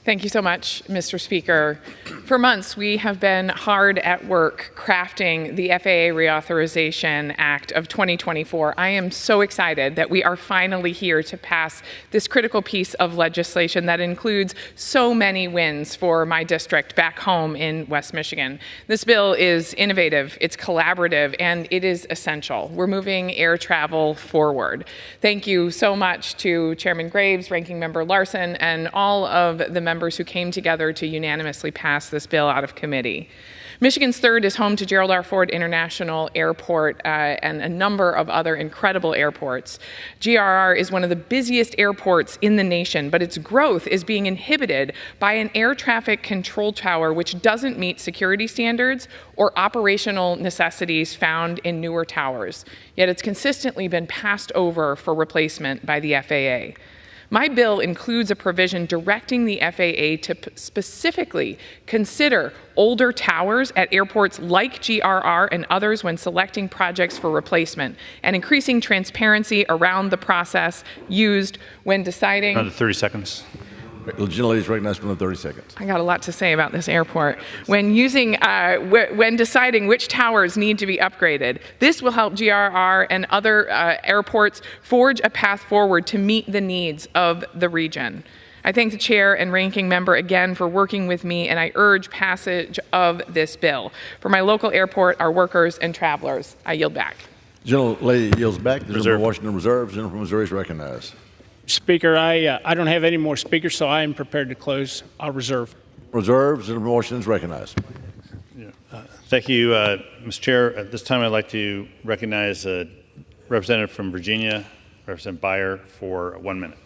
Thank you so much, Mr. Speaker. For months, we have been hard at work crafting the FAA Reauthorization Act of 2024. I am so excited that we are finally here to pass this critical piece of legislation that includes so many wins for my district back home in West Michigan. This bill is innovative, it's collaborative, and it is essential. We're moving air travel forward. Thank you so much to Chairman Graves, Ranking Member Larson, and all of the members who came together to unanimously pass this bill out of committee. Michigan's 3rd is home to Gerald R. Ford International Airport and a number of other incredible airports. GRR is one of the busiest airports in the nation, but its growth is being inhibited by an air traffic control tower which doesn't meet security standards or operational necessities found in newer towers. Yet it's consistently been passed over for replacement by the FAA. My bill includes a provision directing the FAA to specifically consider older towers at airports like GRR and others when selecting projects for replacement, and increasing transparency around the process used when deciding. Another 30 seconds. The gentlelady is recognized for 30 seconds. I got a lot to say about this airport. When deciding which towers need to be upgraded, this will help GRR and other airports forge a path forward to meet the needs of the region. I thank the chair and ranking member again for working with me, and I urge passage of this bill. For my local airport, our workers and travelers, I yield back. The gentlelady yields back. The gentleman from Washington Reserve, the gentleman from Missouri is recognized. Speaker, I don't have any more speakers, so I am prepared to close. I'll reserve. Reserves, and Washington is recognized. Thank you, Mr. Chair. At this time, I'd like to recognize a representative from Virginia, Representative Beyer, for 1 minute.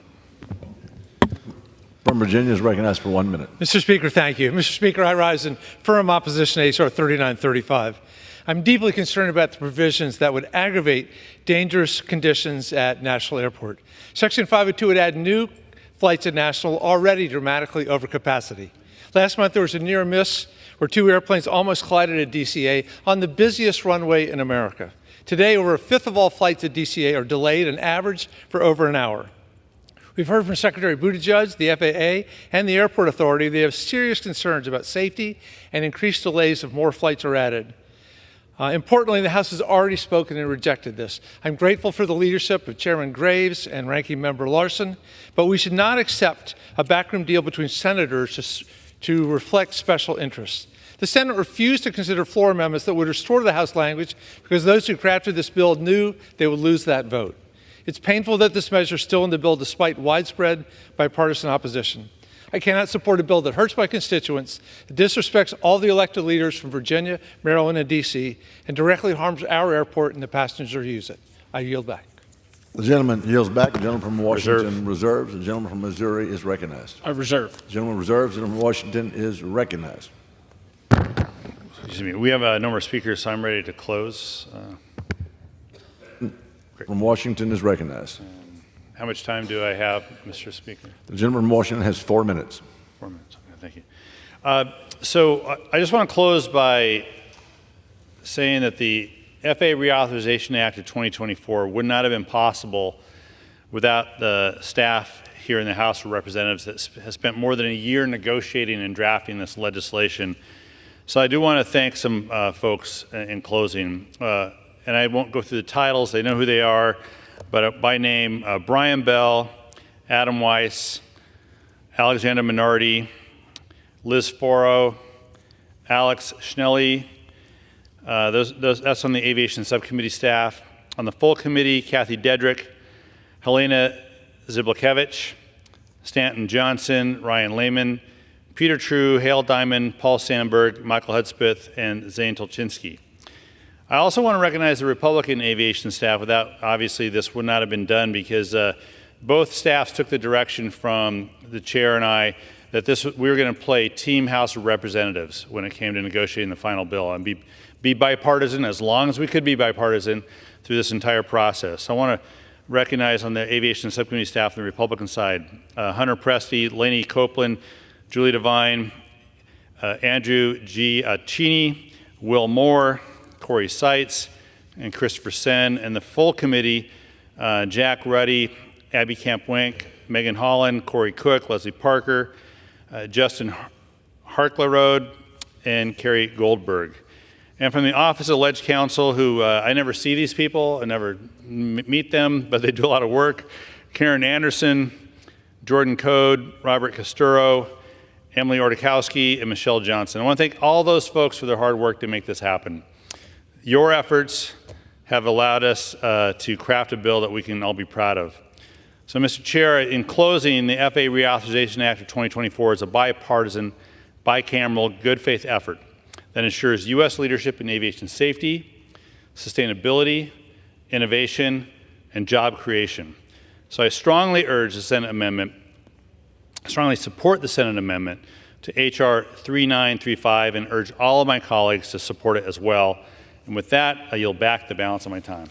From Virginia is recognized for 1 minute. Mr. Speaker, thank you. Mr. Speaker, I rise in firm opposition to H.R. 3935. I'm deeply concerned about the provisions that would aggravate dangerous conditions at National Airport. Section 502 would add new flights at National already dramatically over capacity. Last month, there was a near miss where 2 airplanes almost collided at DCA on the busiest runway in America. Today, over 1/5 of all flights at DCA are delayed, an average for over an hour. We've heard from Secretary Buttigieg, the FAA, and the Airport Authority. They have serious concerns about safety and increased delays if more flights are added. Importantly, the House has already spoken and rejected this. I'm grateful for the leadership of Chairman Graves and Ranking Member Larson, but we should not accept a backroom deal between senators to reflect special interests. The Senate refused to consider floor amendments that would restore the House language because those who crafted this bill knew they would lose that vote. It's painful that this measure is still in the bill despite widespread bipartisan opposition. I cannot support a bill that hurts my constituents, that disrespects all the elected leaders from Virginia, Maryland, and D.C., and directly harms our airport and the passengers who use it. I yield back. The gentleman yields back. The gentleman from Washington reserves. The gentleman from Missouri is recognized. I reserve. The gentleman reserves. The gentleman from Washington is recognized. Excuse me. We have a number of speakers, so I'm ready to close. From Washington is recognized. How much time do I have, Mr. Speaker? The gentleman from Washington has 4 minutes. 4 minutes. Okay, thank you. So I just want to close by saying that the FAA Reauthorization Act of 2024 would not have been possible without the staff here in the House of Representatives that has spent more than a year negotiating and drafting this legislation. So I do want to thank some folks in closing. And I won't go through the titles. They know who they are. But by name, Brian Bell, Adam Weiss, Alexander Minardi, Liz Foro, Alex Schnelly. That's on the Aviation Subcommittee staff. On the full committee, Kathy Dedrick, Helena Ziblakevich, Stanton Johnson, Ryan Lehman, Peter True, Hale Diamond, Paul Sandberg, Michael Hudspeth, and Zane Tolchinsky. I also want to recognize the Republican aviation staff. Without, obviously, this would not have been done because both staffs took the direction from the chair and I that we were going to play Team House of Representatives when it came to negotiating the final bill and be bipartisan as long as we could be bipartisan through this entire process. I want to recognize on the aviation subcommittee staff on the Republican side, Hunter Presti, Laney Copeland, Julie Devine, Andrew G. Cheney, Will Moore, Corey Seitz, and Christopher Sen, and the full committee, Jack Ruddy, Abby Camp-Wink, Megan Holland, Corey Cook, Leslie Parker, Justin Harklerode, and Carrie Goldberg. And from the Office of Ledge Counsel, who I never see these people, I never meet them, but they do a lot of work, Karen Anderson, Jordan Code, Robert Casturo, Emily Ordakowski, and Michelle Johnson. I want to thank all those folks for their hard work to make this happen. Your efforts have allowed us to craft a bill that we can all be proud of. So, Mr. Chair, in closing, the FAA Reauthorization Act of 2024 is a bipartisan, bicameral, good faith effort that ensures U.S. leadership in aviation safety, sustainability, innovation, and job creation. So I strongly urge the Senate amendment, strongly support the Senate amendment to H.R. 3935 and urge all of my colleagues to support it as well. And with that, I yield back the balance of my time.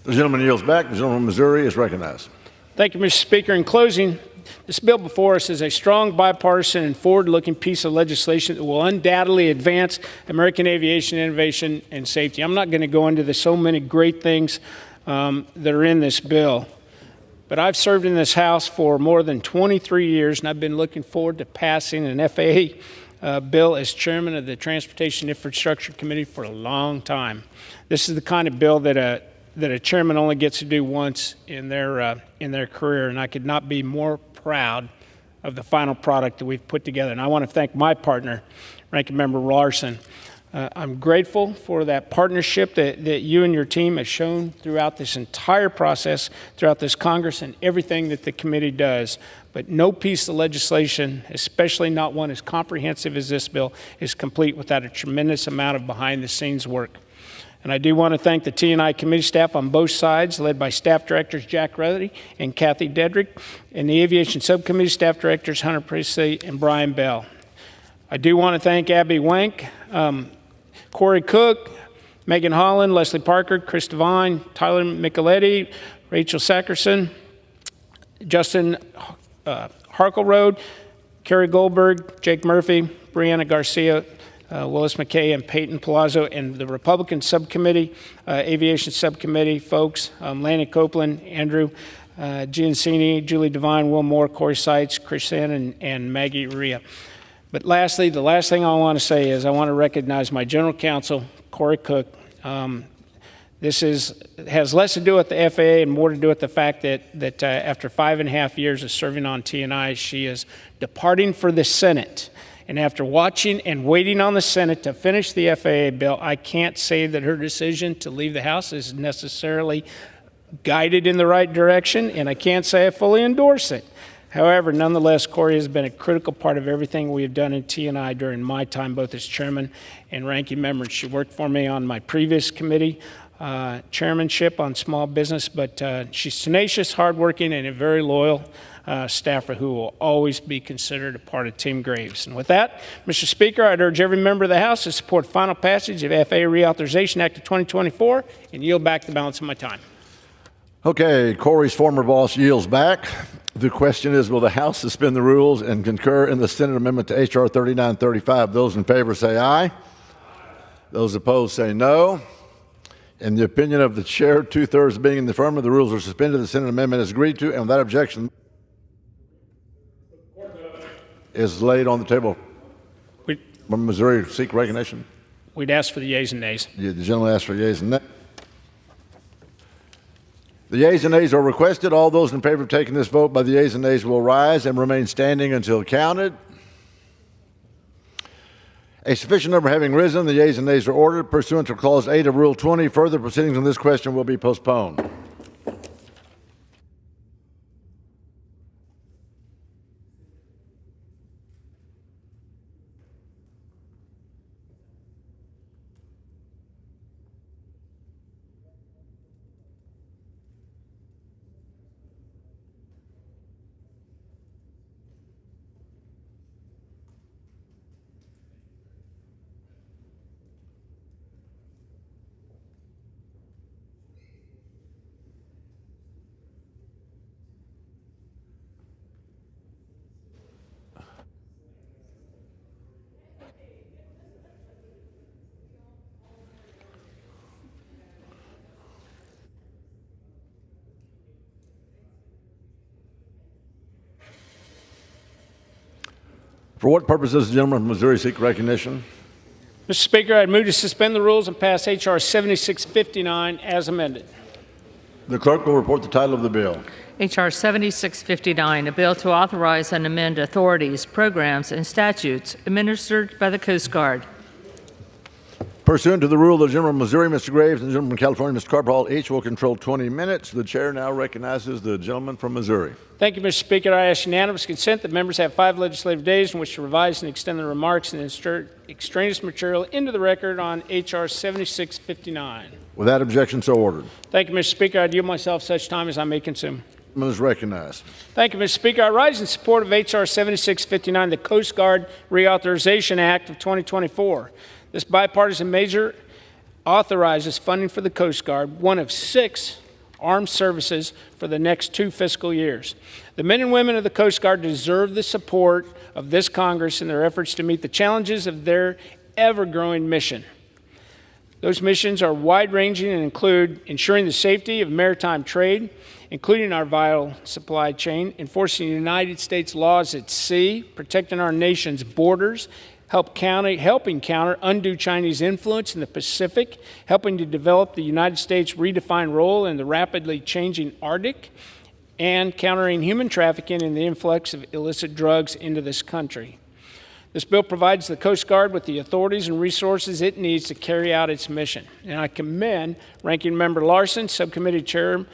The gentleman yields back. The gentleman from Missouri is recognized. Thank you, Mr. Speaker. In closing, this bill before us is a strong, bipartisan, and forward-looking piece of legislation that will undoubtedly advance American aviation innovation and safety. I'm not going to go into the so many great things that are in this bill, but I've served in this House for more than 23 years, and I've been looking forward to passing an FAA bill as chairman of the Transportation Infrastructure Committee for a long time. This is the kind of bill that a chairman only gets to do once in their career, and I could not be more proud of the final product that we've put together. And I want to thank my partner, Ranking Member Larson. I'm grateful for that partnership that you and your team have shown throughout this entire process, throughout this Congress, and everything that the committee does. But no piece of legislation, especially not one as comprehensive as this bill, is complete without a tremendous amount of behind-the-scenes work. And I do want to thank the T&I committee staff on both sides, led by Staff Directors Jack Ruddy and Kathy Dedrick, and the Aviation Subcommittee Staff Directors Hunter Presti and Brian Bell. I do want to thank Abby Wank, Corey Cook, Megan Holland, Leslie Parker, Chris Devine, Tyler Micheletti, Rachel Sackerson, Justin Harklerode, Carrie Goldberg, Jake Murphy, Brianna Garcia, Willis McKay, and Peyton Palazzo, and the Republican Subcommittee, Aviation Subcommittee folks, Lanny Copeland, Andrew Giancini, Julie Devine, Will Moore, Corey Seitz, Chris Sen, and Maggie Rhea. But lastly, the last thing I want to say is I want to recognize my General Counsel, Corey Cook. This has less to do with the FAA and more to do with the fact that after 5.5 years of serving on T&I, she is departing for the Senate. And after watching and waiting on the Senate to finish the FAA bill, I can't say that her decision to leave the House is necessarily guided in the right direction, and I can't say I fully endorse it. However, nonetheless, Corey has been a critical part of everything we have done in T&I during my time, both as chairman and ranking member. She worked for me on my previous committee chairmanship on small business, but she's tenacious, hardworking, and a very loyal staffer who will always be considered a part of Team Graves. And with that, Mr. Speaker, I'd urge every member of the House to support final passage of FAA Reauthorization Act of 2024 and yield back the balance of my time. Okay, Corey's former boss yields back. The question is, will the House suspend the rules and concur in the Senate amendment to H.R. 3935? Those in favor say aye. Those opposed say no. In the opinion of the chair, 2/3 being in the affirmative, the rules are suspended. The Senate amendment is agreed to, and without objection is laid on the table. From Missouri, seek recognition. We'd ask for the yeas and nays. Yeah, the gentleman asked for yeas and nays. The yeas and nays are requested. All those in favor of taking this vote by the yeas and nays will rise and remain standing until counted. A sufficient number having risen, the yeas and nays are ordered. Pursuant to Clause 8 of Rule 20, further proceedings on this question will be postponed. For what purpose does the gentleman from Missouri seek recognition? Mr. Speaker, I'd move to suspend the rules and pass H.R. 7659 as amended. The clerk will report the title of the bill. H.R. 7659, a bill to authorize and amend authorities, programs, and statutes administered by the Coast Guard. Pursuant to the rule of the gentleman from Missouri, Mr. Graves, and the gentleman from California, Mr. Carbajal, each will control 20 minutes. The chair now recognizes the gentleman from Missouri. Thank you, Mr. Speaker. I ask unanimous consent that members have 5 legislative days in which to revise and extend the remarks and insert extraneous material into the record on H.R. 7659. Without objection, so ordered. Thank you, Mr. Speaker. I yield myself such time as I may consume. The gentleman is recognized. Thank you, Mr. Speaker. I rise in support of H.R. 7659, the Coast Guard Reauthorization Act of 2024. This bipartisan measure authorizes funding for the Coast Guard, one of 6 armed services for the next 2 fiscal years. The men and women of the Coast Guard deserve the support of this Congress in their efforts to meet the challenges of their ever-growing mission. Those missions are wide-ranging and include ensuring the safety of maritime trade, including our vital supply chain, enforcing United States laws at sea, protecting our nation's borders, helping counter undue Chinese influence in the Pacific, helping to develop the United States' redefined role in the rapidly changing Arctic, and countering human trafficking and the influx of illicit drugs into this country. This bill provides the Coast Guard with the authorities and resources it needs to carry out its mission. And I commend Ranking Member Larson, Subcommittee Chair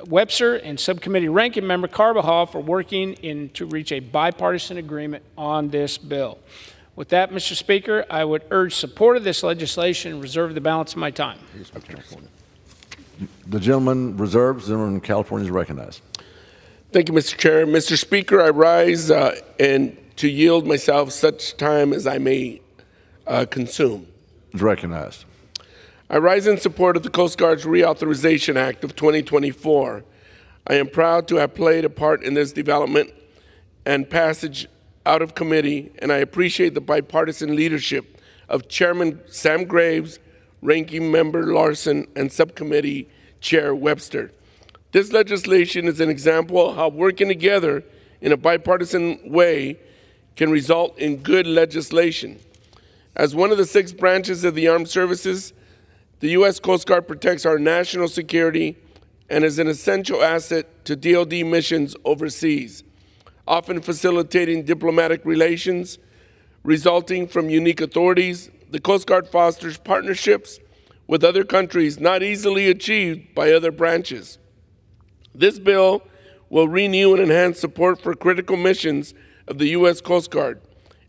Webster, and Subcommittee Ranking Member Carbajal for working to reach a bipartisan agreement on this bill. With that, Mr. Speaker, I would urge support of this legislation and reserve the balance of my time. The gentleman reserves. The gentleman from California is recognized. Thank you, Mr. Chair. Mr. Speaker, I rise and to yield myself such time as I may consume. Is recognized. I rise in support of the Coast Guard's Reauthorization Act of 2024. I am proud to have played a part in this development and passage out of committee, and I appreciate the bipartisan leadership of Chairman Sam Graves, Ranking Member Larson, and Subcommittee Chair Webster. This legislation is an example of how working together in a bipartisan way can result in good legislation. As one of the 6 branches of the armed services, the U.S. Coast Guard protects our national security and is an essential asset to DoD missions overseas, often facilitating diplomatic relations, resulting from unique authorities. The Coast Guard fosters partnerships with other countries not easily achieved by other branches. This bill will renew and enhance support for critical missions of the U.S. Coast Guard.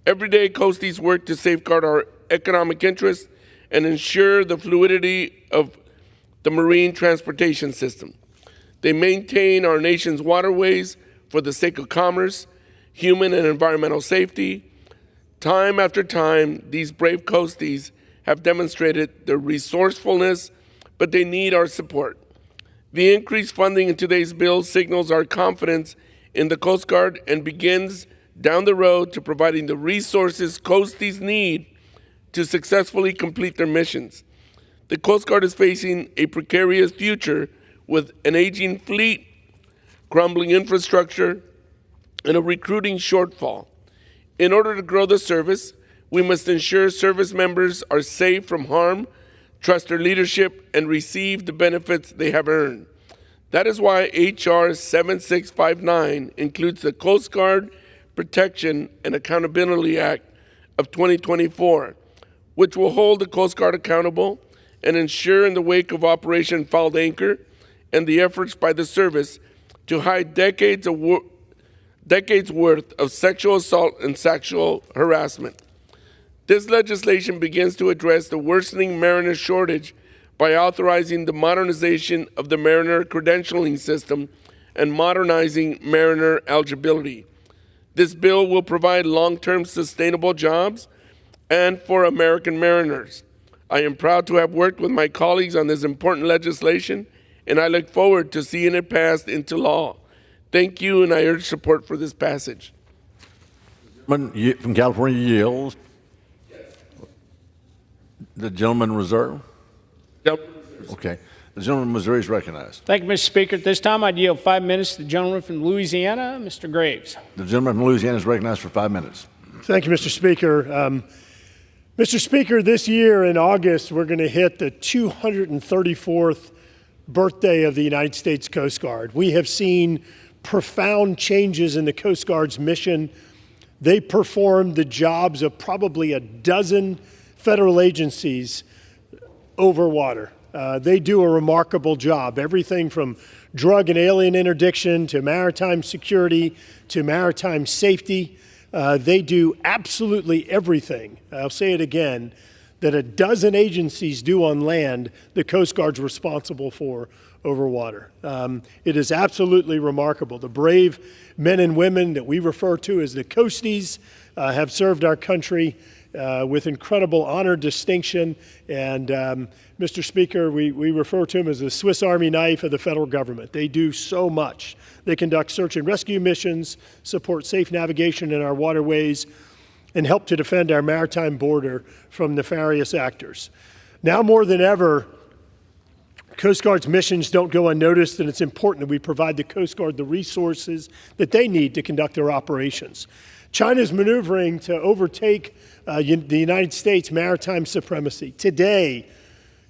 Every day, Coasties work to safeguard our economic interests and ensure the fluidity of the marine transportation system. They maintain our nation's waterways for the sake of commerce, human and environmental safety. Time after time, these brave Coasties have demonstrated their resourcefulness, but they need our support. The increased funding in today's bill signals our confidence in the Coast Guard and begins down the road to providing the resources Coasties need to successfully complete their missions. The Coast Guard is facing a precarious future with an aging fleet, crumbling infrastructure, and a recruiting shortfall. In order to grow the service, we must ensure service members are safe from harm, trust their leadership, and receive the benefits they have earned. That is why H.R. 7659 includes the Coast Guard Protection and Accountability Act of 2024, which will hold the Coast Guard accountable and ensure in the wake of Operation Fouled Anchor and the efforts by the service to hide decades worth of sexual assault and sexual harassment. This legislation begins to address the worsening mariner shortage by authorizing the modernization of the mariner credentialing system and modernizing mariner eligibility. This bill will provide long-term sustainable jobs and for American mariners. I am proud to have worked with my colleagues on this important legislation, and I look forward to seeing it passed into law. Thank you, and I urge support for this passage. From California yields. The gentleman reserve? Yep. Okay. The gentleman from Missouri is recognized. Thank you, Mr. Speaker. At this time, I'd yield 5 minutes to the gentleman from Louisiana, Mr. Graves. The gentleman from Louisiana is recognized for 5 minutes. Thank you, Mr. Speaker. Mr. Speaker, this year in August, we're going to hit the 234th birthday of the United States Coast Guard. We have seen profound changes in the Coast Guard's mission. They perform the jobs of probably a dozen federal agencies over water. They do a remarkable job, everything from drug and alien interdiction to maritime security to maritime safety. They do absolutely everything, I'll say it again, that a dozen agencies do on land, the Coast Guard's responsible for over water. It is absolutely remarkable. The brave men and women that we refer to as the Coasties have served our country with incredible honor, distinction, and Mr. Speaker, we refer to them as the Swiss Army knife of the federal government. They do so much. They conduct search and rescue missions, support safe navigation in our waterways, and help to defend our maritime border from nefarious actors. Now more than ever, Coast Guard's missions don't go unnoticed, and it's important that we provide the Coast Guard the resources that they need to conduct their operations. China's maneuvering to overtake the United States maritime supremacy. Today,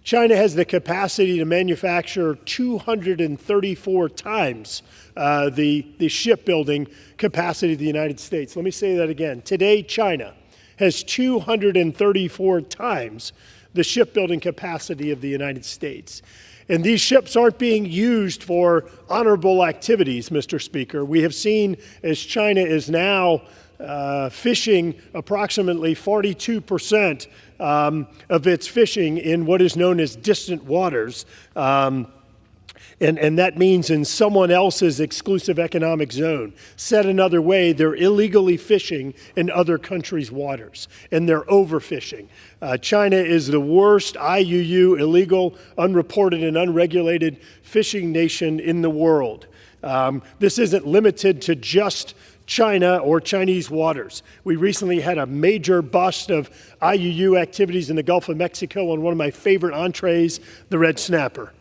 China has the capacity to manufacture 234 times the shipbuilding capacity of the United States. Let me say that again. Today, China has 234 times the shipbuilding capacity of the United States. And these ships aren't being used for honorable activities, Mr. Speaker. We have seen as China is now fishing approximately 42% of its fishing in what is known as distant waters. And that means in someone else's exclusive economic zone. Said another way, they're illegally fishing in other countries' waters, and they're overfishing. China is the worst IUU, illegal, unreported, and unregulated fishing nation in the world. This isn't limited to just China or Chinese waters. We recently had a major bust of IUU activities in the Gulf of Mexico on one of my favorite entrees, the red snapper.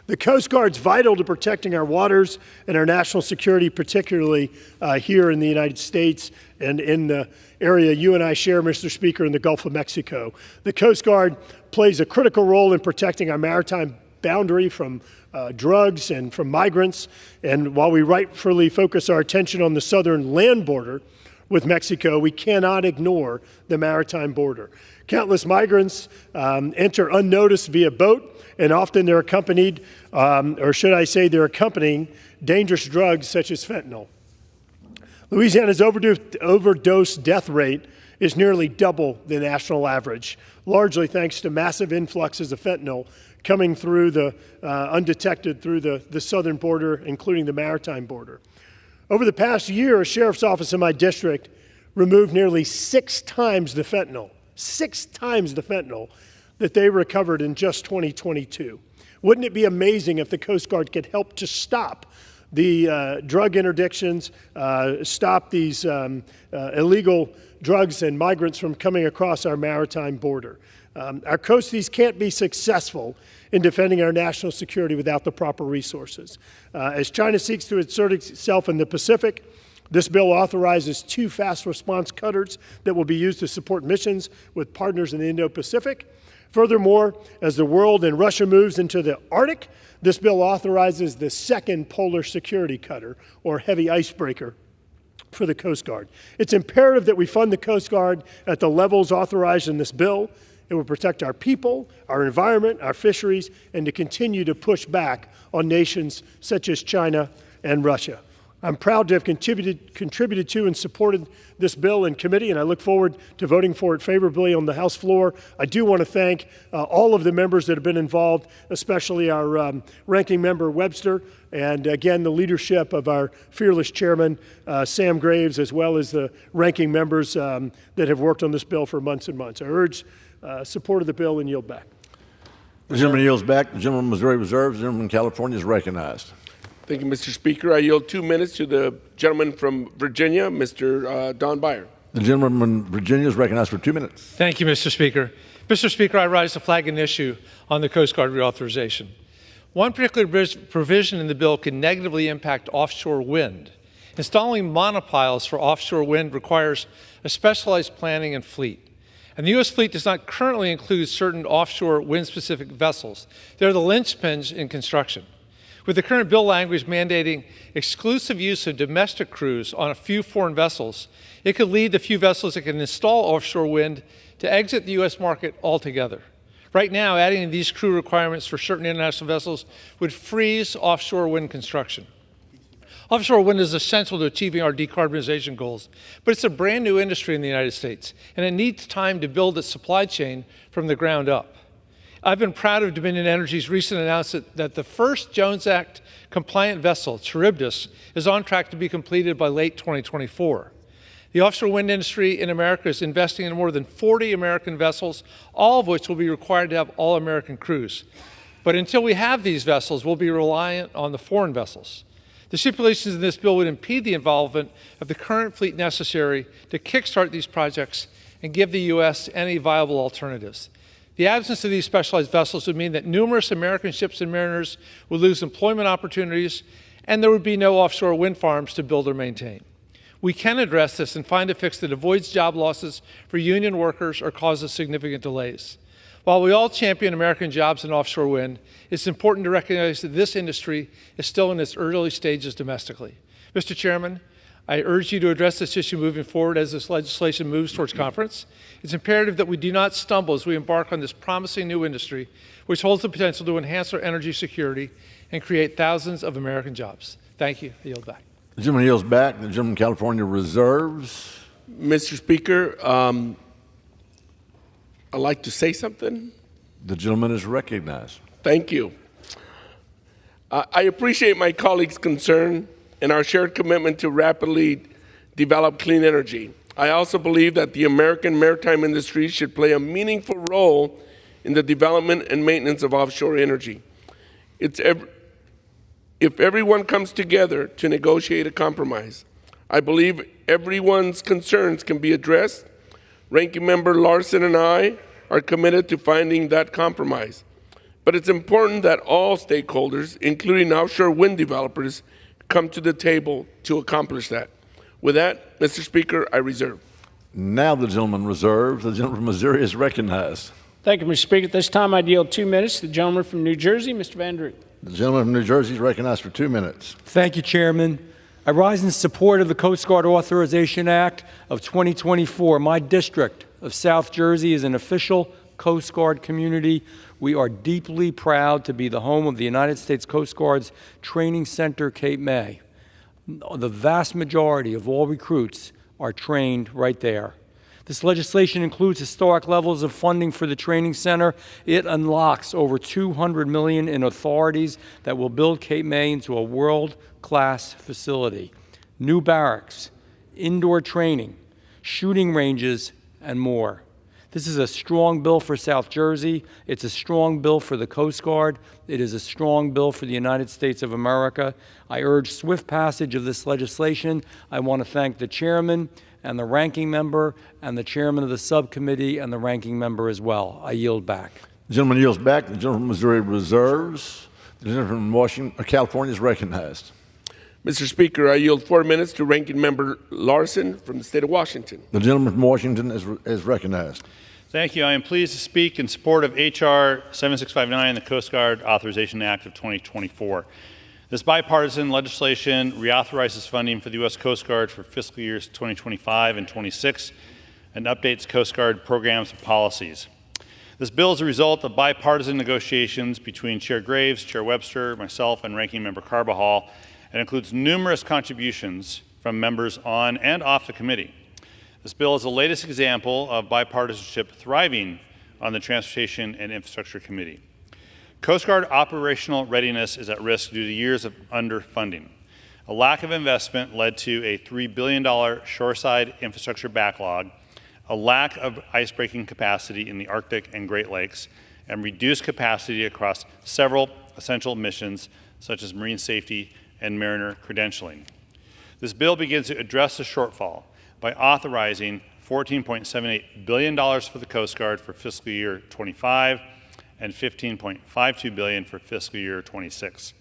The Coast Guard's vital to protecting our waters and our national security, particularly here in the United States and in the area you and I share, Mr. Speaker, in the Gulf of Mexico. The Coast Guard plays a critical role in protecting our maritime boundary from drugs and from migrants. And while we rightfully focus our attention on the southern land border, with Mexico, we cannot ignore the maritime border. Countless migrants enter unnoticed via boat, and often they're accompanied, or should I say they're accompanying dangerous drugs such as fentanyl. Louisiana's overdose death rate is nearly double the national average, largely thanks to massive influxes of fentanyl coming through undetected through the southern border, including the maritime border. Over the past year, a sheriff's office in my district removed nearly 6 times the fentanyl, 6 times the fentanyl that they recovered in just 2022. Wouldn't it be amazing if the Coast Guard could help to stop the drug interdictions, stop these illegal drugs and migrants from coming across our maritime border? Our coasties can't be successful in defending our national security without the proper resources. As China seeks to assert itself in the Pacific, this bill authorizes 2 fast response cutters that will be used to support missions with partners in the Indo-Pacific. Furthermore, as the world and Russia moves into the Arctic, this bill authorizes the 2nd polar security cutter, or heavy icebreaker, for the Coast Guard. It's imperative that we fund the Coast Guard at the levels authorized in this bill. It will protect our people, our environment, our fisheries, and to continue to push back on nations such as China and Russia. I'm proud to have contributed to and supported this bill in committee, and I look forward to voting for it favorably on the House floor. I do want to thank all of the members that have been involved, especially our ranking member Webster, and again, the leadership of our fearless chairman, Sam Graves, as well as the ranking members that have worked on this bill for months and months. I urge support of the bill and yield back. The gentleman yields back. The gentleman from Missouri reserves. The gentleman from California is recognized. Thank you, Mr. Speaker. I yield 2 minutes to the gentleman from Virginia, Mr. Don Beyer. The gentleman from Virginia is recognized for 2 minutes. Thank you, Mr. Speaker. Mr. Speaker, I rise to flag an issue on the Coast Guard reauthorization. One particular provision in the bill can negatively impact offshore wind. Installing monopiles for offshore wind requires a specialized planning and fleet. And the U.S. fleet does not currently include certain offshore wind-specific vessels. They're the linchpins in construction. With the current bill language mandating exclusive use of domestic crews on a few foreign vessels, it could lead the few vessels that can install offshore wind to exit the U.S. market altogether. Right now, adding these crew requirements for certain international vessels would freeze offshore wind construction. Offshore wind is essential to achieving our decarbonization goals, but it's a brand new industry in the United States, and it needs time to build its supply chain from the ground up. I've been proud of Dominion Energy's recent announcement that the first Jones Act compliant vessel, Charybdis, is on track to be completed by late 2024. The offshore wind industry in America is investing in more than 40 American vessels, all of which will be required to have all-American crews. But until we have these vessels, we'll be reliant on the foreign vessels. The stipulations in this bill would impede the involvement of the current fleet necessary to kickstart these projects and give the U.S. any viable alternatives. The absence of these specialized vessels would mean that numerous American ships and mariners would lose employment opportunities, and there would be no offshore wind farms to build or maintain. We can address this and find a fix that avoids job losses for union workers or causes significant delays. While we all champion American jobs in offshore wind, it's important to recognize that this industry is still in its early stages domestically. Mr. Chairman, I urge you to address this issue moving forward as this legislation moves towards conference. It's imperative that we do not stumble as we embark on this promising new industry, which holds the potential to enhance our energy security and create thousands of American jobs. Thank you. I yield back. The gentleman yields back. The gentleman from California reserves. Mr. Speaker, I'd like to say something. The gentleman is recognized. Thank you. I appreciate my colleagues' concern and our shared commitment to rapidly develop clean energy. I also believe that the American maritime industry should play a meaningful role in the development and maintenance of offshore energy. If everyone comes together to negotiate a compromise, I believe everyone's concerns can be addressed. Ranking Member Larson and I are committed to finding that compromise. But it's important that all stakeholders, including offshore wind developers, come to the table to accomplish that. With that, Mr. Speaker, I reserve. Now the gentleman reserves. The gentleman from Missouri is recognized. Thank you, Mr. Speaker. At this time, I yield 2 minutes to the gentleman from New Jersey, Mr. Van Drew. The gentleman from New Jersey is recognized for 2 minutes. Thank you, Chairman. I rise in support of the Coast Guard Authorization Act of 2024. My district of South Jersey is an official Coast Guard community. We are deeply proud to be the home of the United States Coast Guard's Training Center, Cape May. The vast majority of all recruits are trained right there. This legislation includes historic levels of funding for the training center. It unlocks over $200 million in authorities that will build Cape May into a world-class facility. New barracks, indoor training, shooting ranges, and more. This is a strong bill for South Jersey. It's a strong bill for the Coast Guard. It is a strong bill for the United States of America. I urge swift passage of this legislation. I want to thank the chairman and the ranking member and the chairman of the subcommittee and the ranking member as well. I yield back. The gentleman yields back. The gentleman from Missouri reserves. The gentleman from California is recognized. Mr. Speaker, I yield 4 minutes to Ranking Member Larson from the state of Washington. The gentleman from Washington is recognized. Thank you. I am pleased to speak in support of H.R. 7659, the Coast Guard Authorization Act of 2024. This bipartisan legislation reauthorizes funding for the U.S. Coast Guard for fiscal years 2025 and 26 and updates Coast Guard programs and policies. This bill is a result of bipartisan negotiations between Chair Graves, Chair Webster, myself, and Ranking Member Carbajal, and includes numerous contributions from members on and off the committee. This bill is the latest example of bipartisanship thriving on the Transportation and Infrastructure Committee. Coast Guard operational readiness is at risk due to years of underfunding. A lack of investment led to a $3 billion shoreside infrastructure backlog, a lack of icebreaking capacity in the Arctic and Great Lakes, and reduced capacity across several essential missions such as marine safety and mariner credentialing. This bill begins to address the shortfall by authorizing $14.78 billion for the Coast Guard for fiscal year 25 and $15.52 billion for fiscal year 26.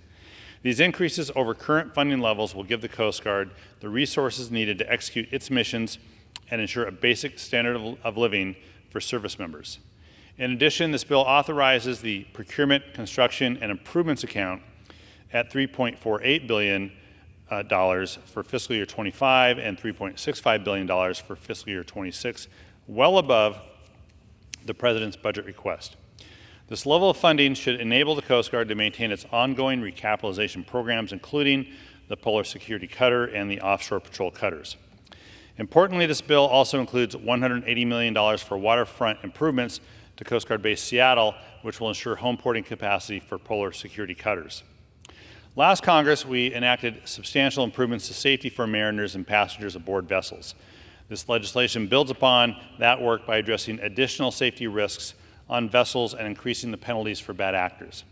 These increases over current funding levels will give the Coast Guard the resources needed to execute its missions and ensure a basic standard of living for service members. In addition, this bill authorizes the Procurement, Construction, and Improvements account at $3.48 billion for fiscal year 25 and $3.65 billion for fiscal year 26, well above the President's budget request. This level of funding should enable the Coast Guard to maintain its ongoing recapitalization programs, including the Polar Security Cutter and the offshore patrol cutters. Importantly, this bill also includes $180 million for waterfront improvements to Coast Guard Base Seattle, which will ensure home porting capacity for Polar Security Cutters. Last Congress, we enacted substantial improvements to safety for mariners and passengers aboard vessels. This legislation builds upon that work by addressing additional safety risks on vessels and increasing the penalties for bad actors.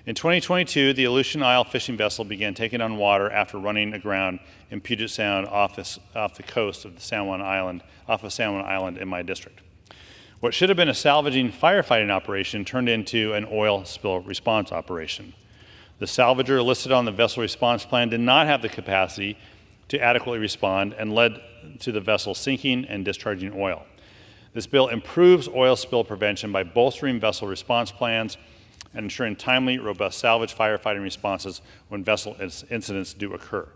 In 2022, the Aleutian Isle fishing vessel began taking on water after running aground in Puget Sound off the coast of the San Juan Island, off of San Juan Island in my district. What should have been a salvaging firefighting operation turned into an oil spill response operation. The salvager listed on the vessel response plan did not have the capacity to adequately respond and led to the vessel sinking and discharging oil. This bill improves oil spill prevention by bolstering vessel response plans and ensuring timely, robust salvage firefighting responses when vessel incidents do occur.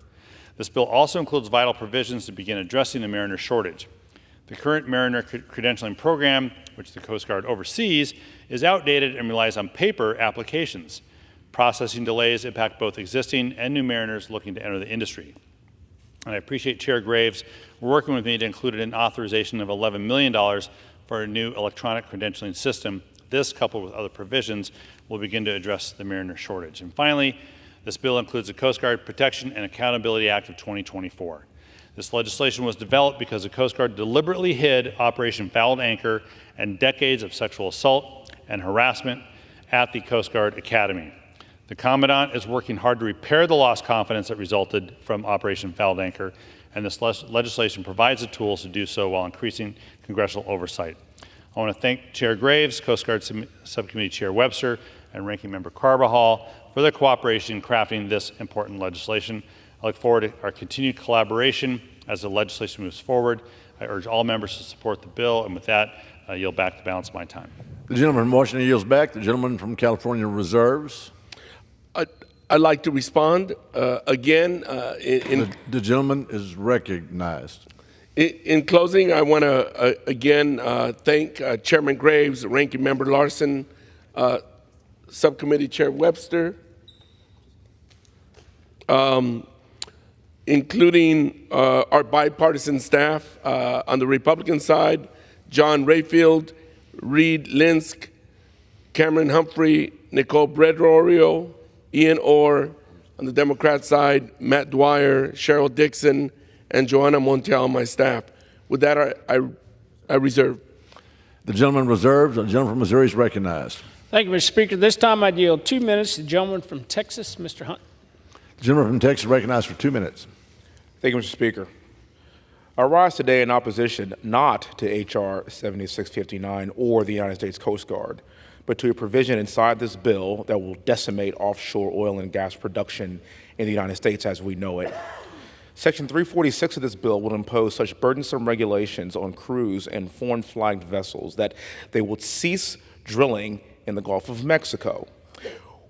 This bill also includes vital provisions to begin addressing the mariner shortage. The current mariner credentialing program, which the Coast Guard oversees, is outdated and relies on paper applications. Processing delays impact both existing and new mariners looking to enter the industry. And I appreciate Chair Graves working with me to include an authorization of $11 million for a new electronic credentialing system. This, coupled with other provisions, will begin to address the mariner shortage. And finally, this bill includes the Coast Guard Protection and Accountability Act of 2024. This legislation was developed because the Coast Guard deliberately hid Operation Fouled Anchor and decades of sexual assault and harassment at the Coast Guard Academy. The Commandant is working hard to repair the lost confidence that resulted from Operation Fouled Anchor, and this legislation provides the tools to do so while increasing congressional oversight. I want to thank Chair Graves, Coast Guard Subcommittee Chair Webster, and Ranking Member Carbajal for their cooperation in crafting this important legislation. I look forward to our continued collaboration as the legislation moves forward. I urge all members to support the bill, and with that, I yield back the balance of my time. The gentleman from Washington yields back. The gentleman from California reserves. I'd like to respond again. The gentleman is recognized. In closing, I want to again thank Chairman Graves, Ranking Member Larson, Subcommittee Chair Webster, including our bipartisan staff on the Republican side, John Rayfield, Reed Linsk, Cameron Humphrey, Nicole Bredrorio, Ian Orr. On the Democrat side, Matt Dwyer, Cheryl Dixon, and Joanna Montiel, my staff. With that, I reserve. The gentleman reserves. The gentleman from Missouri is recognized. Thank you, Mr. Speaker. This time I yield 2 minutes to the gentleman from Texas, Mr. Hunt. The gentleman from Texas is recognized for 2 minutes. Thank you, Mr. Speaker. I rise today in opposition not to H.R. 7659 or the United States Coast Guard, but to a provision inside this bill that will decimate offshore oil and gas production in the United States as we know it. Section 346 of this bill will impose such burdensome regulations on crews and foreign flagged vessels that they will cease drilling in the Gulf of Mexico.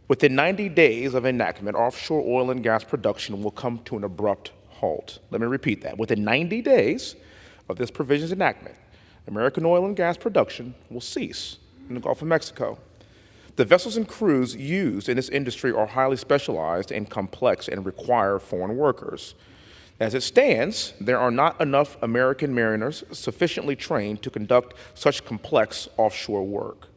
Within 90 days of enactment, offshore oil and gas production will come to an abrupt halt. Let me repeat that. Within 90 days of this provision's enactment, American oil and gas production will cease in the Gulf of Mexico. The vessels and crews used in this industry are highly specialized and complex and require foreign workers. As it stands, there are not enough American mariners sufficiently trained to conduct such complex offshore work.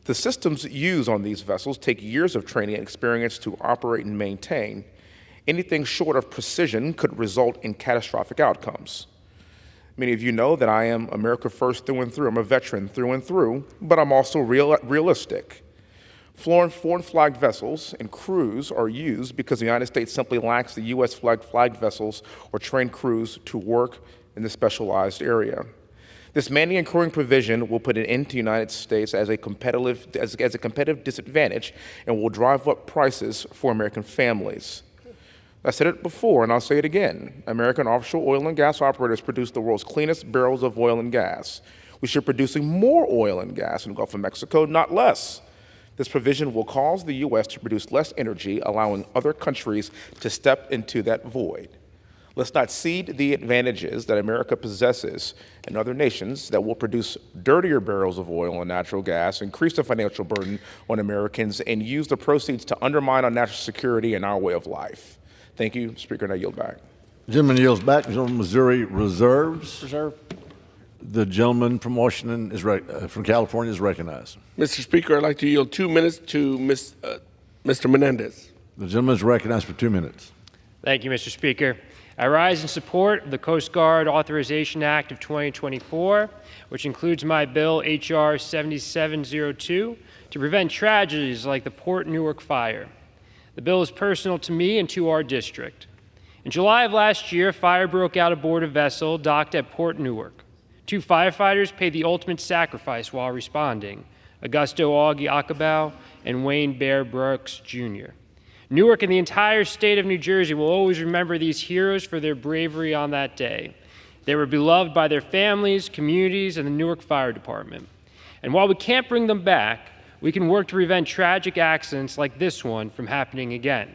The systems used on these vessels take years of training and experience to operate and maintain. Anything short of precision could result in catastrophic outcomes. Many of you know that I am America First through and through. I'm a veteran through and through, but I'm also realistic. Foreign flagged vessels and crews are used because the United States simply lacks the U.S. flagged vessels or trained crews to work in this specialized area. This mandate and crewing provision will put an end to the United States as a competitive disadvantage and will drive up prices for American families. I said it before, and I'll say it again. American offshore oil and gas operators produce the world's cleanest barrels of oil and gas. We should be producing more oil and gas in the Gulf of Mexico, not less. This provision will cause the U.S. to produce less energy, allowing other countries to step into that void. Let's not cede the advantages that America possesses in other nations that will produce dirtier barrels of oil and natural gas, increase the financial burden on Americans, and use the proceeds to undermine our national security and our way of life. Thank you, Speaker, and I yield back. The gentleman yields back. The gentleman from Missouri reserves. Reserve. The gentleman from Washington from California is recognized. Mr. Speaker, I'd like to yield 2 minutes to Mr. Menendez. The gentleman is recognized for 2 minutes. Thank you, Mr. Speaker. I rise in support of the Coast Guard Authorization Act of 2024, which includes my bill, H.R. 7702, to prevent tragedies like the Port Newark fire. The bill is personal to me and to our district. In July of last year, a fire broke out aboard a vessel docked at Port Newark. 2 firefighters paid the ultimate sacrifice while responding, Augusto Augie Acabao and Wayne Bear Brooks, Jr. Newark and the entire state of New Jersey will always remember these heroes for their bravery on that day. They were beloved by their families, communities, and the Newark Fire Department. And while we can't bring them back, we can work to prevent tragic accidents like this one from happening again.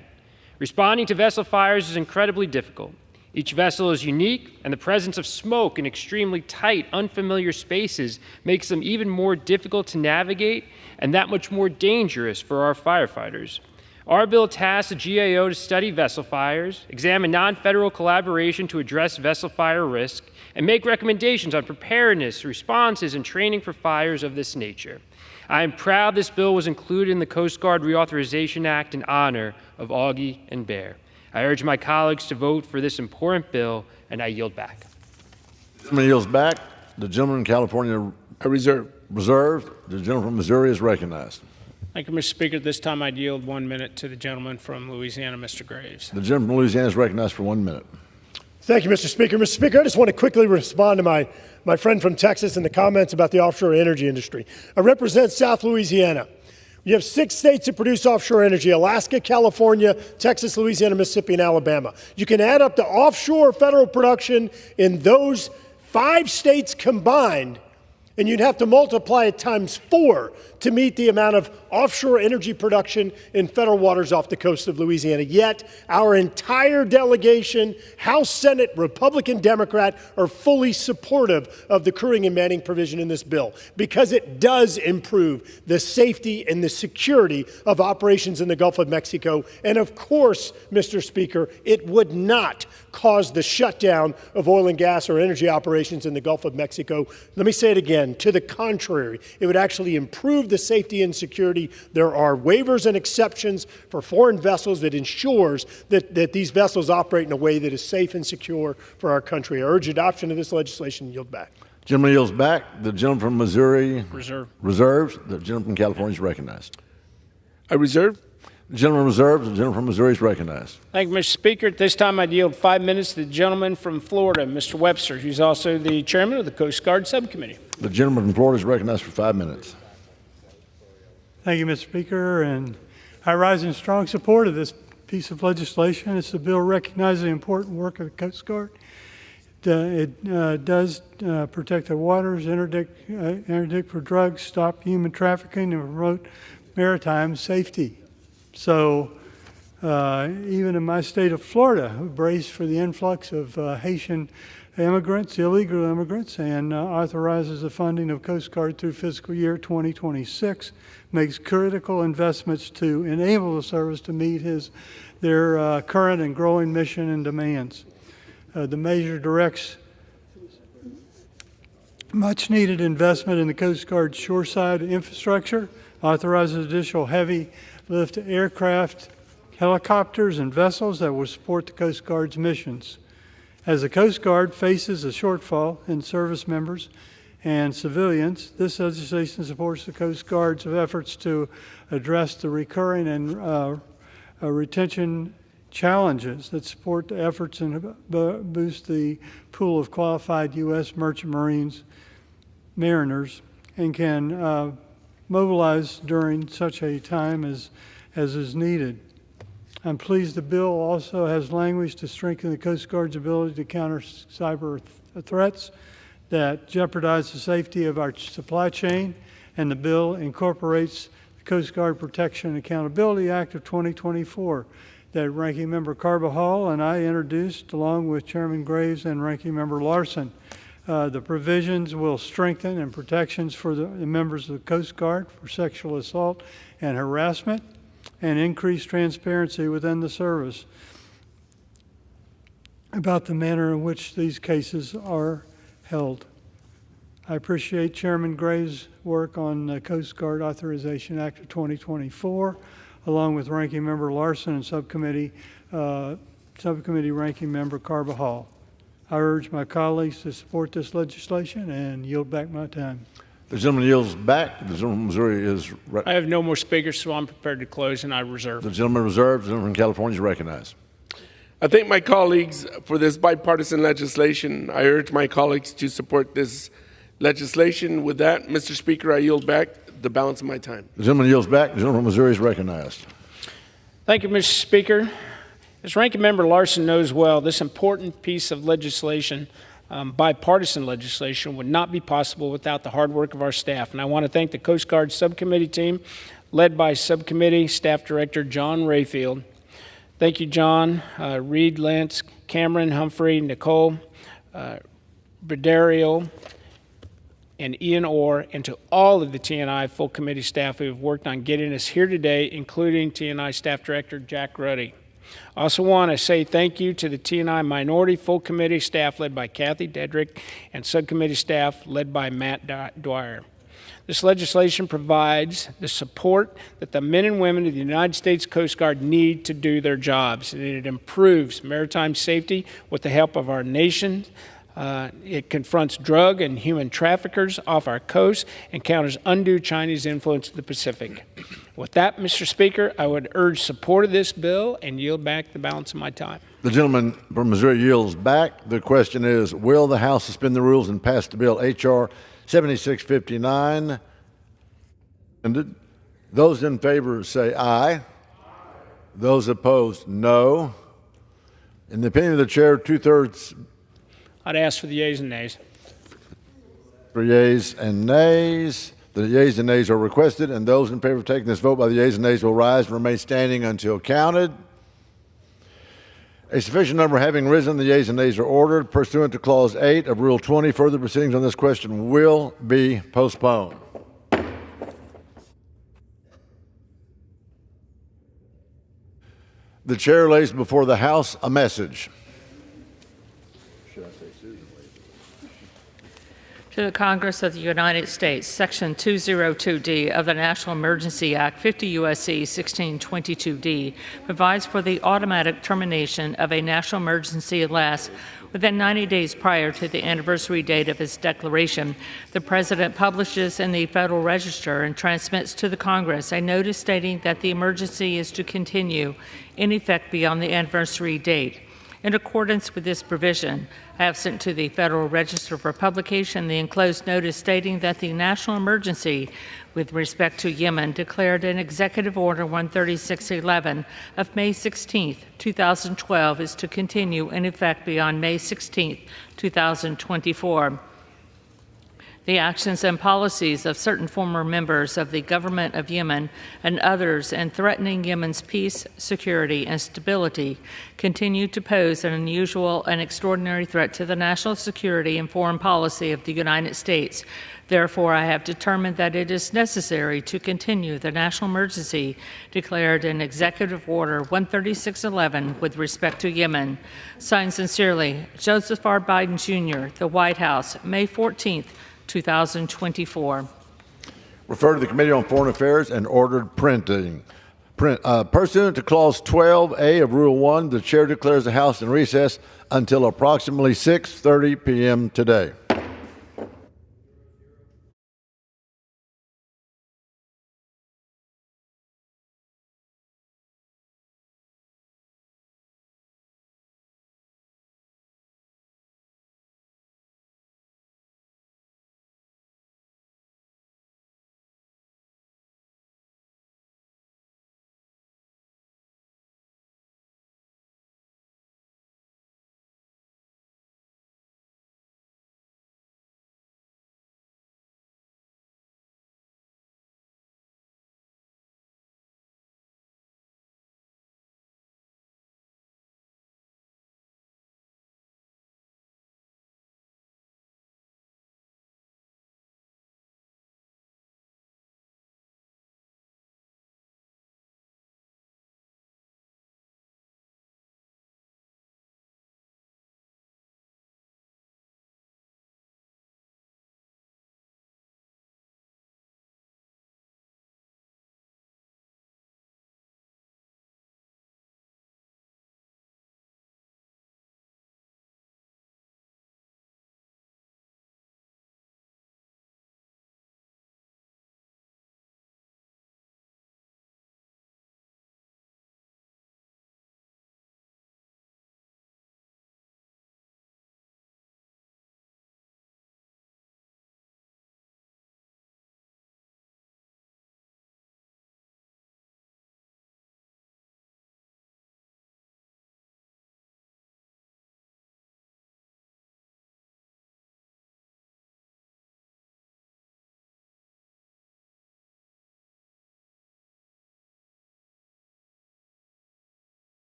Responding to vessel fires is incredibly difficult. Each vessel is unique, and the presence of smoke in extremely tight, unfamiliar spaces makes them even more difficult to navigate and that much more dangerous for our firefighters. Our bill tasks the GAO to study vessel fires, examine non-federal collaboration to address vessel fire risk, and make recommendations on preparedness, responses, and training for fires of this nature. I am proud this bill was included in the Coast Guard Reauthorization Act in honor of Augie and Bear. I urge my colleagues to vote for this important bill, and I yield back. The gentleman yields back. The gentleman from California reserved. The gentleman from Missouri is recognized. Thank you, Mr. Speaker. This time I'd yield 1 minute to the gentleman from Louisiana, Mr. Graves. The gentleman from Louisiana is recognized for 1 minute. Thank you, Mr. Speaker. Mr. Speaker, I just want to quickly respond to my friend from Texas and the comments about the offshore energy industry. I represent South Louisiana. You have 6 states that produce offshore energy: Alaska, California, Texas, Louisiana, Mississippi, and Alabama. You can add up the offshore federal production in those 5 states combined, And you'd have to multiply it times 4 to meet the amount of offshore energy production in federal waters off the coast of Louisiana. Yet, our entire delegation, House, Senate, Republican, Democrat, are fully supportive of the crewing and manning provision in this bill because it does improve the safety and the security of operations in the Gulf of Mexico. And of course, Mr. Speaker, it would not cause the shutdown of oil and gas or energy operations in the Gulf of Mexico. Let me say it again. To the contrary, it would actually improve the safety and security. There are waivers and exceptions for foreign vessels that ensures that these vessels operate in a way that is safe and secure for our country. I urge adoption of this legislation. Yield back. Gentleman yields back. The gentleman from Missouri reserves. The gentleman from California is recognized. I reserve. The gentleman reserves. The gentleman from Missouri is recognized. Thank you, Mr. Speaker. At this time, I'd yield 5 minutes to the gentleman from Florida, Mr. Webster, who's also the chairman of the Coast Guard Subcommittee. The gentleman from Florida is recognized for 5 minutes. Thank you, Mr. Speaker, and I rise in strong support of this piece of legislation. It's a bill recognizing the important work of the Coast Guard. It does protect the waters, interdict for drugs, stop human trafficking, and promote maritime safety. So even in my state of Florida, we brace for the influx of Haitian immigrants, illegal immigrants, and authorizes the funding of Coast Guard through fiscal year 2026, makes critical investments to enable the service to meet their current and growing mission and demands. The measure directs much needed investment in the Coast Guard shoreside infrastructure, authorizes additional heavy lift aircraft, helicopters, and vessels that will support the Coast Guard's missions. As the Coast Guard faces a shortfall in service members and civilians, this legislation supports the Coast Guard's efforts to address the recurring and retention challenges that support the efforts and boost the pool of qualified U.S. merchant mariners and can mobilize during such a time as is needed. I'm pleased the bill also has language to strengthen the Coast Guard's ability to counter cyber threats that jeopardize the safety of our supply chain, and the bill incorporates the Coast Guard Protection and Accountability Act of 2024 that Ranking Member Carbajal and I introduced along with Chairman Graves and Ranking Member Larson. The provisions will strengthen and protections for the members of the Coast Guard for sexual assault and harassment, and increase transparency within the service about the manner in which these cases are held. I appreciate Chairman Graves' work on the Coast Guard Authorization Act of 2024, along with Ranking Member Larson and Subcommittee Ranking Member Carbajal. I urge my colleagues to support this legislation and yield back my time. The gentleman yields back. The gentleman from Missouri is I have no more speakers, so I'm prepared to close, and I reserve. The gentleman reserves. The gentleman from California is recognized. I thank my colleagues for this bipartisan legislation. I urge my colleagues to support this legislation. With that, Mr. Speaker, I yield back the balance of my time. The gentleman yields back. The gentleman from Missouri is recognized. Thank you, Mr. Speaker. As Ranking Member Larson knows well, this important piece of legislation, bipartisan legislation, would not be possible without the hard work of our staff. And I want to thank the Coast Guard Subcommittee team, led by Subcommittee Staff Director John Rayfield. Thank you, John, Reed, Lance, Cameron, Humphrey, Nicole, Bredario, and Ian Orr, and to all of the TNI full committee staff who have worked on getting us here today, including TNI Staff Director Jack Ruddy. I also want to say thank you to the TNI Minority Full Committee staff led by Kathy Dedrick and Subcommittee staff led by Matt Dwyer. This legislation provides the support that the men and women of the United States Coast Guard need to do their jobs, and it improves maritime safety with the help of our nation. It confronts drug and human traffickers off our coast and counters undue Chinese influence in the Pacific. With that, Mr. Speaker, I would urge support of this bill and yield back the balance of my time. The gentleman from Missouri yields back. The question is, will the House suspend the rules and pass the bill H.R. 7659? And those in favor say aye. Those opposed, no. In the opinion of the chair, 2/3. I'd ask for the yeas and nays. For yeas and nays. The yeas and nays are requested, and those in favor of taking this vote by the yeas and nays will rise and remain standing until counted. A sufficient number having risen, the yeas and nays are ordered. Pursuant to Clause 8 of Rule 20, further proceedings on this question will be postponed. The chair lays before the House a message. To the Congress of the United States, Section 202D of the National Emergency Act, 50 U.S.C. 1622D, provides for the automatic termination of a national emergency unless, within 90 days prior to the anniversary date of its declaration, the President publishes in the Federal Register and transmits to the Congress a notice stating that the emergency is to continue in effect beyond the anniversary date. In accordance with this provision, I have sent to the Federal Register for publication the enclosed notice stating that the national emergency with respect to Yemen declared in Executive Order 13611 of May 16, 2012 is to continue in effect beyond May 16, 2024. The actions and policies of certain former members of the government of Yemen and others in threatening Yemen's peace, security, and stability continue to pose an unusual and extraordinary threat to the national security and foreign policy of the United States. Therefore, I have determined that it is necessary to continue the national emergency declared in Executive Order 13611 with respect to Yemen. Signed sincerely, Joseph R. Biden, Jr., The White House, May 14, 2024. Refer to the Committee on Foreign Affairs and ordered printing. Pursuant to Clause 12A of Rule 1, the Chair declares the House in recess until approximately 6:30 p.m. today.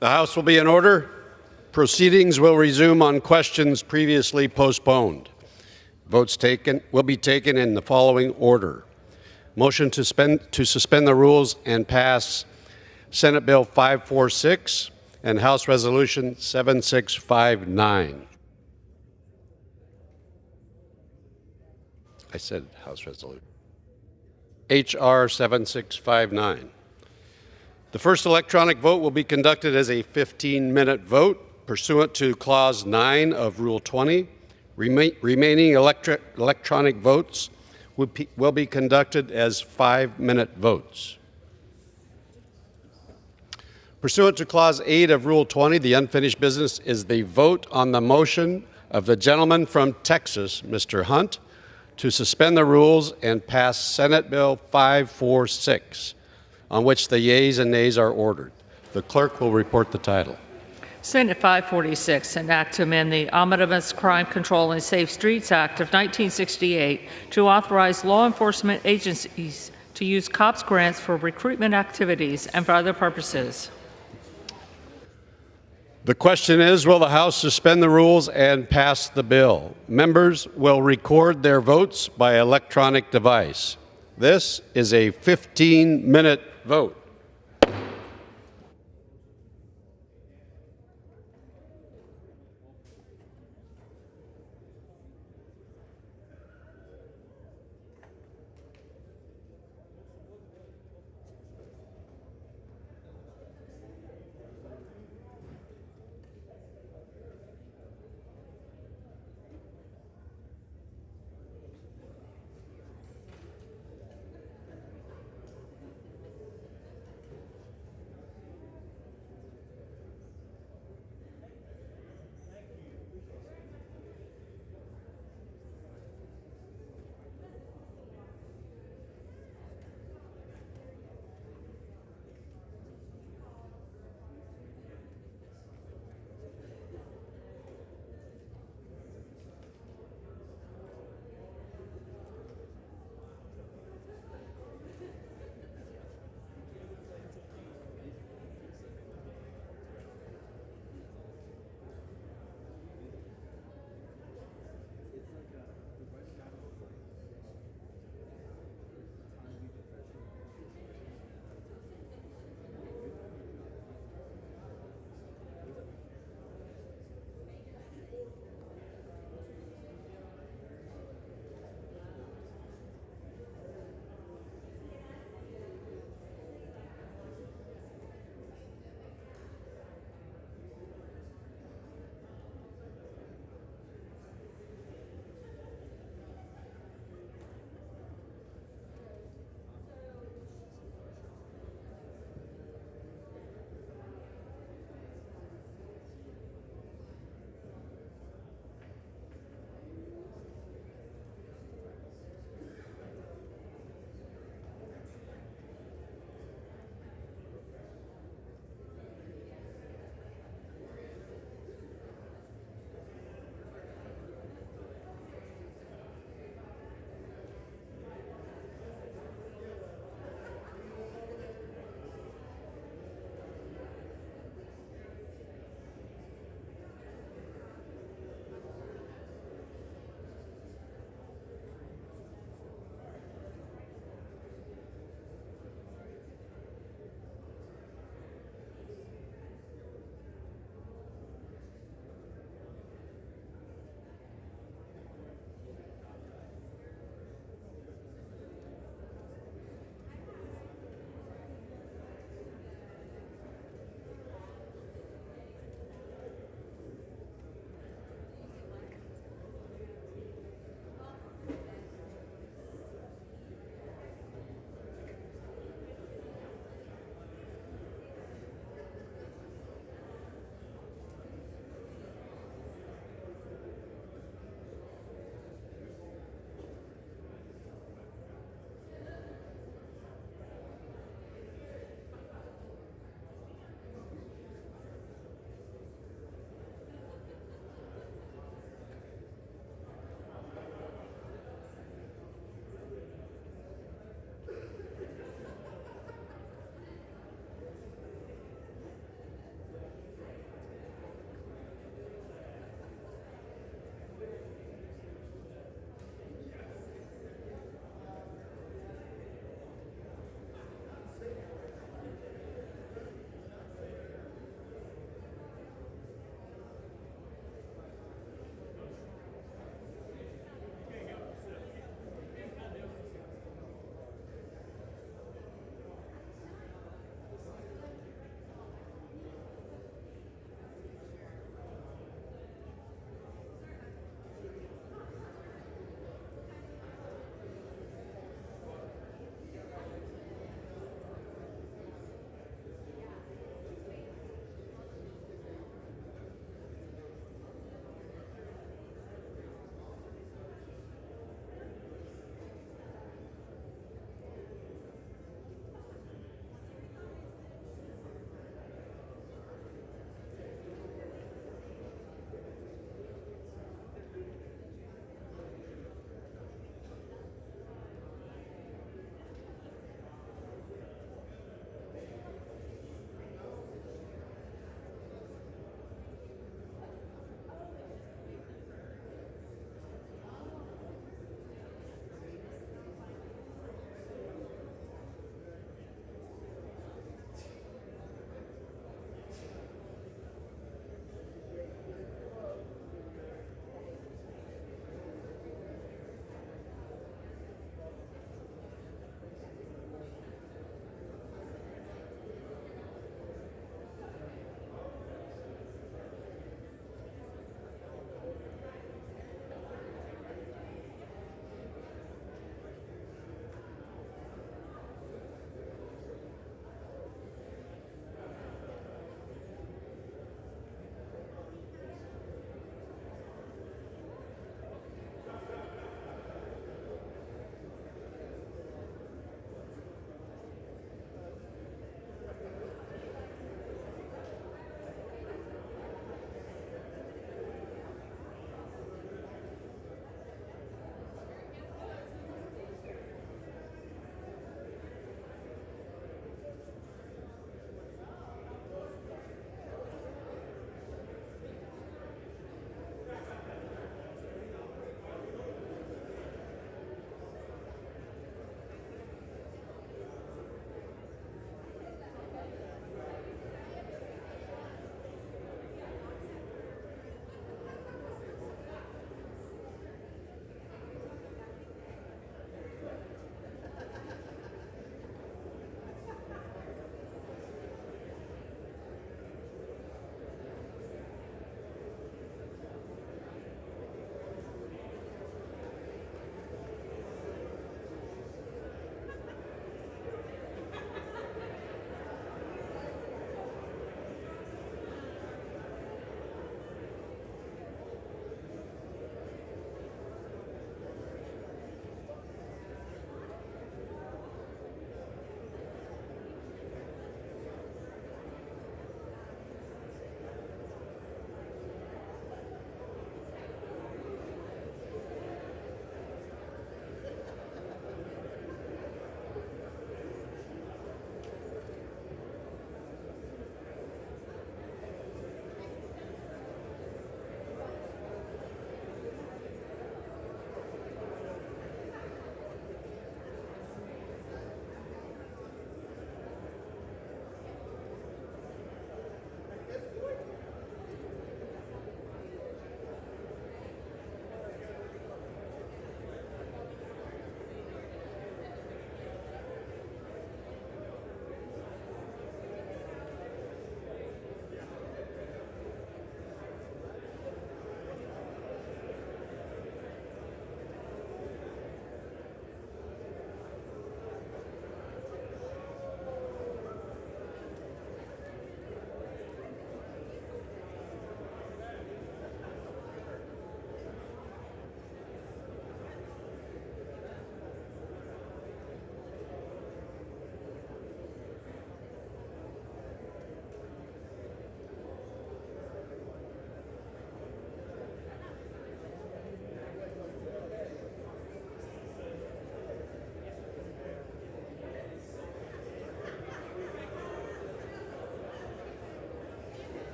The House will be in order. Proceedings will resume on questions previously postponed. Votes will be taken in the following order. Motion to suspend the rules and pass Senate Bill 546 and House Resolution 7659. I said House Resolution. H.R. 7659. The first electronic vote will be conducted as a 15-minute vote pursuant to Clause 9 of Rule 20. Remaining electronic votes will be conducted as 5-minute votes. Pursuant to Clause 8 of Rule 20, the unfinished business is the vote on the motion of the gentleman from Texas, Mr. Hunt, to suspend the rules and pass Senate Bill 546, on which the yeas and nays are ordered. The clerk will report the title. Senate 546, an act to amend the Omnibus Crime Control and Safe Streets Act of 1968 to authorize law enforcement agencies to use COPS grants for recruitment activities and for other purposes. The question is, will the House suspend the rules and pass the bill? Members will record their votes by electronic device. This is a 15-minute vote.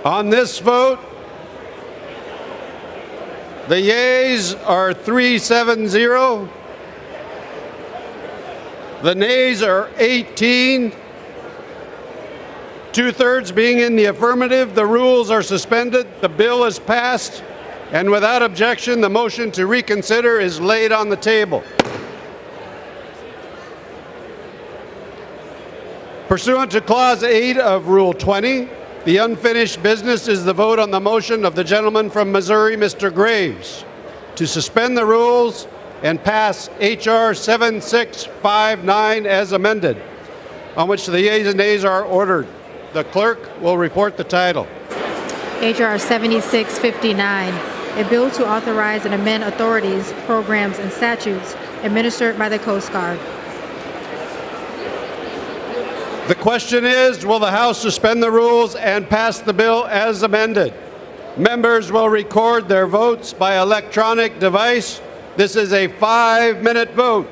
On this vote, the yeas are 370. The nays are 18. Two-thirds being in the affirmative, the rules are suspended, the bill is passed, and without objection, the motion to reconsider is laid on the table. Pursuant to Clause 8 of Rule 20, the unfinished business is the vote on the motion of the gentleman from Missouri, Mr. Graves, to suspend the rules and pass H.R. 7659 as amended, on which the yeas and nays are ordered. The clerk will report the title. H.R. 7659, a bill to authorize and amend authorities, programs, and statutes administered by the Coast Guard. The question is, will the House suspend the rules and pass the bill as amended? Members will record their votes by electronic device. This is a 5-minute vote.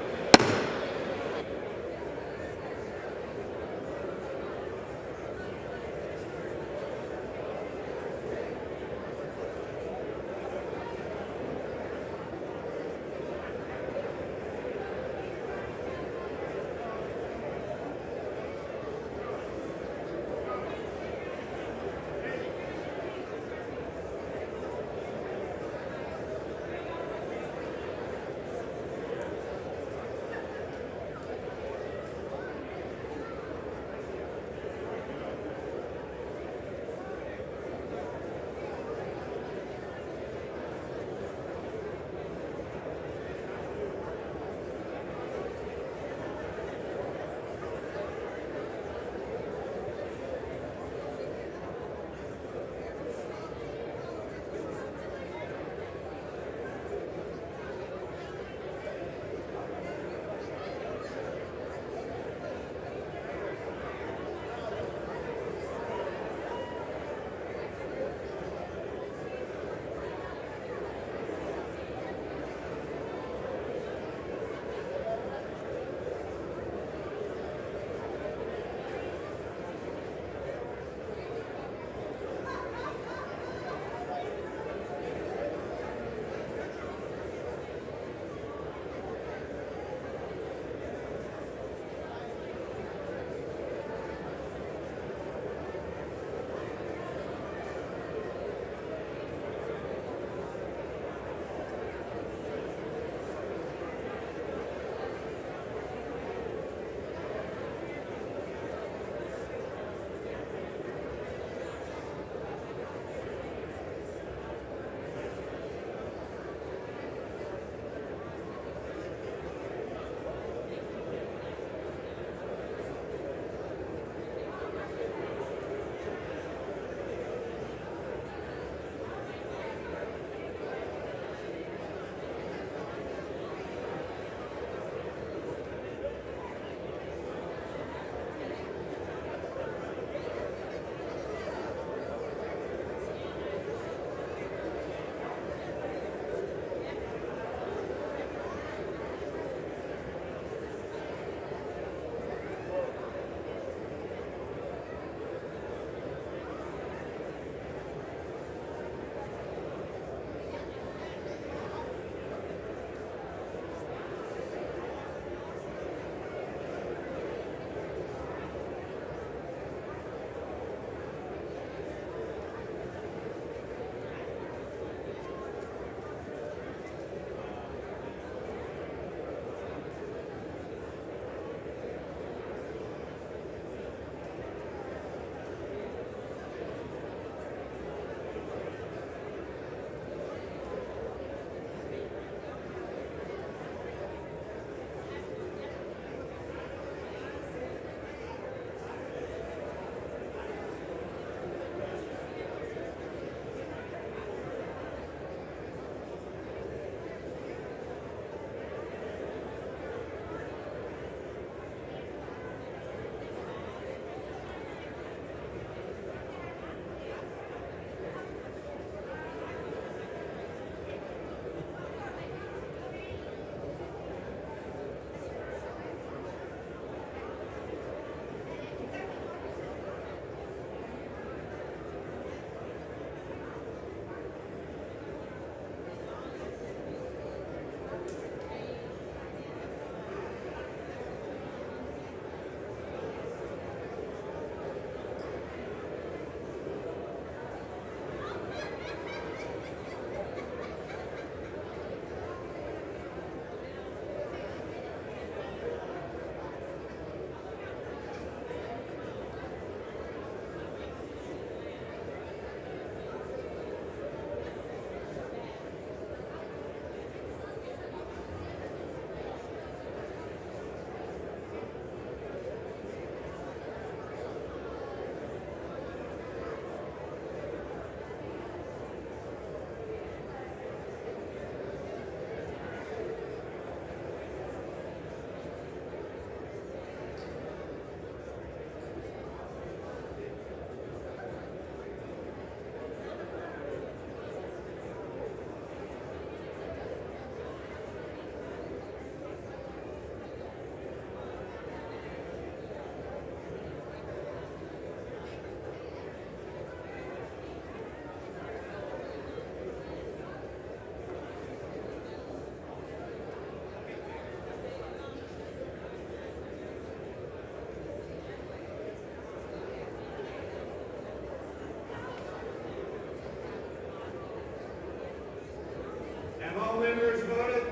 All members voted.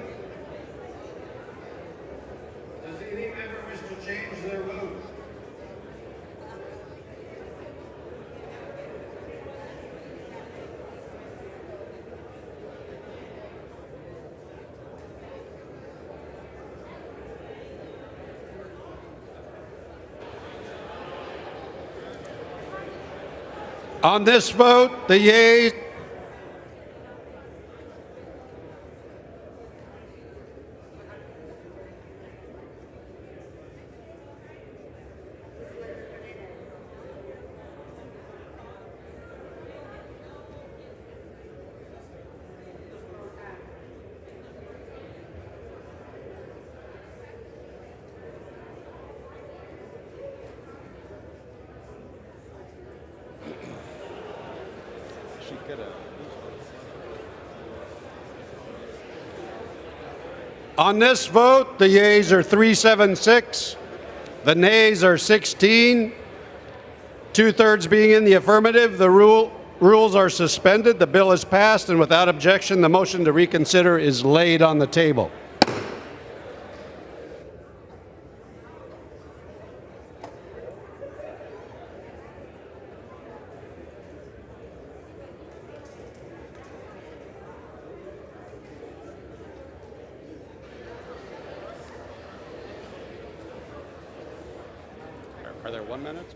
Does any member wish to change their vote? On this vote, the yeas. On this vote, the yeas are 376, the nays are 16, 2/3 being in the affirmative. The rules are suspended. The bill is passed, and without objection, the motion to reconsider is laid on the table. Are there 1 minute?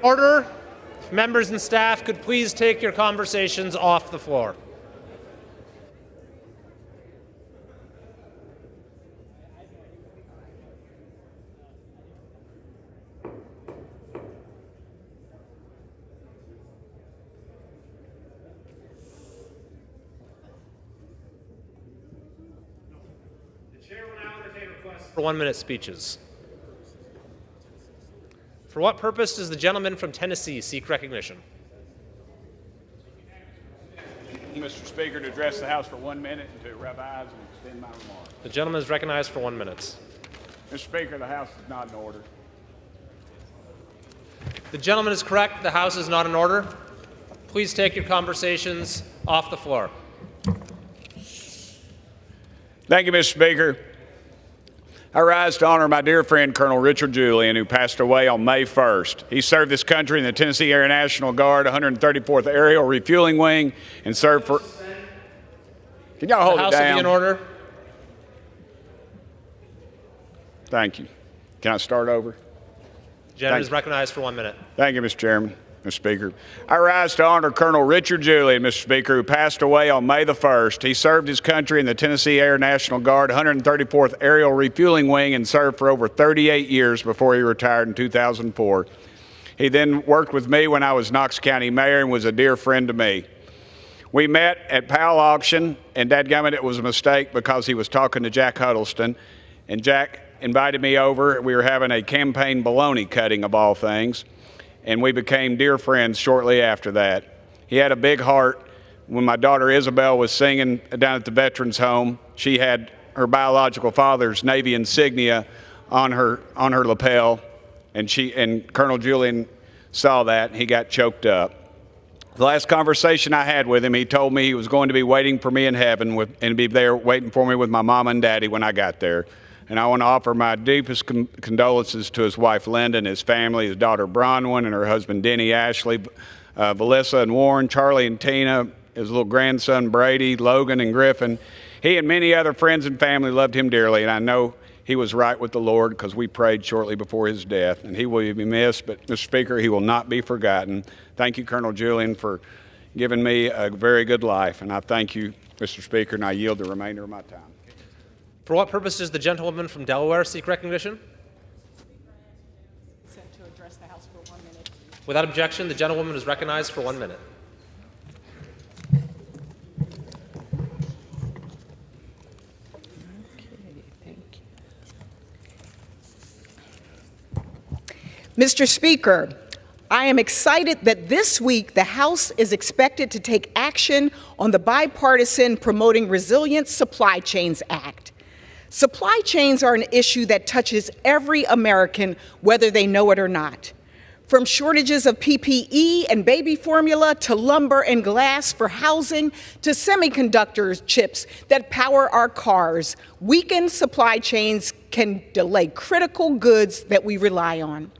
Order. If members and staff could please take your conversations off the floor. The chair will now entertain requests for 1-minute speeches. For what purpose does the gentleman from Tennessee seek recognition? Mr. Speaker, to address the House for 1 minute and to revise and extend my remarks. The gentleman is recognized for 1 minute. Mr. Speaker, the House is not in order. The gentleman is correct. The House is not in order. Please take your conversations off the floor. Thank you, Mr. Speaker. I rise to honor my dear friend, Colonel Richard Julian, who passed away on May 1st. He served this country in the Tennessee Air National Guard, 134th Aerial Refueling Wing, and served for... Can y'all hold it down? The House will be in order. Thank you. Can I start over? The gentleman is recognized for 1 minute. Thank you, Mr. Chairman. Mr. Speaker, I rise to honor Colonel Richard Julian, Mr. Speaker, who passed away on May the 1st. He served his country in the Tennessee Air National Guard, 134th Aerial Refueling Wing, and served for over 38 years before he retired in 2004. He then worked with me when I was Knox County Mayor and was a dear friend to me. We met at Powell Auction, and dadgummit, it was a mistake because he was talking to Jack Huddleston, and Jack invited me over. We were having a campaign bologna cutting of all things, and we became dear friends shortly after that. He had a big heart. When my daughter Isabel was singing down at the Veterans Home, she had her biological father's Navy insignia on her lapel, and Colonel Julian saw that, and he got choked up. The last conversation I had with him, he told me he was going to be waiting for me in heaven and be there waiting for me with my mama and daddy when I got there. And I want to offer my deepest condolences to his wife, Linda, and his family, his daughter, Bronwyn, and her husband, Denny, Ashley, Valissa and Warren, Charlie and Tina, his little grandson, Brady, Logan and Griffin. He and many other friends and family loved him dearly, and I know he was right with the Lord because we prayed shortly before his death, and he will be missed, but Mr. Speaker, he will not be forgotten. Thank you, Colonel Julian, for giving me a very good life, and I thank you, Mr. Speaker, and I yield the remainder of my time. For what purpose does the gentlewoman from Delaware seek recognition? To address the House for 1 minute. Without objection, the gentlewoman is recognized for 1 minute. Mr. Speaker, I am excited that this week the House is expected to take action on the bipartisan Promoting Resilient Supply Chains Act. Supply chains are an issue that touches every American, whether they know it or not. From shortages of PPE and baby formula to lumber and glass for housing to semiconductor chips that power our cars, weakened supply chains can delay critical goods that we rely on.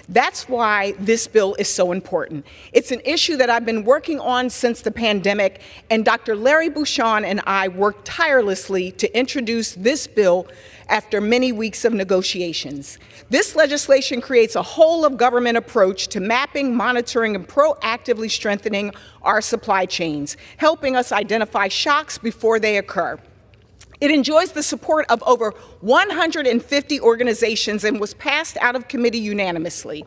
That's why this bill is so important. It's an issue that I've been working on since the pandemic, and Dr. Larry Bucshon and I worked tirelessly to introduce this bill after many weeks of negotiations. This legislation creates a whole-of-government approach to mapping, monitoring, and proactively strengthening our supply chains, helping us identify shocks before they occur. It enjoys the support of over 150 organizations and was passed out of committee unanimously.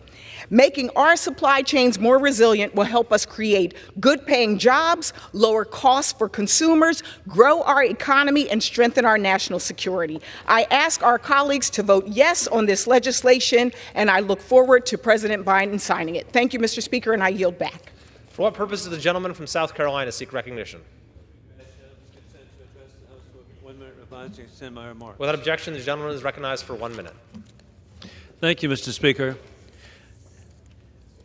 Making our supply chains more resilient will help us create good-paying jobs, lower costs for consumers, grow our economy, and strengthen our national security. I ask our colleagues to vote yes on this legislation, and I look forward to President Biden signing it. Thank you, Mr. Speaker, and I yield back. For what purpose does the gentleman from South Carolina seek recognition? Without objection, the gentleman is recognized for 1 minute. Thank you, Mr. Speaker.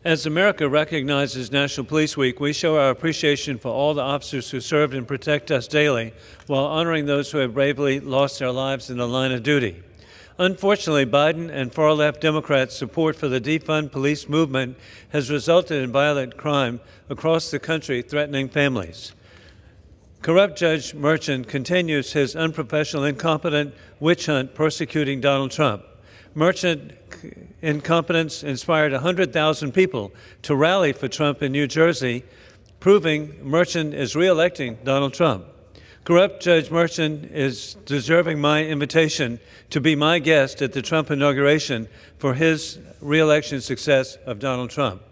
As America recognizes National Police Week, we show our appreciation for all the officers who served and protect us daily while honoring those who have bravely lost their lives in the line of duty. Unfortunately, Biden and far-left Democrats' support for the defund police movement has resulted in violent crime across the country, threatening families. Corrupt Judge Merchan continues his unprofessional, incompetent witch hunt persecuting Donald Trump. Merchan incompetence inspired 100,000 people to rally for Trump in New Jersey, proving Merchan is re-electing Donald Trump. Corrupt Judge Merchan is deserving my invitation to be my guest at the Trump inauguration for his re-election success of Donald Trump.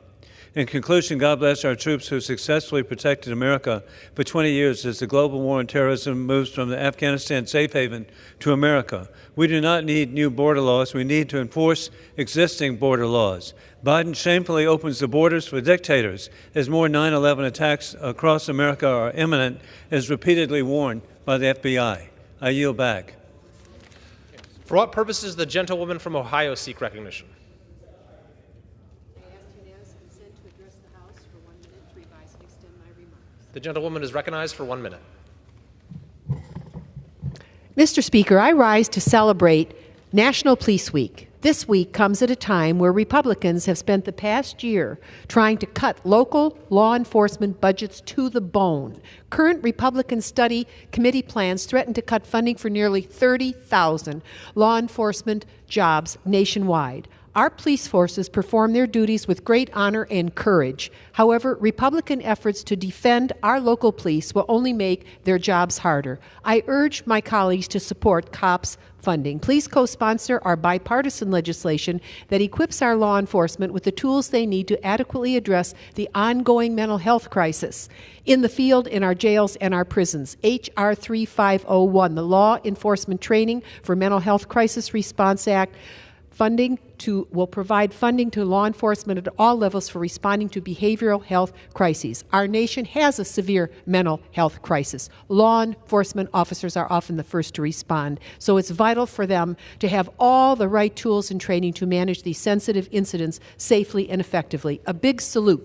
In conclusion, God bless our troops who successfully protected America for 20 years as the global war on terrorism moves from the Afghanistan safe haven to America. We do not need new border laws. We need to enforce existing border laws. Biden shamefully opens the borders for dictators as more 9/11 attacks across America are imminent, as repeatedly warned by the FBI. I yield back. For what purpose does the gentlewoman from Ohio seek recognition? The gentlewoman is recognized for 1 minute. Mr. Speaker, I rise to celebrate National Police Week. This week comes at a time where Republicans have spent the past year trying to cut local law enforcement budgets to the bone. Current Republican study committee plans threaten to cut funding for nearly 30,000 law enforcement jobs nationwide. Our police forces perform their duties with great honor and courage. However, Republican efforts to defend our local police will only make their jobs harder. I urge my colleagues to support COPS funding. Please co-sponsor our bipartisan legislation that equips our law enforcement with the tools they need to adequately address the ongoing mental health crisis in the field, in our jails, and our prisons. H.R. 3501, the Law Enforcement Training for Mental Health Crisis Response Act, will provide funding to law enforcement at all levels for responding to behavioral health crises. Our nation has a severe mental health crisis. Law enforcement officers are often the first to respond, so it's vital for them to have all the right tools and training to manage these sensitive incidents safely and effectively. A big salute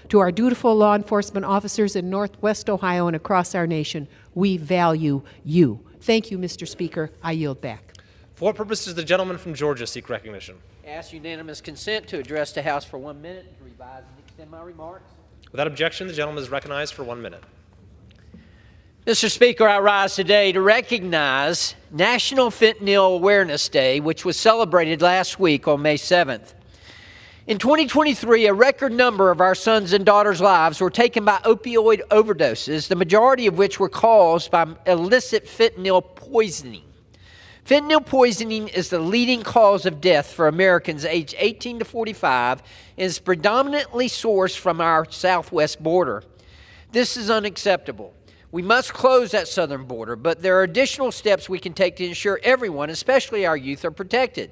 to our dutiful law enforcement officers in Northwest Ohio and across our nation. We value you. Thank you, Mr. Speaker. I yield back. For what purpose does the gentleman from Georgia seek recognition? Ask unanimous consent to address the House for 1 minute and to revise and extend my remarks. Without objection, the gentleman is recognized for 1 minute. Mr. Speaker, I rise today to recognize National Fentanyl Awareness Day, which was celebrated last week on May 7th. In 2023, a record number of our sons and daughters' lives were taken by opioid overdoses, the majority of which were caused by illicit fentanyl poisoning. Fentanyl poisoning is the leading cause of death for Americans aged 18 to 45 and is predominantly sourced from our southwest border. This is unacceptable. We must close that southern border, but there are additional steps we can take to ensure everyone, especially our youth, are protected.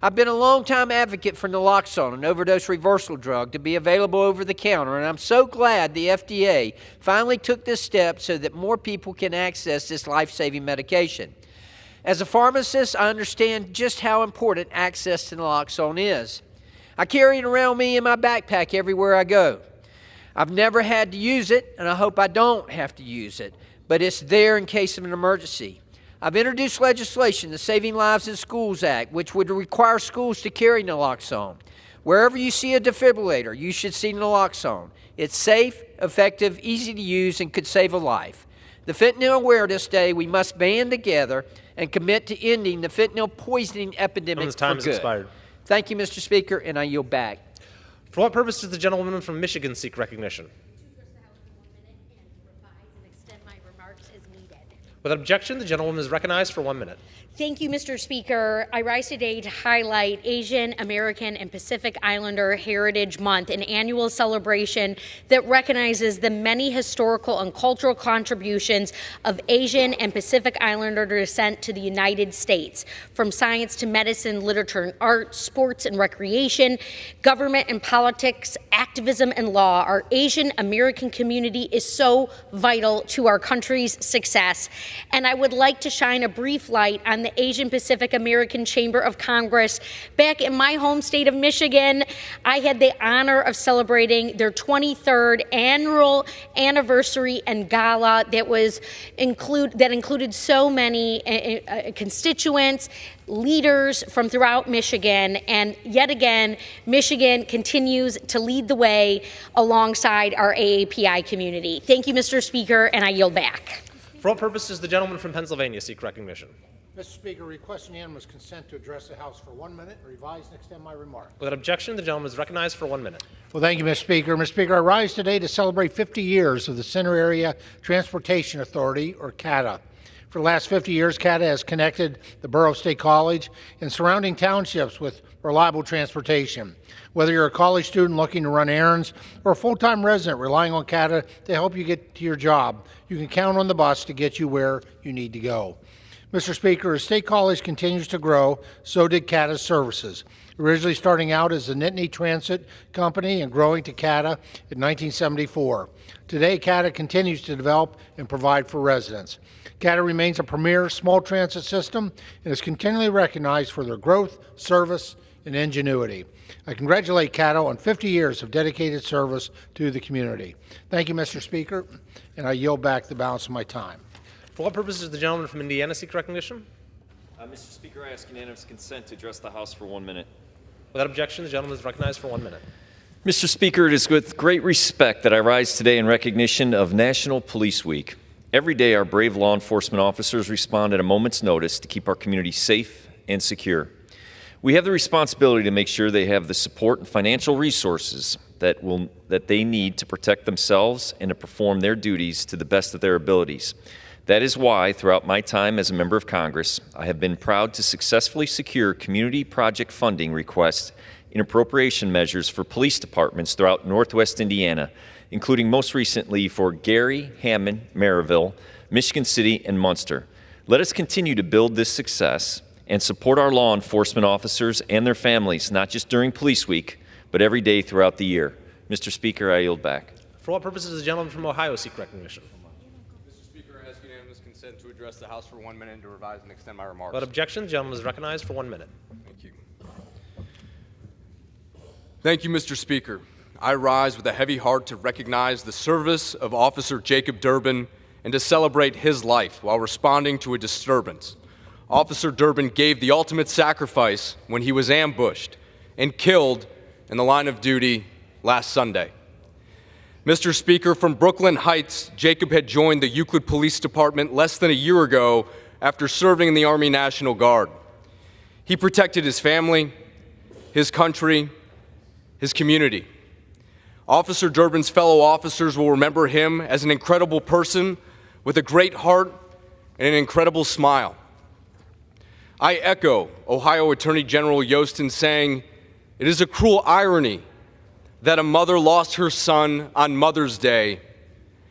I've been a long-time advocate for naloxone, an overdose reversal drug, to be available over the counter, and I'm so glad the FDA finally took this step so that more people can access this life-saving medication. As a pharmacist, I understand just how important access to naloxone is. I carry it around me in my backpack everywhere I go. I've never had to use it, and I hope I don't have to use it, but it's there in case of an emergency. I've introduced legislation, the Saving Lives in Schools Act, which would require schools to carry naloxone. Wherever you see a defibrillator, you should see naloxone. It's safe, effective, easy to use, and could save a life. The Fentanyl Awareness Day, we must band together and commit to ending the fentanyl poisoning epidemic for time has good. expired. Thank you, Mr. Speaker, and I yield back. For what purpose does the gentlewoman from Michigan seek recognition? Without objection, the gentlewoman is recognized for 1 minute. Thank you, Mr. Speaker. I rise today to highlight Asian American and Pacific Islander Heritage Month, an annual celebration that recognizes the many historical and cultural contributions of Asian and Pacific Islander descent to the United States, from science to medicine, literature and art, sports and recreation, government and politics, activism and law. Our Asian American community is so vital to our country's success. And I would like to shine a brief light on the Asian Pacific American Chamber of Congress. Back in my home state of Michigan, I had the honor of celebrating their 23rd annual anniversary and gala that included so many constituents, leaders from throughout Michigan, and yet again, Michigan continues to lead the way alongside our AAPI community. Thank you, Mr. Speaker, and I yield back. For what purpose does the gentleman from Pennsylvania seek recognition? Mr. Speaker, request unanimous consent to address the House for 1 minute, revise and extend my remarks. Without objection, the gentleman is recognized for 1 minute. Well, thank you, Mr. Speaker. Mr. Speaker, I rise today to celebrate 50 years of the Center Area Transportation Authority, or CATA. For the last 50 years, CATA has connected the Borough State College and surrounding townships with reliable transportation. Whether you're a college student looking to run errands or a full-time resident relying on CATA to help you get to your job, you can count on the bus to get you where you need to go. Mr. Speaker, as State College continues to grow, so did CATA's services. Originally starting out as the Nittany Transit Company and growing to CATA in 1974. Today, CATA continues to develop and provide for residents. CATA remains a premier small transit system and is continually recognized for their growth, service, and ingenuity. I congratulate CATA on 50 years of dedicated service to the community. Thank you, Mr. Speaker, and I yield back the balance of my time. For what purpose does the gentleman from Indiana seek recognition? Mr. Speaker, I ask unanimous consent to address the House for 1 minute. Without objection, the gentleman is recognized for 1 minute. Mr. Speaker, it is with great respect that I rise today in recognition of National Police Week. Every day, our brave law enforcement officers respond at a moment's notice to keep our community safe and secure. We have the responsibility to make sure they have the support and financial resources that they need to protect themselves and to perform their duties to the best of their abilities. That is why, throughout my time as a member of Congress, I have been proud to successfully secure community project funding requests in appropriation measures for police departments throughout Northwest Indiana, including most recently for Gary, Hammond, Maryville, Michigan City, and Munster. Let us continue to build this success and support our law enforcement officers and their families, not just during Police Week, but every day throughout the year. Mr. Speaker, I yield back. For what purpose does the gentleman from Ohio seek recognition? To address the House for 1 minute and to revise and extend my remarks. Without objection, the gentleman is recognized for 1 minute. Thank you. Thank you, Mr. Speaker. I rise with a heavy heart to recognize the service of Officer Jacob Durbin and to celebrate his life while responding to a disturbance. Officer Durbin gave the ultimate sacrifice when he was ambushed and killed in the line of duty last Sunday. Mr. Speaker, from Brooklyn Heights, Jacob had joined the Euclid Police Department less than a year ago after serving in the Army National Guard. He protected his family, his country, his community. Officer Durbin's fellow officers will remember him as an incredible person with a great heart and an incredible smile. I echo Ohio Attorney General Yost in saying, it is a cruel irony that a mother lost her son on Mother's Day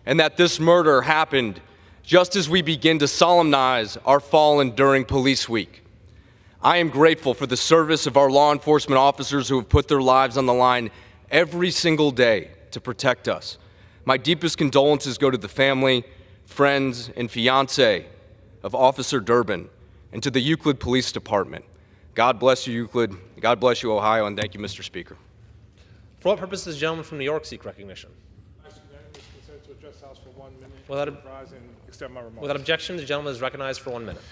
and that this murder happened just as we begin to solemnize our fallen during Police Week. I am grateful for the service of our law enforcement officers who have put their lives on the line every single day to protect us. My deepest condolences go to the family, friends, and fiancé of Officer Durbin and to the Euclid Police Department. God bless you, Euclid. God bless you, Ohio, and thank you, Mr. Speaker. For what purpose does the gentleman from New York seek recognition? Consent to address the House for 1 minute. Without objection, the gentleman is recognized for 1 minute.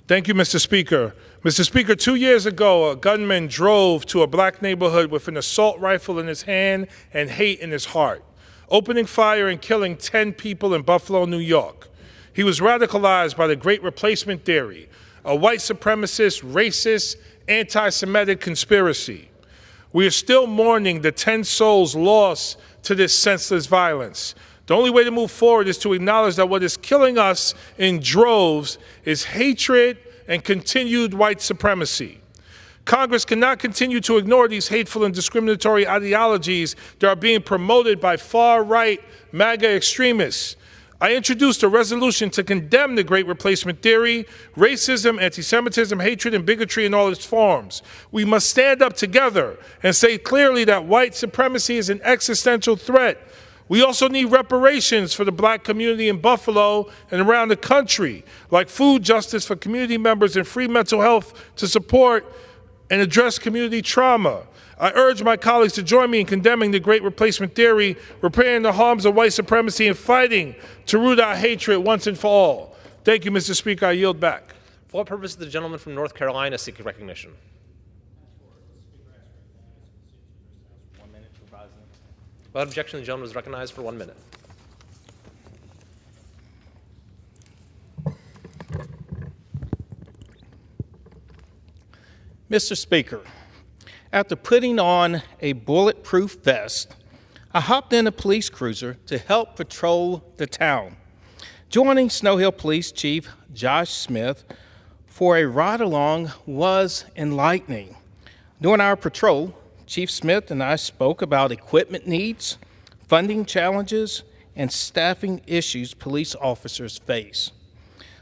Thank you, Mr. Speaker. Mr. Speaker, 2 years ago, a gunman drove to a black neighborhood with an assault rifle in his hand and hate in his heart, opening fire and killing 10 people in Buffalo, New York. He was radicalized by the Great Replacement theory, a white supremacist, racist, anti-Semitic conspiracy. We are still mourning the 10 souls lost to this senseless violence. The only way to move forward is to acknowledge that what is killing us in droves is hatred and continued white supremacy. Congress cannot continue to ignore these hateful and discriminatory ideologies that are being promoted by far-right MAGA extremists. I introduced a resolution to condemn the Great Replacement theory, racism, anti-Semitism, hatred, and bigotry in all its forms. We must stand up together and say clearly that white supremacy is an existential threat. We also need reparations for the black community in Buffalo and around the country, like food justice for community members and free mental health to support and address community trauma. I urge my colleagues to join me in condemning the Great Replacement theory, repairing the harms of white supremacy, and fighting to root out hatred once and for all. Thank you, Mr. Speaker. I yield back. For what purpose does the gentleman from North Carolina seek recognition? Without objection, the gentleman is recognized for 1 minute. Mr. Speaker, after putting on a bulletproof vest, I hopped in a police cruiser to help patrol the town, joining Snow Hill Police Chief Josh Smith for a ride-along was enlightening. During our patrol, Chief Smith and I spoke about equipment needs, funding challenges, and staffing issues police officers face.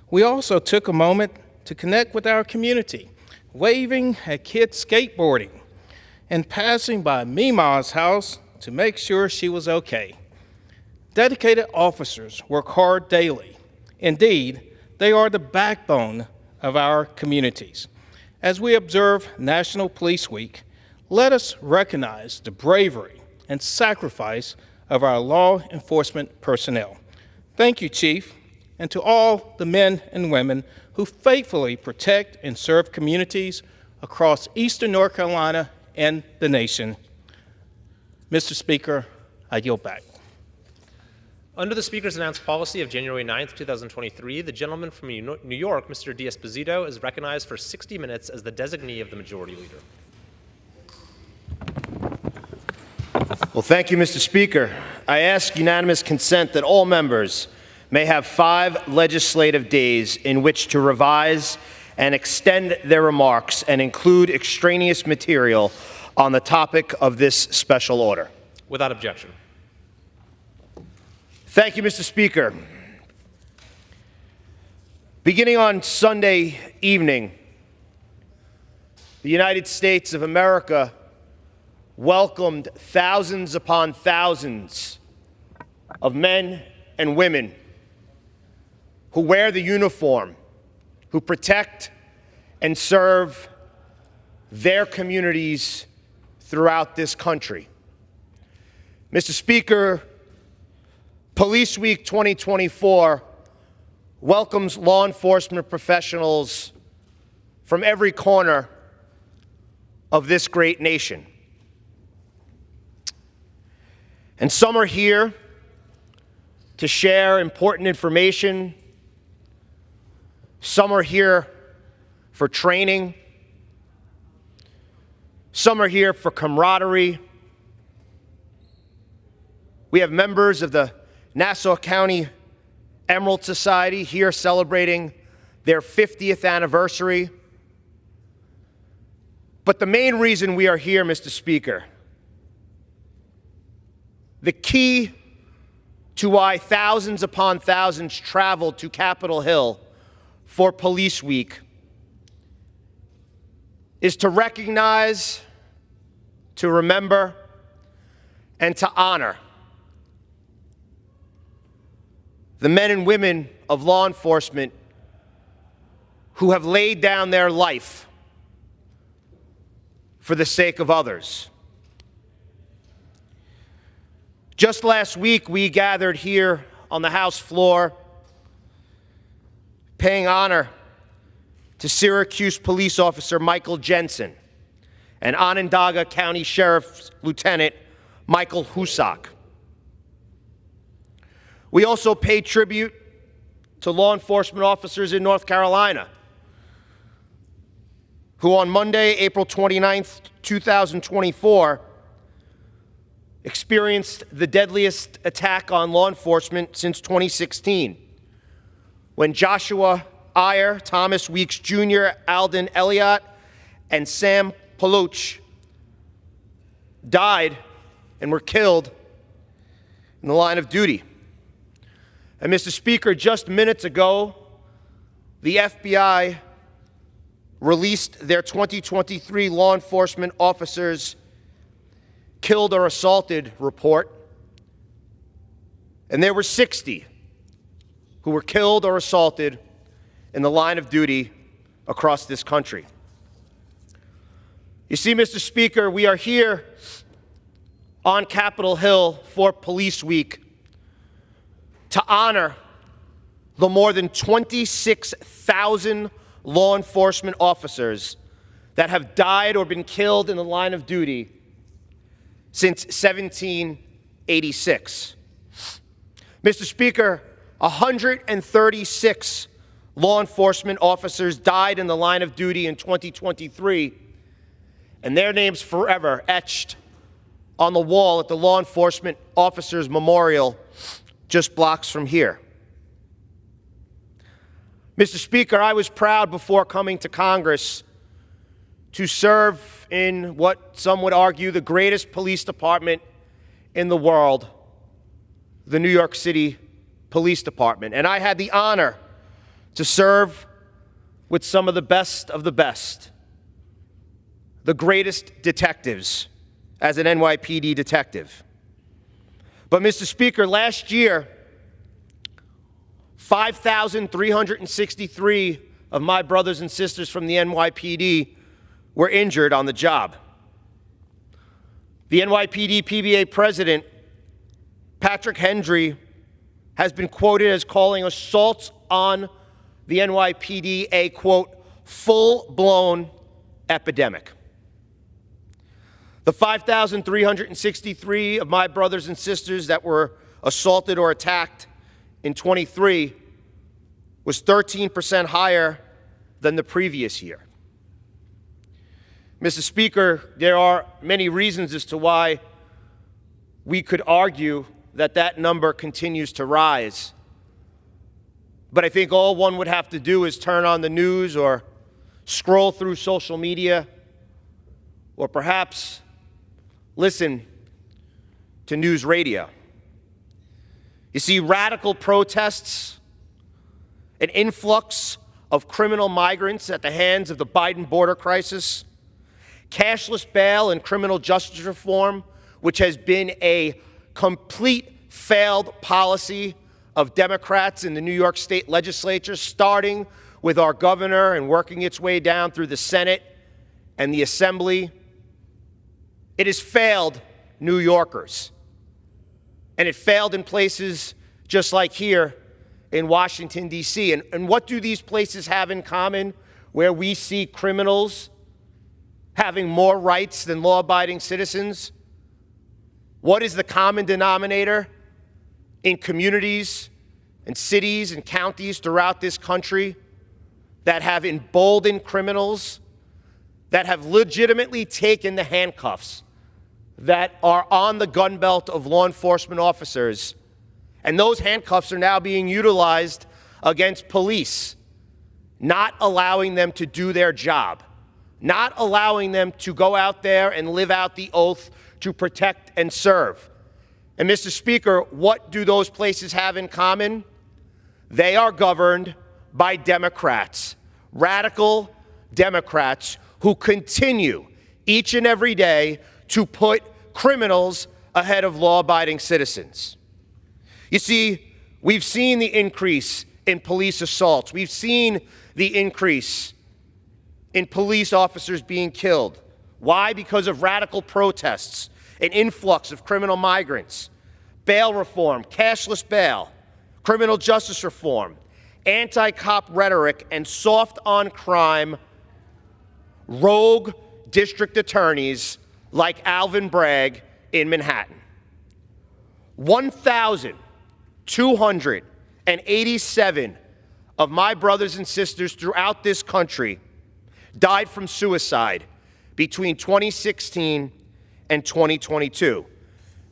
We also took a moment to connect with our community, waving at kids skateboarding and passing by Mima's house to make sure she was okay. Dedicated officers work hard daily. Indeed, they are the backbone of our communities. As we observe National Police Week, let us recognize the bravery and sacrifice of our law enforcement personnel. Thank you, Chief, and to all the men and women who faithfully protect and serve communities across eastern North Carolina and the nation. Mr. Speaker, I yield back. Under the Speaker's announced policy of January 9th, 2023, the gentleman from New York, Mr. D'Esposito, is recognized for 60 minutes as the designee of the Majority Leader. Well, thank you, Mr. Speaker. I ask unanimous consent that all members may have 5 legislative days in which to revise and extend their remarks and include extraneous material on the topic of this special order. Without objection. Thank you, Mr. Speaker. Beginning on Sunday evening, the United States of America welcomed thousands upon thousands of men and women who wear the uniform, who protect and serve their communities throughout this country. Mr. Speaker, Police Week 2024 welcomes law enforcement professionals from every corner of this great nation. And some are here to share important information. Some are here for training. Some are here for camaraderie. We have members of the Nassau County Emerald Society here celebrating their 50th anniversary. But the main reason we are here, Mr. Speaker, the key to why thousands upon thousands traveled to Capitol Hill for Police Week is to recognize, to remember, and to honor the men and women of law enforcement who have laid down their life for the sake of others. Just last week, we gathered here on the House floor, paying honor to Syracuse police officer Michael Jensen and Onondaga County Sheriff's Lieutenant Michael Husak. We also paid tribute to law enforcement officers in North Carolina who on Monday, April 29th, 2024, experienced the deadliest attack on law enforcement since 2016, when Joshua Iyer, Thomas Weeks Jr., Alden Elliott, and Sam Palouche died and were killed in the line of duty. And Mr. Speaker, just minutes ago, the FBI released their 2023 law enforcement officers killed or assaulted report, and there were 60 who were killed or assaulted in the line of duty across this country. You see, Mr. Speaker, we are here on Capitol Hill for Police Week to honor the more than 26,000 law enforcement officers that have died or been killed in the line of duty since 1786. Mr. Speaker, 136 law enforcement officers died in the line of duty in 2023, and their names forever etched on the wall at the Law Enforcement Officers Memorial just blocks from here. Mr. Speaker, I was proud before coming to Congress to serve in what some would argue the greatest police department in the world, the New York City Police Department. And I had the honor to serve with some of the best, the greatest detectives as an NYPD detective. But Mr. Speaker, last year, 5,363 of my brothers and sisters from the NYPD were injured on the job. The NYPD PBA president, Patrick Hendry, has been quoted as calling assaults on the NYPD a, quote, full-blown epidemic. The 5,363 of my brothers and sisters that were assaulted or attacked in 23 was 13% higher than the previous year. Mr. Speaker, there are many reasons as to why we could argue that that number continues to rise. But I think all one would have to do is turn on the news or scroll through social media or perhaps listen to news radio. You see, radical protests, an influx of criminal migrants at the hands of the Biden border crisis, cashless bail and criminal justice reform, which has been a complete failed policy of Democrats in the New York State legislature, starting with our governor and working its way down through the Senate and the Assembly. It has failed New Yorkers. And it failed in places just like here in Washington, D.C. And what do these places have in common where we see criminals having more rights than law-abiding citizens? What is the common denominator in communities and cities and counties throughout this country that have emboldened criminals, that have legitimately taken the handcuffs that are on the gun belt of law enforcement officers, and those handcuffs are now being utilized against police, not allowing them to do their job, not allowing them to go out there and live out the oath to protect and serve. And Mr. Speaker, what do those places have in common? They are governed by Democrats, radical Democrats who continue each and every day to put criminals ahead of law-abiding citizens. You see, we've seen the increase in police assaults. We've seen the increase in police officers being killed. Why? Because of radical protests, an influx of criminal migrants, bail reform, cashless bail, criminal justice reform, anti-cop rhetoric, and soft-on-crime rogue district attorneys like Alvin Bragg in Manhattan. 1,287 of my brothers and sisters throughout this country died from suicide between 2016 and 2022.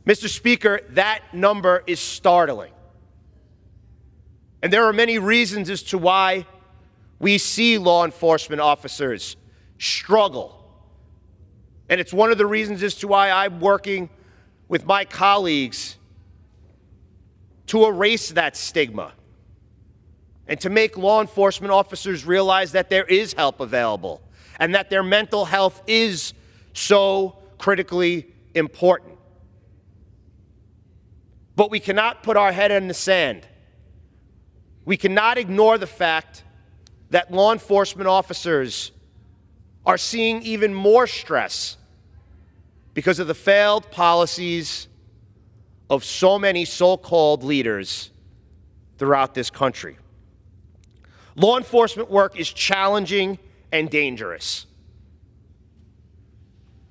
Mr. Speaker, that number is startling. And there are many reasons as to why we see law enforcement officers struggle. And it's one of the reasons as to why I'm working with my colleagues to erase that stigma and to make law enforcement officers realize that there is help available and that their mental health is so critically important. But we cannot put our head in the sand. We cannot ignore the fact that law enforcement officers are seeing even more stress because of the failed policies of so many so-called leaders throughout this country. Law enforcement work is challenging and dangerous.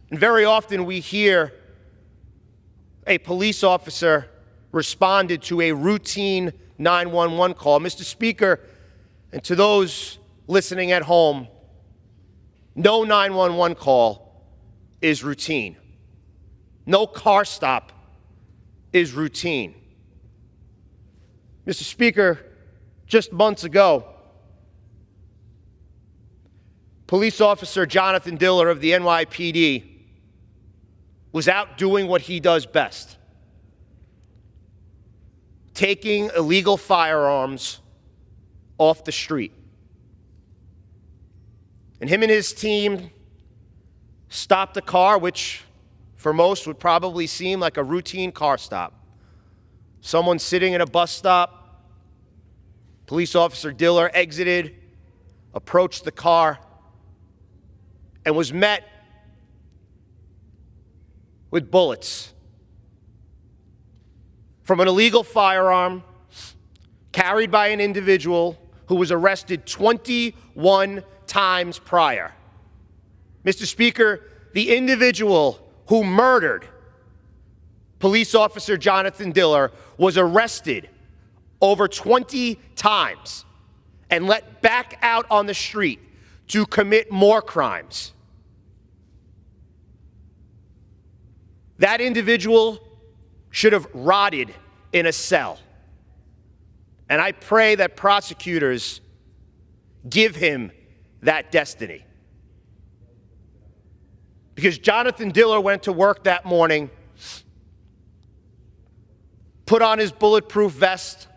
And very often we hear a police officer responded to a routine 911 call. Mr. Speaker, and to those listening at home, no 911 call is routine. No car stop is routine. Mr. Speaker, just months ago, police officer Jonathan Diller of the NYPD was out doing what he does best, taking illegal firearms off the street. And him and his team stopped a car, which for most would probably seem like a routine car stop. Someone sitting at a bus stop, police officer Diller exited, approached the car, and was met with bullets from an illegal firearm carried by an individual who was arrested 21 times prior. Mr. Speaker, the individual who murdered police officer Jonathan Diller was arrested over 20 times and let back out on the street to commit more crimes. That individual should have rotted in a cell. And I pray that prosecutors give him that destiny. Because Jonathan Diller went to work that morning, put on his bulletproof vest,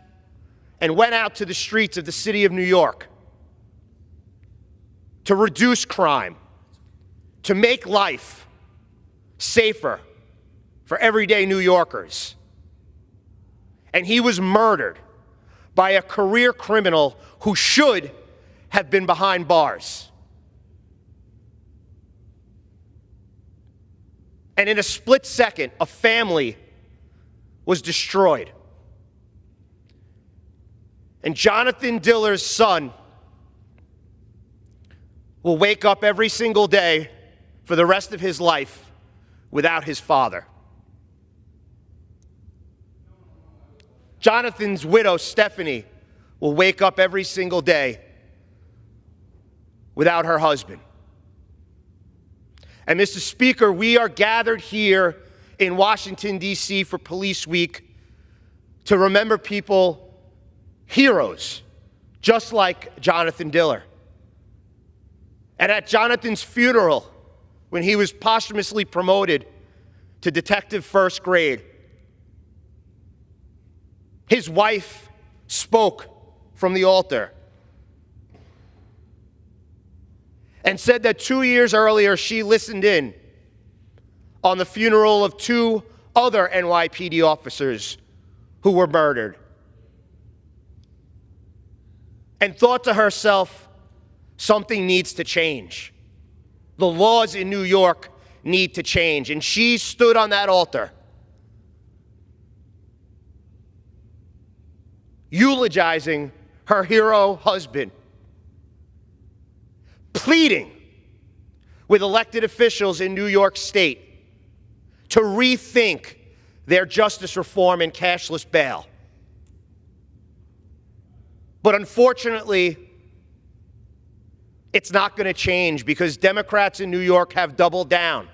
and went out to the streets of the city of New York to reduce crime, to make life safer for everyday New Yorkers. And he was murdered by a career criminal who should have been behind bars. And in a split second, a family was destroyed. And Jonathan Diller's son will wake up every single day for the rest of his life without his father. Jonathan's widow, Stephanie, will wake up every single day without her husband. And Mr. Speaker, we are gathered here in Washington, D.C. for Police Week to remember people, heroes, just like Jonathan Diller. And at Jonathan's funeral, when he was posthumously promoted to detective first grade, his wife spoke from the altar and said that 2 years earlier she listened in on the funeral of 2 other NYPD officers who were murdered and thought to herself, something needs to change. The laws in New York need to change. And she stood on that altar, eulogizing her hero husband, pleading with elected officials in New York State to rethink their justice reform and cashless bail. But unfortunately, it's not going to change because Democrats in New York have doubled down.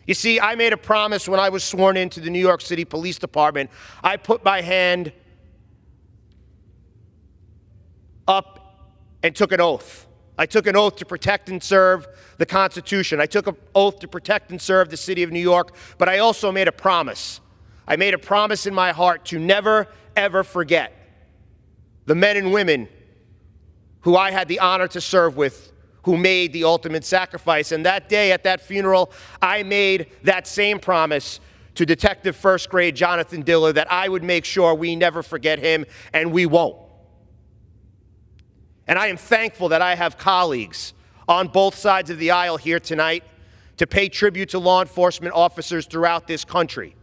You see, I made a promise when I was sworn into the New York City Police Department. I put my hand up and took an oath. I took an oath to protect and serve the Constitution. I took an oath to protect and serve the city of New York, but I also made a promise. I made a promise in my heart to never, ever forget the men and women who I had the honor to serve with, who made the ultimate sacrifice. And that day at that funeral, I made that same promise to Detective First Grade Jonathan Diller that I would make sure we never forget him, and we won't. And I am thankful that I have colleagues on both sides of the aisle here tonight to pay tribute to law enforcement officers throughout this country.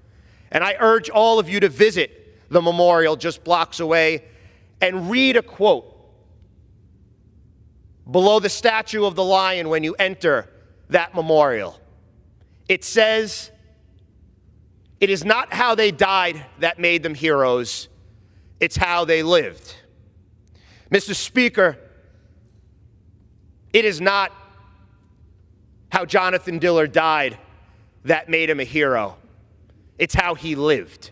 And I urge all of you to visit the memorial just blocks away and read a quote below the statue of the lion when you enter that memorial. It says, "It is not how they died that made them heroes, it's how they lived." Mr. Speaker, it is not how Jonathan Diller died that made him a hero. It's how he lived.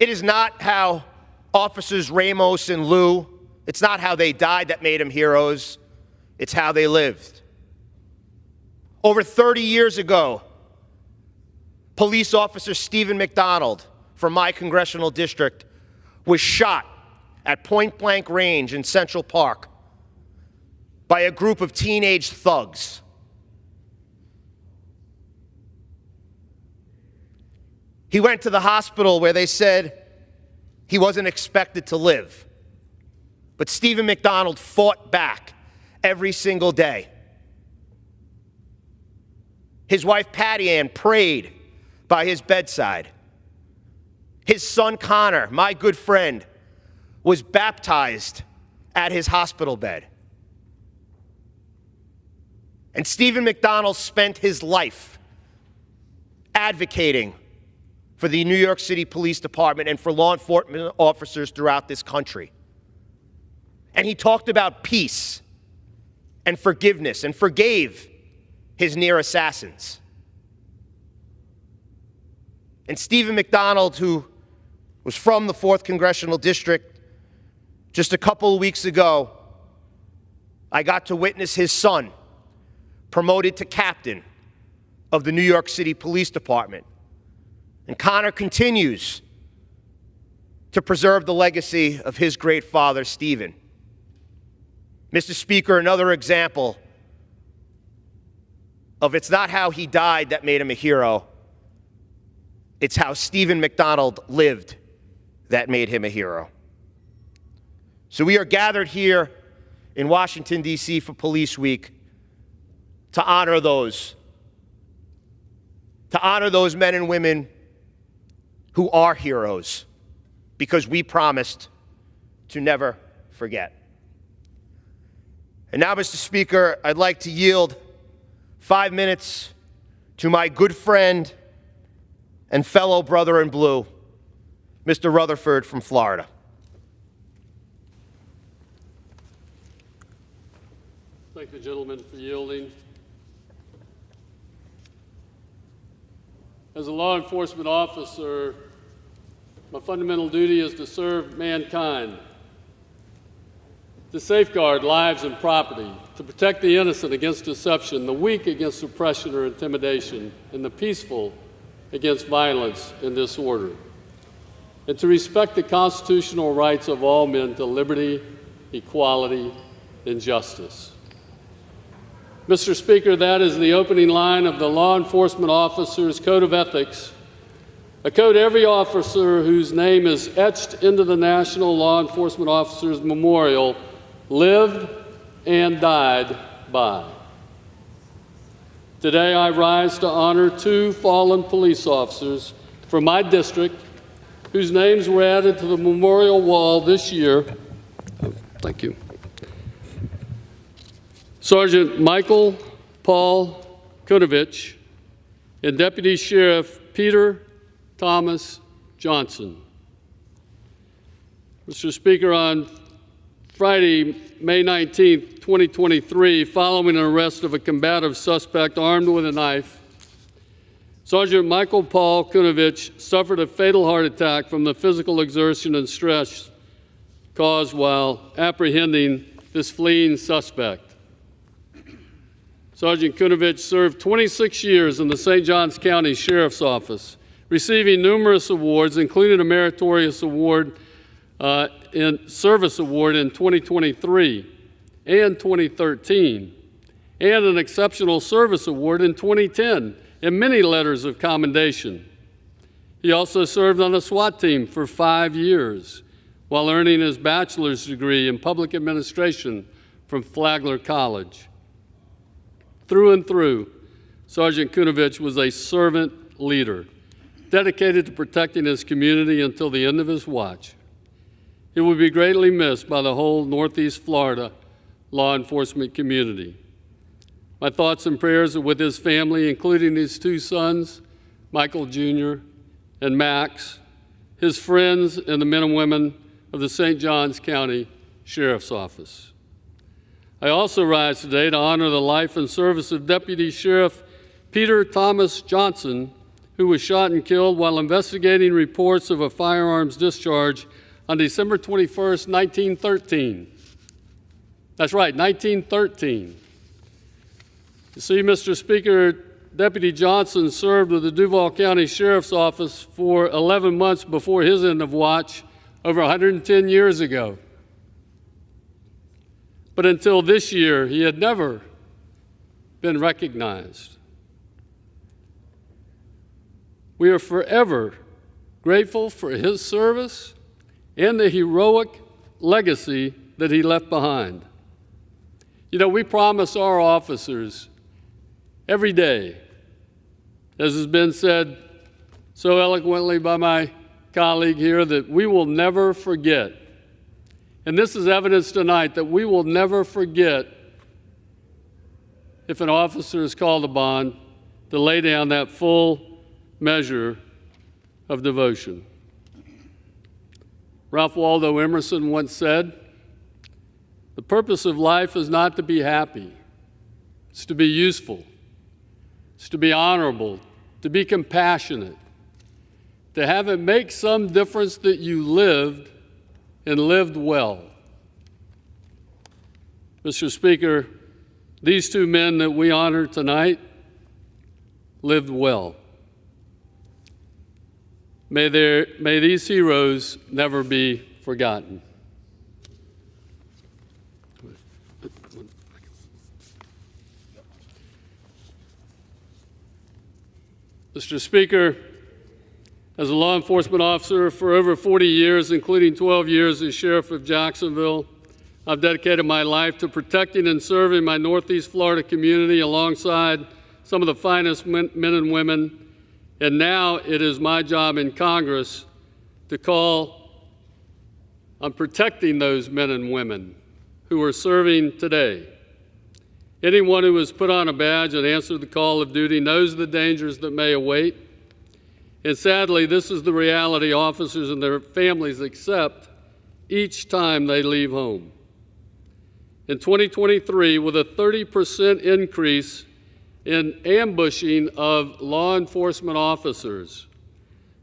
It is not how Officers Ramos and Liu, it's not how they died that made them heroes. It's how they lived. Over 30 years ago, police officer Stephen McDonald from my congressional district was shot at point-blank range in Central Park by a group of teenage thugs. He went to the hospital where they said he wasn't expected to live. But Stephen McDonald fought back every single day. His wife Patty Ann prayed by his bedside. His son Connor, my good friend, was baptized at his hospital bed. And Stephen McDonald spent his life advocating for the New York City Police Department and for law enforcement officers throughout this country. And he talked about peace and forgiveness and forgave his near assassins. And Stephen McDonald, who was from the 4th Congressional District, just a couple of weeks ago, I got to witness his son promoted to captain of the New York City Police Department. And Connor continues to preserve the legacy of his great father, Stephen. Mr. Speaker, another example of it's not how he died that made him a hero, it's how Stephen McDonald lived that made him a hero. So we are gathered here in Washington, D.C. for Police Week to honor those men and women who are heroes, because we promised to never forget. And now, Mr. Speaker, I'd like to yield 5 minutes to my good friend and fellow brother in blue, Mr. Rutherford from Florida. Thank the gentleman for yielding. As a law enforcement officer, my fundamental duty is to serve mankind, to safeguard lives and property, to protect the innocent against deception, the weak against oppression or intimidation, and the peaceful against violence and disorder, and to respect the constitutional rights of all men to liberty, equality, and justice. Mr. Speaker, that is the opening line of the Law Enforcement Officer's Code of Ethics, a code every officer whose name is etched into the National Law Enforcement Officers Memorial lived and died by. Today, I rise to honor 2 fallen police officers from my district whose names were added to the memorial wall this year. Thank you. Sergeant Michael Paul Kunovich and Deputy Sheriff Peter Thomas Johnson. Mr. Speaker, on Friday, May 19, 2023, following an arrest of a combative suspect armed with a knife, Sergeant Michael Paul Kunovich suffered a fatal heart attack from the physical exertion and stress caused while apprehending this fleeing suspect. Sergeant Kunovich served 26 years in the St. Johns County Sheriff's Office, receiving numerous awards, including a meritorious award and service award in 2023 and 2013, and an exceptional service award in 2010, and many letters of commendation. He also served on a SWAT team for 5 years while earning his bachelor's degree in public administration from Flagler College. Through and through, Sergeant Kunovich was a servant leader, dedicated to protecting his community until the end of his watch. He will be greatly missed by the whole Northeast Florida law enforcement community. My thoughts and prayers are with his family, including his 2 sons, Michael Jr. and Max, his friends, and the men and women of the St. Johns County Sheriff's Office. I also rise today to honor the life and service of Deputy Sheriff Peter Thomas Johnson, who was shot and killed while investigating reports of a firearms discharge on December 21st, 1913. That's right, 1913. You see, Mr. Speaker, Deputy Johnson served with the Duval County Sheriff's Office for 11 months before his end of watch over 110 years ago. But until this year, he had never been recognized. We are forever grateful for his service and the heroic legacy that he left behind. You know, we promise our officers every day, as has been said so eloquently by my colleague here, that we will never forget. And this is evidence tonight that we will never forget if an officer is called upon to lay down that full measure of devotion. Ralph Waldo Emerson once said, "The purpose of life is not to be happy. It's to be useful. It's to be honorable, to be compassionate, to have it make some difference that you lived and lived well." Mr. Speaker, these 2 men that we honor tonight lived well. May these heroes never be forgotten. Mr. Speaker, as a law enforcement officer for over 40 years, including 12 years as Sheriff of Jacksonville, I've dedicated my life to protecting and serving my Northeast Florida community alongside some of the finest men and women, and now it is my job in Congress to call on protecting those men and women who are serving today Anyone who has put on a badge and answered the call of duty knows the dangers that may await. And sadly, this is the reality officers and their families accept each time they leave home. In 2023, with a 30% increase in ambushing of law enforcement officers,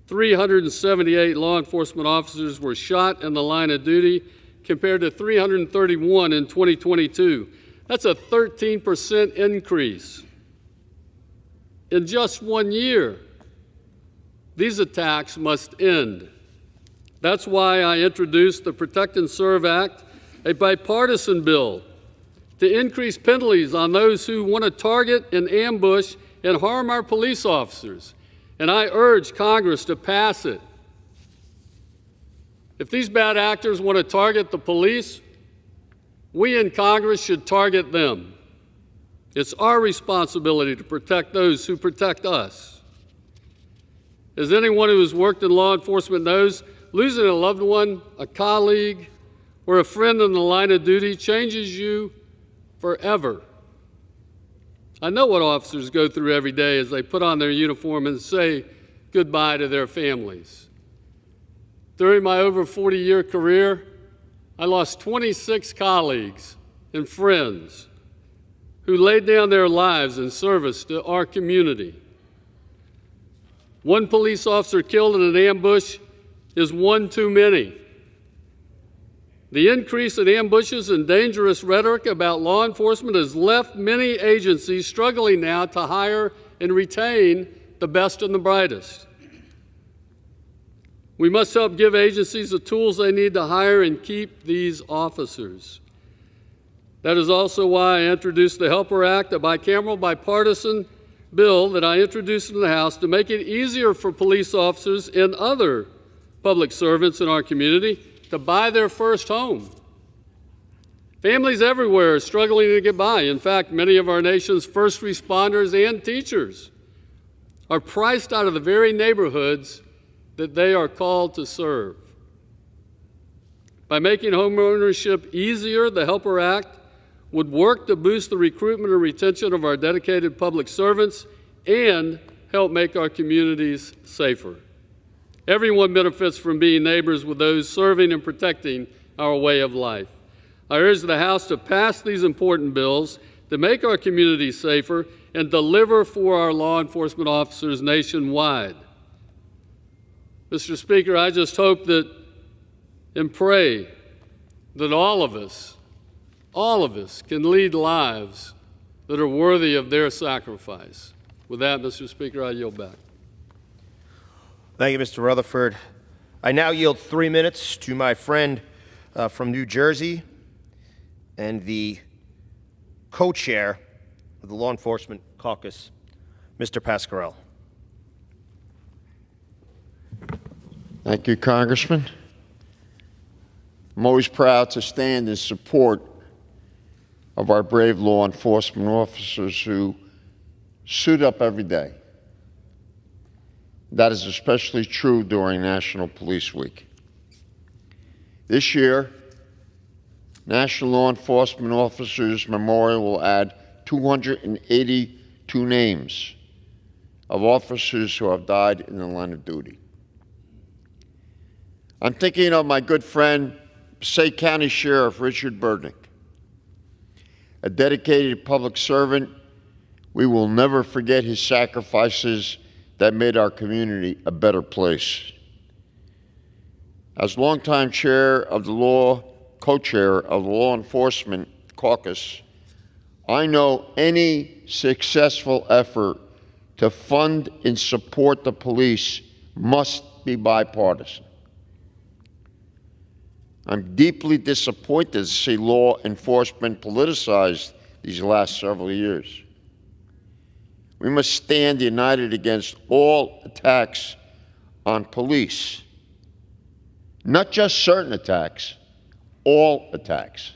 378 law enforcement officers were shot in the line of duty compared to 331 in 2022. That's a 13% increase in just 1 year. These attacks must end. That's why I introduced the Protect and Serve Act, a bipartisan bill to increase penalties on those who want to target and ambush and harm our police officers. And I urge Congress to pass it. If these bad actors want to target the police, we in Congress should target them. It's our responsibility to protect those who protect us. As anyone who has worked in law enforcement knows, losing a loved one, a colleague, or a friend in the line of duty changes you forever. I know what officers go through every day as they put on their uniform and say goodbye to their families. During my over 40-year career, I lost 26 colleagues and friends who laid down their lives in service to our community. One police officer killed in an ambush is one too many. The increase in ambushes and dangerous rhetoric about law enforcement has left many agencies struggling now to hire and retain the best and the brightest. We must help give agencies the tools they need to hire and keep these officers. That is also why I introduced the HELPER Act, a bicameral bipartisan bill that I introduced in the House to make it easier for police officers and other public servants in our community to buy their first home. Families everywhere are struggling to get by. In fact, many of our nation's first responders and teachers are priced out of the very neighborhoods that they are called to serve. By making home ownership easier, the HELPER Act would work to boost the recruitment and retention of our dedicated public servants and help make our communities safer. Everyone benefits from being neighbors with those serving and protecting our way of life. I urge the House to pass these important bills to make our communities safer and deliver for our law enforcement officers nationwide. Mr. Speaker, I just hope that and pray that all of us can lead lives that are worthy of their sacrifice. With that, Mr. Speaker, I yield back. Thank you, Mr. Rutherford. I now yield 3 minutes to my friend from New Jersey and the co-chair of the Law Enforcement Caucus, Mr. Pascarell. Thank you, Congressman. I'm always proud to stand in support of our brave law enforcement officers who suit up every day. That is especially true during National Police Week. This year, National Law Enforcement Officers Memorial will add 282 names of officers who have died in the line of duty. I'm thinking of my good friend, Passaic County Sheriff Richard Burdick, a dedicated public servant. We will never forget his sacrifices that made our community a better place. As longtime chair of the co-chair of the Law Enforcement Caucus, I know any successful effort to fund and support the police must be bipartisan. I'm deeply disappointed to see law enforcement politicized these last several years. We must stand united against all attacks on police, not just certain attacks, all attacks.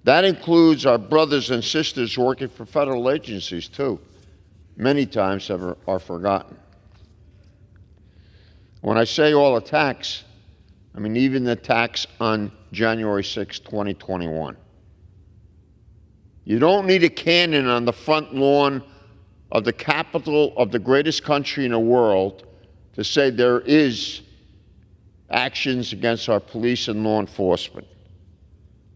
That includes our brothers and sisters working for federal agencies, too. Many times are forgotten. When I say all attacks, I mean, even the attacks on January 6, 2021. You don't need a cannon on the front lawn of the capital of the greatest country in the world to say there is actions against our police and law enforcement.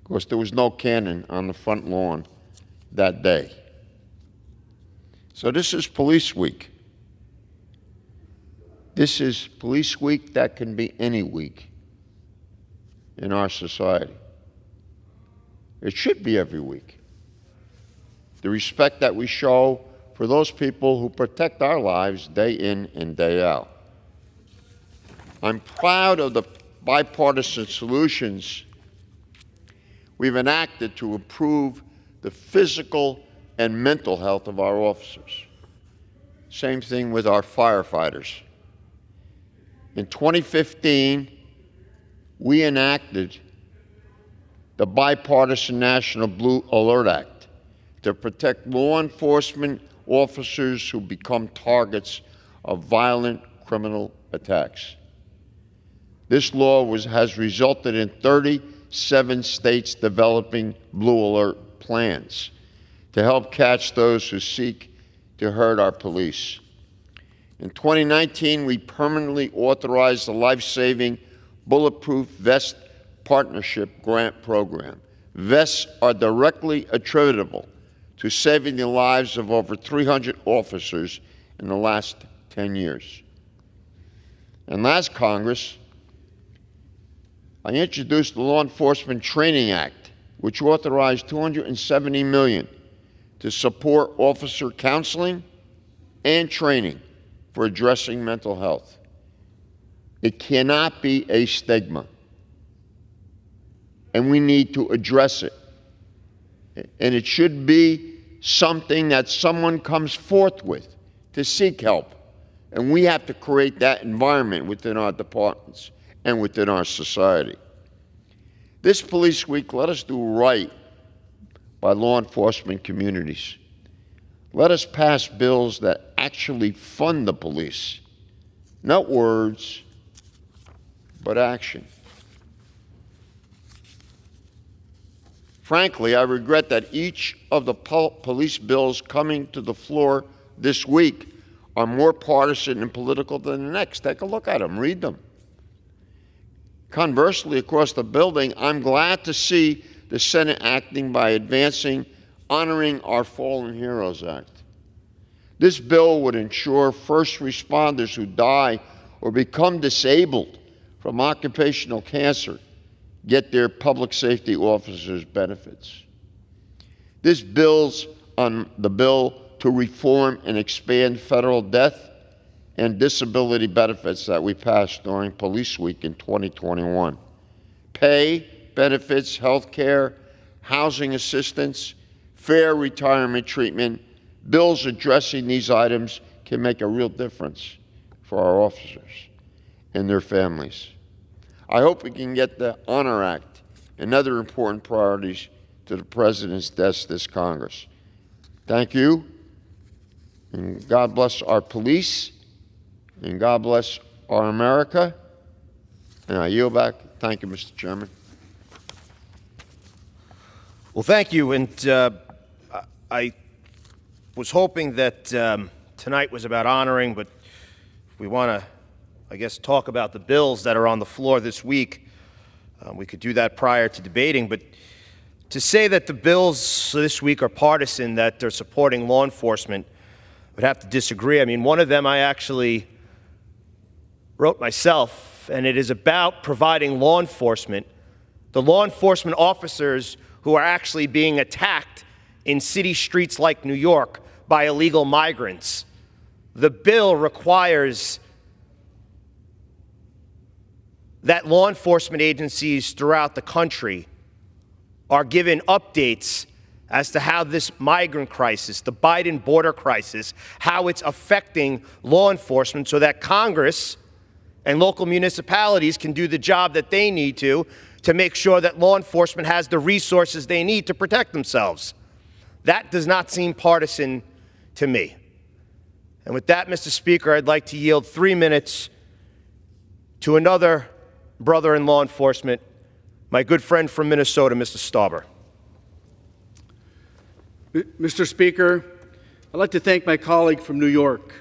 Of course, there was no cannon on the front lawn that day. So this is Police Week. This is Police Week that can be any week in our society. It should be every week. The respect that we show for those people who protect our lives day in and day out. I'm proud of the bipartisan solutions we've enacted to improve the physical and mental health of our officers. Same thing with our firefighters. In 2015, we enacted the Bipartisan National Blue Alert Act to protect law enforcement officers who become targets of violent criminal attacks. This law has resulted in 37 states developing Blue Alert plans to help catch those who seek to hurt our police. In 2019, we permanently authorized the life-saving Bulletproof Vest Partnership Grant Program. Vests are directly attributable to saving the lives of over 300 officers in the last 10 years. And last Congress, I introduced the Law Enforcement Training Act, which authorized $270 million to support officer counseling and training for addressing mental health. It cannot be a stigma, and we need to address it. And it should be something that someone comes forth with to seek help. And we have to create that environment within our departments and within our society. This Police Week, let us do right by law enforcement communities. Let us pass bills that actually fund the police, not words, but action. Frankly, I regret that each of the police bills coming to the floor this week are more partisan and political than the next. Take a look at them, read them. Conversely, across the building, I'm glad to see the Senate acting by advancing Honoring Our Fallen Heroes Act. This bill would ensure first responders who die or become disabled from occupational cancer get their public safety officers' benefits. This builds on the bill to reform and expand federal death and disability benefits that we passed during Police Week in 2021. Pay, benefits, health care, housing assistance, fair retirement treatment, bills addressing these items can make a real difference for our officers and their families. I hope we can get the Honor Act and other important priorities to the President's desk this Congress. Thank you, and God bless our police, and God bless our America. And I yield back. Thank you, Mr. Chairman. Well, thank you. And I was hoping that tonight was about honoring, but if we want to, I guess, talk about the bills that are on the floor this week, we could do that prior to debating. But to say that the bills this week are partisan, that they're supporting law enforcement, I would have to disagree. I mean, one of them I actually wrote myself, and it is about providing law enforcement, the law enforcement officers who are actually being attacked in city streets like New York by illegal migrants. The bill requires that law enforcement agencies throughout the country are given updates as to how this migrant crisis, the Biden border crisis, how it's affecting law enforcement so that Congress and local municipalities can do the job that they need to make sure that law enforcement has the resources they need to protect themselves. That does not seem partisan to me. And with that, Mr. Speaker, I'd like to yield 3 minutes to another brother in law enforcement, my good friend from Minnesota, Mr. Stauber. Mr. Speaker, I'd like to thank my colleague from New York,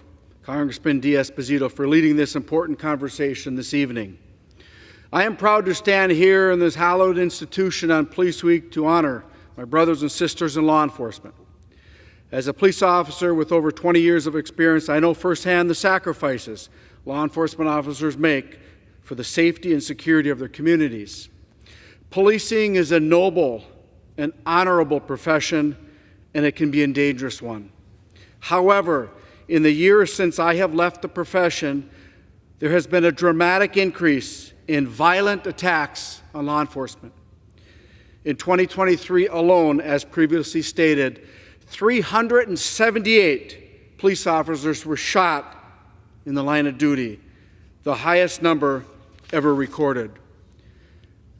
Congressman D'Esposito, for leading this important conversation this evening. I am proud to stand here in this hallowed institution on Police Week to honor my brothers and sisters in law enforcement. As a police officer with over 20 years of experience, I know firsthand the sacrifices law enforcement officers make for the safety and security of their communities. Policing is a noble and honorable profession, and it can be a dangerous one. However, in the years since I have left the profession, there has been a dramatic increase in violent attacks on law enforcement. In 2023 alone, as previously stated, 378 police officers were shot in the line of duty, the highest number ever recorded.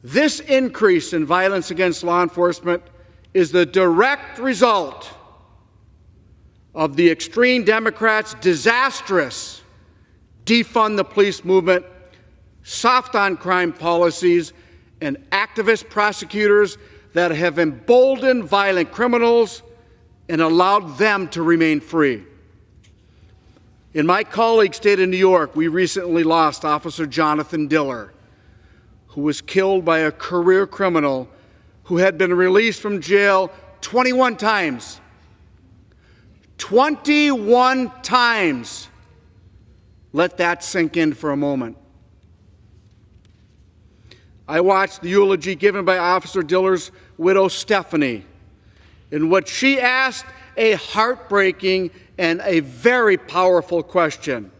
This increase in violence against law enforcement is the direct result of the extreme Democrats' disastrous defund the police movement, soft on crime policies, and activist prosecutors that have emboldened violent criminals and allowed them to remain free. In my colleague's state of New York, we recently lost Officer Jonathan Diller, who was killed by a career criminal who had been released from jail 21 times. 21 times. Let that sink in for a moment. I watched the eulogy given by Officer Diller's widow, Stephanie, in which she asked a heartbreaking and a very powerful question.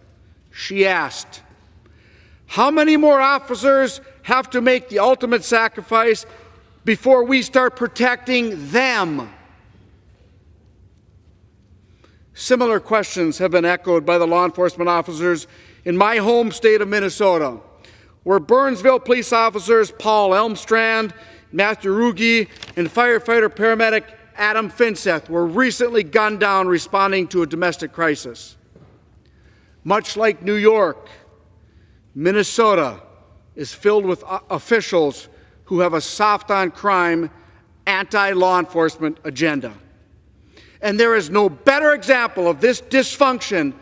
She asked, how many more officers have to make the ultimate sacrifice before we start protecting them? Similar questions have been echoed by the law enforcement officers in my home state of Minnesota, where Burnsville police officers Paul Elmstrand, Matthew Ruge, and firefighter-paramedic Adam Finseth were recently gunned down responding to a domestic crisis. Much like New York, Minnesota is filled with officials who have a soft-on-crime, anti-law enforcement agenda. And there is no better example of this dysfunction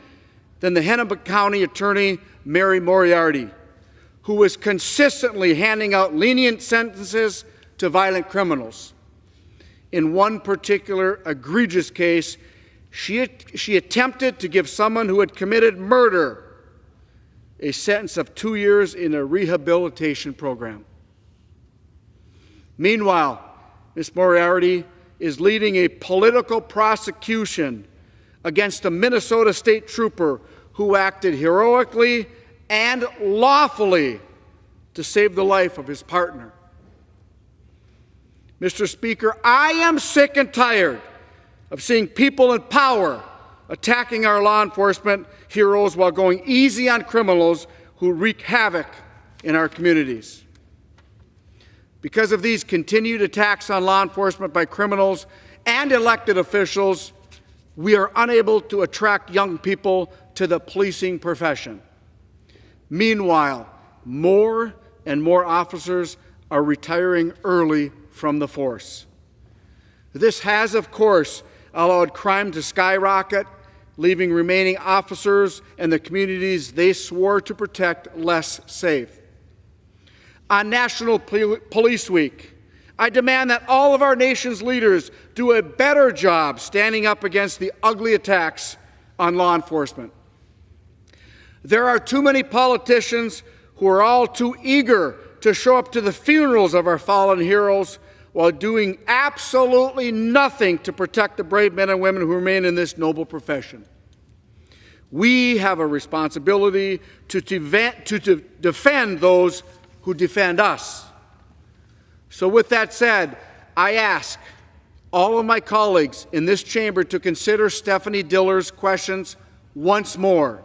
than the Hennepin County Attorney Mary Moriarty, who is consistently handing out lenient sentences to violent criminals. In one particular egregious case, she attempted to give someone who had committed murder a sentence of 2 years in a rehabilitation program. Meanwhile, Ms. Moriarty is leading a political prosecution against a Minnesota state trooper who acted heroically and lawfully to save the life of his partner. Mr. Speaker, I am sick and tired of seeing people in power attacking our law enforcement heroes while going easy on criminals who wreak havoc in our communities. Because of these continued attacks on law enforcement by criminals and elected officials, we are unable to attract young people to the policing profession. Meanwhile, more and more officers are retiring early from the force. This has, of course, allowed crime to skyrocket, leaving remaining officers and the communities they swore to protect less safe. On National Police Week, I demand that all of our nation's leaders do a better job standing up against the ugly attacks on law enforcement. There are too many politicians who are all too eager to show up to the funerals of our fallen heroes while doing absolutely nothing to protect the brave men and women who remain in this noble profession. We have a responsibility to defend those who defend us. So with that said, I ask all of my colleagues in this chamber to consider Stephanie Diller's questions once more.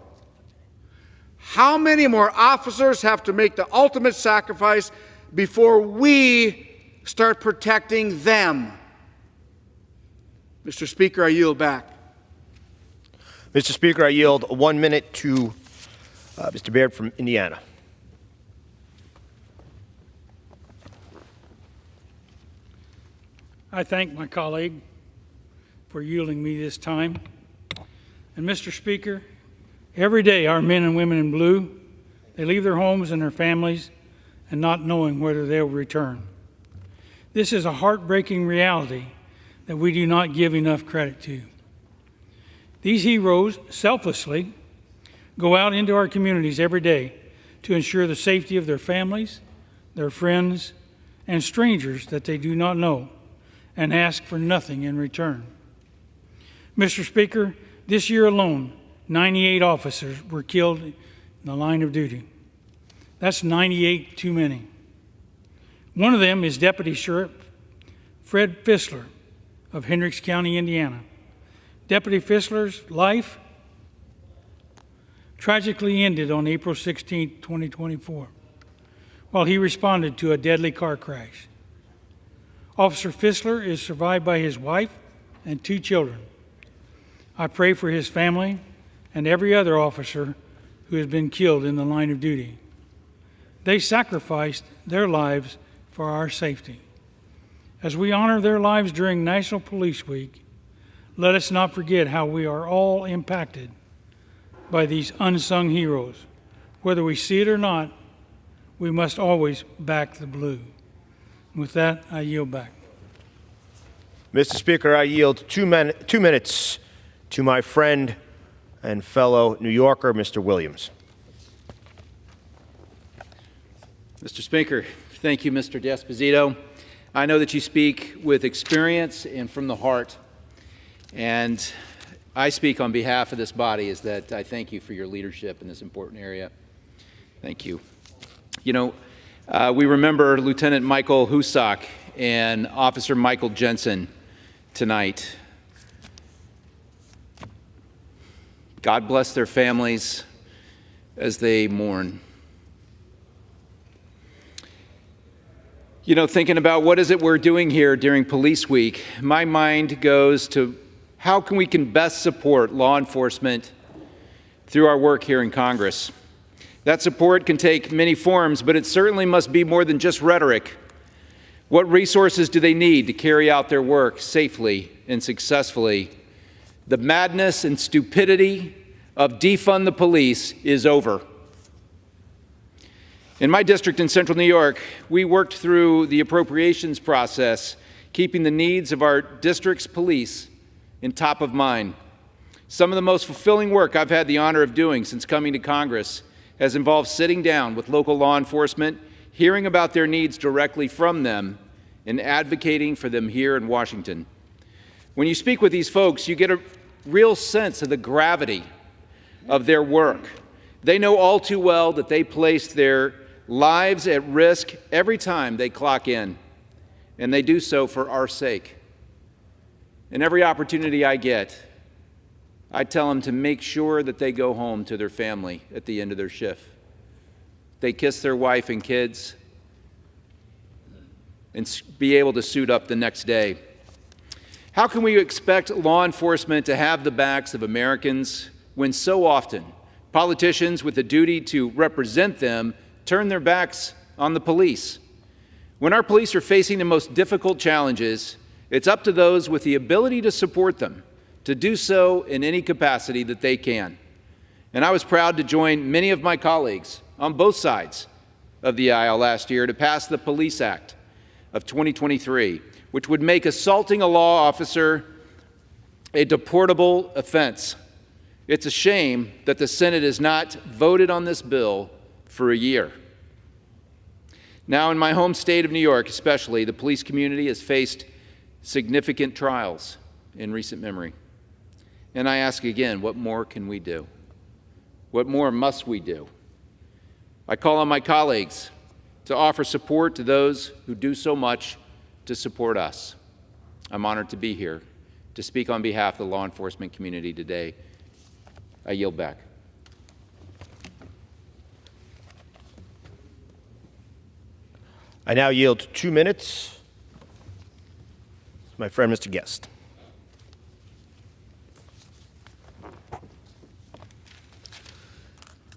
How many more officers have to make the ultimate sacrifice before we start protecting them? Mr. Speaker, I yield back. Mr. Speaker, I yield 1 minute to Mr. Baird from Indiana. I thank my colleague for yielding me this time. And Mr. Speaker, every day our men and women in blue, they leave their homes and their families and not knowing whether they'll return. This is a heartbreaking reality that we do not give enough credit to. These heroes selflessly go out into our communities every day to ensure the safety of their families, their friends, and strangers that they do not know, and ask for nothing in return. Mr. Speaker, this year alone, 98 officers were killed in the line of duty. That's 98 too many. One of them is Deputy Sheriff Fred Fisler of Hendricks County, Indiana. Deputy Fisler's life tragically ended on April 16, 2024, while he responded to a deadly car crash. Officer Fisler is survived by his wife and 2 children. I pray for his family and every other officer who has been killed in the line of duty. They sacrificed their lives for our safety. As we honor their lives during National Police Week, let us not forget how we are all impacted by these unsung heroes. Whether we see it or not, we must always back the blue. With that, I yield back. Mr. Speaker, I yield 2 minutes to my friend and fellow New Yorker, Mr. Williams. Mr. Speaker, thank you, Mr. D'Esposito. I know that you speak with experience and from the heart, and I speak on behalf of this body is that I thank you for your leadership in this important area. Thank you. You know, we remember Lieutenant Michael Husak and Officer Michael Jensen tonight. God bless their families as they mourn. You know, thinking about what is it we're doing here during Police Week, my mind goes to how we can best support law enforcement through our work here in Congress. That support can take many forms, but it certainly must be more than just rhetoric. What resources do they need to carry out their work safely and successfully? The madness and stupidity of defund the police is over. In my district in Central New York, we worked through the appropriations process, keeping the needs of our district's police in top of mind. Some of the most fulfilling work I've had the honor of doing since coming to Congress has involved sitting down with local law enforcement, hearing about their needs directly from them, and advocating for them here in Washington. When you speak with these folks, you get a real sense of the gravity of their work. They know all too well that they place their lives at risk every time they clock in, and they do so for our sake. And every opportunity I get, I tell them to make sure that they go home to their family at the end of their shift. They kiss their wife and kids and be able to suit up the next day. How can we expect law enforcement to have the backs of Americans when so often politicians with a duty to represent them turn their backs on the police? When our police are facing the most difficult challenges, it's up to those with the ability to support them to do so in any capacity that they can. And I was proud to join many of my colleagues on both sides of the aisle last year to pass the Police Act of 2023, which would make assaulting a law officer a deportable offense. It's a shame that the Senate has not voted on this bill for a year. Now, in my home state of New York especially, the police community has faced significant trials in recent memory. And I ask again, what more can we do? What more must we do? I call on my colleagues to offer support to those who do so much to support us. I'm honored to be here to speak on behalf of the law enforcement community today. I yield back. I now yield 2 minutes to my friend, Mr. Guest.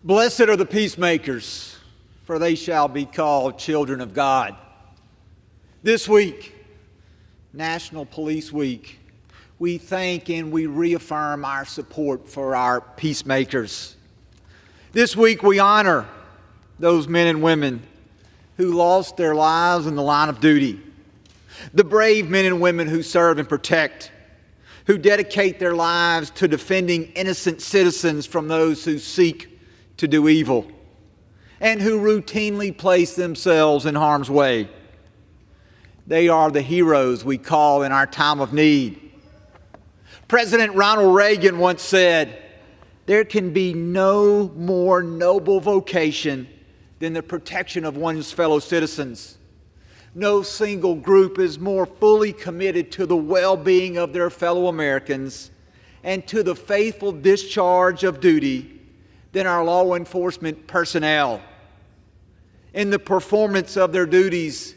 Blessed are the peacemakers, for they shall be called children of God. This week, National Police Week, we thank and we reaffirm our support for our peacemakers. This week we honor those men and women who lost their lives in the line of duty, the brave men and women who serve and protect, who dedicate their lives to defending innocent citizens from those who seek to do evil, and who routinely place themselves in harm's way. They are the heroes we call in our time of need. President Ronald Reagan once said, "There can be no more noble vocation than the protection of one's fellow citizens. No single group is more fully committed to the well-being of their fellow Americans and to the faithful discharge of duty than our law enforcement personnel. In the performance of their duties,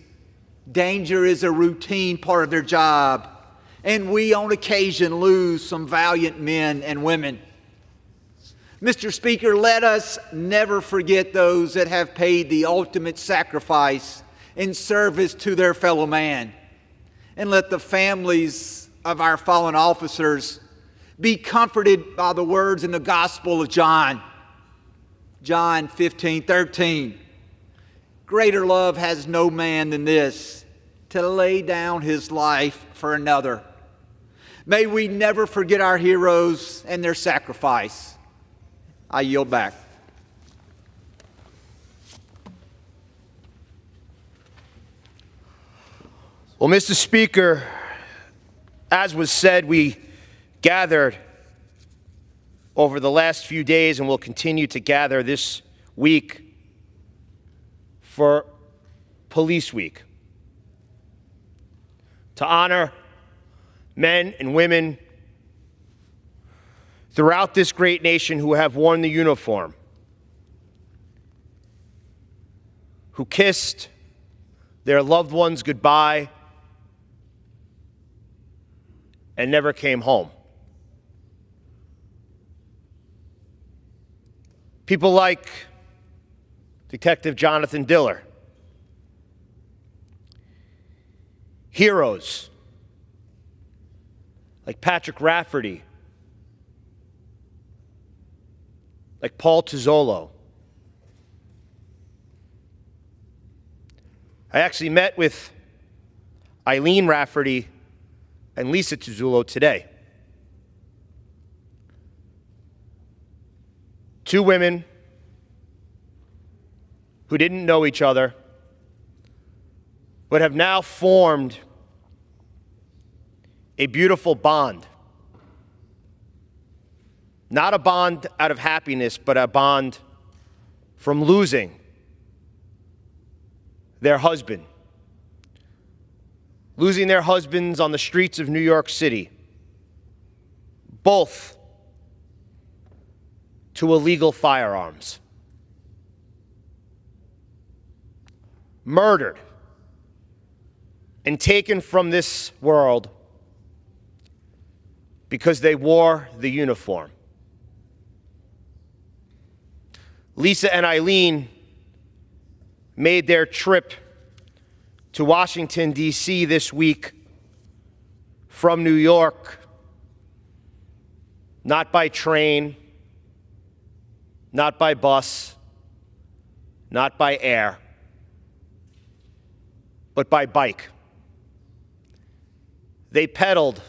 danger is a routine part of their job, and we on occasion lose some valiant men and women. Mr. Speaker, let us never forget those that have paid the ultimate sacrifice in service to their fellow man. And let the families of our fallen officers be comforted by the words in the Gospel of John, John 15:13. Greater love has no man than this, to lay down his life for another. May we never forget our heroes and their sacrifice. I yield back. Well, Mr. Speaker, as was said, we gathered over the last few days and will continue to gather this week for Police Week to honor men and women throughout this great nation who have worn the uniform, who kissed their loved ones goodbye and never came home. People like Detective Jonathan Diller, heroes like Patrick Rafferty, like Paul Tuzzolo. I actually met with Eileen Rafferty and Lisa Tuzzolo today. Two women who didn't know each other, but have now formed a beautiful bond. Not a bond out of happiness, but a bond from losing their husband. Losing their husbands on the streets of New York City. Both to illegal firearms. Murdered and taken from this world because they wore the uniform. Lisa and Eileen made their trip to Washington, D.C. this week from New York, not by train, not by bus, not by air, but by bike. They pedaled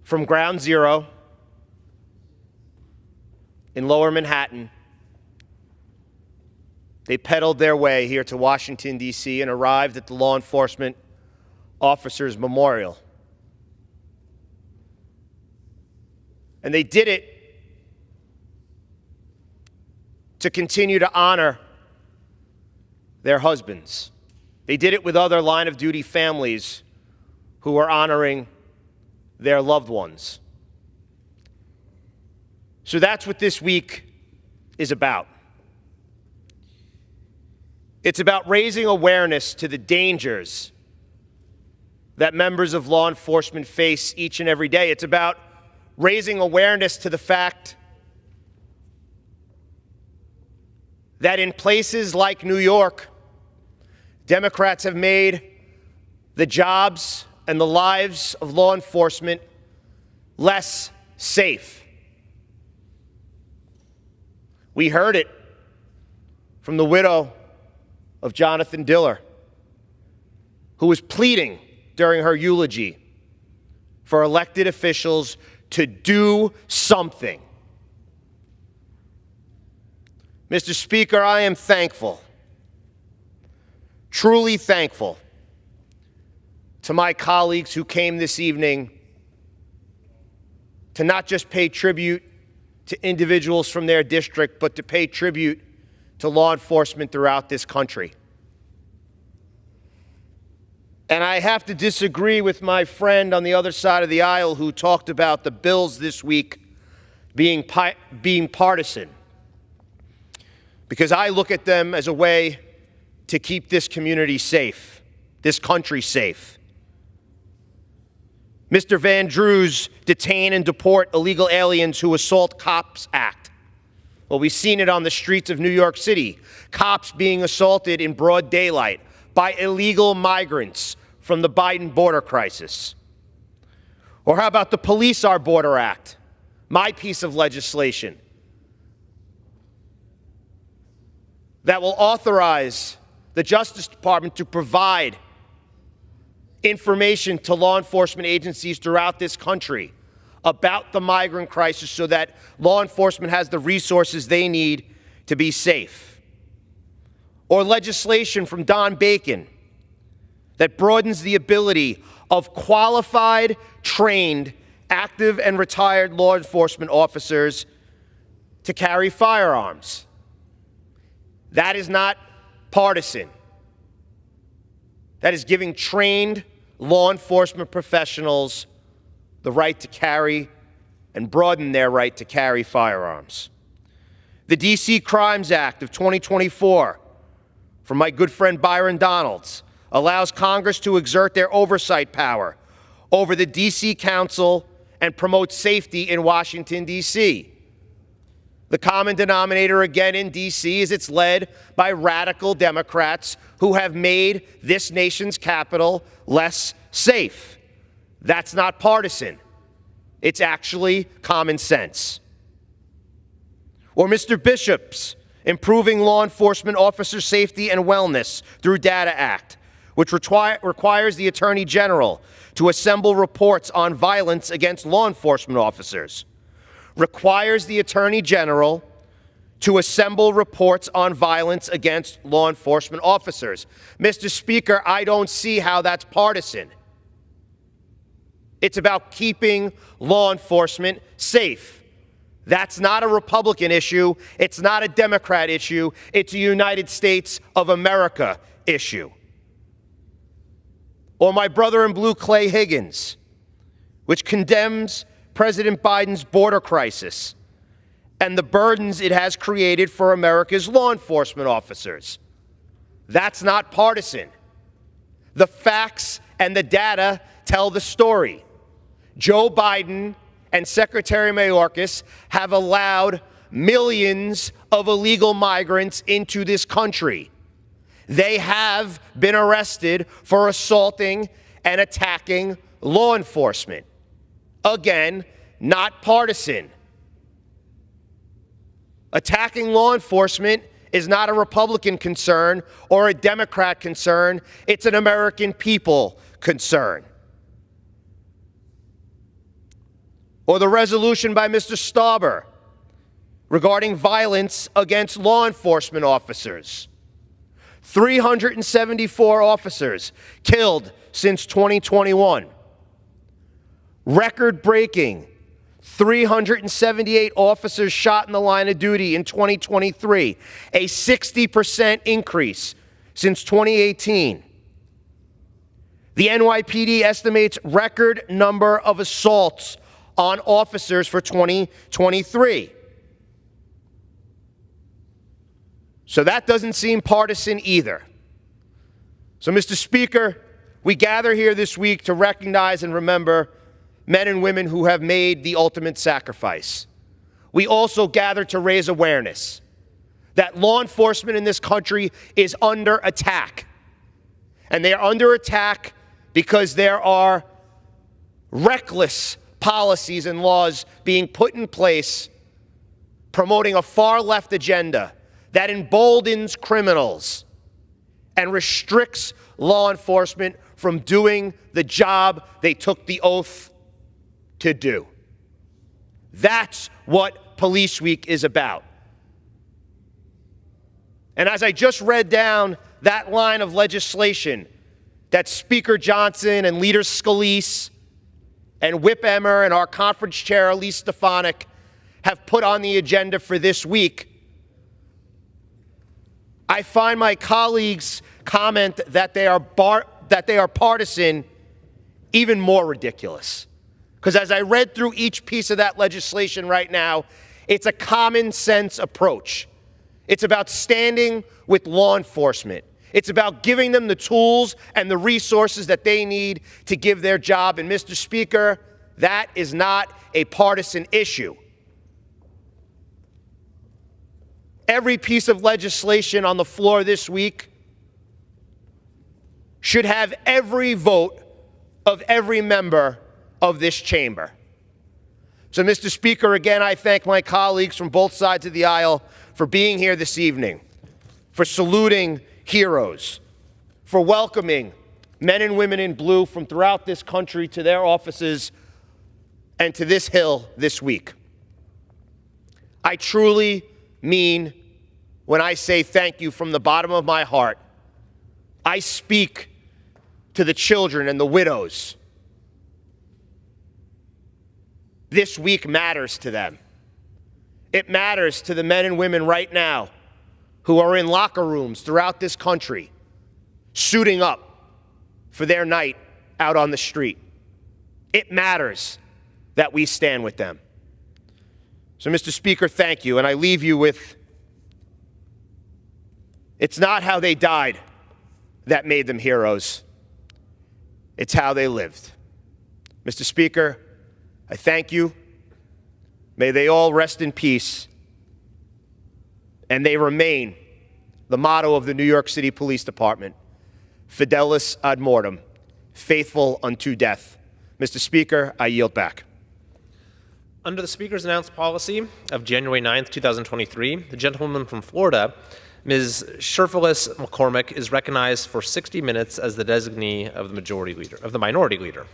from Ground Zero in Lower Manhattan. They pedaled their way here to Washington, D.C. and arrived at the Law Enforcement Officers Memorial. And they did it to continue to honor their husbands. They did it with other line-of-duty families who are honoring their loved ones. So that's what this week is about. It's about raising awareness to the dangers that members of law enforcement face each and every day. It's about raising awareness to the fact that in places like New York, Democrats have made the jobs and the lives of law enforcement less safe. We heard it from the widow of Jonathan Diller, who was pleading during her eulogy for elected officials to do something. Mr. Speaker, I am thankful, truly thankful, to my colleagues who came this evening to not just pay tribute to individuals from their district, but to pay tribute to law enforcement throughout this country. And I have to disagree with my friend on the other side of the aisle who talked about the bills this week being partisan, because I look at them as a way to keep this community safe, this country safe. Mr. Van Drew's Detain and Deport Illegal Aliens Who Assault Cops Act. Well, we've seen it on the streets of New York City, cops being assaulted in broad daylight by illegal migrants from the Biden border crisis. Or how about the Police Our Border Act, my piece of legislation that will authorize the Justice Department to provide information to law enforcement agencies throughout this country about the migrant crisis so that law enforcement has the resources they need to be safe. Or legislation from Don Bacon that broadens the ability of qualified, trained, active and retired law enforcement officers to carry firearms. That is not partisan. That is giving trained law enforcement professionals the right to carry and broaden their right to carry firearms. The D.C. Crimes Act of 2024, from my good friend Byron Donalds, allows Congress to exert their oversight power over the D.C. Council and promote safety in Washington, D.C. The common denominator again in D.C. is it's led by radical Democrats who have made this nation's capital less safe. That's not partisan. It's actually common sense. Or Mr. Bishop's Improving Law Enforcement Officer Safety and Wellness Through Data Act, which requires the Attorney General to assemble reports on violence against law enforcement officers. Requires the Attorney General to assemble reports on violence against law enforcement officers. Mr. Speaker, I don't see how that's partisan. It's about keeping law enforcement safe. That's not a Republican issue. It's not a Democrat issue. It's a United States of America issue. Or my brother in blue, Clay Higgins, which condemns President Biden's border crisis and the burdens it has created for America's law enforcement officers. That's not partisan. The facts and the data tell the story. Joe Biden and Secretary Mayorkas have allowed millions of illegal migrants into this country. They have been arrested for assaulting and attacking law enforcement. Again, not partisan. Attacking law enforcement is not a Republican concern or a Democrat concern. It's an American people concern. Or the resolution by Mr. Stauber regarding violence against law enforcement officers. 374 officers killed since 2021. Record-breaking 378 officers shot in the line of duty in 2023, a 60% increase since 2018. The NYPD estimates record number of assaults on officers for 2023. So that doesn't seem partisan either. So, Mr. Speaker, we gather here this week to recognize and remember men and women who have made the ultimate sacrifice. We also gather to raise awareness that law enforcement in this country is under attack. And they are under attack because there are reckless policies and laws being put in place promoting a far-left agenda that emboldens criminals and restricts law enforcement from doing the job they took the oath to do. That's what Police Week is about. And as I just read down that line of legislation that Speaker Johnson and Leader Scalise and Whip Emmer and our conference chair Elise Stefanik have put on the agenda for this week, I find my colleagues' comment that they are partisan even more ridiculous. Because as I read through each piece of that legislation right now, it's a common sense approach. It's about standing with law enforcement. It's about giving them the tools and the resources that they need to give their job. And Mr. Speaker, that is not a partisan issue. Every piece of legislation on the floor this week should have every vote of every member of this chamber. So, Mr. Speaker, again, I thank my colleagues from both sides of the aisle for being here this evening, for saluting heroes, for welcoming men and women in blue from throughout this country to their offices and to this Hill this week. I truly mean when I say thank you from the bottom of my heart. I speak to the children and the widows. This week matters to them. It matters to the men and women right now who are in locker rooms throughout this country, suiting up for their night out on the street. It matters that we stand with them. So, Mr. Speaker, thank you. And I leave you with, it's not how they died that made them heroes. It's how they lived. Mr. Speaker, I thank you. May they all rest in peace. And they remain the motto of the New York City Police Department, Fidelis ad mortem, faithful unto death. Mr. Speaker, I yield back. Under the Speaker's announced policy of January 9th, 2023, the gentlewoman from Florida, Ms. Sherfilis McCormick, is recognized for 60 minutes as the designee of the Minority Leader.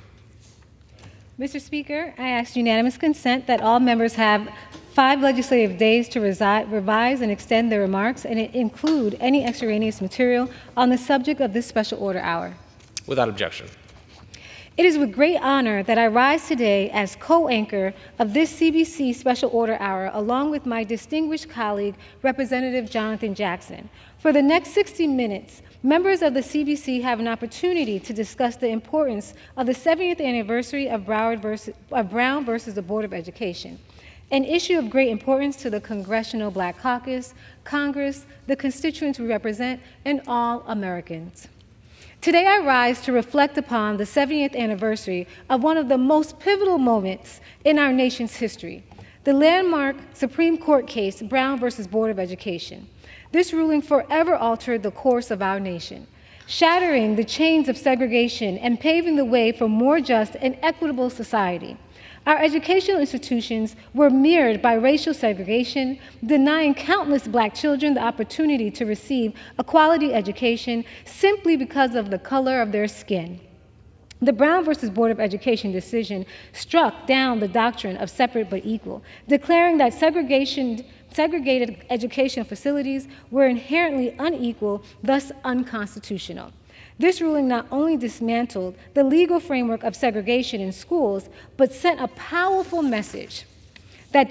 Mr. Speaker, I ask unanimous consent that all members have 5 legislative days to revise and extend their remarks and include any extraneous material on the subject of this special order hour. Without objection. It is with great honor that I rise today as co-anchor of this CBC Special Order Hour, along with my distinguished colleague, Representative Jonathan Jackson. For the next 60 minutes, members of the CBC have an opportunity to discuss the importance of the 70th anniversary of Brown versus the Board of Education, an issue of great importance to the Congressional Black Caucus, Congress, the constituents we represent, and all Americans. Today I rise to reflect upon the 70th anniversary of one of the most pivotal moments in our nation's history, the landmark Supreme Court case, Brown versus Board of Education. This ruling forever altered the course of our nation, shattering the chains of segregation and paving the way for more just and equitable society. Our educational institutions were mirrored by racial segregation, denying countless black children the opportunity to receive a quality education simply because of the color of their skin. The Brown versus Board of Education decision struck down the doctrine of separate but equal, declaring that segregated educational facilities were inherently unequal, thus unconstitutional. This ruling not only dismantled the legal framework of segregation in schools, but sent a powerful message that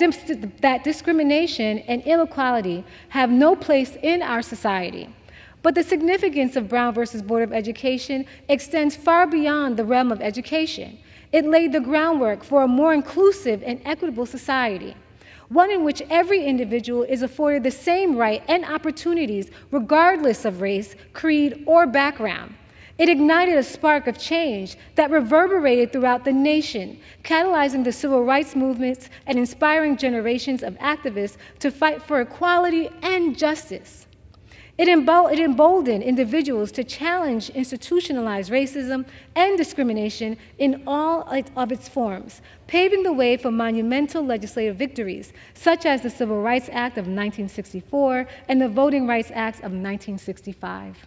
discrimination and inequality have no place in our society. But the significance of Brown versus Board of Education extends far beyond the realm of education. It laid the groundwork for a more inclusive and equitable society, one in which every individual is afforded the same right and opportunities regardless of race, creed, or background. It ignited a spark of change that reverberated throughout the nation, catalyzing the civil rights movements and inspiring generations of activists to fight for equality and justice. It emboldened individuals to challenge institutionalized racism and discrimination in all of its forms, paving the way for monumental legislative victories, such as the Civil Rights Act of 1964 and the Voting Rights Act of 1965.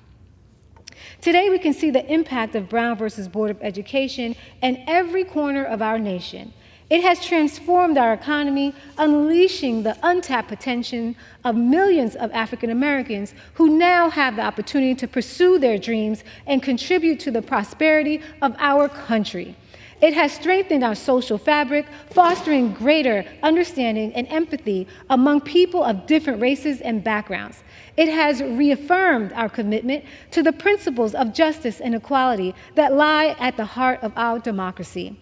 Today, we can see the impact of Brown versus Board of Education in every corner of our nation. It has transformed our economy, unleashing the untapped potential of millions of African Americans who now have the opportunity to pursue their dreams and contribute to the prosperity of our country. It has strengthened our social fabric, fostering greater understanding and empathy among people of different races and backgrounds. It has reaffirmed our commitment to the principles of justice and equality that lie at the heart of our democracy.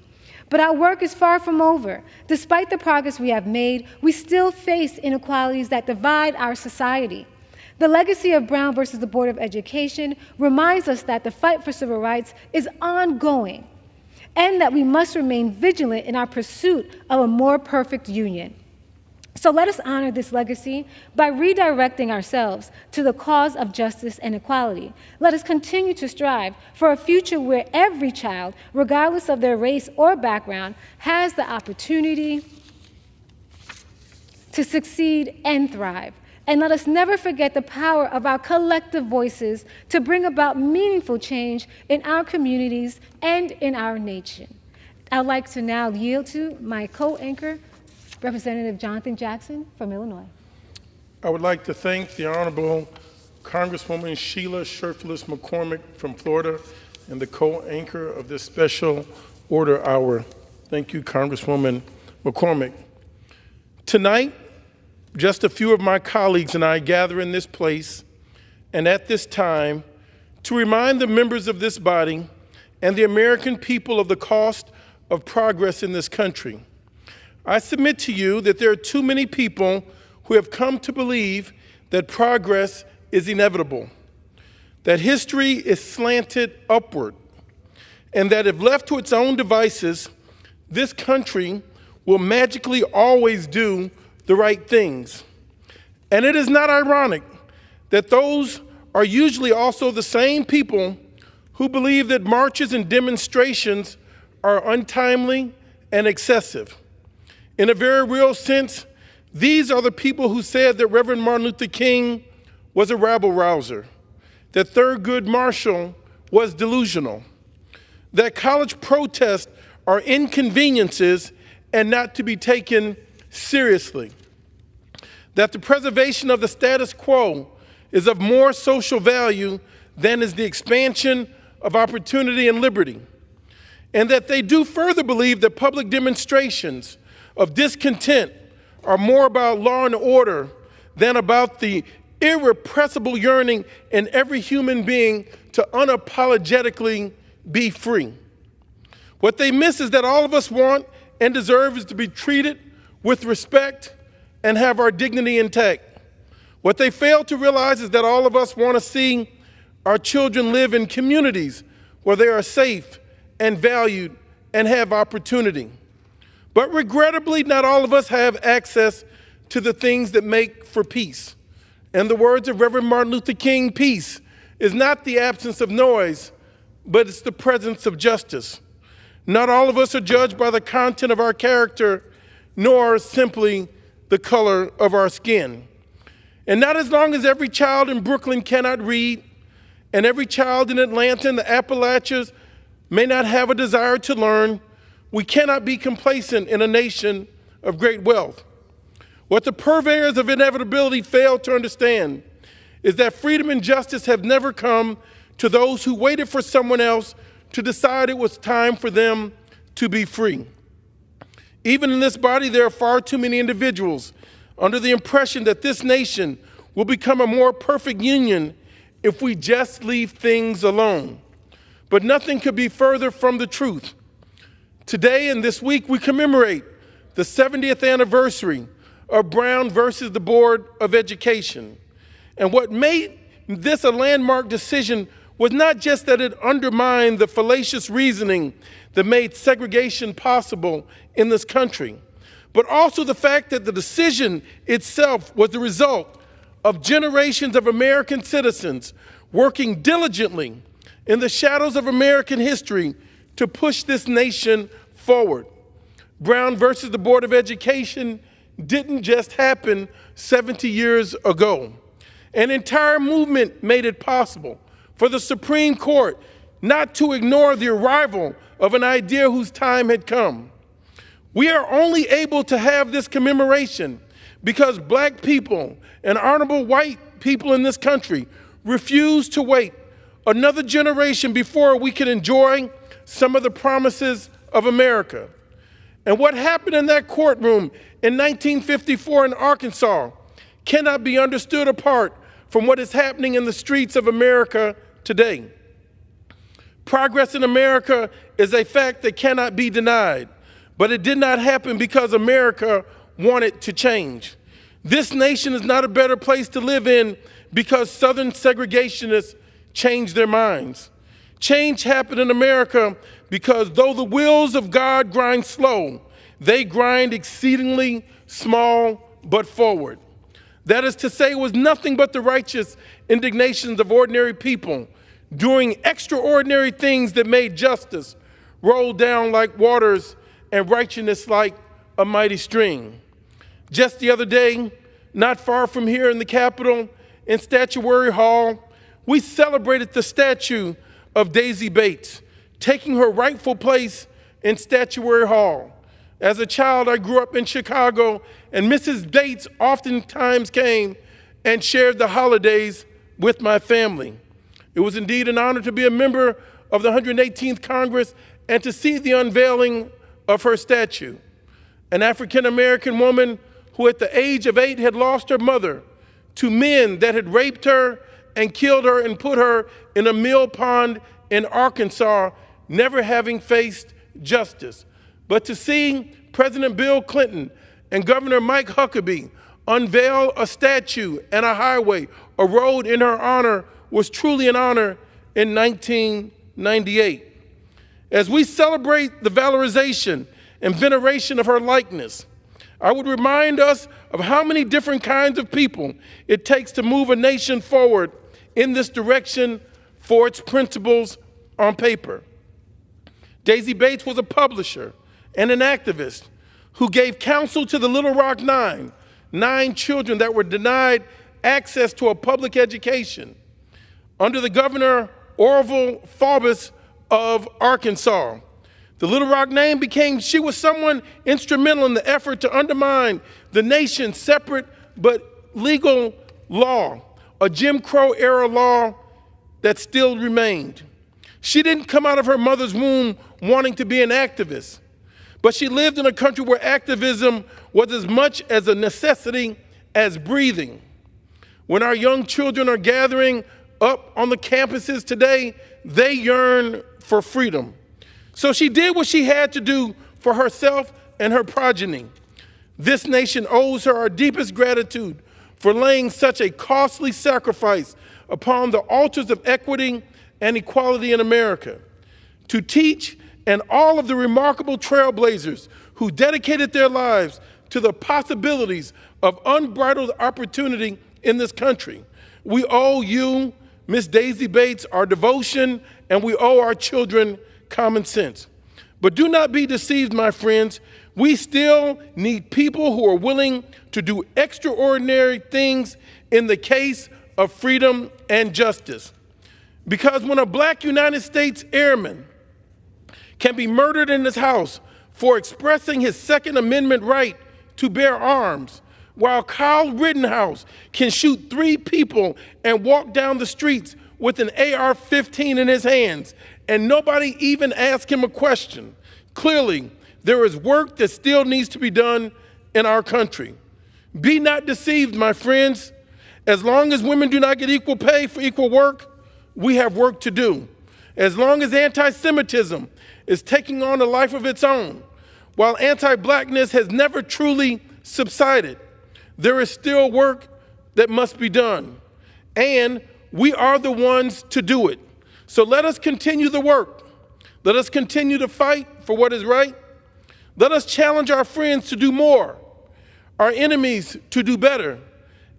But our work is far from over. Despite the progress we have made, we still face inequalities that divide our society. The legacy of Brown versus the Board of Education reminds us that the fight for civil rights is ongoing and that we must remain vigilant in our pursuit of a more perfect union. So let us honor this legacy by redirecting ourselves to the cause of justice and equality. Let us continue to strive for a future where every child, regardless of their race or background, has the opportunity to succeed and thrive. And let us never forget the power of our collective voices to bring about meaningful change in our communities and in our nation. I'd like to now yield to my co-anchor, Representative Jonathan Jackson from Illinois. I would like to thank the Honorable Congresswoman Sheila Scherflus McCormick from Florida and the co-anchor of this special order hour. Thank you, Congresswoman McCormick. Tonight, just a few of my colleagues and I gather in this place and at this time to remind the members of this body and the American people of the cost of progress in this country. I submit to you that there are too many people who have come to believe that progress is inevitable, that history is slanted upward, and that if left to its own devices, this country will magically always do the right things. And it is not ironic that those are usually also the same people who believe that marches and demonstrations are untimely and excessive. In a very real sense, these are the people who said that Reverend Martin Luther King was a rabble-rouser, that Thurgood Marshall was delusional, that college protests are inconveniences and not to be taken seriously, that the preservation of the status quo is of more social value than is the expansion of opportunity and liberty, and that they do further believe that public demonstrations of discontent are more about law and order than about the irrepressible yearning in every human being to unapologetically be free. What they miss is that all of us want and deserve is to be treated with respect and have our dignity intact. What they fail to realize is that all of us want to see our children live in communities where they are safe and valued and have opportunity. But regrettably, not all of us have access to the things that make for peace. In the words of Reverend Martin Luther King, peace is not the absence of noise, but it's the presence of justice. Not all of us are judged by the content of our character, nor simply the color of our skin. And not as long as every child in Brooklyn cannot read, and every child in Atlanta and the Appalachians may not have a desire to learn, we cannot be complacent in a nation of great wealth. What the purveyors of inevitability fail to understand is that freedom and justice have never come to those who waited for someone else to decide it was time for them to be free. Even in this body, there are far too many individuals under the impression that this nation will become a more perfect union if we just leave things alone. But nothing could be further from the truth. Today and this week, we commemorate the 70th anniversary of Brown versus the Board of Education. And what made this a landmark decision was not just that it undermined the fallacious reasoning that made segregation possible in this country, but also the fact that the decision itself was the result of generations of American citizens working diligently in the shadows of American history to push this nation forward. Brown versus the Board of Education didn't just happen 70 years ago. An entire movement made it possible for the Supreme Court not to ignore the arrival of an idea whose time had come. We are only able to have this commemoration because black people and honorable white people in this country refuse to wait another generation before we can enjoy some of the promises of America. And what happened in that courtroom in 1954 in Arkansas cannot be understood apart from what is happening in the streets of America today. Progress in America is a fact that cannot be denied, but it did not happen because America wanted to change. This nation is not a better place to live in because Southern segregationists changed their minds. Change happened in America because though the wheels of God grind slow, they grind exceedingly small but forward. That is to say, it was nothing but the righteous indignations of ordinary people doing extraordinary things that made justice roll down like waters and righteousness like a mighty stream. Just the other day, not far from here in the Capitol, in Statuary Hall, we celebrated the statue of Daisy Bates, taking her rightful place in Statuary Hall. As a child, I grew up in Chicago, and Mrs. Bates oftentimes came and shared the holidays with my family. It was indeed an honor to be a member of the 118th Congress and to see the unveiling of her statue. An African-American woman who at the age of 8 had lost her mother to men that had raped her and killed her and put her in a mill pond in Arkansas, never having faced justice. But to see President Bill Clinton and Governor Mike Huckabee unveil a statue and a highway, a road in her honor, was truly an honor in 1998. As we celebrate the valorization and veneration of her likeness, I would remind us of how many different kinds of people it takes to move a nation forward in this direction for its principles on paper. Daisy Bates was a publisher and an activist who gave counsel to the Little Rock Nine, 9 children that were denied access to a public education under the Governor Orville Faubus of Arkansas. The Little Rock name she was someone instrumental in the effort to undermine the nation's separate but legal law, a Jim Crow era law that still remained. She didn't come out of her mother's womb wanting to be an activist, but she lived in a country where activism was as much as a necessity as breathing. When our young children are gathering up on the campuses today, they yearn for freedom. So she did what she had to do for herself and her progeny. This nation owes her our deepest gratitude for laying such a costly sacrifice upon the altars of equity and equality in America. To teach and all of the remarkable trailblazers who dedicated their lives to the possibilities of unbridled opportunity in this country. We owe you, Miss Daisy Bates, our devotion, and we owe our children common sense. But do not be deceived, my friends. We still need people who are willing to do extraordinary things in the case of freedom and justice. Because when a black United States airman can be murdered in his house for expressing his Second Amendment right to bear arms, while Kyle Rittenhouse can shoot 3 people and walk down the streets with an AR-15 in his hands, and nobody even asked him a question. Clearly, there is work that still needs to be done in our country. Be not deceived, my friends. As long as women do not get equal pay for equal work, we have work to do. As long as anti-Semitism is taking on a life of its own, while anti-blackness has never truly subsided, there is still work that must be done. And we are the ones to do it. So let us continue the work. Let us continue to fight for what is right. Let us challenge our friends to do more, our enemies to do better,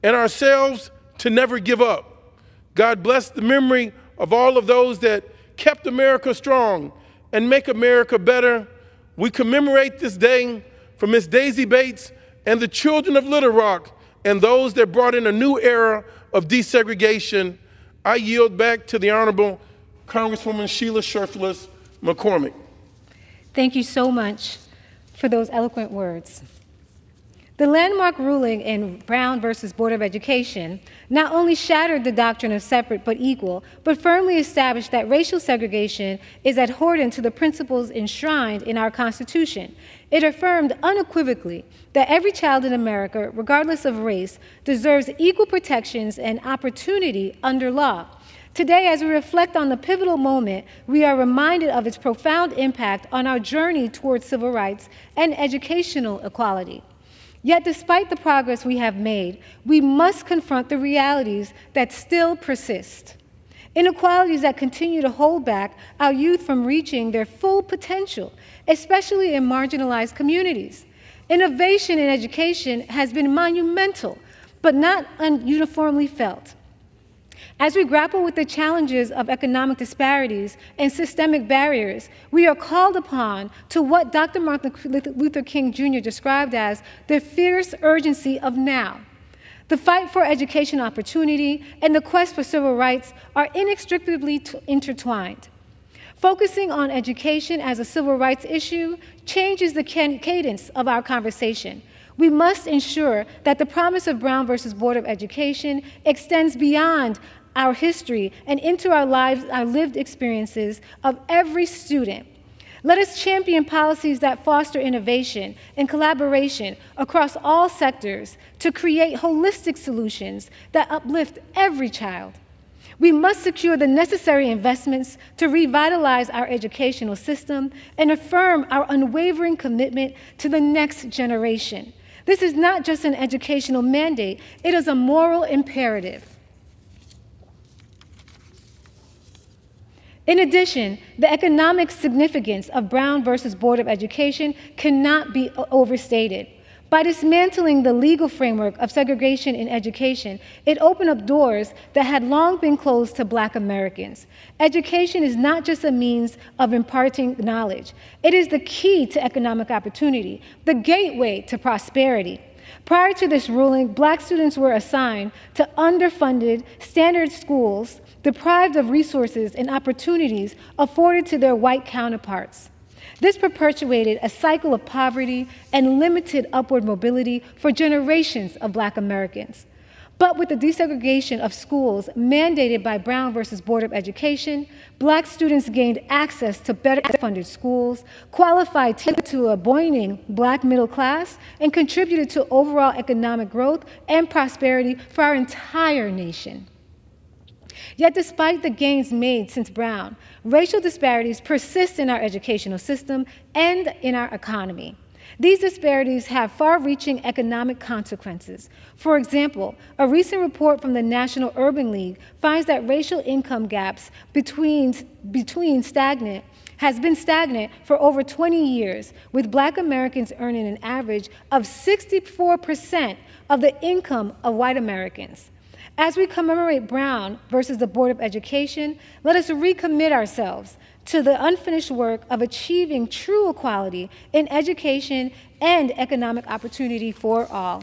and ourselves to never give up. God bless the memory of all of those that kept America strong and make America better. We commemorate this day for Miss Daisy Bates and the children of Little Rock and those that brought in a new era of desegregation. I yield back to the Honorable Congresswoman Sheila Sherfless McCormick. Thank you so much for those eloquent words. The landmark ruling in Brown versus Board of Education not only shattered the doctrine of separate but equal, but firmly established that racial segregation is adherent to the principles enshrined in our Constitution. It affirmed unequivocally that every child in America, regardless of race, deserves equal protections and opportunity under law. Today, as we reflect on the pivotal moment, we are reminded of its profound impact on our journey towards civil rights and educational equality. Yet, despite the progress we have made, we must confront the realities that still persist. Inequalities that continue to hold back our youth from reaching their full potential, especially in marginalized communities. Innovation in education has been monumental, but not uniformly felt. As we grapple with the challenges of economic disparities and systemic barriers, we are called upon to what Dr. Martin Luther King Jr. described as the fierce urgency of now. The fight for education opportunity and the quest for civil rights are inextricably intertwined. Focusing on education as a civil rights issue changes the cadence of our conversation. We must ensure that the promise of Brown versus Board of Education extends beyond our history and into our lives, our lived experiences of every student. Let us champion policies that foster innovation and collaboration across all sectors to create holistic solutions that uplift every child. We must secure the necessary investments to revitalize our educational system and affirm our unwavering commitment to the next generation. This is not just an educational mandate, it is a moral imperative. In addition, the economic significance of Brown versus Board of Education cannot be overstated. By dismantling the legal framework of segregation in education, it opened up doors that had long been closed to Black Americans. Education is not just a means of imparting knowledge. It is the key to economic opportunity, the gateway to prosperity. Prior to this ruling, Black students were assigned to underfunded standard schools, deprived of resources and opportunities afforded to their white counterparts. This perpetuated a cycle of poverty and limited upward mobility for generations of Black Americans. But with the desegregation of schools mandated by Brown versus Board of Education, Black students gained access to better funded schools, qualified to a buoying Black middle class, and contributed to overall economic growth and prosperity for our entire nation. Yet despite the gains made since Brown, racial disparities persist in our educational system and in our economy. These disparities have far-reaching economic consequences. For example, a recent report from the National Urban League finds that racial income gaps between has been stagnant for over 20 years, with Black Americans earning an average of 64% of the income of white Americans. As we commemorate Brown versus the Board of Education, let us recommit ourselves to the unfinished work of achieving true equality in education and economic opportunity for all.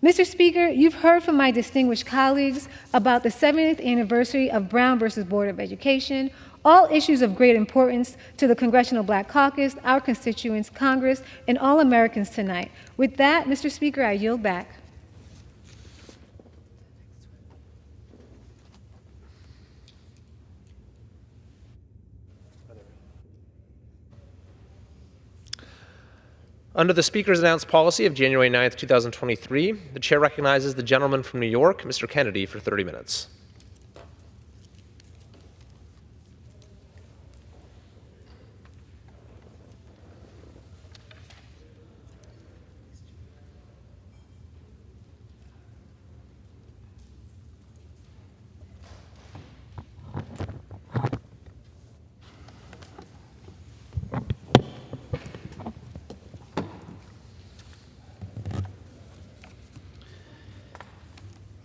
Mr. Speaker, you've heard from my distinguished colleagues about the 70th anniversary of Brown versus Board of Education, all issues of great importance to the Congressional Black Caucus, our constituents, Congress, and all Americans tonight. With that, Mr. Speaker, I yield back. Under the Speaker's announced policy of January 9th, 2023, the Chair recognizes the gentleman from New York, Mr. Kennedy, for 30 minutes.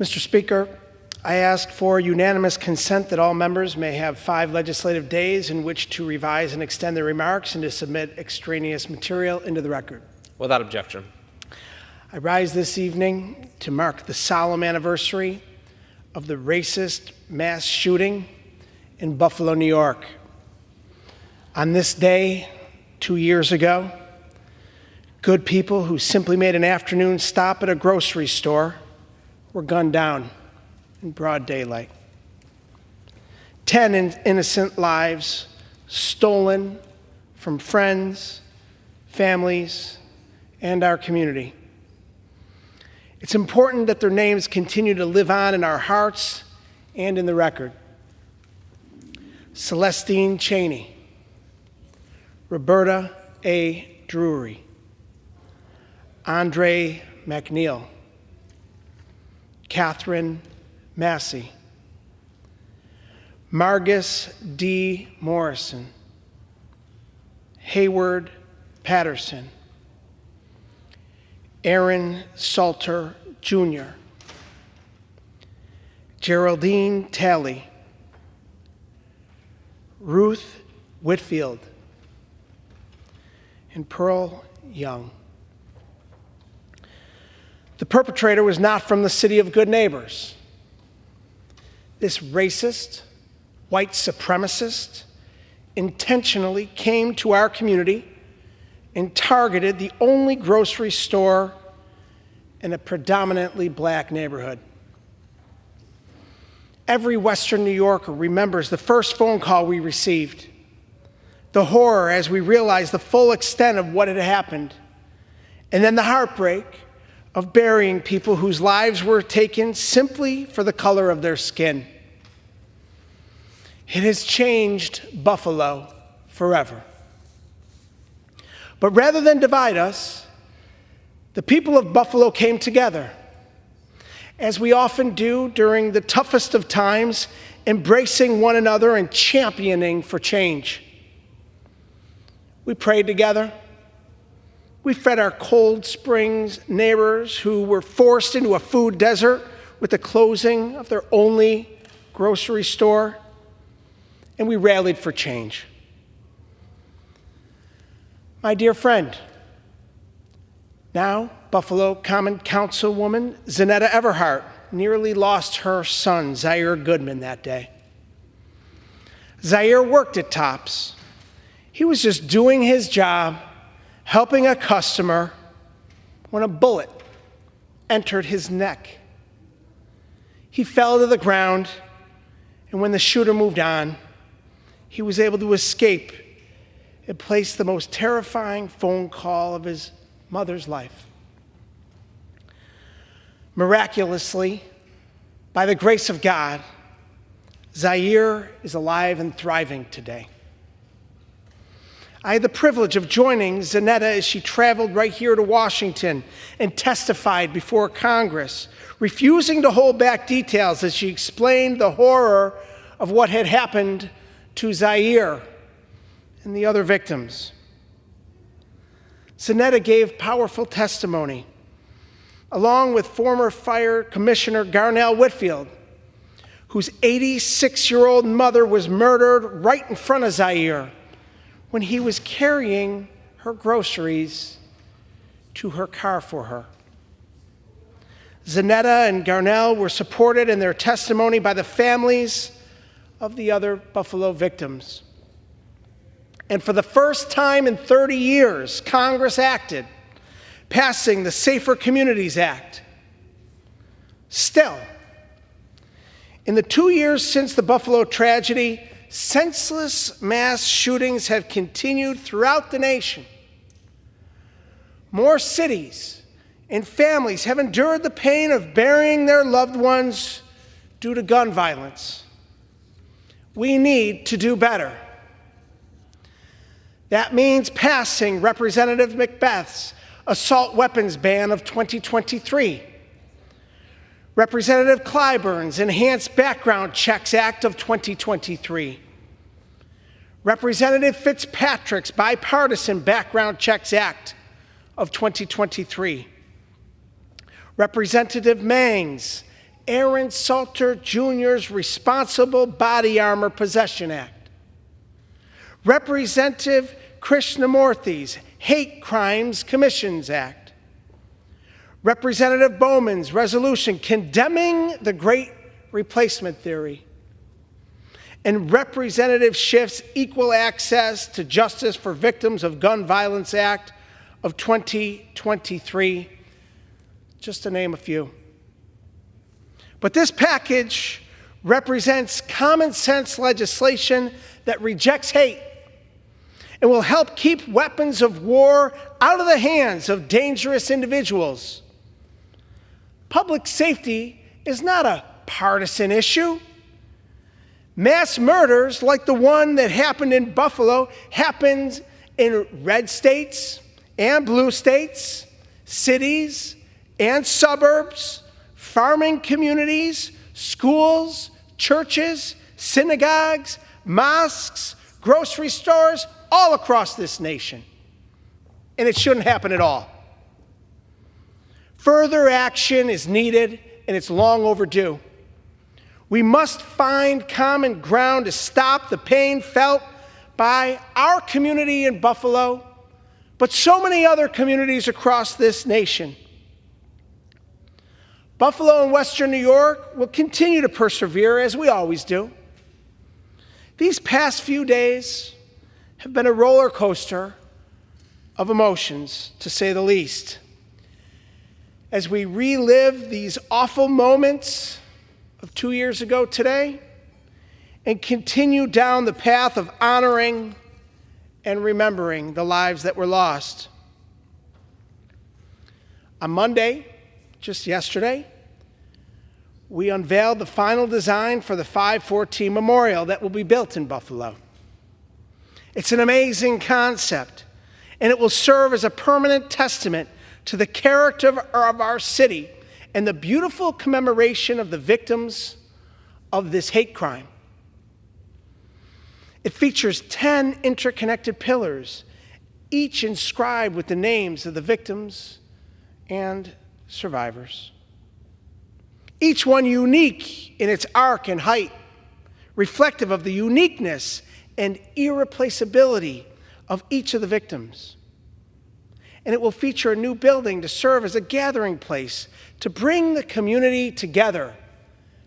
Mr. Speaker, I ask for unanimous consent that all members may have 5 legislative days in which to revise and extend their remarks and to submit extraneous material into the record. Without objection. I rise this evening to mark the solemn anniversary of the racist mass shooting in Buffalo, New York. On this day, 2 years ago, good people who simply made an afternoon stop at a grocery store were gunned down in broad daylight. 10 innocent lives stolen from friends, families, and our community. It's important that their names continue to live on in our hearts and in the record. Celestine Chaney, Roberta A. Drury, Andre McNeil, Catherine Massey, Margus D. Morrison, Hayward Patterson, Aaron Salter Jr., Geraldine Talley, Ruth Whitfield, and Pearl Young. The perpetrator was not from the city of good neighbors. This racist, white supremacist intentionally came to our community and targeted the only grocery store in a predominantly black neighborhood. Every Western New Yorker remembers the first phone call we received, the horror as we realized the full extent of what had happened, and then the heartbreak of burying people whose lives were taken simply for the color of their skin. It has changed Buffalo forever. But rather than divide us, the people of Buffalo came together, as we often do during the toughest of times, embracing one another and championing for change. We prayed together. We fed our Cold Springs neighbors who were forced into a food desert with the closing of their only grocery store, and we rallied for change. My dear friend, now Buffalo Common Councilwoman Zanetta Everhart nearly lost her son, Zaire Goodman, that day. Zaire worked at Tops. He was just doing his job, helping a customer, when a bullet entered his neck. He fell to the ground, and when the shooter moved on, he was able to escape and place the most terrifying phone call of his mother's life. Miraculously, by the grace of God, Zaire is alive and thriving today. I had the privilege of joining Zanetta as she traveled right here to Washington and testified before Congress, refusing to hold back details as she explained the horror of what had happened to Zaire and the other victims. Zanetta gave powerful testimony, along with former Fire Commissioner Garnell Whitfield, whose 86-year-old mother was murdered right in front of Zaire when he was carrying her groceries to her car for her. Zanetta and Garnell were supported in their testimony by the families of the other Buffalo victims. And for the first time in 30 years, Congress acted, passing the Safer Communities Act. Still, in the 2 years since the Buffalo tragedy, senseless mass shootings have continued throughout the nation. More cities and families have endured the pain of burying their loved ones due to gun violence. We need to do better. That means passing Representative Macbeth's assault weapons ban of 2023, Representative Clyburn's Enhanced Background Checks Act of 2023, Representative Fitzpatrick's Bipartisan Background Checks Act of 2023, Representative Mang's Aaron Salter Jr.'s Responsible Body Armor Possession Act, Representative Krishnamurthy's Hate Crimes Commissions Act, Representative Bowman's resolution condemning the Great Replacement Theory, and Representative Schiff's Equal Access to Justice for Victims of Gun Violence Act of 2023, just to name a few. But this package represents common sense legislation that rejects hate and will help keep weapons of war out of the hands of dangerous individuals. Public safety is not a partisan issue. Mass murders like the one that happened in Buffalo happens in red states and blue states, cities and suburbs, farming communities, schools, churches, synagogues, mosques, grocery stores, all across this nation. And it shouldn't happen at all. Further action is needed, and it's long overdue. We must find common ground to stop the pain felt by our community in Buffalo, but so many other communities across this nation. Buffalo and Western New York will continue to persevere as we always do. These past few days have been a roller coaster of emotions, to say the least. As we relive these awful moments of 2 years ago today and continue down the path of honoring and remembering the lives that were lost. On Monday, just yesterday, we unveiled the final design for the 514 Memorial that will be built in Buffalo. It's an amazing concept, and it will serve as a permanent testament to the character of our city and the beautiful commemoration of the victims of this hate crime. It features 10 interconnected pillars, each inscribed with the names of the victims and survivors. Each one unique in its arc and height, reflective of the uniqueness and irreplaceability of each of the victims. And it will feature a new building to serve as a gathering place to bring the community together,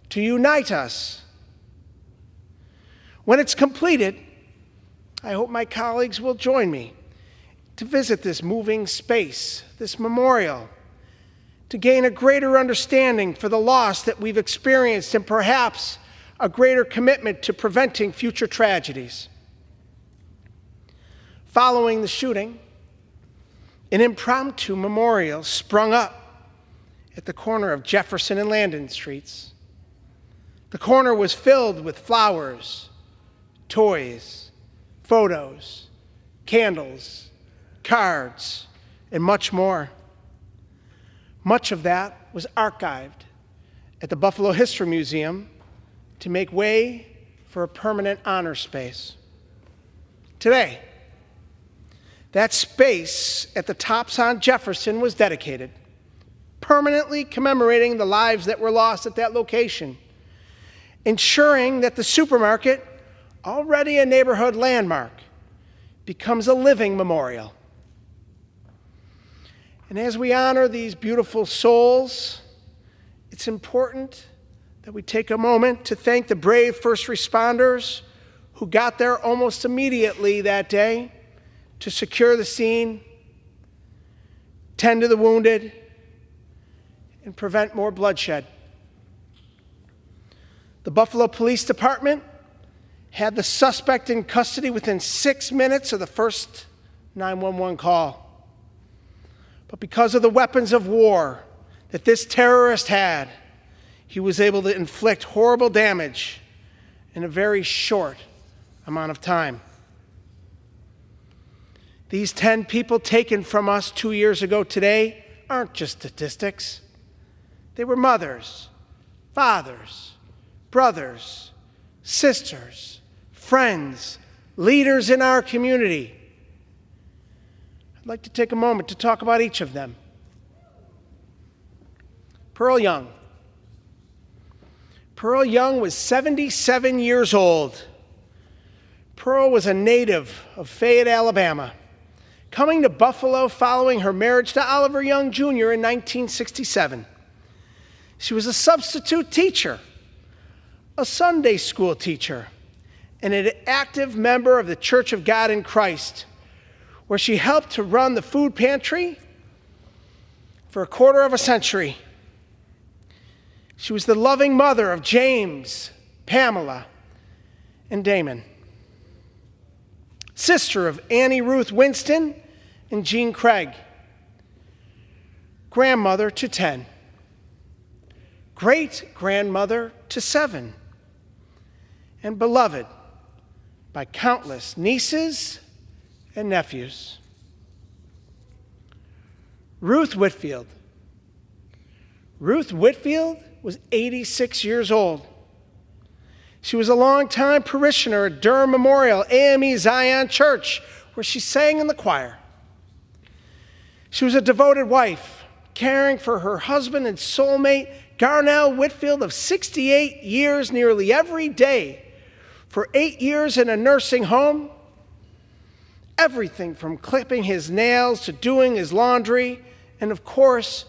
to unite us. When it's completed, I hope my colleagues will join me to visit this moving space, this memorial, to gain a greater understanding for the loss that we've experienced and perhaps a greater commitment to preventing future tragedies. Following the shooting, an impromptu memorial sprung up at the corner of Jefferson and Landon Streets. The corner was filled with flowers, toys, photos, candles, cards, and much more. Much of that was archived at the Buffalo History Museum to make way for a permanent honor space. Today, that space at the Tops on Jefferson was dedicated, permanently commemorating the lives that were lost at that location, ensuring that the supermarket, already a neighborhood landmark, becomes a living memorial. And as we honor these beautiful souls, it's important that we take a moment to thank the brave first responders who got there almost immediately that day to secure the scene, tend to the wounded, and prevent more bloodshed. The Buffalo Police Department had the suspect in custody within 6 minutes of the first 911 call. But because of the weapons of war that this terrorist had, he was able to inflict horrible damage in a very short amount of time. These 10 people taken from us 2 years ago today aren't just statistics. They were mothers, fathers, brothers, sisters, friends, leaders in our community. I'd like to take a moment to talk about each of them. Pearl Young, Pearl Young was 77 years old. Pearl was a native of Fayette, Alabama, coming to Buffalo following her marriage to Oliver Young Jr. in 1967. She was a substitute teacher, a Sunday school teacher, and an active member of the Church of God in Christ, where she helped to run the food pantry for a quarter of a century. She was the loving mother of James, Pamela, and Damon, sister of Annie Ruth Winston and Jean Craig, grandmother to 10, great-grandmother to 7, and beloved by countless nieces and nephews. Ruth Whitfield. Ruth Whitfield was 86 years old. She was a longtime parishioner at Durham Memorial AME Zion Church, where she sang in the choir. She was a devoted wife, caring for her husband and soulmate, Garnell Whitfield, of 68 years nearly every day, for 8 years in a nursing home. Everything from clipping his nails to doing his laundry, and of course,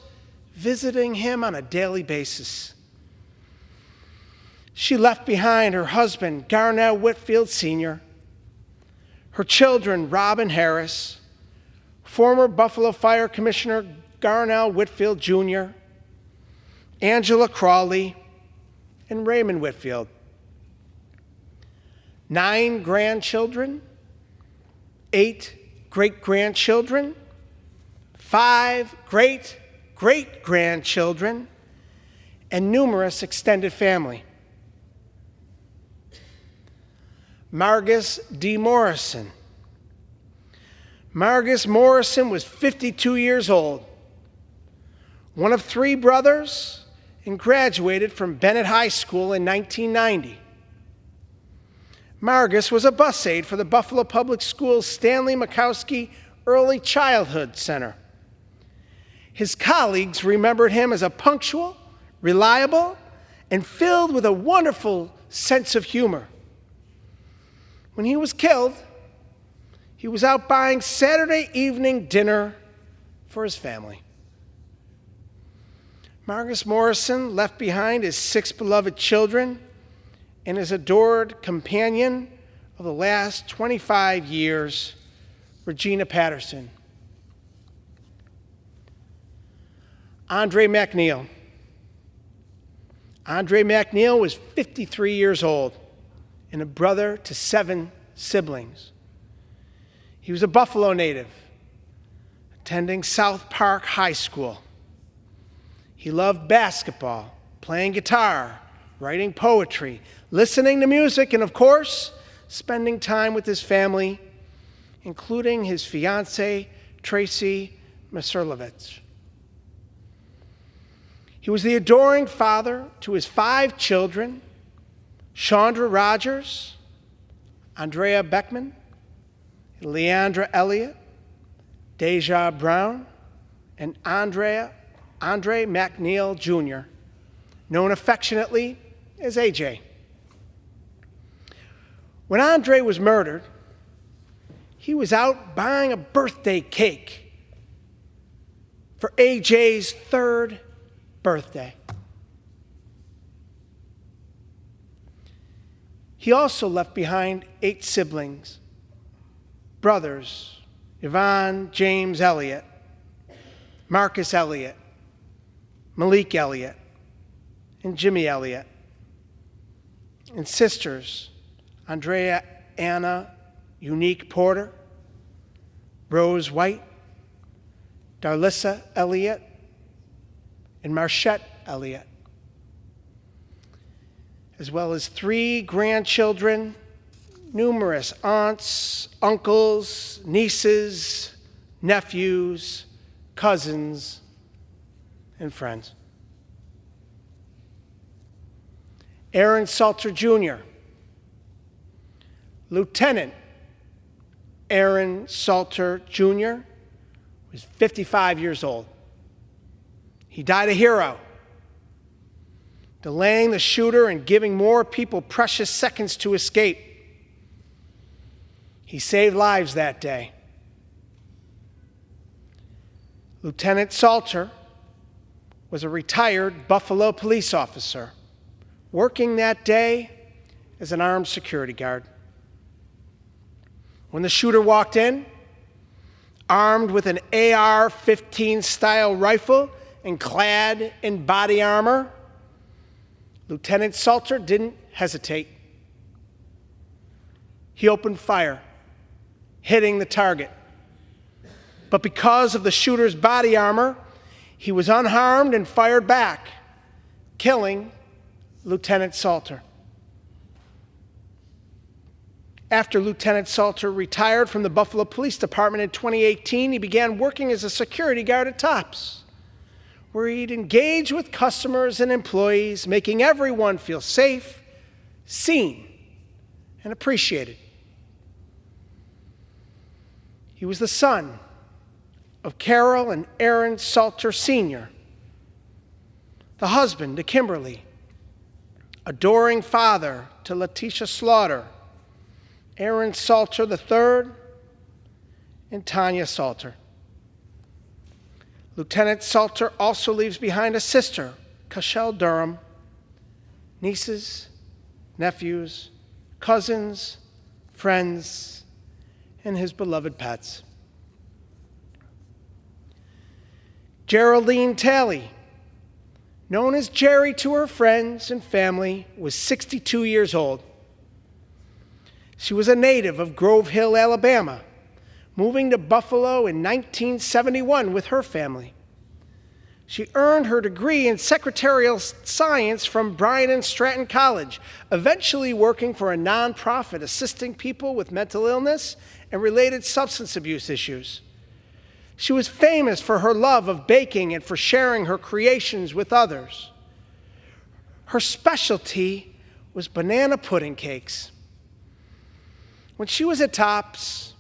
visiting him on a daily basis. She left behind her husband, Garnell Whitfield Sr., her children, Robin Harris, former Buffalo Fire Commissioner Garnell Whitfield Jr., Angela Crawley, and Raymond Whitfield. 9 grandchildren, 8 great-grandchildren, 5 great-great-grandchildren, and numerous extended family. Margus D. Morrison. Margus Morrison was 52 years old, one of 3 brothers, and graduated from Bennett High School in 1990. Margus was a bus aide for the Buffalo Public Schools Stanley Makowski Early Childhood Center. His colleagues remembered him as a punctual, reliable, and filled with a wonderful sense of humor. When he was killed, he was out buying Saturday evening dinner for his family. Margus Morrison left behind his 6 beloved children and his adored companion of the last 25 years, Regina Patterson. Andre McNeil. Andre McNeil was 53 years old and a brother to 7 siblings. He was a Buffalo native, attending South Park High School. He loved basketball, playing guitar, writing poetry, listening to music, and of course, spending time with his family, including his fiancée, Tracy Masurlovich. He was the adoring father to his 5 children, Chandra Rogers, Andrea Beckman, Leandra Elliott, Deja Brown, and Andre McNeil Jr., known affectionately as AJ. When Andre was murdered, he was out buying a birthday cake for AJ's 3rd birthday. He also left behind 8 siblings, brothers, Yvonne James Elliott, Marcus Elliott, Malik Elliott, and Jimmy Elliott, and sisters, Andrea Anna Unique Porter, Rose White, Darlissa Elliott, and Marchette Elliott, as well as 3 grandchildren, numerous aunts, uncles, nieces, nephews, cousins, and friends. Aaron Salter Jr., Lieutenant Aaron Salter Jr. was 55 years old. He died a hero, delaying the shooter and giving more people precious seconds to escape. He saved lives that day. Lieutenant Salter was a retired Buffalo police officer working that day as an armed security guard. When the shooter walked in, armed with an AR-15 style rifle and clad in body armor, Lieutenant Salter didn't hesitate. He opened fire, hitting the target. But because of the shooter's body armor, he was unharmed and fired back, killing Lieutenant Salter. After Lieutenant Salter retired from the Buffalo Police Department in 2018, he began working as a security guard at Tops, where he'd engage with customers and employees, making everyone feel safe, seen, and appreciated. He was the son of Carol and Aaron Salter Sr., the husband to Kimberly, adoring father to Letitia Slaughter, Aaron Salter III, and Tanya Salter. Lieutenant Salter also leaves behind a sister, Cashel Durham, nieces, nephews, cousins, friends, and his beloved pets. Geraldine Talley, known as Jerry to her friends and family, was 62 years old. She was a native of Grove Hill, Alabama, moving to Buffalo in 1971 with her family. She earned her degree in secretarial science from Bryan and Stratton College, eventually working for a nonprofit assisting people with mental illness and related substance abuse issues. She was famous for her love of baking and for sharing her creations with others. Her specialty was banana pudding cakes. When she was at Tops,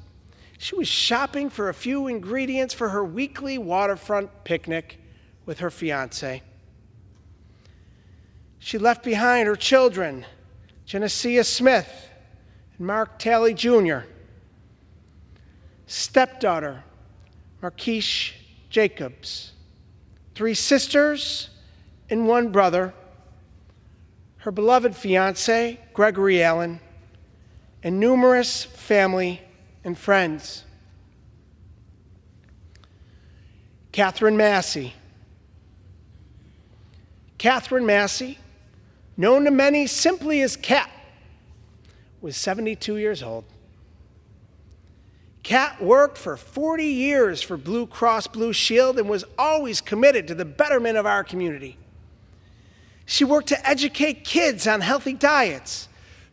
she was shopping for a few ingredients for her weekly waterfront picnic with her fiancé. She left behind her children, Genesia Smith and Mark Talley Jr., stepdaughter, Marquise Jacobs, 3 sisters and 1 brother, her beloved fiancé, Gregory Allen, and numerous family and friends. Catherine Massey. Catherine Massey, known to many simply as Cat, was 72 years old. Cat worked for 40 years for Blue Cross Blue Shield and was always committed to the betterment of our community. She worked to educate kids on healthy diets,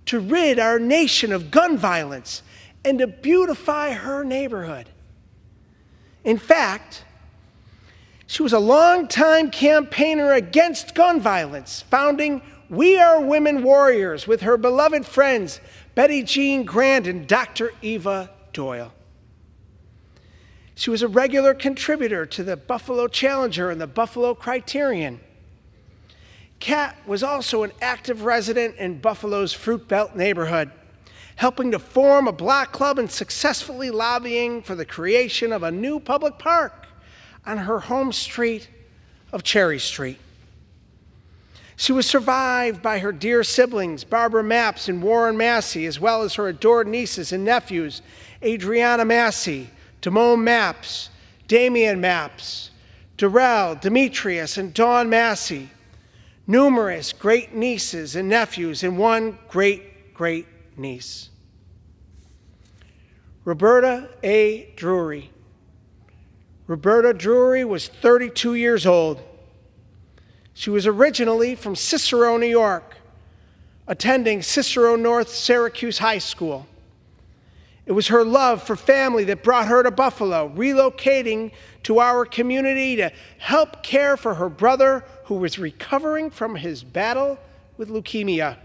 to rid our nation of gun violence, and to beautify her neighborhood. In fact, she was a longtime campaigner against gun violence, founding We Are Women Warriors with her beloved friends Betty Jean Grand and Dr. Eva Doyle. She was a regular contributor to the Buffalo Challenger and the Buffalo Criterion. Kat was also an active resident in Buffalo's Fruit Belt neighborhood, helping to form a block club and successfully lobbying for the creation of a new public park on her home street of Cherry Street. She was survived by her dear siblings, Barbara Mapps and Warren Massey, as well as her adored nieces and nephews, Adriana Massey, Damone Mapps, Damian Mapps, Darrell, Demetrius, and Dawn Massey, numerous great nieces and nephews, and 1 great niece. Roberta A. Drury. Roberta Drury was 32 years old. She was originally from Cicero, New York, attending Cicero North Syracuse High School. It was her love for family that brought her to Buffalo, relocating to our community to help care for her brother who was recovering from his battle with leukemia.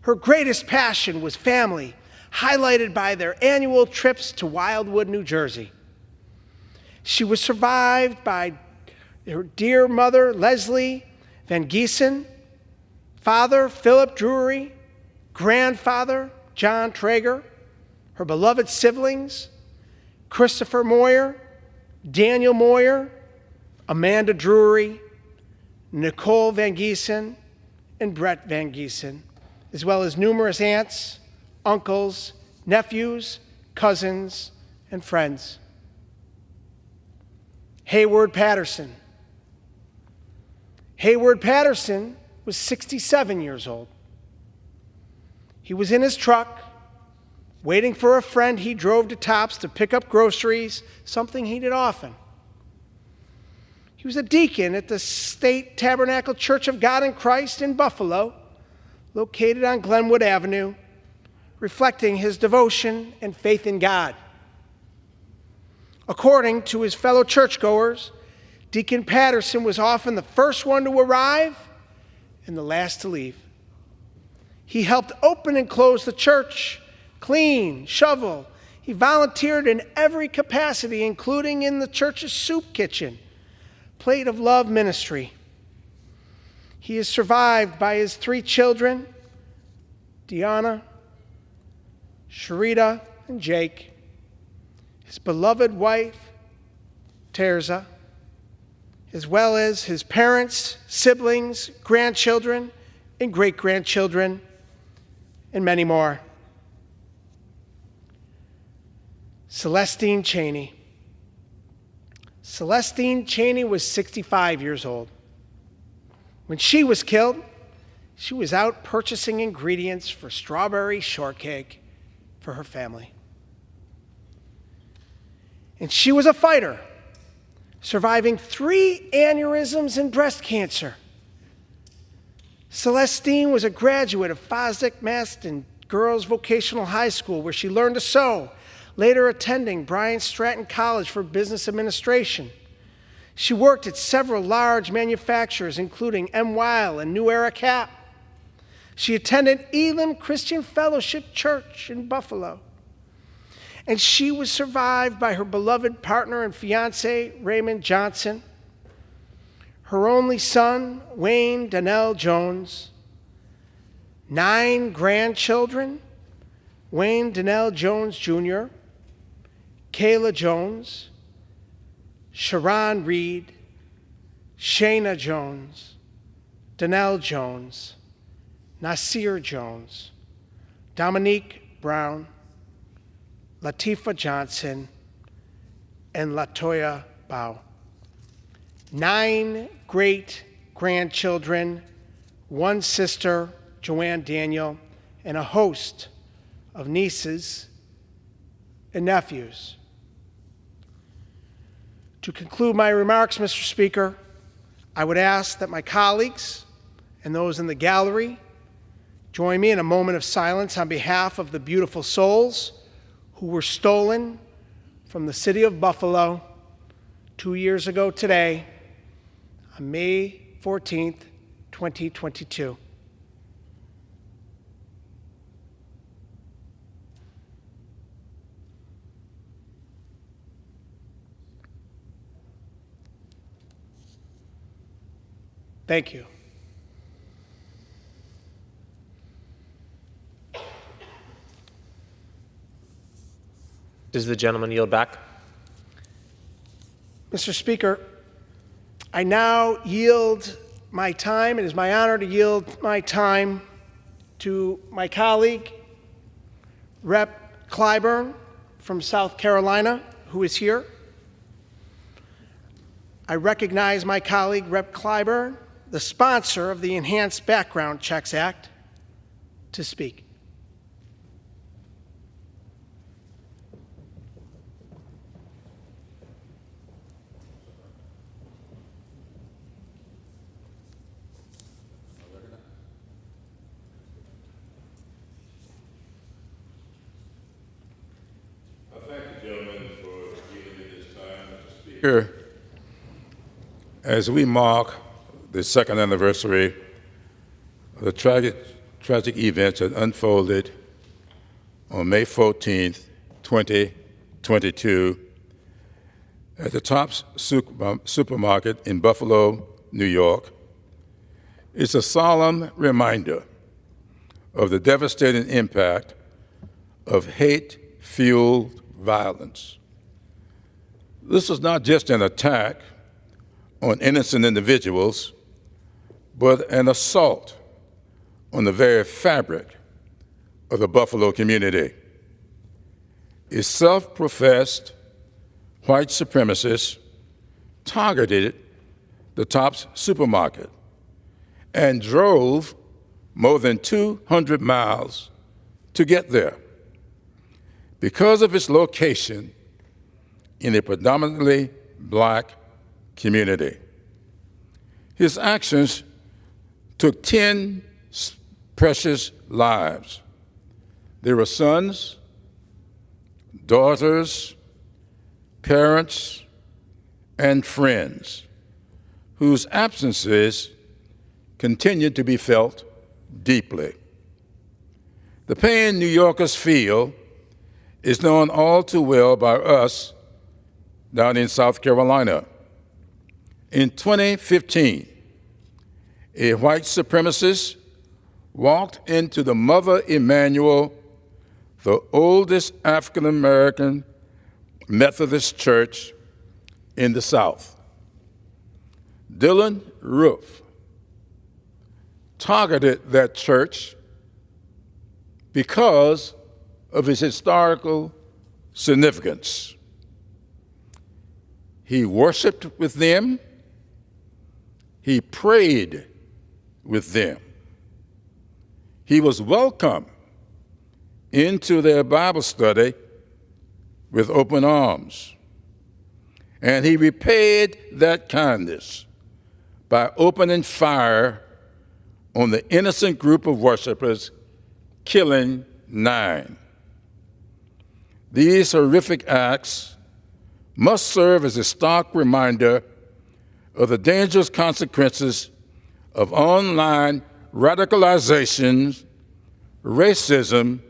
Her greatest passion was family, highlighted by their annual trips to Wildwood, New Jersey. She was survived by her dear mother, Leslie Van Giesen, Father, Philip Drury, grandfather, John Traeger, her beloved siblings, Christopher Moyer, Daniel Moyer, Amanda Drury, Nicole Van Giesen, and Brett Van Giesen, as well as numerous aunts, uncles, nephews, cousins, and friends. Hayward Patterson. Hayward Patterson was 67 years old. He was in his truck, waiting for a friend. He drove to Tops to pick up groceries, something he did often. He was a deacon at the State Tabernacle Church of God in Christ in Buffalo, located on Glenwood Avenue, reflecting his devotion and faith in God. According to his fellow churchgoers, Deacon Patterson was often the first one to arrive and the last to leave. He helped open and close the church, clean, shovel. He volunteered in every capacity, including in the church's soup kitchen, Plate of Love ministry. He is survived by his 3 children, Deanna, Sharita, and Jake, his beloved wife, Terza, as well as his parents, siblings, grandchildren, and great-grandchildren, and many more. Celestine Cheney. Celestine Cheney was 65 years old. When she was killed, she was out purchasing ingredients for strawberry shortcake for her family. And she was a fighter, surviving 3 aneurysms and breast cancer. Celestine was a graduate of Fosdick Maston Girls Vocational High School, where she learned to sew, later attending Bryant Stratton College for Business Administration. She worked at several large manufacturers, including M. Weil and New Era Cap. She attended Elim Christian Fellowship Church in Buffalo. And she was survived by her beloved partner and fiancé, Raymond Johnson, her only son, Wayne Donnell Jones, 9 grandchildren, Wayne Donnell Jones Jr., Kayla Jones, Sharon Reed, Shayna Jones, Donnell Jones, Nasir Jones, Dominique Brown, Latifah Johnson, and Latoya Bao. 9 great-grandchildren, 1 sister, Joanne Daniel, and a host of nieces and nephews. To conclude my remarks, Mr. Speaker, I would ask that my colleagues and those in the gallery join me in a moment of silence on behalf of the beautiful souls who were stolen from the city of Buffalo 2 years ago today, on May 14th, 2022. Thank you. Does the gentleman yield back? Mr. Speaker, I now yield my time. It is my honor to yield my time to my colleague, Rep. Clyburn from South Carolina, who is here. I recognize my colleague, Rep. Clyburn, the sponsor of the Enhanced Background Checks Act, to speak. Speaker, as we mark the second anniversary of the tragic events that unfolded on May 14th, 2022, at the Tops supermarket in Buffalo, New York, is a solemn reminder of the devastating impact of hate-fueled violence. This was not just an attack on innocent individuals, but an assault on the very fabric of the Buffalo community. A self-professed white supremacist targeted the Tops supermarket and drove more than 200 miles to get there. Because of its location in a predominantly black community, his actions took 10 precious lives. There were sons, daughters, parents, and friends whose absences continued to be felt deeply. The pain New Yorkers feel is known all too well by us down in South Carolina. In 2015, a white supremacist walked into the Mother Emanuel, the oldest African-American Methodist church in the South. Dylann Roof targeted that church because of its historical significance. He worshiped with them. He prayed with them. He was welcome into their Bible study with open arms. And he repaid that kindness by opening fire on the innocent group of worshipers, killing 9. These horrific acts must serve as a stark reminder of the dangerous consequences of online radicalization, racism,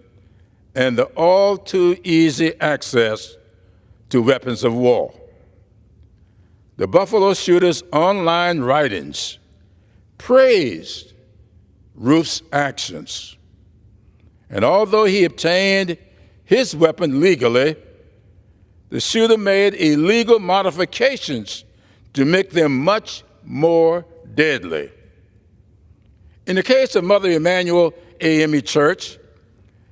and the all too easy access to weapons of war. The Buffalo shooter's online writings praised Roof's actions. And although he obtained his weapon legally, the shooter made illegal modifications to make them much more deadly. In the case of Mother Emanuel AME Church,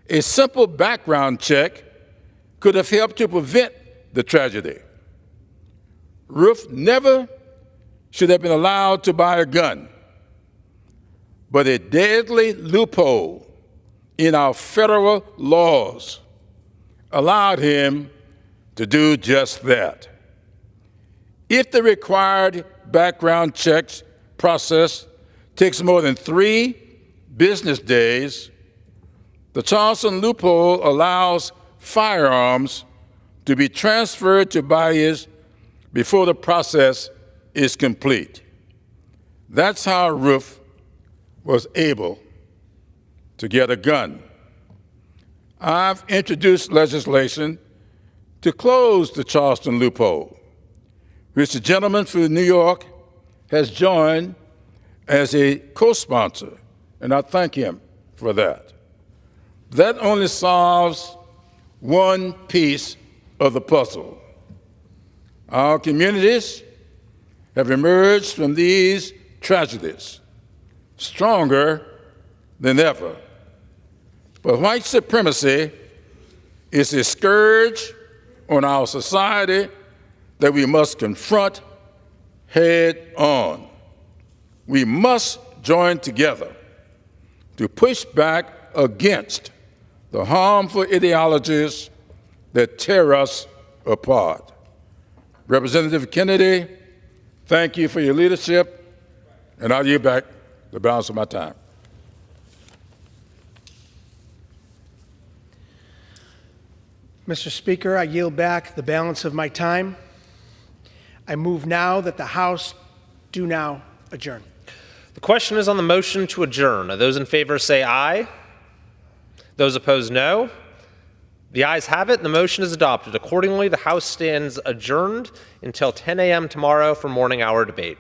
a simple background check could have helped to prevent the tragedy. Roof never should have been allowed to buy a gun, but a deadly loophole in our federal laws allowed him to do just that. If the required background checks process takes more than 3 business days, the Charleston loophole allows firearms to be transferred to buyers before the process is complete. That's how Roof was able to get a gun. I've introduced legislation to close the Charleston loophole, which the gentleman from New York has joined as a co-sponsor, and I thank him for that. That only solves one piece of the puzzle. Our communities have emerged from these tragedies stronger than ever. But white supremacy is a scourge on our society that we must confront head on. We must join together to push back against the harmful ideologies that tear us apart. Representative Kennedy, thank you for your leadership, and I'll yield back the balance of my time. Mr. Speaker, I yield back the balance of my time. I move now that the House do now adjourn. The question is on the motion to adjourn. Those in favor say aye. Those opposed, no. The ayes have it, and the motion is adopted. Accordingly, the House stands adjourned until 10 a.m. tomorrow for morning hour debate.